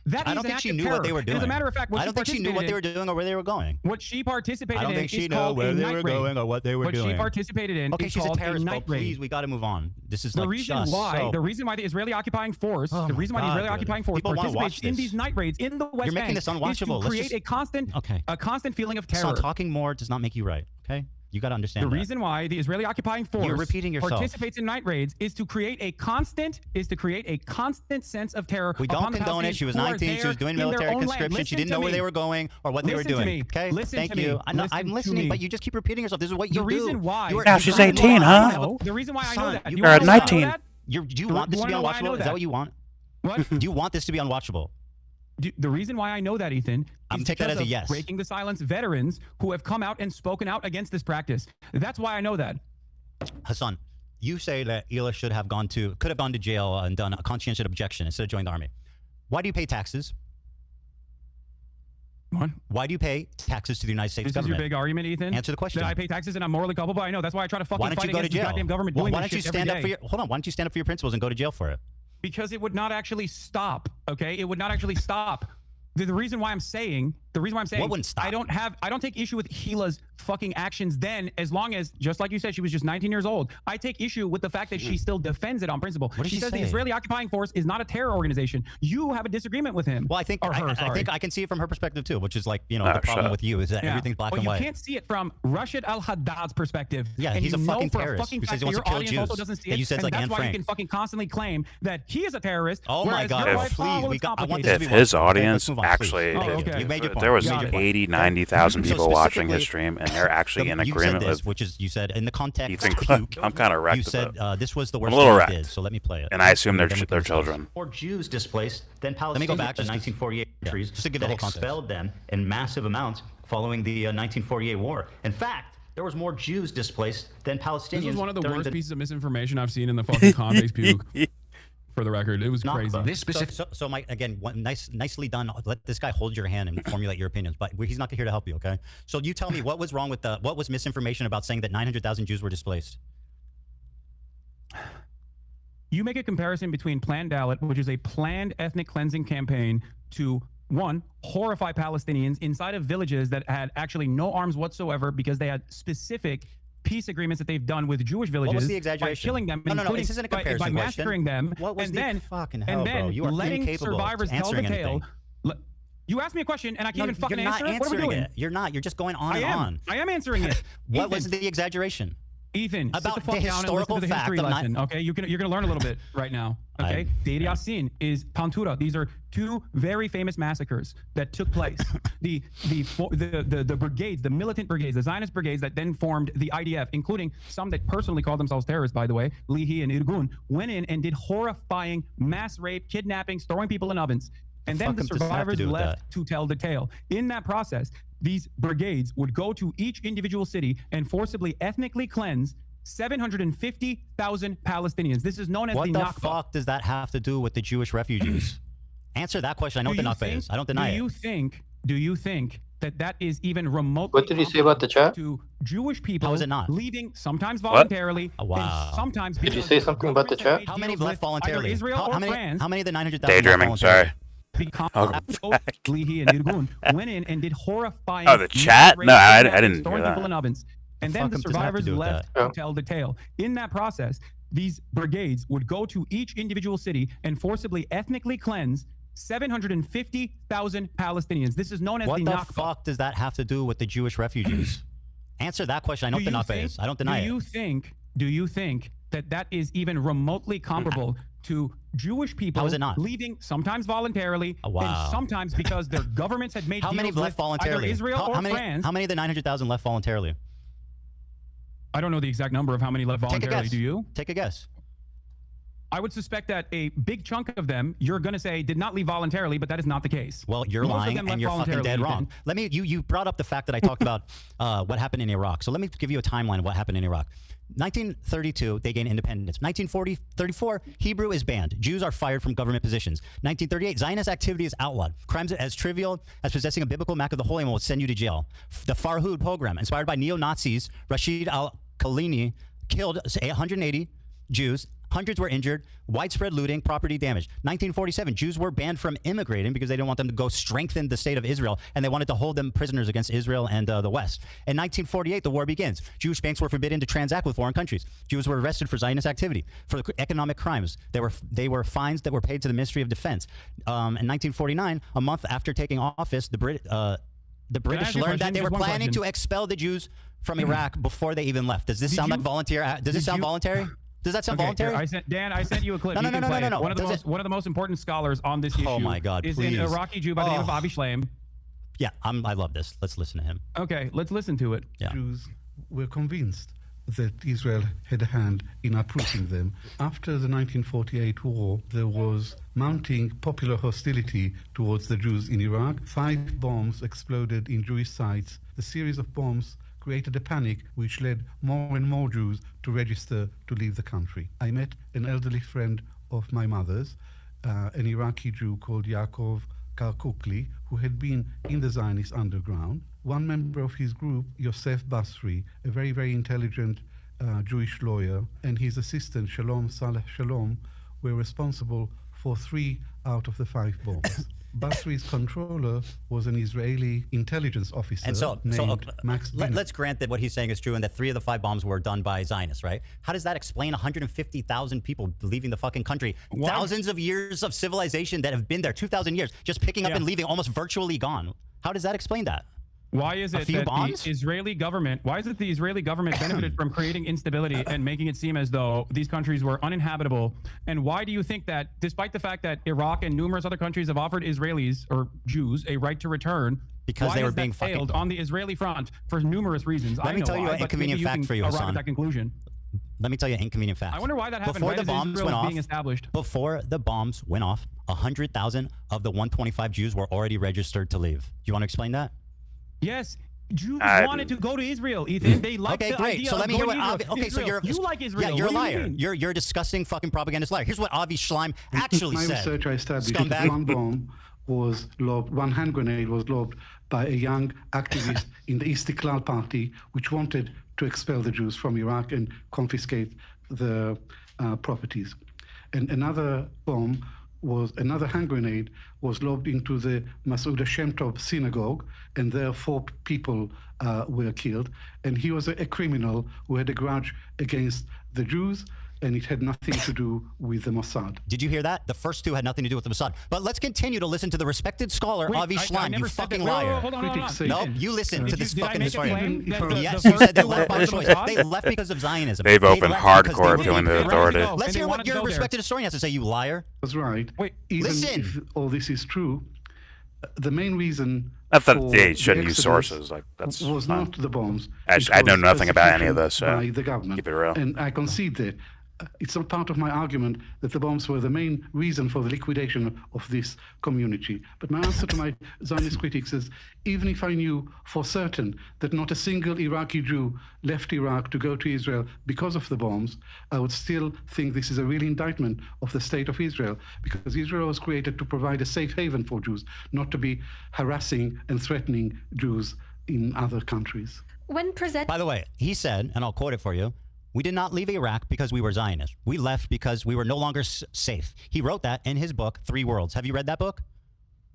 That I is don't an think act she of knew terror. what they were doing. And as a matter of fact, what I don't think she knew what they were doing or where they were going. What she participated I don't in think she is knew called where a they night were raid. going or what they were What doing. she participated in Okay, is she's a called terrorist, night bro. raid. Please, we got to move on. This is The like reason just why so... the reason why the Israeli occupying force, Oh the my reason why the God, Israeli dude. occupying force People wanna participates watch in this. these night raids in the West You're making Bank this is unwatchable. to Let's create just- a constant feeling of terror. Son, talking more does not make you right. Okay, you got to understand. The that. reason why the Israeli occupying force You're repeating yourself. participates in night raids is to create a constant sense of terror. We don't upon the condone it. Palestinians She was who are 19. She there was doing in their military own land. conscription. She Listen didn't know to where me. they were going or what they were Listen to doing. me. Okay, Listen thank to you. me. I'm Listen to listening, me. but you just keep repeating yourself. This is what you The reason do. why. You are- Yeah, she's 18, huh? The reason why I know Son, that. you You are wanna know why I know 19. that? Do you want this to be wanna know why I know unwatchable? Is that that? what you want? What? Do you want this to be unwatchable? The reason why I know that, Ethan, I'm is take that because as a of yes. breaking the silence veterans who have come out and spoken out against this practice. That's why I know that. Hassan, you say that Ela could have gone to jail and done a conscientious objection instead of joining the army. Why do you pay taxes? What? Why do you pay taxes to the United States This is government? your big argument, Ethan? Answer the question. That I pay taxes and I'm morally culpable? I know. That's why I try to fucking Why don't fight you go to against this jail? goddamn government Why doing don't this you shit stand every up for day. your hold on? Why don't you stand up for your principles and go to jail for it? Because it would not actually stop. Okay, it would not actually stop. The reason why I'm saying What wouldn't stop? I don't take issue with Gila's fucking actions then, as long as, just like you said, she was just 19 years old. I take issue with the fact that she still defends it on principle. What did she says say? the Israeli occupying force is not a terror organization. You have a disagreement with him. Well, I think I can see it from her perspective too, which is like, you know, the shut problem up. with you is that everything's black and you white. can't see it from Rashid al-Haddad's perspective. Yeah, and he's a you know fucking for terrorist fucking who says fact he that wants to your kill audience also Jews. doesn't see That it. you said And like that's Anne why you Frank. can fucking constantly claim that he is a terrorist. Oh my whereas God! your If- wife, Please, it's I want complicated. this to If be his watchable. Okay, audience let's move on, actually, please. Oh, okay. You made your point. there was You made your point. 80, 90,000 So people watching his specifically, stream, and they're actually in you agreement said this, with. which is you said in the context. You think puke, I'm kind of wrecked You said with it. this was the I'm worst a little thing wrecked. I did. So let me play it. And I assume they're Then we their can discuss. children. More Jews displaced than Palestinians. Let me go back in just 1948 countries just to give the whole that context. expelled them in massive amounts following the 1948 war. In fact, there was more Jews displaced than Palestinians. This was one of the during worst pieces of misinformation I've seen in the fucking Convex puke. For the record, it was crazy. So Mike, again, nicely done. Let this guy hold your hand and formulate your opinions, but he's not here to help you, okay? So you tell me what was wrong with what was misinformation about saying that 900,000 Jews were displaced? You make a comparison between Planned Daly, which is a planned ethnic cleansing campaign, to one, horrify Palestinians inside of villages that had actually no arms whatsoever because they had specific peace agreements that they've done with Jewish villages. What was the by exaggeration? killing them, No, including this isn't a by comparison massacring them, What was and the then fucking hell, bro? then You are letting incapable of survivors tell the answering tale. anything. You asked me a question and I can't even fucking you're not answer it. What are we answering doing? it. You're not. You're just going on I and am. on. I am answering it. What was the exaggeration? Ethan, About sit the fuck the down and historical listen to the fact history of lesson. Okay, you're gonna learn a little bit right now. Okay, Deir Yassin is Pantura. These are two very famous massacres that took place. the brigades, the militant brigades, the Zionist brigades that then formed the IDF, including some that personally called themselves terrorists, by the way, Lihi and Irgun, went in and did horrifying mass rape, kidnappings, throwing people in ovens. And then the survivors left to tell the tale. In that process, these brigades would go to each individual city and forcibly ethnically cleanse 750,000 Palestinians. This is known as What the the Nakba. fuck does that have to do with the Jewish refugees? Answer that question. I know what the Nakba is. I don't deny it. Do you think that is even remotely What did he say about the chat? to Jewish people How is it not? leaving sometimes voluntarily Wow. and sometimes Did you because say the something about the governments have chat? made How many deals left with either voluntarily? Israel or France How many of the 900,000 left Daydreaming, voluntarily? sorry. become I'll go Lihi and Irgun went in and did horrifying. Oh, the chat? No, I didn't hear throwing people that. in ovens. And The then fuck the does that have to survivors do with left that? to tell the tale. In that process, these brigades would go to each individual city and forcibly ethnically cleanse 750,000 Palestinians. This is known as What the the Nakba. fuck does that have to do with the Jewish refugees? Answer that question. I know what the Nakba is. I don't deny it. Do you think that is even remotely comparable to Jewish people How is it not? leaving sometimes voluntarily Wow. and sometimes because their governments had made How many deals left with voluntarily? either Israel or France? How many of the 900,000 left voluntarily? I don't know the exact number of how many left Take a voluntarily. guess. Do you? Take a guess. I would suspect that a big chunk of them, you're going to say, did not leave voluntarily, but that is not the case. Well, you're Most of lying them and left you're fucking dead voluntarily, wrong. You brought up the fact that I talked about what happened in Iraq. So let me give you a timeline of what happened in Iraq. 1932, they gain independence. 1934, Hebrew is banned. Jews are fired from government positions. 1938, Zionist activity is outlawed. Crimes as trivial as possessing a biblical map of the Holy Land will send you to jail. The Farhud program, inspired by neo-Nazis, Rashid al-Khalini killed 180 Jews. Hundreds were injured. Widespread looting, property damage. 1947, Jews were banned from immigrating because they didn't want them to go strengthen the state of Israel, and they wanted to hold them prisoners against Israel and the West. In 1948, the war begins. Jewish banks were forbidden to transact with foreign countries. Jews were arrested for Zionist activity, for economic crimes. They were fines that were paid to the Ministry of Defense. In 1949, a month after taking office, the British learned that they were planning to expel the Jews from Iraq before they even left. Does this sound like volunteer? Does this sound voluntary? Does that sound voluntary? Dan, I sent you a clip. No. One of the most important scholars on this issue. Oh my God! Is please. an Iraqi Jew by the name of Avi Shleim. Yeah, I love this. Let's listen to him. Okay, let's listen to it. Yeah. Jews were convinced that Israel had a hand in uprooting them. After the 1948 war, there was mounting popular hostility towards the Jews in Iraq. 5 bombs exploded in Jewish sites. The series of bombs created a panic which led more and more Jews to register to leave the country. I met an elderly friend of my mother's, an Iraqi Jew called Yaakov Karkukli, who had been in the Zionist underground. One member of his group, Yosef Basri, a very, very intelligent Jewish lawyer, and his assistant, Shalom Saleh Shalom, were responsible for 3 out of the 5 bombs. Basri's controller was an Israeli intelligence officer named Max Binet. Let's grant that what he's saying is true and that 3 of the 5 bombs were done by Zionists, right? How does that explain 150,000 people leaving the fucking country? What? Thousands of years of civilization that have been there, 2,000 years, just picking up and leaving, almost virtually gone. How does that explain that? Why is it that the Israeli government benefited from creating instability and making it seem as though these countries were uninhabitable? And why do you think that, despite the fact that Iraq and numerous other countries have offered Israelis or Jews a right to return, because they were being failed on the Israeli front for numerous reasons? Let me tell you an inconvenient fact for you, Hasan. That conclusion. Let me tell you an inconvenient fact. I wonder why that happened. Before the bombs went off, being established. Before the bombs went off, 100,000 of the 125 Jews were already registered to leave. You want to explain that? Yes. Jews wanted to go to Israel, Ethan. They liked the great. idea So let me hear what Avi. Okay, so you like Israel. Yeah, you're a liar. You you're a disgusting fucking propagandist liar. Here's what Avi Schleim actually said. In my research, I established that one bomb was lobbed, one hand grenade was lobbed by a young activist in the Istiklal party, which wanted to expel the Jews from Iraq and confiscate the properties. And another bomb another hand grenade was lobbed into the Masouda Shem Tov synagogue, and there 4 people were killed. And he was a criminal who had a grudge against the Jews, and it had nothing to do with the Mossad. Did you hear that? The first 2 had nothing to do with the Mossad. But let's continue to listen to the respected scholar, Avi Schleim, you fucking liar. Hold on. Nope, you listen to this fucking historian. Yes, you said they left by choice. They left because of Zionism. They've opened hardcore appealing to the authority. Let's hear what your respected historian has to say, you liar. That's right. Wait, even listen. if all this is true, the main reason I thought they shouldn't use sources. Like that's was not the bombs. I know nothing about any of this. By the government. Keep it real. And I concede that. It's not part of my argument that the bombs were the main reason for the liquidation of this community. But my answer to my Zionist critics is, even if I knew for certain that not a single Iraqi Jew left Iraq to go to Israel because of the bombs, I would still think this is a real indictment of the state of Israel, because Israel was created to provide a safe haven for Jews, not to be harassing and threatening Jews in other countries. By the way, he said, and I'll quote it for you, we did not leave Iraq because we were Zionists. We left because we were no longer safe. He wrote that in his book, 3 Worlds. Have you read that book?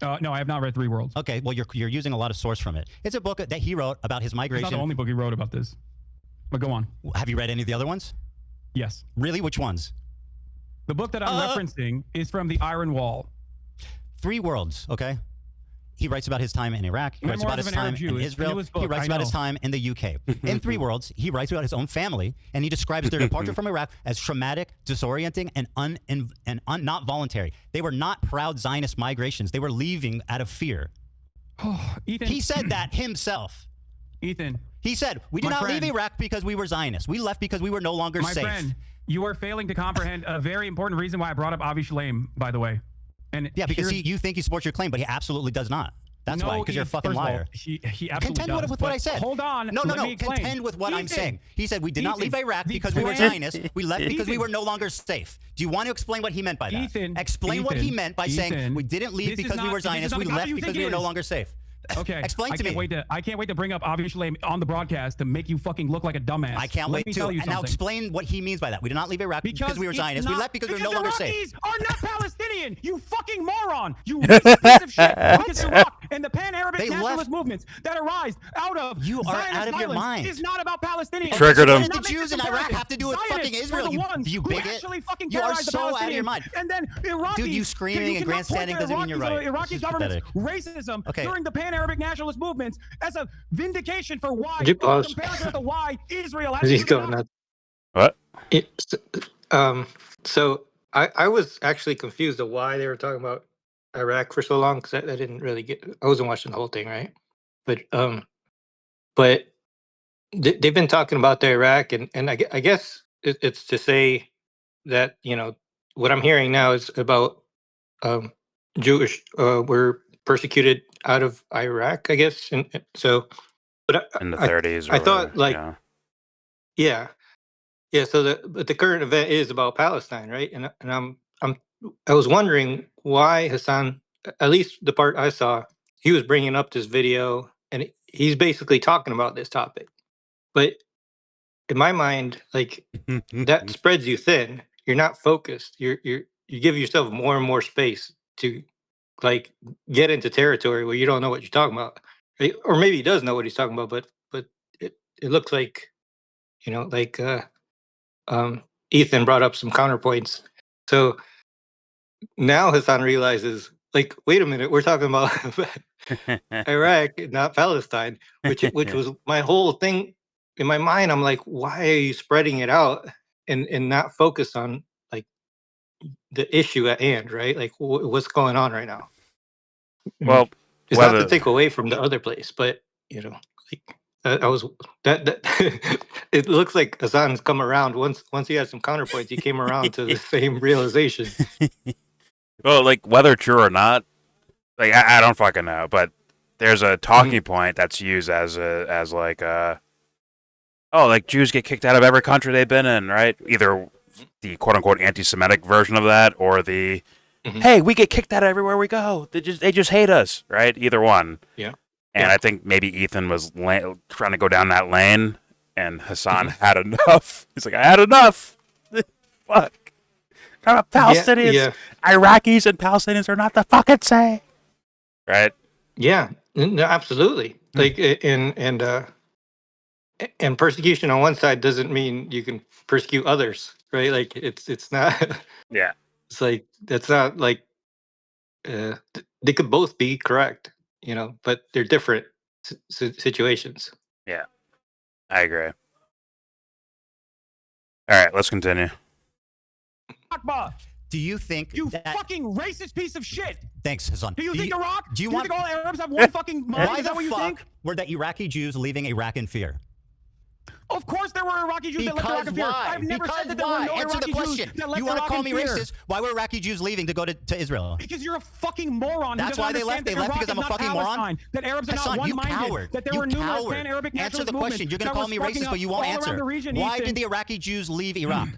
No, I have not read 3 Worlds. Okay, well, you're using a lot of source from it. It's a book that he wrote about his migration. It's not the only book he wrote about this. But go on. Have you read any of the other ones? Yes. Really? Which ones? The book that I'm referencing is from the Iron Wall. 3 Worlds, okay? He writes about his time in Iraq. He writes about his time in Israel. He writes about his time in the UK. In 3 Worlds, he writes about his own family, and he describes their departure from Iraq as traumatic, disorienting, and not voluntary. They were not proud Zionist migrations. They were leaving out of fear. Ethan, he said that himself. Ethan. He said, we did not leave Iraq because we were Zionists. We left because we were no longer safe. You are failing to comprehend a very important reason why I brought up Avi Shlaim, by the way. And yeah, because you think he supports your claim, but he absolutely does not. That's why, because you're a fucking liar. He absolutely contend does. with what I said. Hold on. No. Let Contend with what I'm saying. He said we did not leave Iraq because we were Zionists. We left because we were no longer safe. Do you want to explain what he meant by that? Explain what he meant by saying we didn't leave because we were Zionists. We left because we were no longer safe. Okay. Explain to me. I can't wait to bring up Avi Shlaim on the broadcast to make you fucking look like a dumbass. I can't wait to. And now explain what he means by that. We did not leave Iraq because we were Zionists. We left because we were no longer safe. Iraqis are not Palestinian. You fucking moron. You racist piece of shit. Because Iraq and the pan-Arabic nationalist movements that arise out of you are out of your mind. Is not about Palestinians. Triggered him. What did the Jews in Iraq have to do with fucking Israel? You bigot. You are so out of your mind. And then Iraqis. Dude, you screaming and grandstanding doesn't mean you're right. Iraqi government's racism during the pan-Arabic nationalist movements as a vindication for why, Could you pause? comparison with the why Israel has He's going nuts. What? So I was actually confused of why they were talking about Iraq for so long because I didn't really I wasn't watching the whole thing, right? But they've been talking about the Iraq, and I guess it's to say that what I'm hearing now is about Jewish were persecuted out of Iraq, I guess, and so. But in the 30s, I thought yeah. So the current event is about Palestine, right? And I was wondering why Hasan, at least the part I saw, he was bringing up this video, and he's basically talking about this topic. But in my mind, like that spreads you thin. You're not focused. You give yourself more and more space to like get into territory where you don't know what you're talking about, right? Or maybe he does know what he's talking about, but it looks like Ethan brought up some counterpoints. So now Hasan realizes, like, wait a minute, we're talking about Iraq, not Palestine, which was my whole thing in my mind. I'm like, why are you spreading it out and not focus on like the issue at hand, right? Like what's going on right now? Well, it's not to take away from the other place, but I was that it looks like Hasan's come around once he had some counterpoints. He came around to the same realization. Well, like whether true or not, like I don't fucking know, but there's a talking point that's used as like like Jews get kicked out of every country they've been in, right? Either the quote unquote anti-Semitic version of that, or the hey, we get kicked out everywhere we go. They just hate us, right? Either one. Yeah. And I think maybe Ethan was trying to go down that lane, and Hasan had enough. He's like, I had enough. Fuck. Palestinians, Iraqis, and Palestinians are not the fucking same, right? Yeah, no, absolutely. Like, and persecution on one side doesn't mean you can persecute others, right? Like, it's not. Yeah. It's like that's not like they could both be correct, but they're different situations. Yeah, I agree. All right, let's continue. Do you think you fucking racist piece of shit? Thanks, Hasan. Do you think Iraq? Do you think all Arabs have one fucking mind? Why Is that what you think? Were the Iraqi Jews leaving Iraq in fear? Of course there were Iraqi Jews that left Iraq in fear. I've never said that there were no Answer Iraqi the question. Jews that left You want to Iraq call in me fear. racist? Why were Iraqi Jews leaving to go to Israel? Because you're a fucking moron. That's why they left. They left because I'm a fucking moron. That Arabs are Hasan, not you one-minded. coward. That there You were numerous coward. pan-Arabic Answer nationalist the question. You're going to call me racist, but you won't answer. Why did the Iraqi Jews leave Iraq?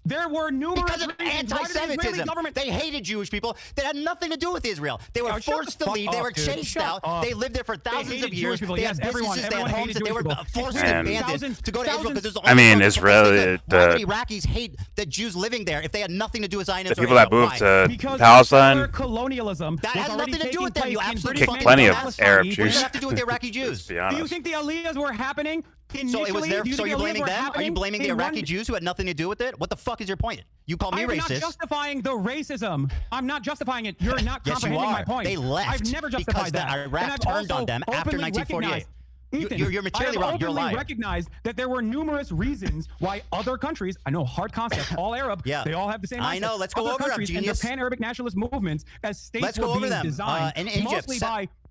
There were numerous because of anti-Semitism. They hated Jewish people. That had nothing to do with Israel. They were forced to leave. They were chased out. They lived there for thousands of years. They had businesses. They had homes. They were forcibly abandoned to go to Israel because there's only Israeli. Why would Iraqis hate the Jews living there if they had nothing to do with Zionism? The people that moved to Palestine. Colonialism. That has nothing to do with them. You absolutely kicked plenty of Arab Jews. What does it have to do with the Iraqi Jews? Do you think the Aliyahs were happening? So it was there. So you're blaming them? Are you blaming the Iraqi Jews who had nothing to do with it? What the fuck is your point? You call me racist. I'm not justifying the racism. I'm not justifying it. You're not comprehending my point. They left. I've never justified that. Iraq turned on them after 1948. Ethan, you're materially wrong. You're lying. I recognized that there were numerous reasons why other countries, I know, hard concept, all Arab, they all have the same mindset. I know. Let's go over them, genius. And the pan-Arabic nationalist movements as states Let's go over them. designed In Egypt,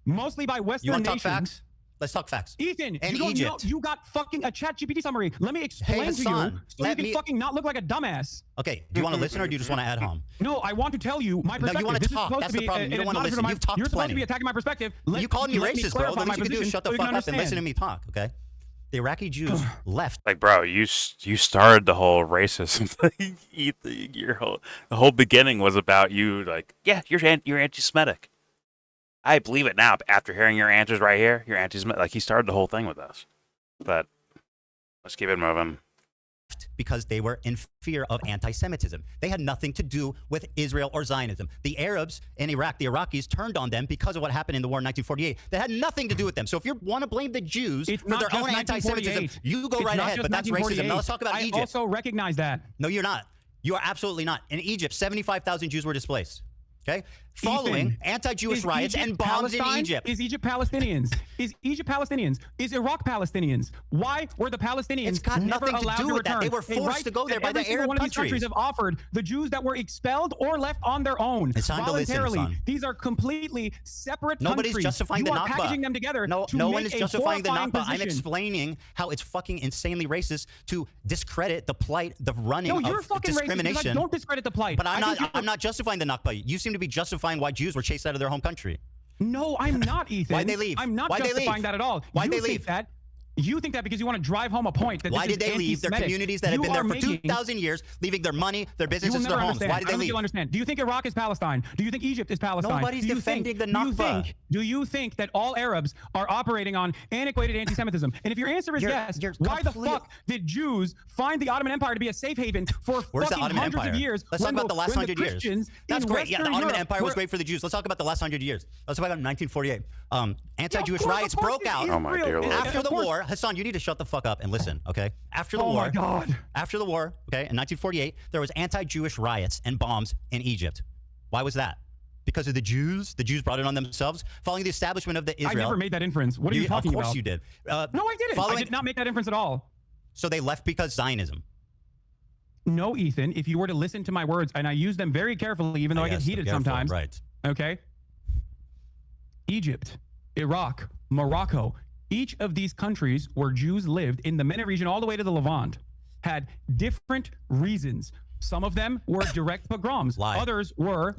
mostly by Western nations. Facts? Let's talk facts. Ethan, And you don't know. Egypt. You got fucking a ChatGPT summary. Let me explain to Hassan, you so you can fucking not look like a dumbass. Okay, do you want to listen or do you just want to add hom? No, I want to tell you my perspective. No, you want This to is talk. supposed That's to the be problem. You don't want to listen. You've talked You're supposed plenty. to be attacking my perspective. You called me let racist, bro. clarify The my least you can do is position shut the so you fuck can up and listen to understand. me talk, okay? The Iraqi Jews left. Like, bro, you started the whole racism thing. The whole beginning was about you. Like, yeah, you're anti-Semitic. I believe it now. But after hearing your answers right here, you're anti-Semitic. Like, he started the whole thing with us. But let's keep it moving. Because they were in fear of anti-Semitism. They had nothing to do with Israel or Zionism. The Arabs in Iraq, the Iraqis, turned on them because of what happened in the war in 1948. That had nothing to do with them. So if you want to blame the Jews for their own anti-Semitism, you go right ahead. But that's racism. Now let's talk about Egypt. I also recognize that. No, you're not. You are absolutely not. In Egypt, 75,000 Jews were displaced. Okay? Following anti-Jewish riots and bombs in Egypt. Is Egypt Palestinians? Is Egypt Palestinians? Is Iraq Palestinians? Why were the Palestinians never allowed to return? They were forced to go there by the Arab one of these countries. countries have offered the Jews that were expelled or left on their own It's time to listen, voluntarily. Hassan. These are completely separate Nobody's countries. justifying the You are Nakba. packaging them together No to one make is a justifying the horrifying Nakba. I'm position. explaining how it's fucking insanely racist to discredit the plight, the running No, you're of fucking racist because discrimination. I don't discredit the plight. But I think I'm not justifying the Nakba. You seem to be justifying why Jews were chased out of their home country. No, I'm not, Ethan. Why'd they leave? I'm not Why'd they justifying leave? that at all. Why'd you they think leave? that? You think that because you want to drive home a point that Why this did is they leave their anti-Semitic. communities that have been there for making, 2,000 years, leaving their money, their you businesses, will their never homes? understand. Why did I they don't think leave? you'll understand. Do you think Iraq is Palestine? Do you think Egypt is Palestine? Nobody's defending the Nakba. Do you think that all Arabs are operating on antiquated anti-Semitism? And if your answer is yes, why the fuck did Jews find the Ottoman Empire to be a safe haven for Where's the fucking Ottoman hundreds Empire? of years? Let's talk about the last 100 years. Christians That's in great. Yeah, the Western Ottoman Europe Empire was were- great for the Jews. Let's talk about the last 100 years. Let's talk about 1948. Anti-Jewish course, riots of course broke it out is Oh my real. dear Lord. after Of the course. war. Hassan, you need to shut the fuck up and listen, okay? After the Oh war, my God. After the war, okay, in 1948, there was anti-Jewish riots and bombs in Egypt. Why was that? Because of the Jews? The Jews brought it on themselves following the establishment of the Israel. I never made that inference. What are you talking about? Of course you did. No, I didn't. I did not make that inference at all. So they left because Zionism. No, Ethan, if you were to listen to my words, and I use them very carefully, even though I get Yes, heated careful, sometimes. Right. Okay. Egypt, Iraq, Morocco, each of these countries where Jews lived in the MENA region all the way to the Levant had different reasons. Some of them were direct pogroms. Others were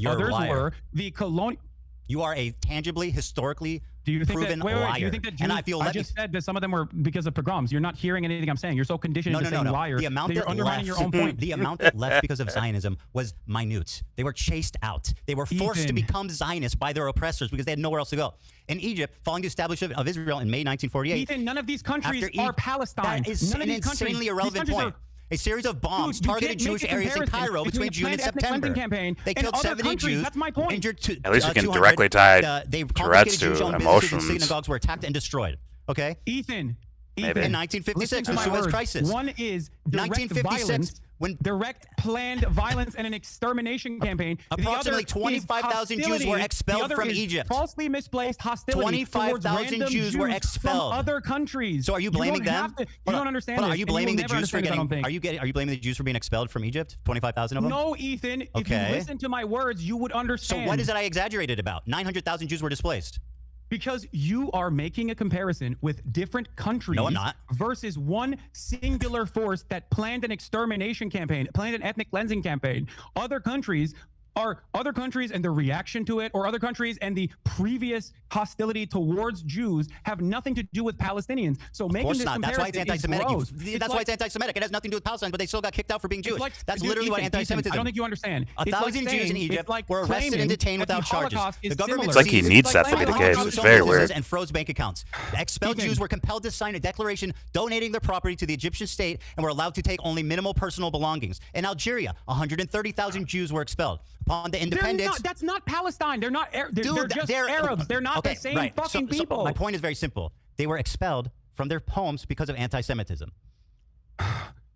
the colonial. You are a tangibly, historically proven that, wait, liar. do you think that Jews, and I feel I just said that some of them were because of pogroms. You're not hearing anything I'm saying. You're so conditioned into saying liar The amount that you're that undermining left, your own point. The amount that left because of Zionism was minute. They were chased out. They were forced to Ethan. become Zionists by their oppressors because they had nowhere else to go. In Egypt, following the establishment of Israel in May 1948, Ethan, none of these countries after are Palestine. That is None of an these countries, insanely these irrelevant countries point. A series of bombs Dude, you targeted can't make Jewish a areas in comparison Cairo between between a June and planned ethnic cleansing September. campaign They and killed other 70 countries. Jews. That's my point. Injured At least we can 200. directly tie They Tourette's confiscated to Jewish-owned businesses and emotions. synagogues were attacked and destroyed. Okay? Ethan, Maybe. In 1956, the listen to my Suez words. Crisis. One is direct 1956, violence, direct planned violence and an extermination campaign. Approximately The other is 25,000 Jews hostility. were The expelled other from is Egypt. Falsely misplaced hostility. 25,000 Jews were expelled from other countries. So are you blaming them? You don't understand. Hold on, this, are you and will blaming the never Jews for understand this, I getting? don't think. Are you blaming the Jews for being expelled from Egypt? 25,000 of them. No, Ethan. If you listen to my words, you would understand. So what is it I exaggerated about? 900,000 Jews were displaced. Because you are making a comparison with different countries No, I'm not. versus one singular force that planned an extermination campaign, planned an ethnic cleansing campaign. Other countries and the reaction to it, or other countries and the previous hostility towards Jews have nothing to do with Palestinians. So Of making course this not. That's why it's comparison is anti-Semitic. gross. That's why it's anti-Semitic. It has nothing to do with Palestine, but they still got kicked out for being Jewish. That's literally what Ethan, anti-Semitism. I don't think you understand. It's 1,000 like Jews in saying- Egypt it's like were arrested claiming and detained that the without charges. Holocaust is The government similar. It's like he needs that to be the case. It's very weird. And froze bank accounts. Expelled Ethan. Jews were compelled to sign a declaration donating their property to the Egyptian state and were allowed to take only minimal personal belongings. In Algeria, 130,000 Jews were expelled. Upon the independence, That's not Palestine. They're not. They're just they're Arabs. They're not okay, the same right. fucking So people. my point is very simple. They were expelled from their homes because of anti-Semitism.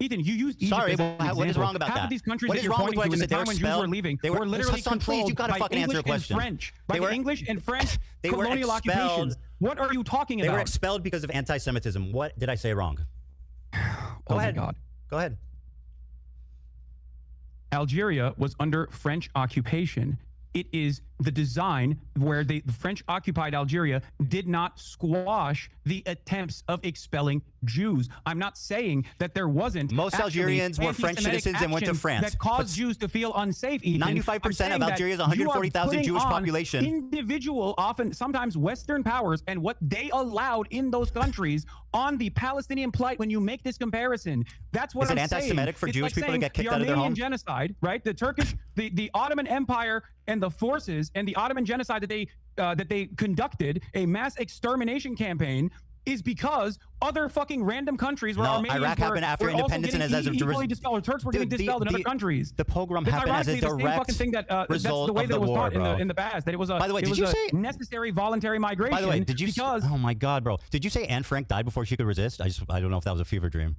Ethan, you used Egypt Sorry, as an what is example. wrong about Half that? of these countries What that is you're wrong with pointing what I to in just the said? time when They were Jews were expelled. leaving They were literally Hassan, please, controlled you gotta by fucking answer a English and question. French. They By were- English and French They were colonial occupations. expelled. What are you talking They about? were expelled because of anti-Semitism. What did I say wrong? Oh my God. Go ahead. Algeria was under French occupation. It is the design where the French occupied Algeria did not squash the attempts of expelling Jews. I'm not saying that there wasn't. Most Algerians were French citizens and went to France. That caused Jews to feel unsafe. 95% of Algeria's 140,000 Jewish population. Individual, often sometimes Western powers, and what they allowed in those countries on the Palestinian plight. When you make this comparison, that's what I'm saying. Is it anti-Semitic for Jewish people to get kicked out of their home? The Armenian genocide, right? The Turkish, the Ottoman Empire, and the forces and the Ottoman genocide that they conducted, a mass extermination campaign, is because other fucking random countries where Armenians Iraq happened after independence and as a equally dispelled. Turks were getting dispelled in other countries. The pogrom happened as a direct thing that, result that's the way of that the it was war, taught in the past. That it was a, by the way, did you say necessary voluntary migration? By the way, did you? Oh my God, bro! Did you say Anne Frank died before she could resist? I don't know if that was a fever dream.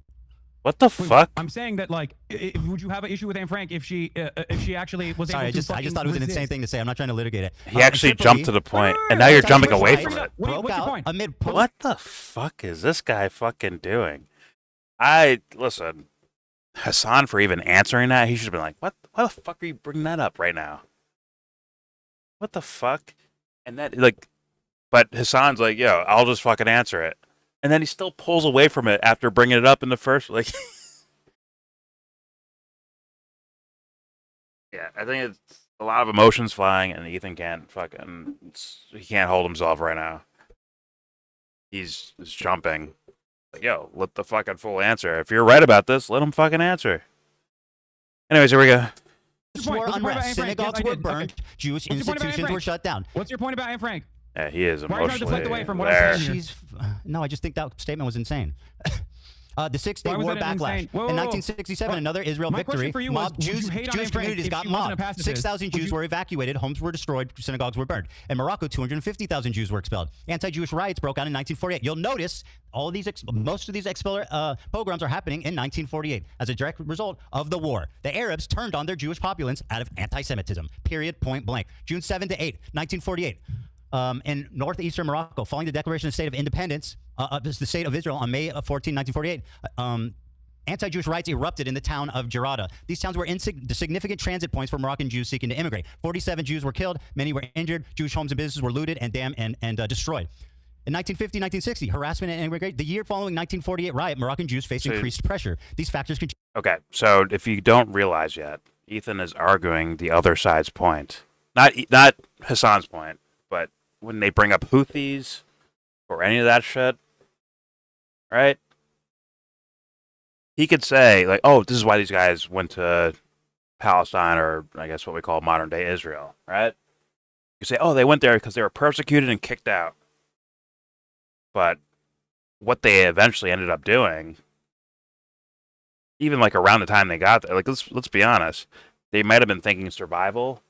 What the fuck? I'm saying that, like, would you have an issue with Anne Frank if she actually was able to? I just thought it was an insane thing to say. I'm not trying to litigate it. He actually jumped to the point, and now you're jumping away from it. What's your point? What the fuck is this guy fucking doing? Listen, Hasan, for even answering that, he should have been like, "What? Why the fuck are you bringing that up right now? What the fuck?" And that, like, but Hasan's like, "Yo, I'll just fucking answer it." And then he still pulls away from it after bringing it up in the first, like. Yeah, I think it's a lot of emotions flying, and Ethan can't he can't hold himself right now. He's jumping. Like, yo, let the fucking fool answer. If you're right about this, let him fucking answer. Anyways, here we go. War unrest. Synagogues were burned. Jewish institutions were shut down. What's your point about Anne Frank? Yeah, he is emotionally. Why are you trying to deflect away from what I'm saying here? No, I just think that statement was insane. The Six-Day War backlash. In 1967, another Israel victory. Jewish communities got mobbed. 6,000 Jews were evacuated. Homes were destroyed. Synagogues were burned. In Morocco, 250,000 Jews were expelled. Anti-Jewish riots broke out in 1948. You'll notice all of these most of these pogroms are happening in 1948 as a direct result of the war. The Arabs turned on their Jewish populace out of anti-Semitism. Period. Point blank. June 7 to 8, 1948. In northeastern Morocco, following the Declaration of State of Independence, the State of Israel on May 14, 1948, anti-Jewish riots erupted in the town of Jarada. These towns were significant transit points for Moroccan Jews seeking to immigrate. 47 Jews were killed, many were injured. Jewish homes and businesses were looted and destroyed. In 1950, 1960, harassment and immigration. The year following 1948 riot, Moroccan Jews faced increased pressure. These factors contribute. Okay, so if you don't realize yet, Ethan is arguing the other side's point, not Hasan's point, but when they bring up Houthis or any of that shit, right? He could say, like, oh, this is why these guys went to Palestine, or I guess what we call modern-day Israel, right? You say, oh, they went there because they were persecuted and kicked out. But what they eventually ended up doing, even like around the time they got there, like let's be honest, they might have been thinking survival,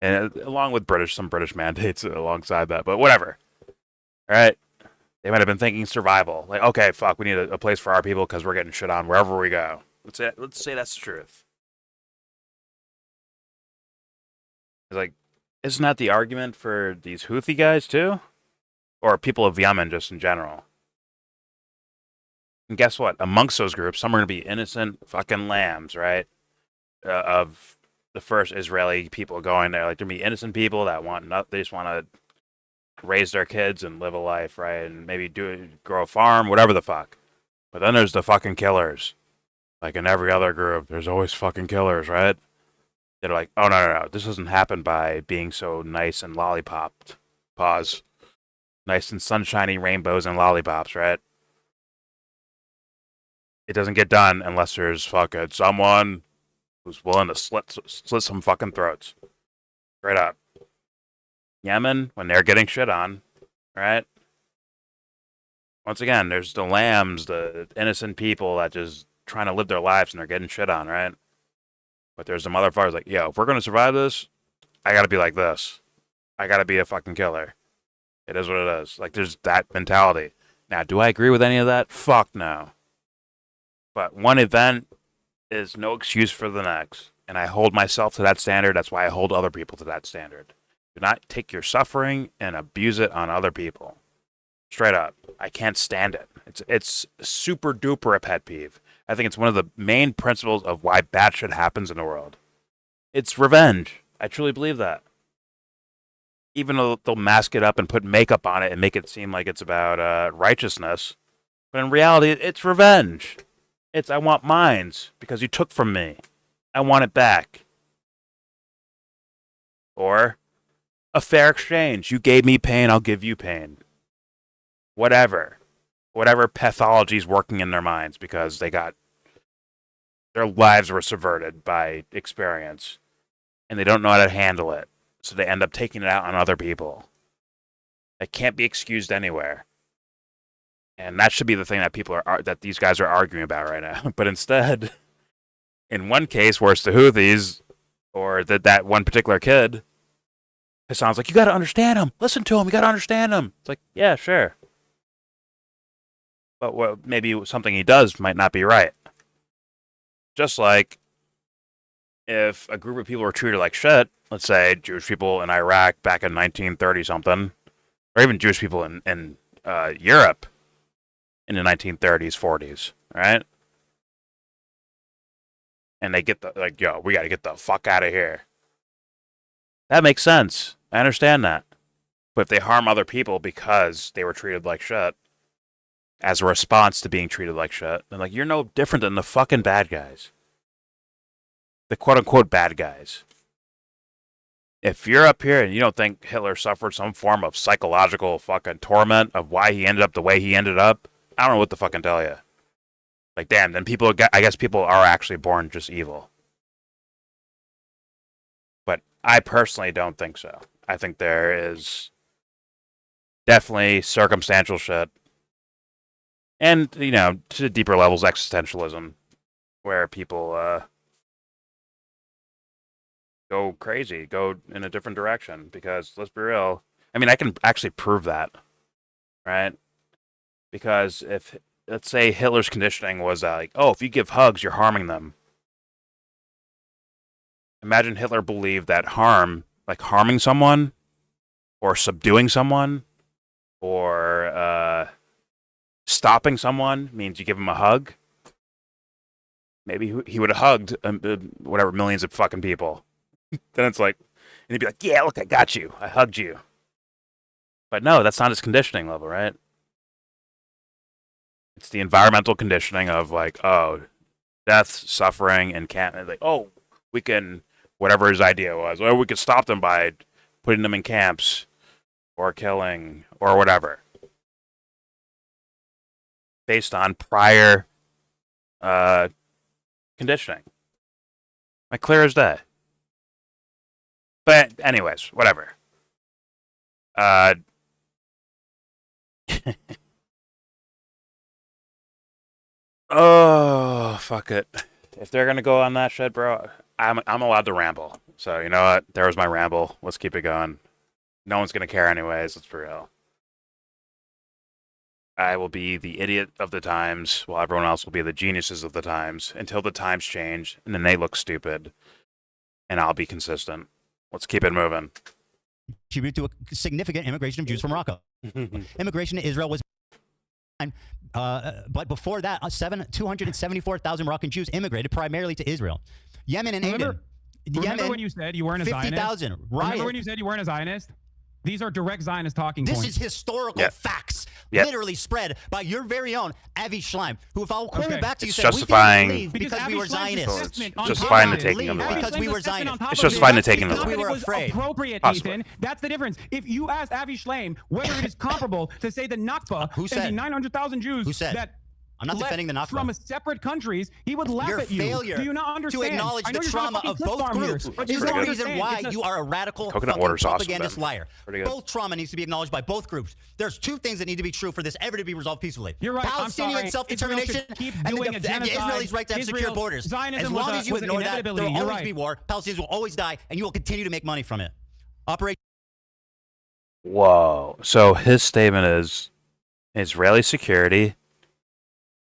and along with some British mandates alongside that, but whatever. All right, they might have been thinking survival. Like, okay, fuck, we need a place for our people because we're getting shit on wherever we go. Let's say that's the truth. It's like, isn't that the argument for these Houthi guys too, or people of Yemen just in general? And guess what? Amongst those groups, some are going to be innocent fucking lambs, right? Of the first Israeli people going there, like, there'll be innocent people that they just want to raise their kids and live a life, right? And maybe grow a farm, whatever the fuck. But then there's the fucking killers. Like in every other group, there's always fucking killers, right? They're like, oh, no. This doesn't happen by being so nice and lollipopped. Pause. Nice and sunshiny rainbows and lollipops, right? It doesn't get done unless there's fucking someone who's willing to slit some fucking throats. Straight up. Yemen, when they're getting shit on, right? Once again, there's the lambs, the innocent people that just trying to live their lives and they're getting shit on, right? But there's the motherfuckers like, yo, if we're going to survive this, I got to be like this. I got to be a fucking killer. It is what it is. Like, there's that mentality. Now, do I agree with any of that? Fuck no. But one event is no excuse for the next. And I hold myself to that standard. That's why I hold other people to that standard. Do not take your suffering and abuse it on other people. Straight up. I can't stand it. It's super duper a pet peeve. I think it's one of the main principles of why bad shit happens in the world. It's revenge. I truly believe that. Even though they'll mask it up and put makeup on it and make it seem like it's about righteousness, but in reality, it's revenge. It's I want mines because you took from me. I want it back. Or a fair exchange. You gave me pain, I'll give you pain. Whatever. Whatever pathology is working in their minds because their lives were subverted by experience and they don't know how to handle it. So they end up taking it out on other people. It can't be excused anywhere. And that should be the thing that that these guys are arguing about right now. But instead, in one case where it's the Houthis or that one particular kid, Hasan's like, you got to understand him. Listen to him. You got to understand him. It's like, yeah, sure. But maybe something he does might not be right. Just like if a group of people were treated like shit, let's say Jewish people in Iraq back in 1930-something, or even Jewish people in Europe in the 1930s, 40s, right? And they get yo, we got to get the fuck out of here. That makes sense. I understand that. But if they harm other people because they were treated like shit, as a response to being treated like shit, then you're no different than the fucking bad guys. The quote-unquote bad guys. If you're up here and you don't think Hitler suffered some form of psychological fucking torment of why he ended up the way he ended up, I don't know what to fucking tell you. Damn, then I guess people are actually born just evil. But I personally don't think so. I think there is definitely circumstantial shit. And, to deeper levels, existentialism, where people go crazy, go in a different direction. Because, let's be real, I mean, I can actually prove that, right? Because let's say Hitler's conditioning was if you give hugs, you're harming them. Imagine Hitler believed that harming someone, or subduing someone, or stopping someone means you give him a hug. Maybe he would have hugged whatever millions of fucking people. Then it's and he'd be like, yeah, look, I got you. I hugged you. But no, that's not his conditioning level, right? It's the environmental conditioning of death, suffering, and we can, whatever his idea was, or we could stop them by putting them in camps or killing or whatever. Based on prior conditioning. Clear as day. But anyways, whatever. Oh, fuck it. If they're gonna go on that shit, bro, I'm allowed to ramble. So you know what? There was my ramble. Let's keep it going. No one's gonna care anyways. Let's be real. I will be the idiot of the times, while everyone else will be the geniuses of the times, until the times change, and then they look stupid, and I'll be consistent. Let's keep it moving. Contribute to a significant immigration of Jews from Morocco. Immigration to Israel was... but before that, 274,000 Moroccan Jews immigrated primarily to Israel. Yemen and Aden. Remember when you said you weren't a Zionist? 50,000. Remember when you said you weren't a Zionist? These are direct Zionist talking points. This is historical facts, literally spread by your very own Avi Schleim, who, if I'll quote it back to you, said we didn't leave because we were Zionists. It's justifying the taking of the land. Because we were Zionists. It's justifying the taking of the land. We were afraid. Appropriate, Ethan. That's the difference. If you asked Avi Schleim whether it is comparable to say the Nakba and the 900,000 Jews that I'm not defending the Nakba. From separate countries, he would laugh Your at you. failure Do you not understand? to acknowledge the trauma of both groups is the reason why you are a radical propagandist liar. Both trauma needs to be acknowledged by both groups. There's two things that need to be true for this ever to be resolved peacefully. You're right. Palestinian self-determination and the Israelis' right to have secure borders. Zionism as long as you ignore that, there will always be war. Palestinians will always die, and you will continue to make money from it. Whoa. So his statement is Israeli security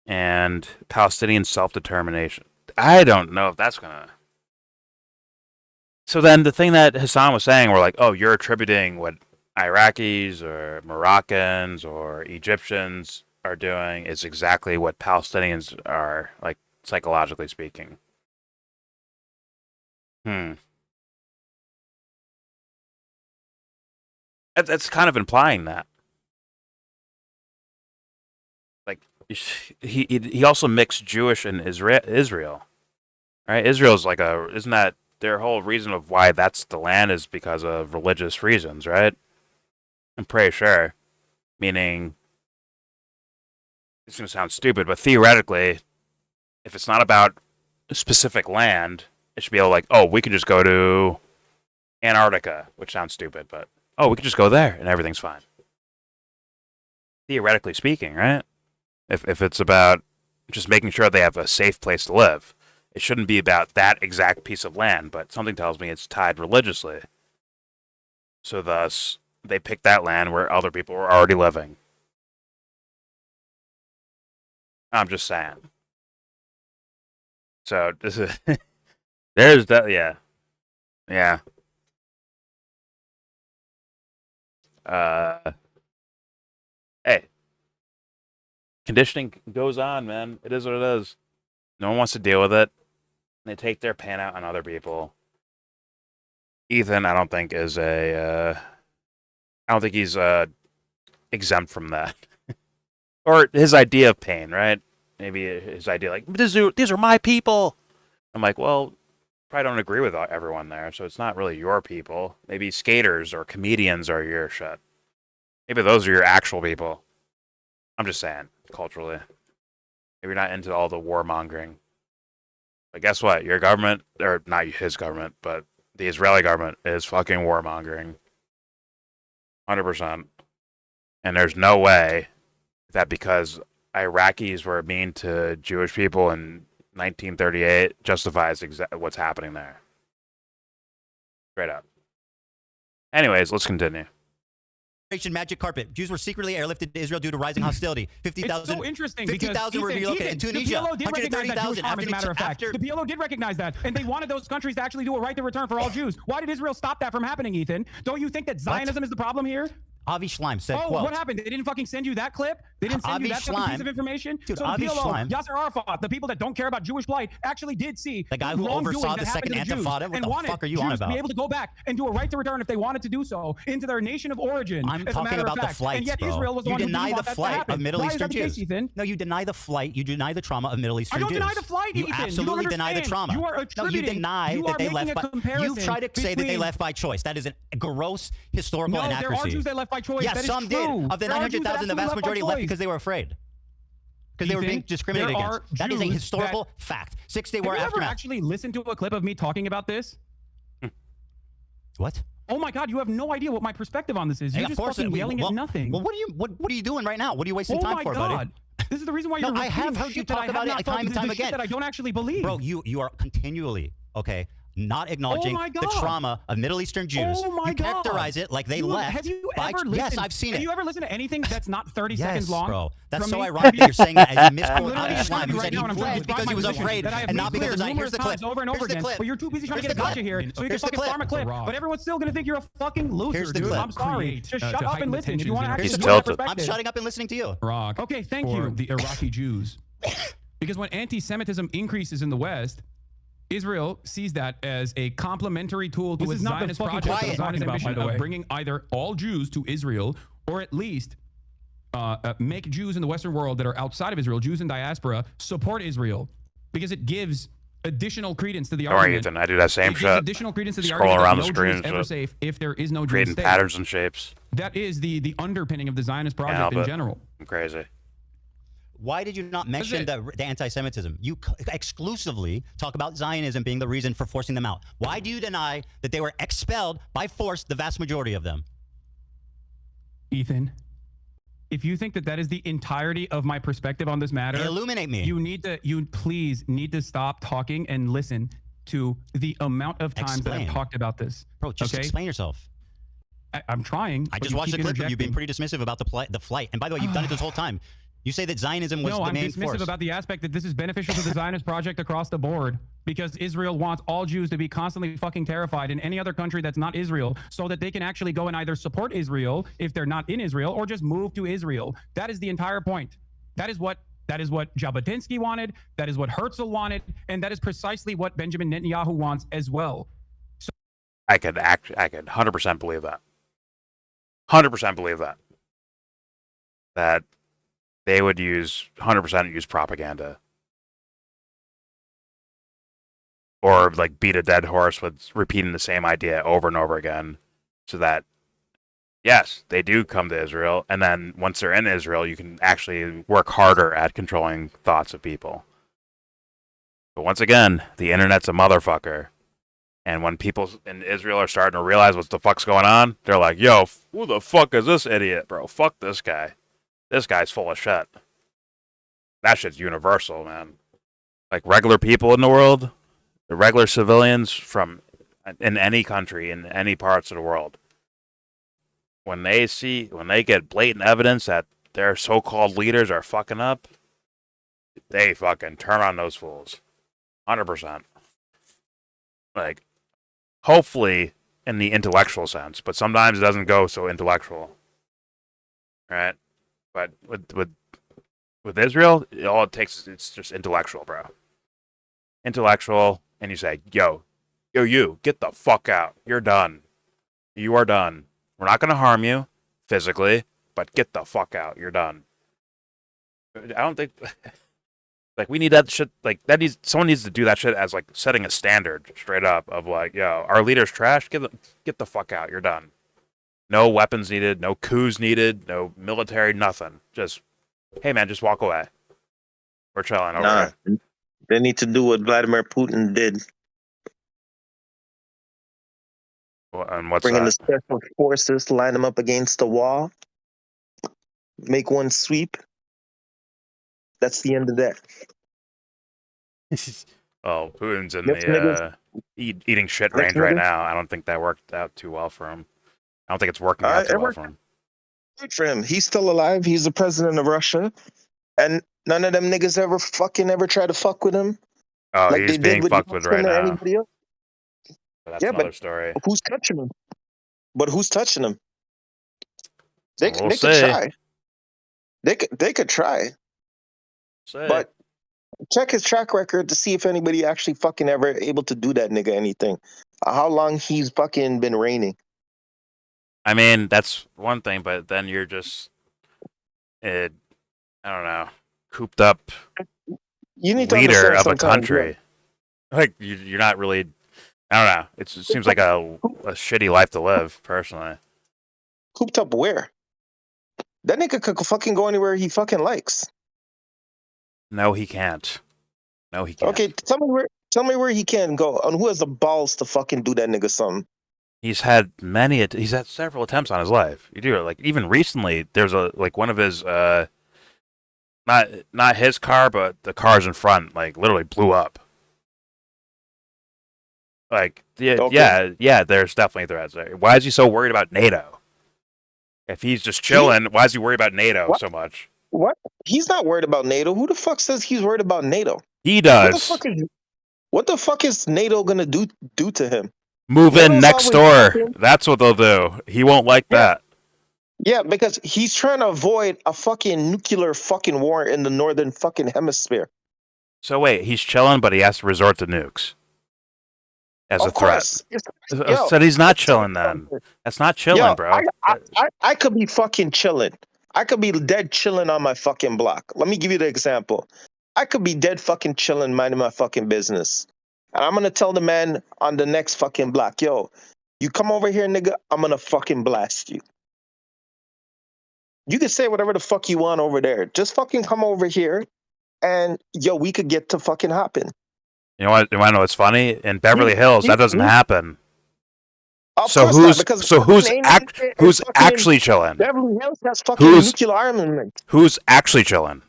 and Palestinian self-determination. I don't know if that's gonna... So then the thing that Hasan was saying, we're like, oh, you're attributing what Iraqis or Moroccans or Egyptians are doing is exactly what Palestinians are, psychologically speaking. That's kind of implying that. Like he also mixed Jewish and Israel, right? Israel's like isn't that their whole reason of why that's the land is because of religious reasons, right? I'm pretty sure. Meaning, it's gonna sound stupid, but theoretically, if it's not about a specific land, it should be able like, oh, we can just go to Antarctica, which sounds stupid, but oh, we can just go there and everything's fine. Theoretically speaking, right? If it's about just making sure they have a safe place to live, it shouldn't be about that exact piece of land, but something tells me it's tied religiously. So thus, they picked that land where other people were already living. I'm just saying. So this is there's that, yeah. Yeah. Hey. Conditioning goes on, man. It is what it is. No one wants to deal with it. They take their pain out on other people. Ethan, I don't think is I don't think he's exempt from that. Or his idea of pain, right? Maybe his idea like, these are my people. I'm like, well, probably don't agree with everyone there, so it's not really your people. Maybe skaters or comedians are your shit. Maybe those are your actual people. I'm just saying, culturally. Maybe you're not into all the warmongering. But guess what? Your government, or not his government, but the Israeli government is fucking warmongering. 100%. And there's no way that because Iraqis were mean to Jewish people in 1938 justifies what's happening there. Straight up. Anyways, let's continue. Magic carpet. Jews were secretly airlifted to Israel due to rising hostility. 50,000. It's so interesting 50,000 were relocated. In Tunisia, 130,000. As a matter of fact, the PLO did recognize that, and they wanted those countries to actually do a right to return for all Jews. Why did Israel stop that from happening, Ethan? Don't you think that Zionism is the problem here? Avi Schleim said, oh, quote, what happened? They didn't fucking send you that clip? They didn't send you that piece of information? Dude, so the PLO, Yasser Arafat, the people that don't care about Jewish plight, actually did see the guy who oversaw the second Intifada. What the fuck are you on about? To be able to go back and do a right to return if they wanted to do so into their nation of origin. I'm talking about the flights, and yet bro. Israel was the you one who deny didn't the want flight of Middle Eastern Jews. No, you deny the flight. You deny the trauma of Middle Eastern Jews. I don't deny the flight, You Ethan. absolutely deny the trauma. You are attributing. No, you deny that they left by. You try to say that they left by choice. That is a gross historical inaccuracy. No, there are Jews that left by choice. Yes, some did. Of the 900,000, the vast majority left because they were afraid. Because they were being discriminated against. That is a historical fact. 6-day war aftermath. Have you ever actually listened to a clip of me talking about this? What? Oh my God, you have no idea what my perspective on this is. You're just fucking yelling at nothing. Well, what are you doing right now? What are you wasting time for, buddy? This is the reason why you're I have heard you talk about it time and time again. That I don't actually believe. Bro, you are continually, okay, not acknowledging the trauma of Middle Eastern Jews. You characterize it like they left. Have you ever listened? Yes, I've seen it. Have you ever listened to anything that's not 30 seconds long? Yes, bro. That's so ironic that you're saying that as you misquote Avi Schleim, who said he fled because he was afraid and not because of Zion. Here's the clip. Over and over again. But you're too busy trying to get a gotcha here, so you can fucking farm a clip. But everyone's still gonna think you're a fucking loser, dude. I'm sorry. Just shut up and listen. If you want to actually do that perspective. I'm shutting up and listening to you. Okay, thank you. The Iraqi Jews. Because when anti-Semitism increases in the West, Israel sees that as a complementary tool to its Zionist project of bringing either all Jews to Israel or at least make Jews in the Western world that are outside of Israel, Jews in diaspora, support Israel because it gives additional credence to the argument. Ethan, I do that same shit. Additional credence to the Scrolling argument around that the no screen Jew is ever safe if there is no Jewish creating state. patterns and shapes. That is the underpinning of the Zionist project in general. I'm crazy. Why did you not mention the anti-Semitism? You exclusively talk about Zionism being the reason for forcing them out. Why do you deny that they were expelled by force, the vast majority of them? Ethan, if you think that that is the entirety of my perspective on this matter, illuminate me. You please need to stop talking and listen to the amount of times that I've talked about this. Bro, just explain yourself. I'm trying. I just watched the clip of you being pretty dismissive about the flight. And by the way, you've done it this whole time. You say that Zionism was the main force. No, I'm dismissive about the aspect that this is beneficial to the Zionist project across the board because Israel wants all Jews to be constantly fucking terrified in any other country that's not Israel so that they can actually go and either support Israel if they're not in Israel or just move to Israel. That is the entire point. That is what Jabotinsky wanted. That is what Herzl wanted. And that is precisely what Benjamin Netanyahu wants as well. I could 100% believe that. 100% believe that. That they would 100% use propaganda. Or like beat a dead horse with repeating the same idea over and over again. So that, yes, they do come to Israel. And then once they're in Israel, you can actually work harder at controlling thoughts of people. But once again, the internet's a motherfucker. And when people in Israel are starting to realize what the fuck's going on, they're like, yo, who the fuck is this idiot, bro? Fuck this guy. This guy's full of shit. That shit's universal, man. Like regular people in the world, the regular civilians in any country, in any parts of the world, when they get blatant evidence that their so-called leaders are fucking up, they fucking turn on those fools. 100%. Like, hopefully in the intellectual sense, but sometimes it doesn't go so intellectual. Right? But with Israel, all it takes is it's just intellectual, bro. Intellectual, and you say, yo, you, get the fuck out. You're done. You are done. We're not going to harm you physically, but get the fuck out. You're done. I don't think... Like, we need that shit, like, someone needs to do that shit as, like, setting a standard straight up of, like, yo, our leader's trash, get the fuck out, you're done. No weapons needed, no coups needed, no military, nothing. Just, hey, man, just walk away. We're chilling over here. They need to do what Vladimir Putin did. Well, and what's Bring in the that? special forces, line them up against the wall, make one sweep. That's the end of that. Oh, Putin's in Next the eating shit range right now. I don't think that worked out too well for him. I don't think it's working out too well for him. Good for him. He's still alive. He's the president of Russia. And none of them niggas ever try to fuck with him. Oh, like he's they being did with fucked with right now. anybody else. But that's another story. Who's touching him? But who's touching him? They We'll could see. try. They could try. But check his track record to see if anybody actually fucking ever able to do that nigga anything. How long he's fucking been reigning. I mean, that's one thing, but then you're just, I don't know, cooped up you need to leader of a sometimes, country. Yeah. Like, you're not really, I don't know. It seems like a shitty life to live, personally. Cooped up where? That nigga could fucking go anywhere he fucking likes. No, he can't. No, he can't. Okay, tell me where he can go, and who has the balls to fucking do that nigga something. He's had several attempts on his life. You do, like, even recently, there's one of his, not his car, but the cars in front, like, literally blew up. Like, yeah, there's definitely threats there. Why is he so worried about NATO? If he's just chilling, why is he worried about NATO so much? What? He's not worried about NATO. Who the fuck says he's worried about NATO? He does. What the fuck is NATO gonna do to him? Move in next door. That's what they'll do. He won't like that. Yeah, because he's trying to avoid a fucking nuclear fucking war in the northern fucking hemisphere. So wait, he's chilling, but he has to resort to nukes as a threat. So he's not chilling then. That's not chilling, bro. I could be fucking chilling. I could be dead chilling on my fucking block. Let me give you the example. I could be dead fucking chilling, minding my fucking business. And I'm going to tell the man on the next fucking block, yo, you come over here, nigga, I'm going to fucking blast you. You can say whatever the fuck you want over there. Just fucking come over here and, yo, we could get to fucking hopping. You know what? You want to know what's funny? In Beverly Hills, that doesn't happen. So who's actually chilling? Beverly Hills has fucking nuclear armament. Who's actually chilling?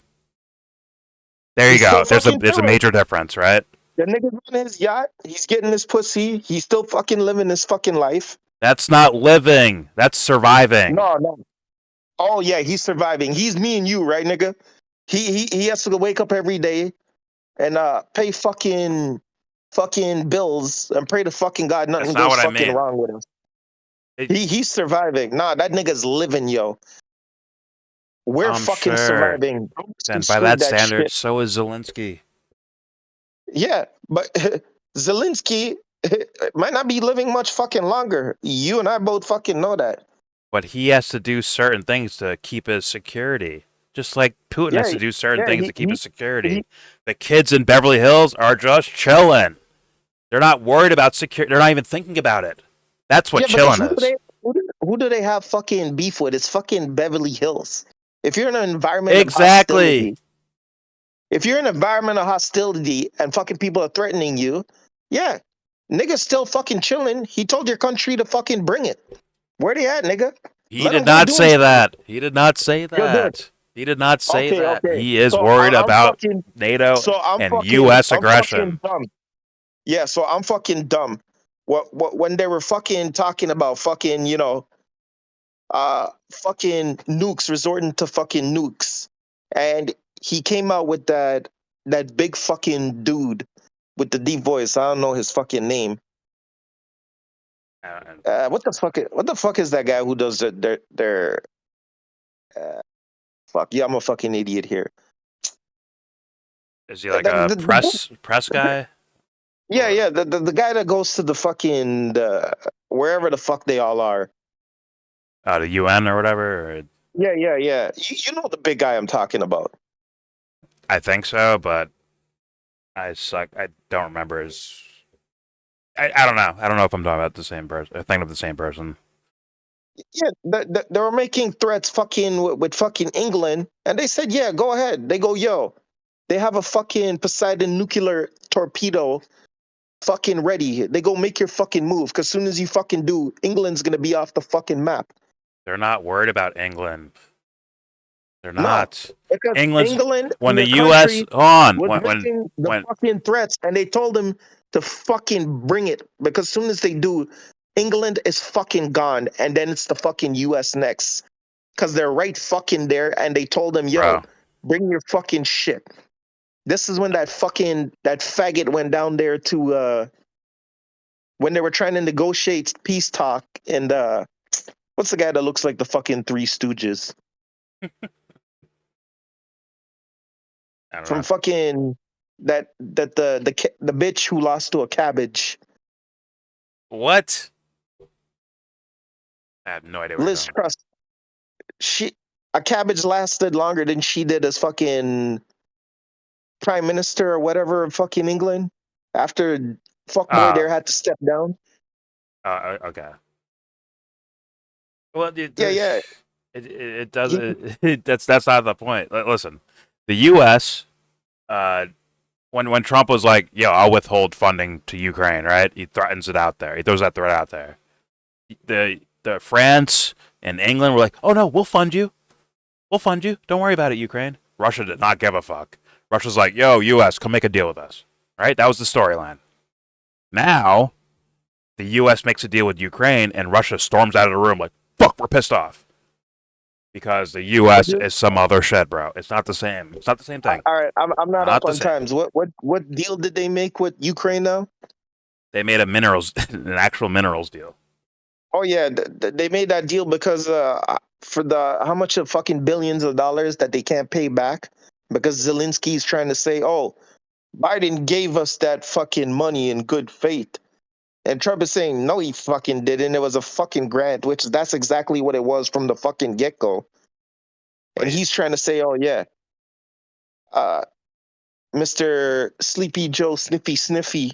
There you go. There's a major difference, right? The nigga's on his yacht. He's getting his pussy. He's still fucking living his fucking life. That's not living. That's surviving. No. Oh yeah, he's surviving. He's me and you, right, nigga? He has to wake up every day and pay fucking bills and pray to fucking God nothing goes fucking wrong with him. He's surviving. Nah, that nigga's living, yo. We're fucking surviving. And by that standard, so is Zelensky. Yeah, but Zelensky might not be living much fucking longer. You and I both fucking know that. But he has to do certain things to keep his security. Just like Putin has to do certain things to keep his security. The kids in Beverly Hills are just chilling. They're not worried about security. They're not even thinking about it. That's what chilling is. Who do they have fucking beef with? It's fucking Beverly Hills. If you're in an environment of Exactly. hostility, if you're in an environment of hostility and fucking people are threatening you, yeah, nigga's still fucking chilling. He told your country to fucking bring it. Where they at, nigga? He did not say that. He did not say that. He did not say that. Okay. He is So worried I'm about fucking- NATO so I'm and fucking- U.S. I'm aggression. fucking dumb. Yeah, so I'm fucking dumb. What when they were fucking talking about fucking, fucking nukes, resorting to fucking nukes. And he came out with that big fucking dude with the deep voice. I don't know his fucking name. What the fuck is that guy who does their fuck? Yeah, I'm a fucking idiot here. Is he like a press guy? Yeah, the guy that goes to the fucking wherever the fuck they all are. The UN or whatever? Or... Yeah. You know the big guy I'm talking about. I think so, but I suck. I don't remember his... I don't know. I don't know if I'm talking about the same person. I think of the same person. Yeah, they were making threats fucking with fucking England, and they said, yeah, go ahead. They go, yo, they have a fucking Poseidon nuclear torpedo fucking ready. They go make your fucking move, because as soon as you fucking do, England's going to be off the fucking map. They're not worried about England. They're not. No, because England, when the U.S. was making the fucking threats, and they told them to fucking bring it, because as soon as they do, England is fucking gone, and then it's the fucking U.S. next, because they're right fucking there, and they told them, yo, bring your fucking shit. This is when that faggot went down there to when they were trying to negotiate peace talk, and what's the guy that looks like the fucking Three Stooges? From fucking the bitch who lost to a cabbage. What? I have no idea. Liz Truss. A cabbage lasted longer than she did as fucking prime minister or whatever of fucking England. After fuckboy there had to step down. Okay. Well, yeah. It does. That's not the point. Listen, the U.S. When Trump was like, "Yo, I'll withhold funding to Ukraine," right? He threatens it out there. He throws that threat out there. The France and England were like, "Oh no, we'll fund you. We'll fund you. Don't worry about it, Ukraine." Russia did not give a fuck. Russia's like, "Yo, U.S., come make a deal with us." Right? That was the storyline. Now, the U.S. makes a deal with Ukraine, and Russia storms out of the room like, "Fuck, we're pissed off." Because the U.S. is some other shit, bro. It's not the same. It's not the same thing. All right, I'm not up on times. What deal did they make with Ukraine now? They made an actual minerals deal. Oh yeah, they made that deal because for how much of fucking billions of dollars that they can't pay back because Zelensky's trying to say, oh, Biden gave us that fucking money in good faith. And Trump is saying, no, he fucking didn't. It was a fucking grant, which that's exactly what it was from the fucking get-go. And he's trying to say, oh, yeah, Mr. Sleepy Joe Sniffy Sniffy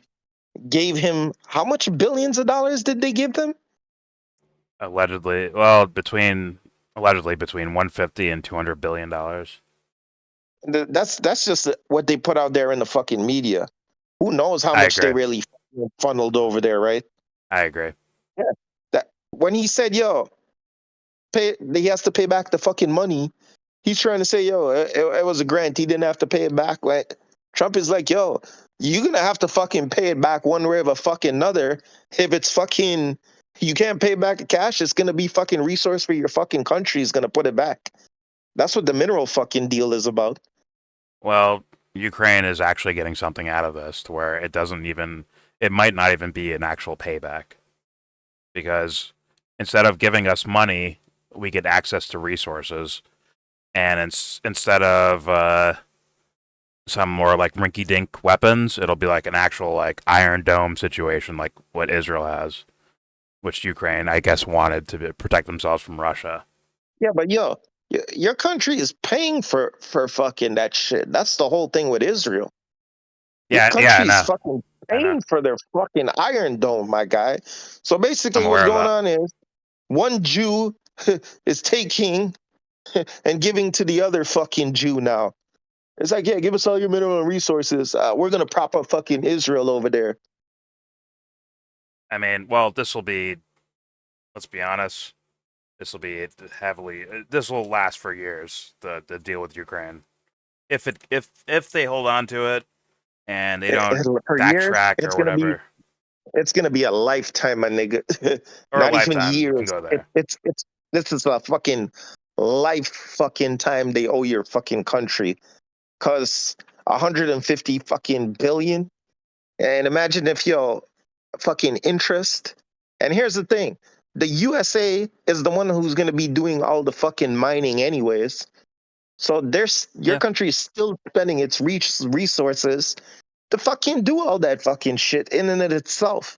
gave him, how much billions of dollars did they give them? Allegedly, well, between 150 and 200 billion dollars. That's just what they put out there in the fucking media. Who knows how much they really funneled over there, right? I agree. Yeah. That when he said, "Yo, he has to pay back the fucking money," he's trying to say, "Yo, it was a grant. He didn't have to pay it back." Like Trump is like, "Yo, you're gonna have to fucking pay it back one way or a fucking another. If it's fucking you can't pay back cash, it's gonna be fucking resource for your fucking country is gonna put it back." That's what the mineral fucking deal is about. Well, Ukraine is actually getting something out of this to where it might not even be an actual payback. Because instead of giving us money, we get access to resources. And instead of some more like rinky-dink weapons, it'll be like an actual like Iron Dome situation like what Israel has. which Ukraine, I guess, wanted to protect themselves from Russia. Yeah, but your country is paying for fucking that shit. That's the whole thing with Israel. Your I country is know. fucking paying for their fucking Iron Dome, my guy. So basically, I'm what's aware of going that. on is one Jew is taking and giving to the other fucking Jew now. It's like, yeah, give us all your mineral resources. We're gonna prop up fucking Israel over there. I mean, well, this will be. Let's be honest. This will be heavily. This will last for years. The deal with Ukraine. If they hold on to it and they don't Per year, backtrack or whatever, it's gonna be a lifetime, my nigga. or a Not even lifetime, you can years. go there. It's this is a fucking life fucking time they owe your fucking country. Cause 150 fucking billion. And imagine if your fucking interest. And here's the thing. The USA is the one who's gonna be doing all the fucking mining anyways. So your country is still spending its resources to fucking do all that fucking shit in and of itself.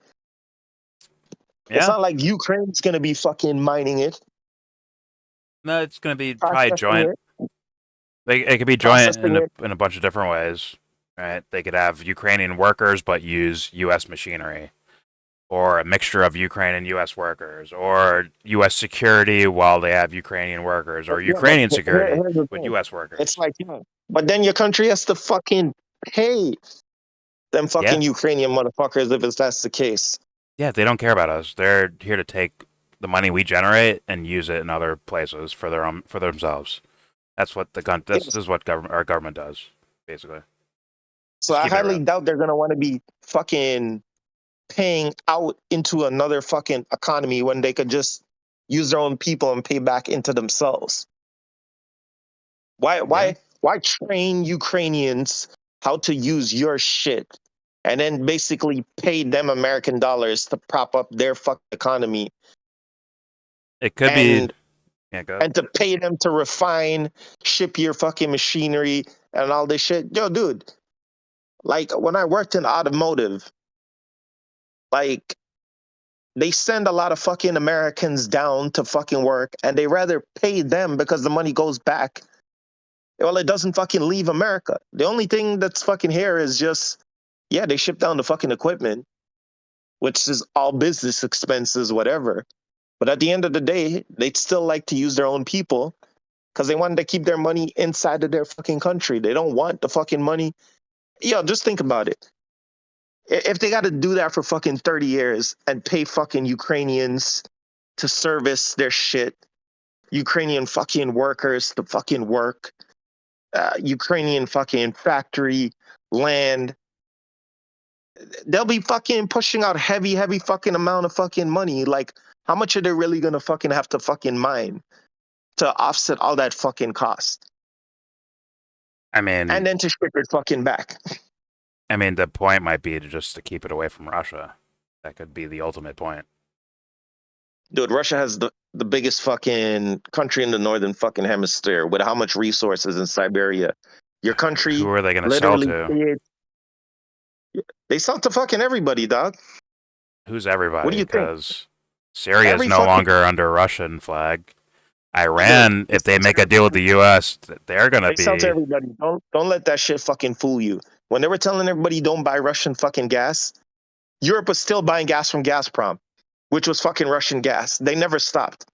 It's not like Ukraine's gonna be fucking mining it. No, it's going to be probably joint. It, It could be joint in a bunch of different ways, right? They could have Ukrainian workers but use U.S. machinery, or a mixture of Ukraine and U.S. workers, or U.S. security while they have Ukrainian workers, or Ukrainian security with U.S. workers. It's like, but then your country has to fucking pay them fucking Ukrainian motherfuckers if that's the case. Yeah, they don't care about us. They're here to take the money we generate and use it in other places for themselves. That's what this is what our government does, basically. So I highly doubt they're gonna want to be fucking paying out into another fucking economy when they could just use their own people and pay back into themselves. Why train Ukrainians how to use your shit and then basically pay them American dollars to prop up their fucking economy? It could be. Yeah, go ahead. And to pay them to refine, ship your fucking machinery and all this shit. Yo, dude, like when I worked in automotive, like they send a lot of fucking Americans down to fucking work and they rather pay them because the money goes back. Well, it doesn't fucking leave America. The only thing that's fucking here is just, yeah, they ship down the fucking equipment, which is all business expenses, whatever. But at the end of the day, they'd still like to use their own people because they wanted to keep their money inside of their fucking country. They don't want the fucking money. Yo, just think about it. If they got to do that for fucking 30 years and pay fucking Ukrainians to service their shit, Ukrainian fucking workers to fucking work, Ukrainian fucking factory, land, they'll be fucking pushing out heavy fucking amount of fucking money. Like, how much are they really gonna fucking have to fucking mine to offset all that fucking cost? I mean, and then to ship it fucking back. I mean, the point might be to keep it away from Russia. That could be the ultimate point. Dude, Russia has the biggest fucking country in the northern fucking hemisphere with how much resources in Siberia. Your country. Who are they going to sell to? They sell to fucking everybody, dog. Who's everybody? What do you think? Because Syria is no longer under Russian flag. Iran, if they make a deal with the U.S., they're going to be. They sell to everybody. Don't let that shit fucking fool you. When they were telling everybody don't buy Russian fucking gas, Europe was still buying gas from Gazprom, which was fucking Russian gas. They never stopped.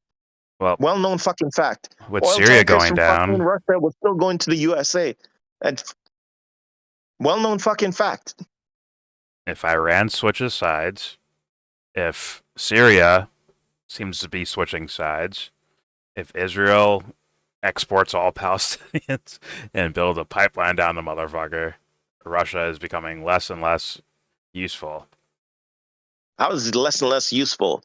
Well-known fucking fact. With Oil Syria tankers going from down, fucking Russia was still going to the USA. And well-known fucking fact. If Iran switches sides, if Syria seems to be switching sides, if Israel exports all Palestinians and build a pipeline down the motherfucker, Russia is becoming less and less useful. How is it less and less useful?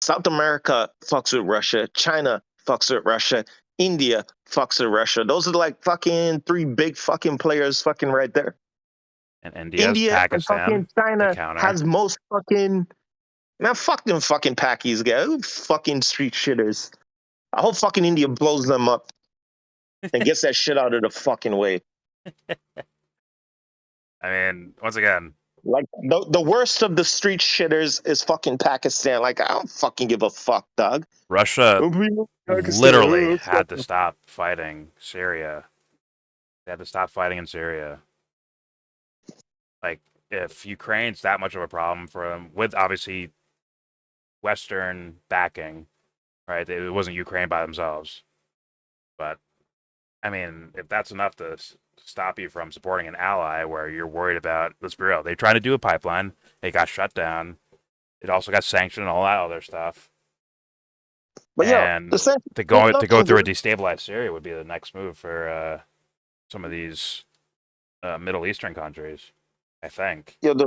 South America fucks with Russia. China fucks with Russia. India fucks with Russia. Those are like fucking three big fucking players fucking right there. And India Pakistan, and fucking China has most fucking... Man, fuck them fucking Pakis, guys. Fucking street shitters. I hope fucking India blows them up and gets that shit out of the fucking way. I mean, once again, Like the worst of the street shitters is fucking Pakistan. Like I don't fucking give a fuck, dog. Russia Pakistan, literally fuck had to stop fighting Syria. They had to stop fighting in Syria. Like, if Ukraine's that much of a problem for them, with obviously Western backing, right? It wasn't Ukraine by themselves. But, I mean, if that's enough to stop you from supporting an ally where you're worried about, let's be real, they tried to do a pipeline, it got shut down, it also got sanctioned and all that other stuff. But and to go through a destabilized Syria would be the next move for some of these Middle Eastern countries, I think. It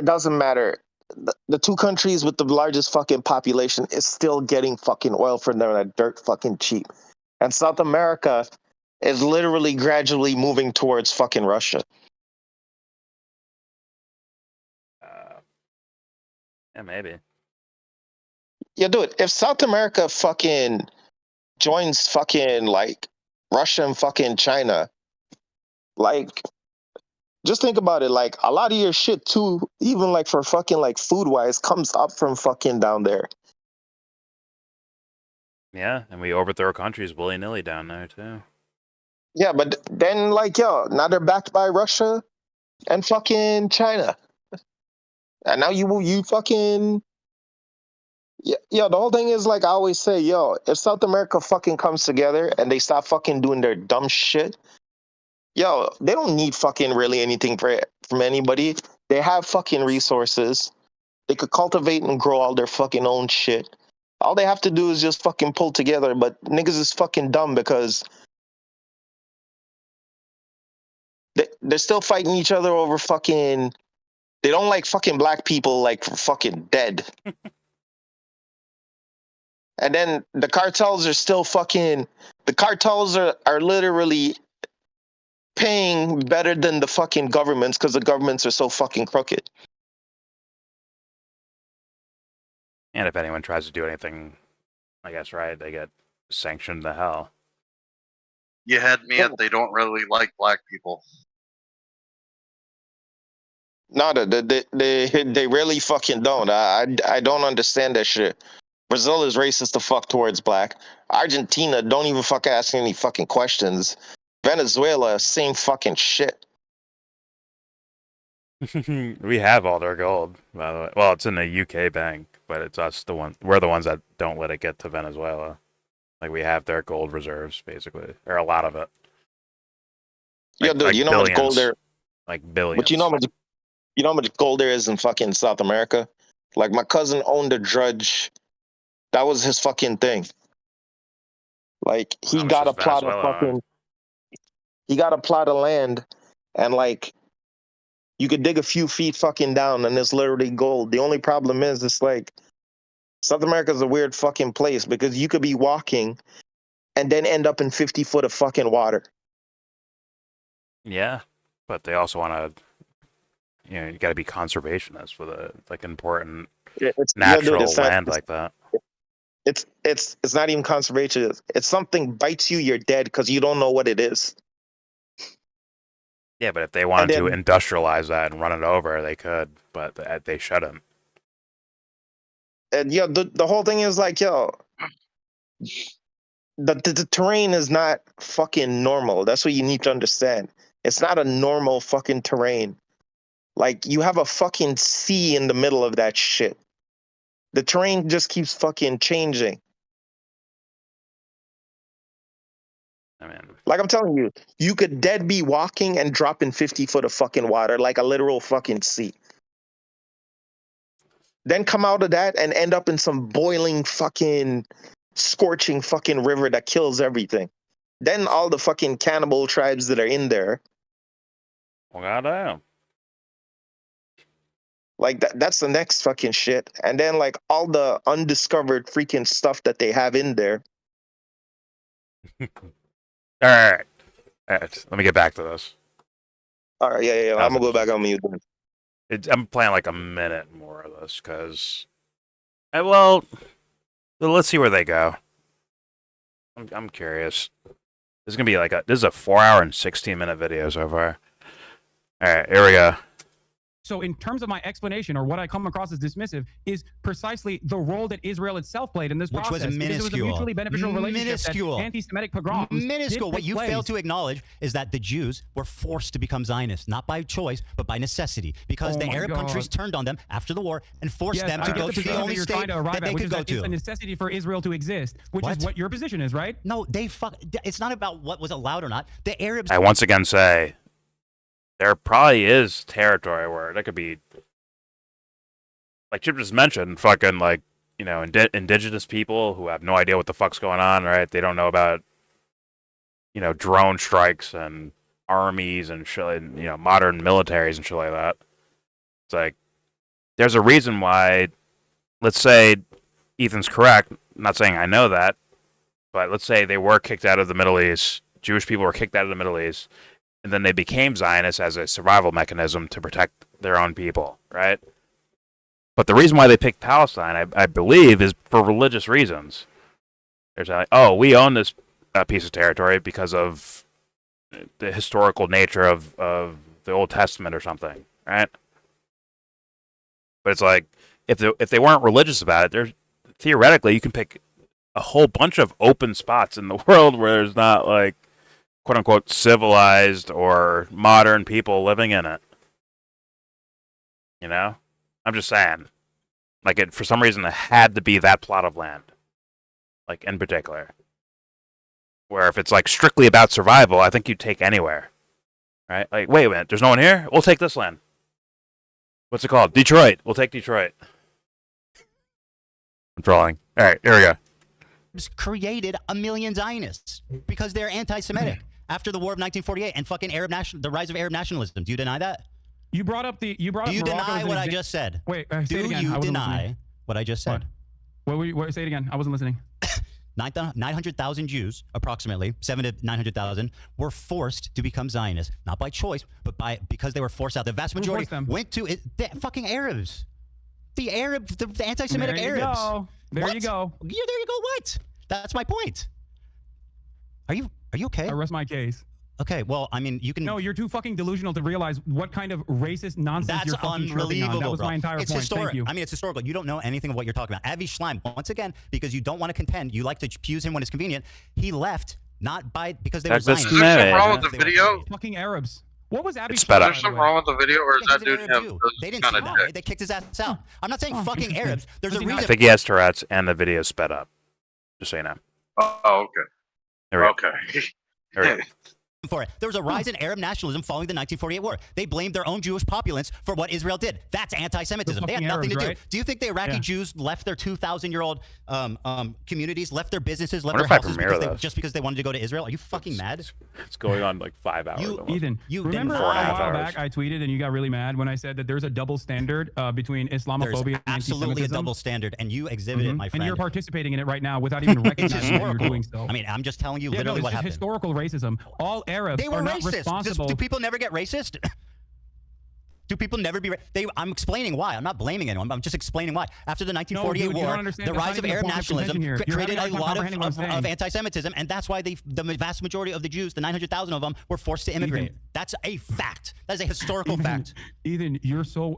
doesn't matter. The two countries with the largest fucking population is still getting fucking oil from them at dirt fucking cheap. And South America is literally gradually moving towards fucking Russia. Yeah, maybe. Yeah, dude, if South America fucking joins fucking like Russia and fucking China, like just think about it, like a lot of your shit too, even like for fucking like food wise, comes up from fucking down there. Yeah, and we overthrow countries willy-nilly down there too. Yeah, but then like now they're backed by Russia and fucking China. And now you fucking the whole thing is like I always say, if South America fucking comes together and they stop fucking doing their dumb shit, they don't need fucking really anything from anybody. They have fucking resources. They could cultivate and grow all their fucking own shit. All they have to do is just fucking pull together, but niggas is fucking dumb because they're still fighting each other over fucking. They don't like fucking black people like fucking dead. And then the cartels are still fucking. The cartels are literally paying better than the fucking governments because the governments are so fucking crooked. And if anyone tries to do anything, I guess, right, they get sanctioned to hell. You had me at they don't really like black people. No, they really fucking don't. I don't understand that shit. Brazil is racist to fuck towards black. Argentina don't even fuck ask any fucking questions. Venezuela, same fucking shit. We have all their gold, by the way. Well, it's in a UK bank, but it's us we're the ones that don't let it get to Venezuela. Like, we have their gold reserves, basically, or a lot of it. Like, dude, you know how much gold there? Like billions. But you know how much gold there is in fucking South America? Like, my cousin owned a drudge. That was his fucking thing. Like, he got a plot of fucking. He got a plot of land, and like, you could dig a few feet fucking down, and it's literally gold. The only problem is, it's like, South America is a weird fucking place because you could be walking, and then end up in 50 foot of fucking water. Yeah, but they also want to. You got to be conservationists with a important natural land like that. It's not even conservation. It's something bites you, you're dead because you don't know what it is. Yeah, but if they wanted to industrialize that and run it over, they could, but they shouldn't. And the whole thing is like, the terrain is not fucking normal. That's what you need to understand. It's not a normal fucking terrain. Like, you have a fucking sea in the middle of that shit. The terrain just keeps fucking changing. I mean, like I'm telling you, you could dead be walking and drop in 50 foot of fucking water, like a literal fucking sea. Then come out of that and end up in some boiling fucking, scorching fucking river that kills everything. Then all the fucking cannibal tribes that are in there. Well, goddamn. Like, that's the next fucking shit. And then, like, all the undiscovered freaking stuff that they have in there. All right. Let me get back to this. All right, yeah. I'm gonna go back on mute. I'm playing like a minute more of this because, well, let's see where they go. I'm curious. This is gonna be this is a 4 hour and 16-minute video so far. All right, here we go. So in terms of my explanation, or what I come across as dismissive, is precisely the role that Israel itself played in this Which process. was minuscule. It was a mutually beneficial relationship. Minuscule. That anti-Semitic pogroms. Minuscule. What did you take fail place. to acknowledge is that the Jews were forced to become Zionists, not by choice, but by necessity, because the Arab countries turned on them after the war and forced them to go to the only state that they could go to. It's a necessity for Israel to exist, which is what your position is, right? No, it's not about what was allowed or not. The Arabs. I once again say, there probably is territory where that could be, like Chip just mentioned, fucking like, you know, indigenous people who have no idea what the fuck's going on, right? They don't know about, you know, drone strikes and armies and shit, and, you know, modern militaries and shit like that. It's like, there's a reason why, let's say Ethan's correct, I'm not saying I know that, but let's say they were kicked out of the Middle East, Jewish people were kicked out of the Middle East, and then they became Zionists as a survival mechanism to protect their own people, right? But the reason why they picked Palestine, I believe, is for religious reasons. They're like, oh, we own this piece of territory because of the historical nature of the Old Testament or something, right? But it's like, if they weren't religious about it, there's theoretically you can pick a whole bunch of open spots in the world where there's not, like, quote unquote civilized or modern people living in it. You know? I'm just saying. Like, it, for some reason, it had to be that plot of land. Like, in particular. Where if it's, like, strictly about survival, I think you'd take anywhere. Right? Like, wait a minute, there's no one here? We'll take this land. What's it called? Detroit. We'll take Detroit. I'm trolling. Alright, here we go. Created a million Zionists because they're anti-Semitic after the War of 1948 and fucking the rise of Arab nationalism. Do you deny that? You brought up Do you deny what I just said? Wait, say do it again. you deny what I just said? What? Say it again. I wasn't listening. 900,000 Jews, approximately 700 to 900,000, were forced to become Zionists, not by choice, but because they were forced out. The vast majority went to the fucking Arabs. The anti-Semitic Arabs. There you go. Yeah, there you go. What? That's my point. Are you okay? I rest my case. Okay, well, I mean, you can. No, you're too fucking delusional to realize what kind of racist nonsense you're fucking chirping on. That was my entire point. Historic. Thank you. I mean, it's historical. You don't know anything of what you're talking about. Avi Schleim, once again, because you don't want to contend, you like to use him when it's convenient. He left not because they were Zionists. Is there something wrong with the video? Fucking Arabs. What was Abby? Is there something wrong with the video, or is that dude have they didn't see that. They kicked his ass out. I'm not saying fucking Arabs. There's a reason. I think he has Tourette's, and the video sped up. Just so you know. Oh, okay. There we go. Okay. There we go. For it. There was a rise in Arab nationalism following the 1948 war. They blamed their own Jewish populace for what Israel did. That's anti-Semitism. They had nothing to do. Right? Do you think the Iraqi Jews left their 2,000-year-old communities, left their businesses, left their houses just because they wanted to go to Israel? Are you fucking mad? It's going on like 5 hours. Ethan, remember a while back I tweeted and you got really mad when I said that there's a double standard between Islamophobia and absolutely anti-Semitism? A double standard, and you exhibit it, my friend. And you're participating in it right now without even recognizing that you're doing so. I mean, I'm just telling you literally what happened. Historical racism. All Arabs they were are not racist. responsible. Do people never get racist? Do people never be? I'm explaining why. I'm not blaming anyone. I'm just explaining why. After the 1948 war, the rise of Arab nationalism created a lot of anti-Semitism, and that's why the vast majority of the Jews, the 900,000 of them, were forced to immigrate. That's a fact. That is a historical fact. Ethan,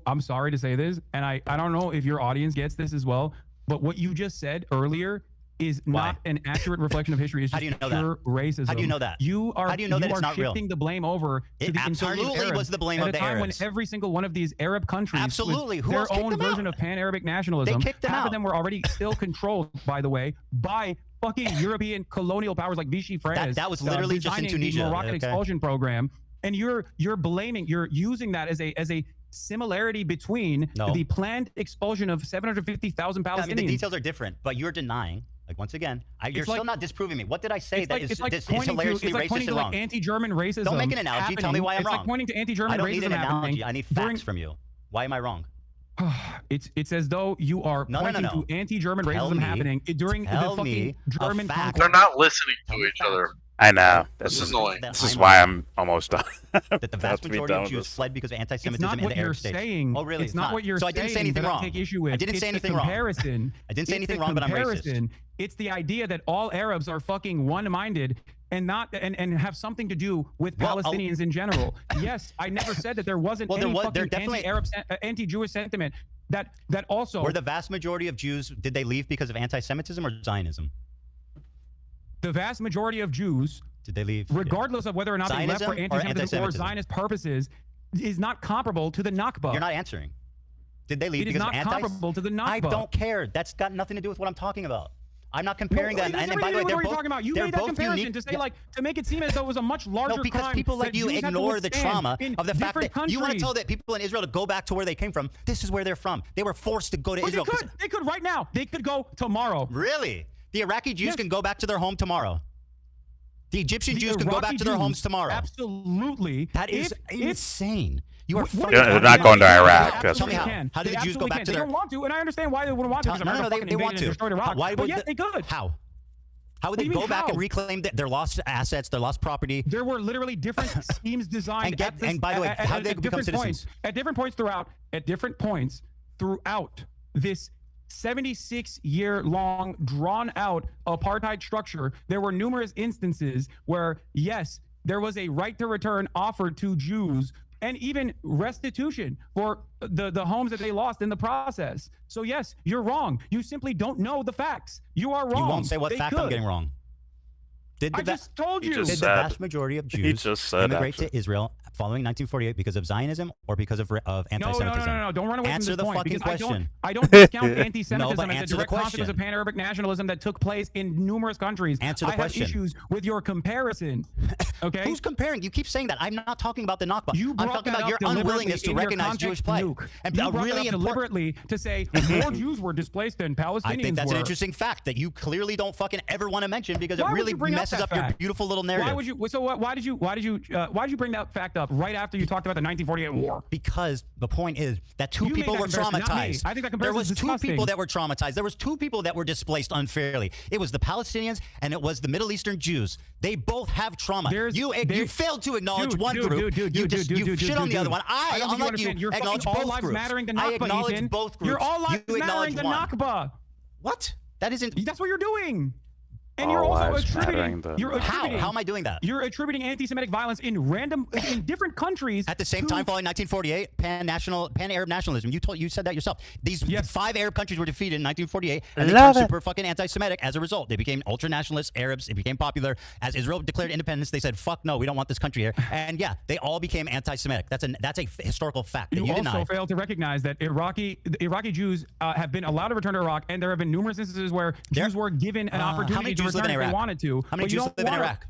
I'm sorry to say this, and I don't know if your audience gets this as well, but what you just said earlier is not an accurate reflection of history. It's just pure racism. How do you know that? You are, How do you know that it's not real? Shifting the blame over to the entirety of Arabs was the blame at of the a time Arabs. when every single one of these Arab countries Absolutely. with their own version of pan-Arabic nationalism. They kicked them Half out. of them were already still controlled, by the way, by fucking European colonial powers like Vichy France. That was literally just in Tunisia. The Moroccan expulsion program. And you're using that as a similarity between the planned expulsion of 750,000 Palestinians. I mean, the details are different, but you're denying. Like, once again, you're still not disproving me. What did I say that is hilariously racist and wrong? Anti-German racism. Don't make an analogy. Tell me why I'm wrong. It's like pointing to anti-German racism. I don't need an analogy. I need facts from you. Why am I wrong? It's as though you are pointing to anti-German racism happening during the fucking German conquest. They're not listening to each other. I know. This is annoying. This is why I'm almost done. That the vast majority of Jews fled because of anti-Semitism in the Arab states. Saying. Oh, really? It's not what you're so saying. I didn't say anything that wrong. I take issue with. I didn't say anything wrong. Comparison. I didn't say anything wrong, but I'm racist. It's the idea that all Arabs are fucking one-minded and not and have something to do with Palestinians in general. Yes, I never said that there wasn't any fucking anti-Arab, anti-Jewish sentiment. That also were the vast majority of Jews. Did they leave because of anti-Semitism or Zionism? The vast majority of Jews. Did they leave? Regardless of whether or not Zionism they left for anti-Semitism or Zionist purposes, is not comparable to the Nakba. You're not answering. Did they leave because of comparable to the Nakba. I don't care. That's got nothing to do with what I'm talking about. I'm not comparing them. And by the way, they're both, talking about. You made that comparison unique. To say to make it seem as though it was a much larger because crime. People let you ignore the trauma of the fact that countries. You want to tell that people in Israel to go back to where they came from. This is where they're from. They were forced to go to Israel. They could right now. They could go tomorrow. Really? The Iraqi Jews can go back to their home tomorrow. The Egyptian Jews can go back to their homes tomorrow. Absolutely. That is insane. You are they're not going to Iraq. Tell me how did the Jews go back to their... They don't want to, and I understand why they wouldn't want to. No, they want to. But yes, they could. How? How would they go back and reclaim their lost assets, their lost property? There were literally different schemes designed. And by the way, how did they become citizens? At different points throughout this 76-year-long, drawn-out apartheid structure, there were numerous instances where, yes, there was a right to return offered to Jews and even restitution for the homes that they lost in the process. So, yes, you're wrong. You simply don't know the facts. You are wrong. You won't say what fact I'm getting wrong. I just told you. Did the vast majority of Jews immigrate to Israel following 1948 because of Zionism or because of anti-Semitism? No. Don't run away Answer from this point. Answer the fucking question. I don't discount anti-Semitism as a direct consequence of pan-Arabic nationalism that took place in numerous countries. Answer the question. I have issues with your comparison. Okay? Who's comparing? You keep saying that. I'm not talking about the Nakba. I'm talking about your unwillingness to recognize Jewish plight. And you brought really deliberately to say more Jews were displaced than Palestinians I think that's were. an interesting fact that you clearly don't fucking ever want to mention because it really messes up your beautiful little narrative. Why would you? So why did you bring that fact up right after you talked about the 1948 war? Because the point is that two people were traumatized. I think that there was two people that were traumatized. There was two people that were displaced unfairly. It was the Palestinians and it was the Middle Eastern Jews. They both have trauma. You failed to acknowledge one group. You shit on the other one. Unlike you, acknowledge both groups. I acknowledge both groups. You're all lives mattering the Nakba. What? That isn't. That's what you're doing. And you're also attributing. How am I doing that? You're attributing anti-Semitic violence in different countries at the same time following 1948 pan-Arab nationalism. You said that yourself. These 5 Arab countries were defeated in 1948, and they turned super fucking anti-Semitic as a result. They became ultra-nationalist Arabs. It became popular as Israel declared independence. They said, "Fuck no, we don't want this country here." And yeah, they all became anti-Semitic. That's a historical fact that you denied. You also failed to recognize that Iraqi Jews have been allowed to return to Iraq, and there have been numerous instances where Jews were given an opportunity to return if they wanted to. How many Jews live in Iraq?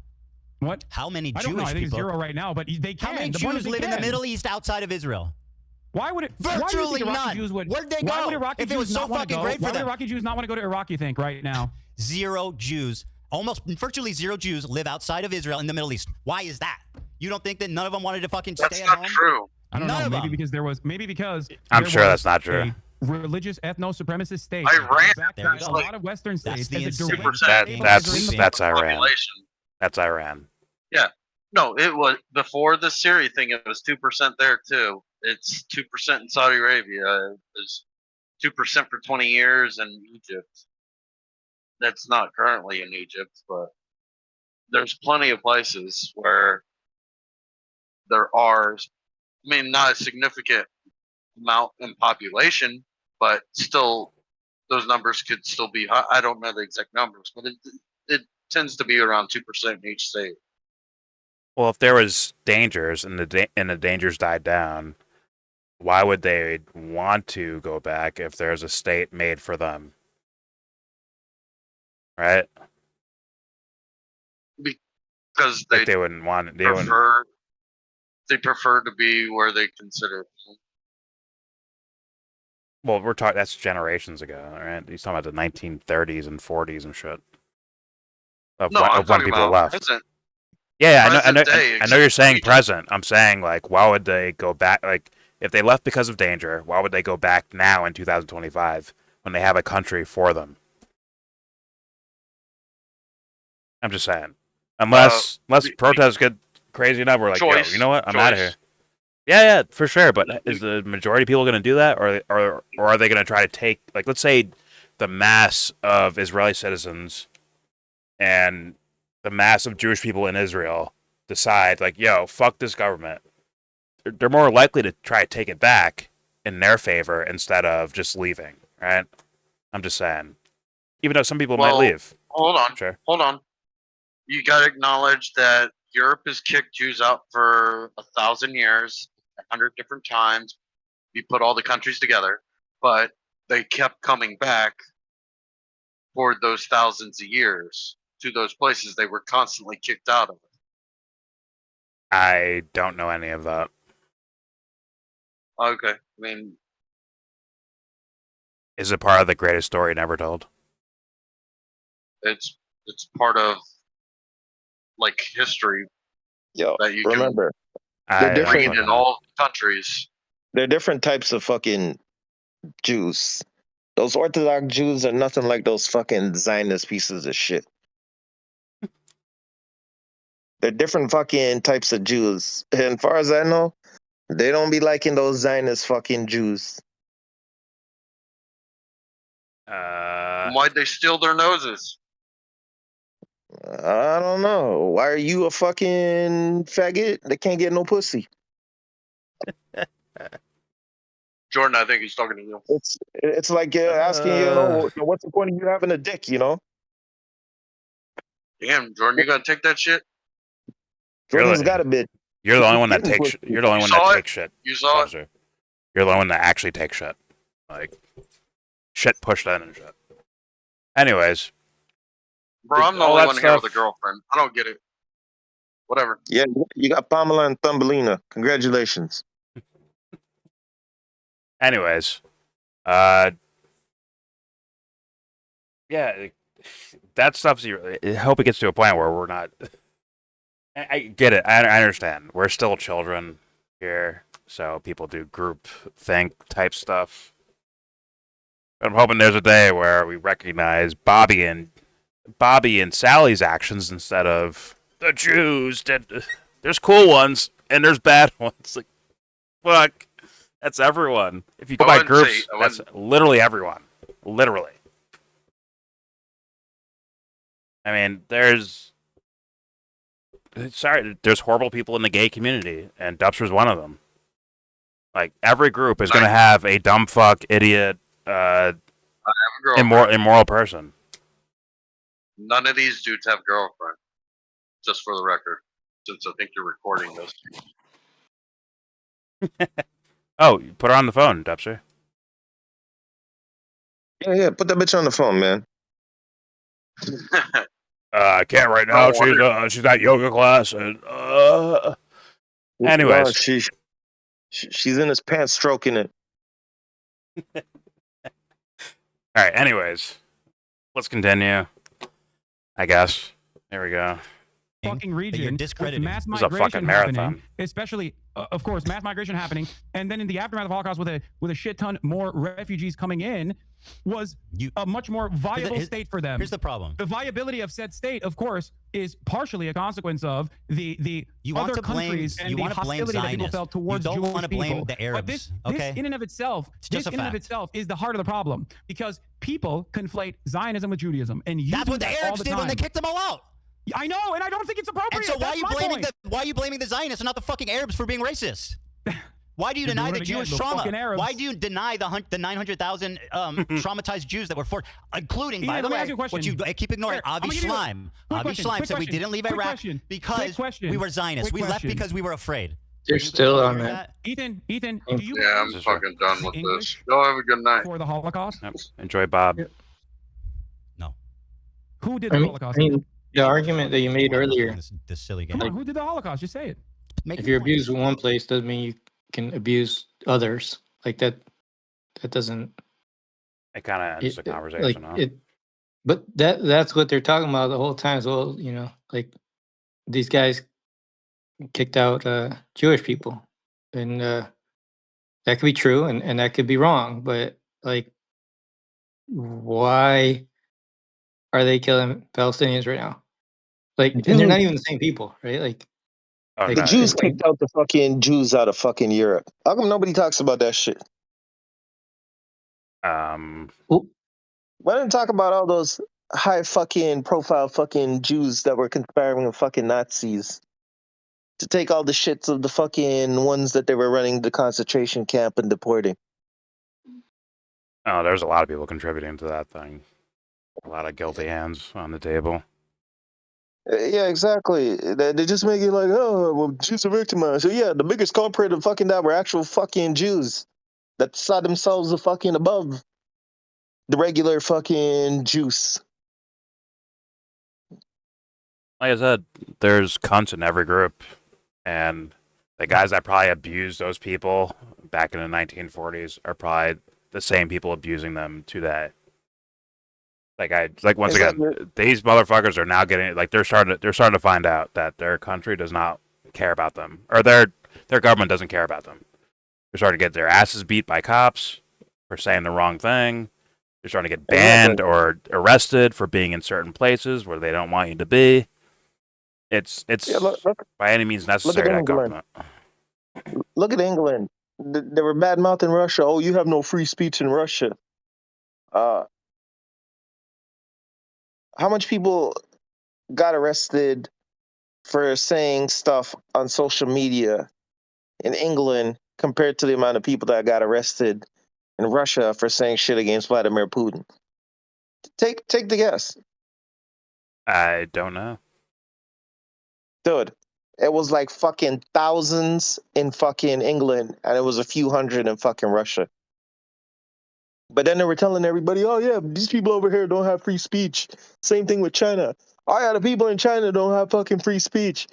What? How many Jewish people? I don't know. I think it's people? 0 right now, but they can. How many Jews live in the Middle East outside of Israel? Why would it? Virtually none. Where'd they go? If it was so fucking great for them. Why would Iraqi Jews not want to go to Iraq, you think, right now? 0 Jews. Virtually 0 Jews live outside of Israel in the Middle East. Why is that? You don't think that none of them wanted to fucking stay at home? That's not true. I don't know. Maybe because there was. I'm sure that's not true. Religious ethno-supremacist state. Iran. A lot of Western states. That's Iran. That's Iran. Yeah. No, it was before the Syria thing. It was 2% there too. It's 2% in Saudi Arabia. It was 2% for 20 years in Egypt. That's not currently in Egypt, but there's plenty of places where there are. I mean, not a significant amount in population, but still, those numbers could still be high. I don't know the exact numbers, but it tends to be around 2% in each state. Well, if there was dangers and the dangers died down, why would they want to go back if there's a state made for them? Right? Because they wouldn't want it. They prefer to be where they consider. Well, that's generations ago, right? He's talking about the 1930s and 40s and shit. I'm talking about present. Yeah, I know you're saying present. I'm saying, like, why would they go back? Like, if they left because of danger, why would they go back now in 2025 when they have a country for them? I'm just saying. Unless protests get crazy enough, we're like, yo, you know what? I'm out of here. Yeah, for sure. But is the majority of people going to do that, or are they going to try to take, like, let's say, the mass of Israeli citizens and the mass of Jewish people in Israel decide, like, yo, fuck this government. They're more likely to try to take it back in their favor instead of just leaving, right? I'm just saying. Even though some people might leave. Hold on. Sure. Hold on. You got to acknowledge that Europe has kicked Jews out for 1,000 years, 100 different times. You put all the countries together, but they kept coming back for those thousands of years to those places they were constantly kicked out of. I don't know any of that. Okay. I mean, is it part of the greatest story never told? It's part of like history. Yo, that you remember, can they're read different in all countries. There are different types of fucking Jews. Those Orthodox Jews are nothing like those fucking Zionist pieces of shit. They're different fucking types of Jews. And as far as I know, they don't be liking those Zionist fucking Jews. Why'd they steal their noses? I don't know. Why are you a fucking faggot that can't get no pussy? Jordan, I think he's talking to you. It's like asking, you know, what's the point of you having a dick, you know? Damn, Jordan, you gonna take that shit? Jordan's got a bit. You're the only one that takes. You're the only one that takes shit. You saw it? You're the only one that actually takes shit. Like shit pushed in and shit. Anyways, bro, I'm the only one here with a girlfriend. I don't get it. Whatever. Yeah, you got Pamela and Thumbelina. Congratulations. Anyways, yeah, that stuff's. I hope it gets to a point where we're not. I get it. I understand. We're still children here, so people do group think type stuff. But I'm hoping there's a day where we recognize Bobby and Sally's actions instead of the Jews. There's cool ones and there's bad ones. Like, fuck, that's everyone. If you go by groups, that's literally everyone. Literally. I mean, there's horrible people in the gay community, and Dubster's one of them. Like, every group is going to have a dumb fuck, idiot, immoral person. None of these dudes have girlfriend. Just for the record, since I think you're recording this. Oh, you put her on the phone, Dubster. Yeah, put that bitch on the phone, man. I can't right now. She's at yoga class, and anyways, no, she's in his pants stroking it. All right. Anyways, let's continue. I guess. There we go. Fucking region with mass This is a migration fucking marathon. happening, especially, of course, mass migration happening, and then in the aftermath of the Holocaust, with a shit ton more refugees coming in, was a much more viable state for them. Here's the problem: the viability of said state, of course, is partially a consequence of the other countries and the hostility that people felt towards Jewish people. You don't want to blame the Arabs. But this in and of itself, is the heart of the problem, because people conflate Zionism with Judaism, and that's what the Arabs did when they kicked them all out. I know, and I don't think it's appropriate. And so why are you blaming the Zionists and not the fucking Arabs for being racist? Why do you deny the Jewish trauma? Why do you deny the 900,000 traumatized Jews that were forced, including, by the way, what you keep ignoring, Avi Schleim. Avi Schleim said we didn't leave Iraq because we were Zionists. We left because we were afraid. They're still on that. Ethan, do you? Yeah, I'm fucking done with this. Y'all have a good night. For the Holocaust? Yep. Enjoy, Bob. No. Who did the Holocaust? The argument that you made earlier. This silly game. Come on, who did the Holocaust? Just say it. If you're abused in one place, doesn't mean you can abuse others. Like that doesn't. It kind of ends the conversation, huh? But that's what they're talking about the whole time as well. You know, like these guys kicked out Jewish people, and that could be true, and that could be wrong. But like, why are they killing Palestinians right now? Like, and they're not even the same people, right? Like, The Jews kicked out the fucking Jews out of fucking Europe. How come nobody talks about that shit? Why don't talk about all those high fucking profile fucking Jews that were conspiring with fucking Nazis to take all the shits of the fucking ones that they were running the concentration camp and deporting? Oh, there's a lot of people contributing to that thing. A lot of guilty hands on the table. Yeah, exactly. They just make it like, oh, well, Jews are victimized. So yeah, the biggest culprit of fucking that were actual fucking Jews that saw themselves a fucking above the regular fucking Jews. Like I said, there's cunts in every group, and the guys that probably abused those people back in the 1940s are probably the same people abusing them today. Once again, these motherfuckers are now getting they're starting to find out that their country does not care about them, or their government doesn't care about them. They're starting to get their asses beat by cops for saying the wrong thing. They're starting to get banned or arrested for being in certain places where they don't want you to be. It's by any means necessary that government. Look at England. They were bad mouthing Russia. Oh, you have no free speech in Russia. How much people got arrested for saying stuff on social media in England compared to the amount of people that got arrested in Russia for saying shit against Vladimir Putin? Take the guess. I don't know. Dude, it was like fucking thousands in fucking England, and it was a few hundred in fucking Russia. But then they were telling everybody, oh yeah, these people over here don't have free speech. Same thing with China. Oh yeah, the people in China don't have fucking free speech.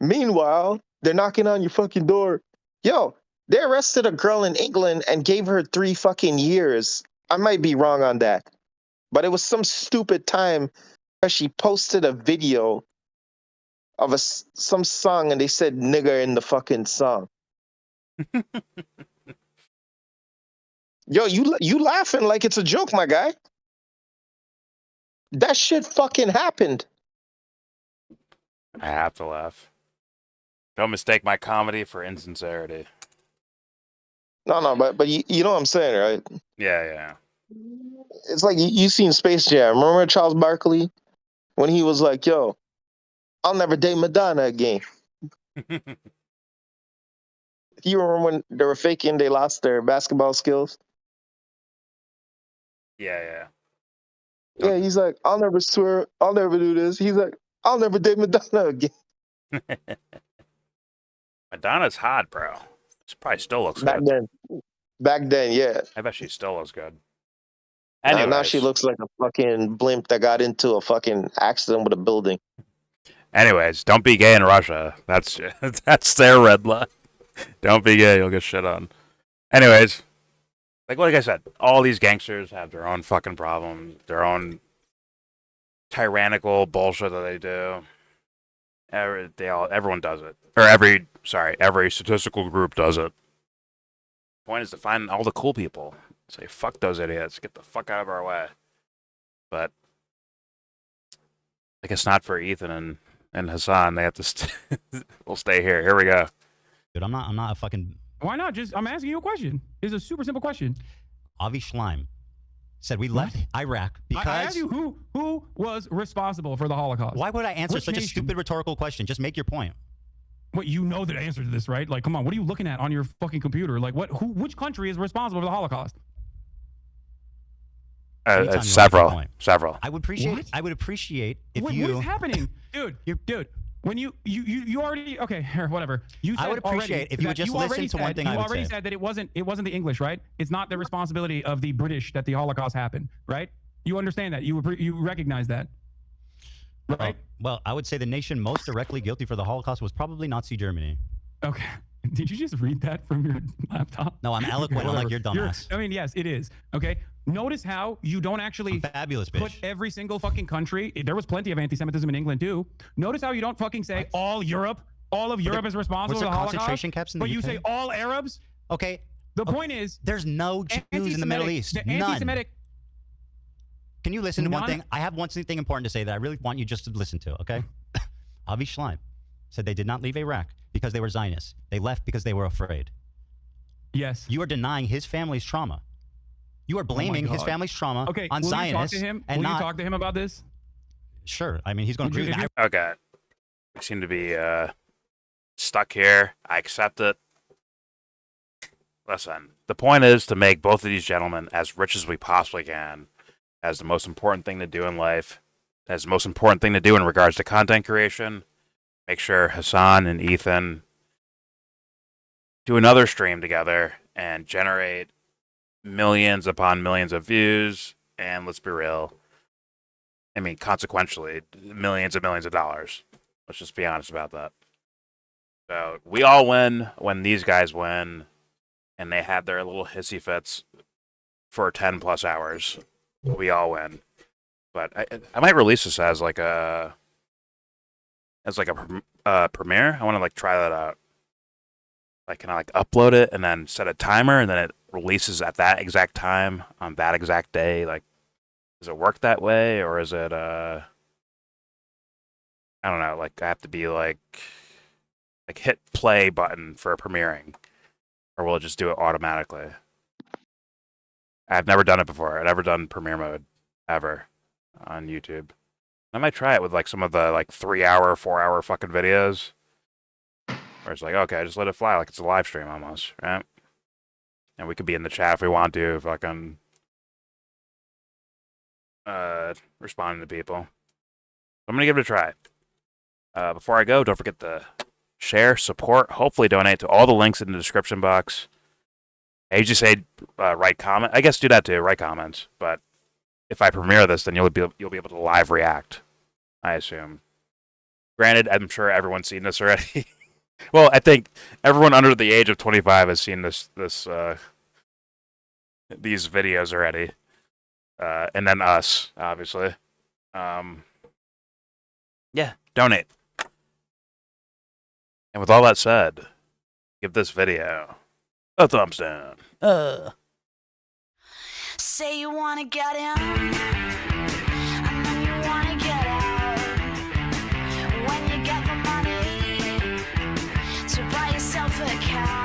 Meanwhile, they're knocking on your fucking door. Yo, they arrested a girl in England and gave her 3 fucking years. I might be wrong on that. But it was some stupid time because she posted a video of some song and they said nigger in the fucking song. Yo, you laughing like it's a joke, my guy. That shit fucking happened. I have to laugh. Don't mistake my comedy for insincerity. No, but you know what I'm saying, right? Yeah. It's like you seen Space Jam. Remember Charles Barkley when he was like, yo, I'll never date Madonna again. You remember when they were faking they lost their basketball skills? Yeah. Yeah, he's like, I'll never swear, I'll never do this. He's like, I'll never date Madonna again. Madonna's hot, bro. She probably still looks Back good. Back then, yeah. I bet she still looks good. Now she looks like a fucking blimp that got into a fucking accident with a building. Anyways, don't be gay in Russia. That's their red line. Don't be gay, you'll get shit on. Anyways, like I said, all these gangsters have their own fucking problems, their own tyrannical bullshit that they do. Everyone does it, or every statistical group does it. The point is to find all the cool people. Say fuck those idiots, get the fuck out of our way. But I guess not for Ethan and Hasan. They have to. We'll stay here. Here we go. Dude, I'm not a fucking. Why not? I'm asking you a question. It's a super simple question. Avi Schleim said we left Iraq because. I asked you who was responsible for the Holocaust. Why would I answer such a stupid rhetorical question? Just make your point. What, you know the answer to this, right? Like, come on, what are you looking at on your fucking computer? Like, which country is responsible for the Holocaust? Several. I would appreciate if What is happening, dude? When you already okay, whatever. You said I would appreciate if you would just listen to one thing I would say. You already said that it wasn't the English, right? It's not the responsibility of the British that the Holocaust happened, right? You understand that? You recognize that, right? Well, I would say the nation most directly guilty for the Holocaust was probably Nazi Germany. Okay. Did you just read that from your laptop? No, I'm eloquent. I'm like your dumbass. I mean, yes, it is. Okay. Notice how you don't actually fabulous put every single fucking country. There was plenty of anti-Semitism in England too. Notice how you don't fucking say all of Europe is responsible for the Holocaust. Concentration camps in the but UK? you say all Arabs. Okay. The point is, there's no Jews in the Middle East. None. Can you listen to one thing? I have one thing important to say that I really want you just to listen to. Okay. Avi Schleim, said they did not leave Iraq because they were Zionists. They left because they were afraid. Yes. You are denying his family's trauma. You are blaming his family's trauma on Zionists. Will you talk to him? And Will not, you talk to him about this? Sure. I mean, he's going to agree with me. Okay. We seem to be stuck here. I accept it. Listen, the point is to make both of these gentlemen as rich as we possibly can, as the most important thing to do in life, as the most important thing to do in regards to content creation. Make sure Hasan and Ethan do another stream together and generate millions upon millions of views, and let's be real, I mean, consequentially, millions and millions of dollars. Let's just be honest about that. So we all win when these guys win, and they have their little hissy fits for 10 plus hours. We all win. But I might release this as like a premiere. I want to like try that out. Like, can I like upload it and then set a timer and then it releases at that exact time on that exact day? Like, does it work that way, or is it I don't know, like I have to be like hit play button for premiering, or will it just do it automatically? I've never done it before. I've never done premiere mode ever on YouTube. I might try it with like some of the like 3-hour, 4-hour fucking videos. Where it's like, okay, just let it fly like it's a live stream almost, right? And we could be in the chat if we want to, fucking responding to people. I'm gonna give it a try. Before I go, don't forget to share, support, hopefully donate to all the links in the description box. I usually say write comment. I guess do that too, write comments. But if I premiere this, then you'll be able to live react, I assume. Granted, I'm sure everyone's seen this already. Well, I think everyone under the age of 25 has seen these videos already, and then us, obviously. Yeah, donate. And with all that said, give this video a thumbs down. Say you wanna get in, and then you wanna get out. When you get the money to buy yourself a car.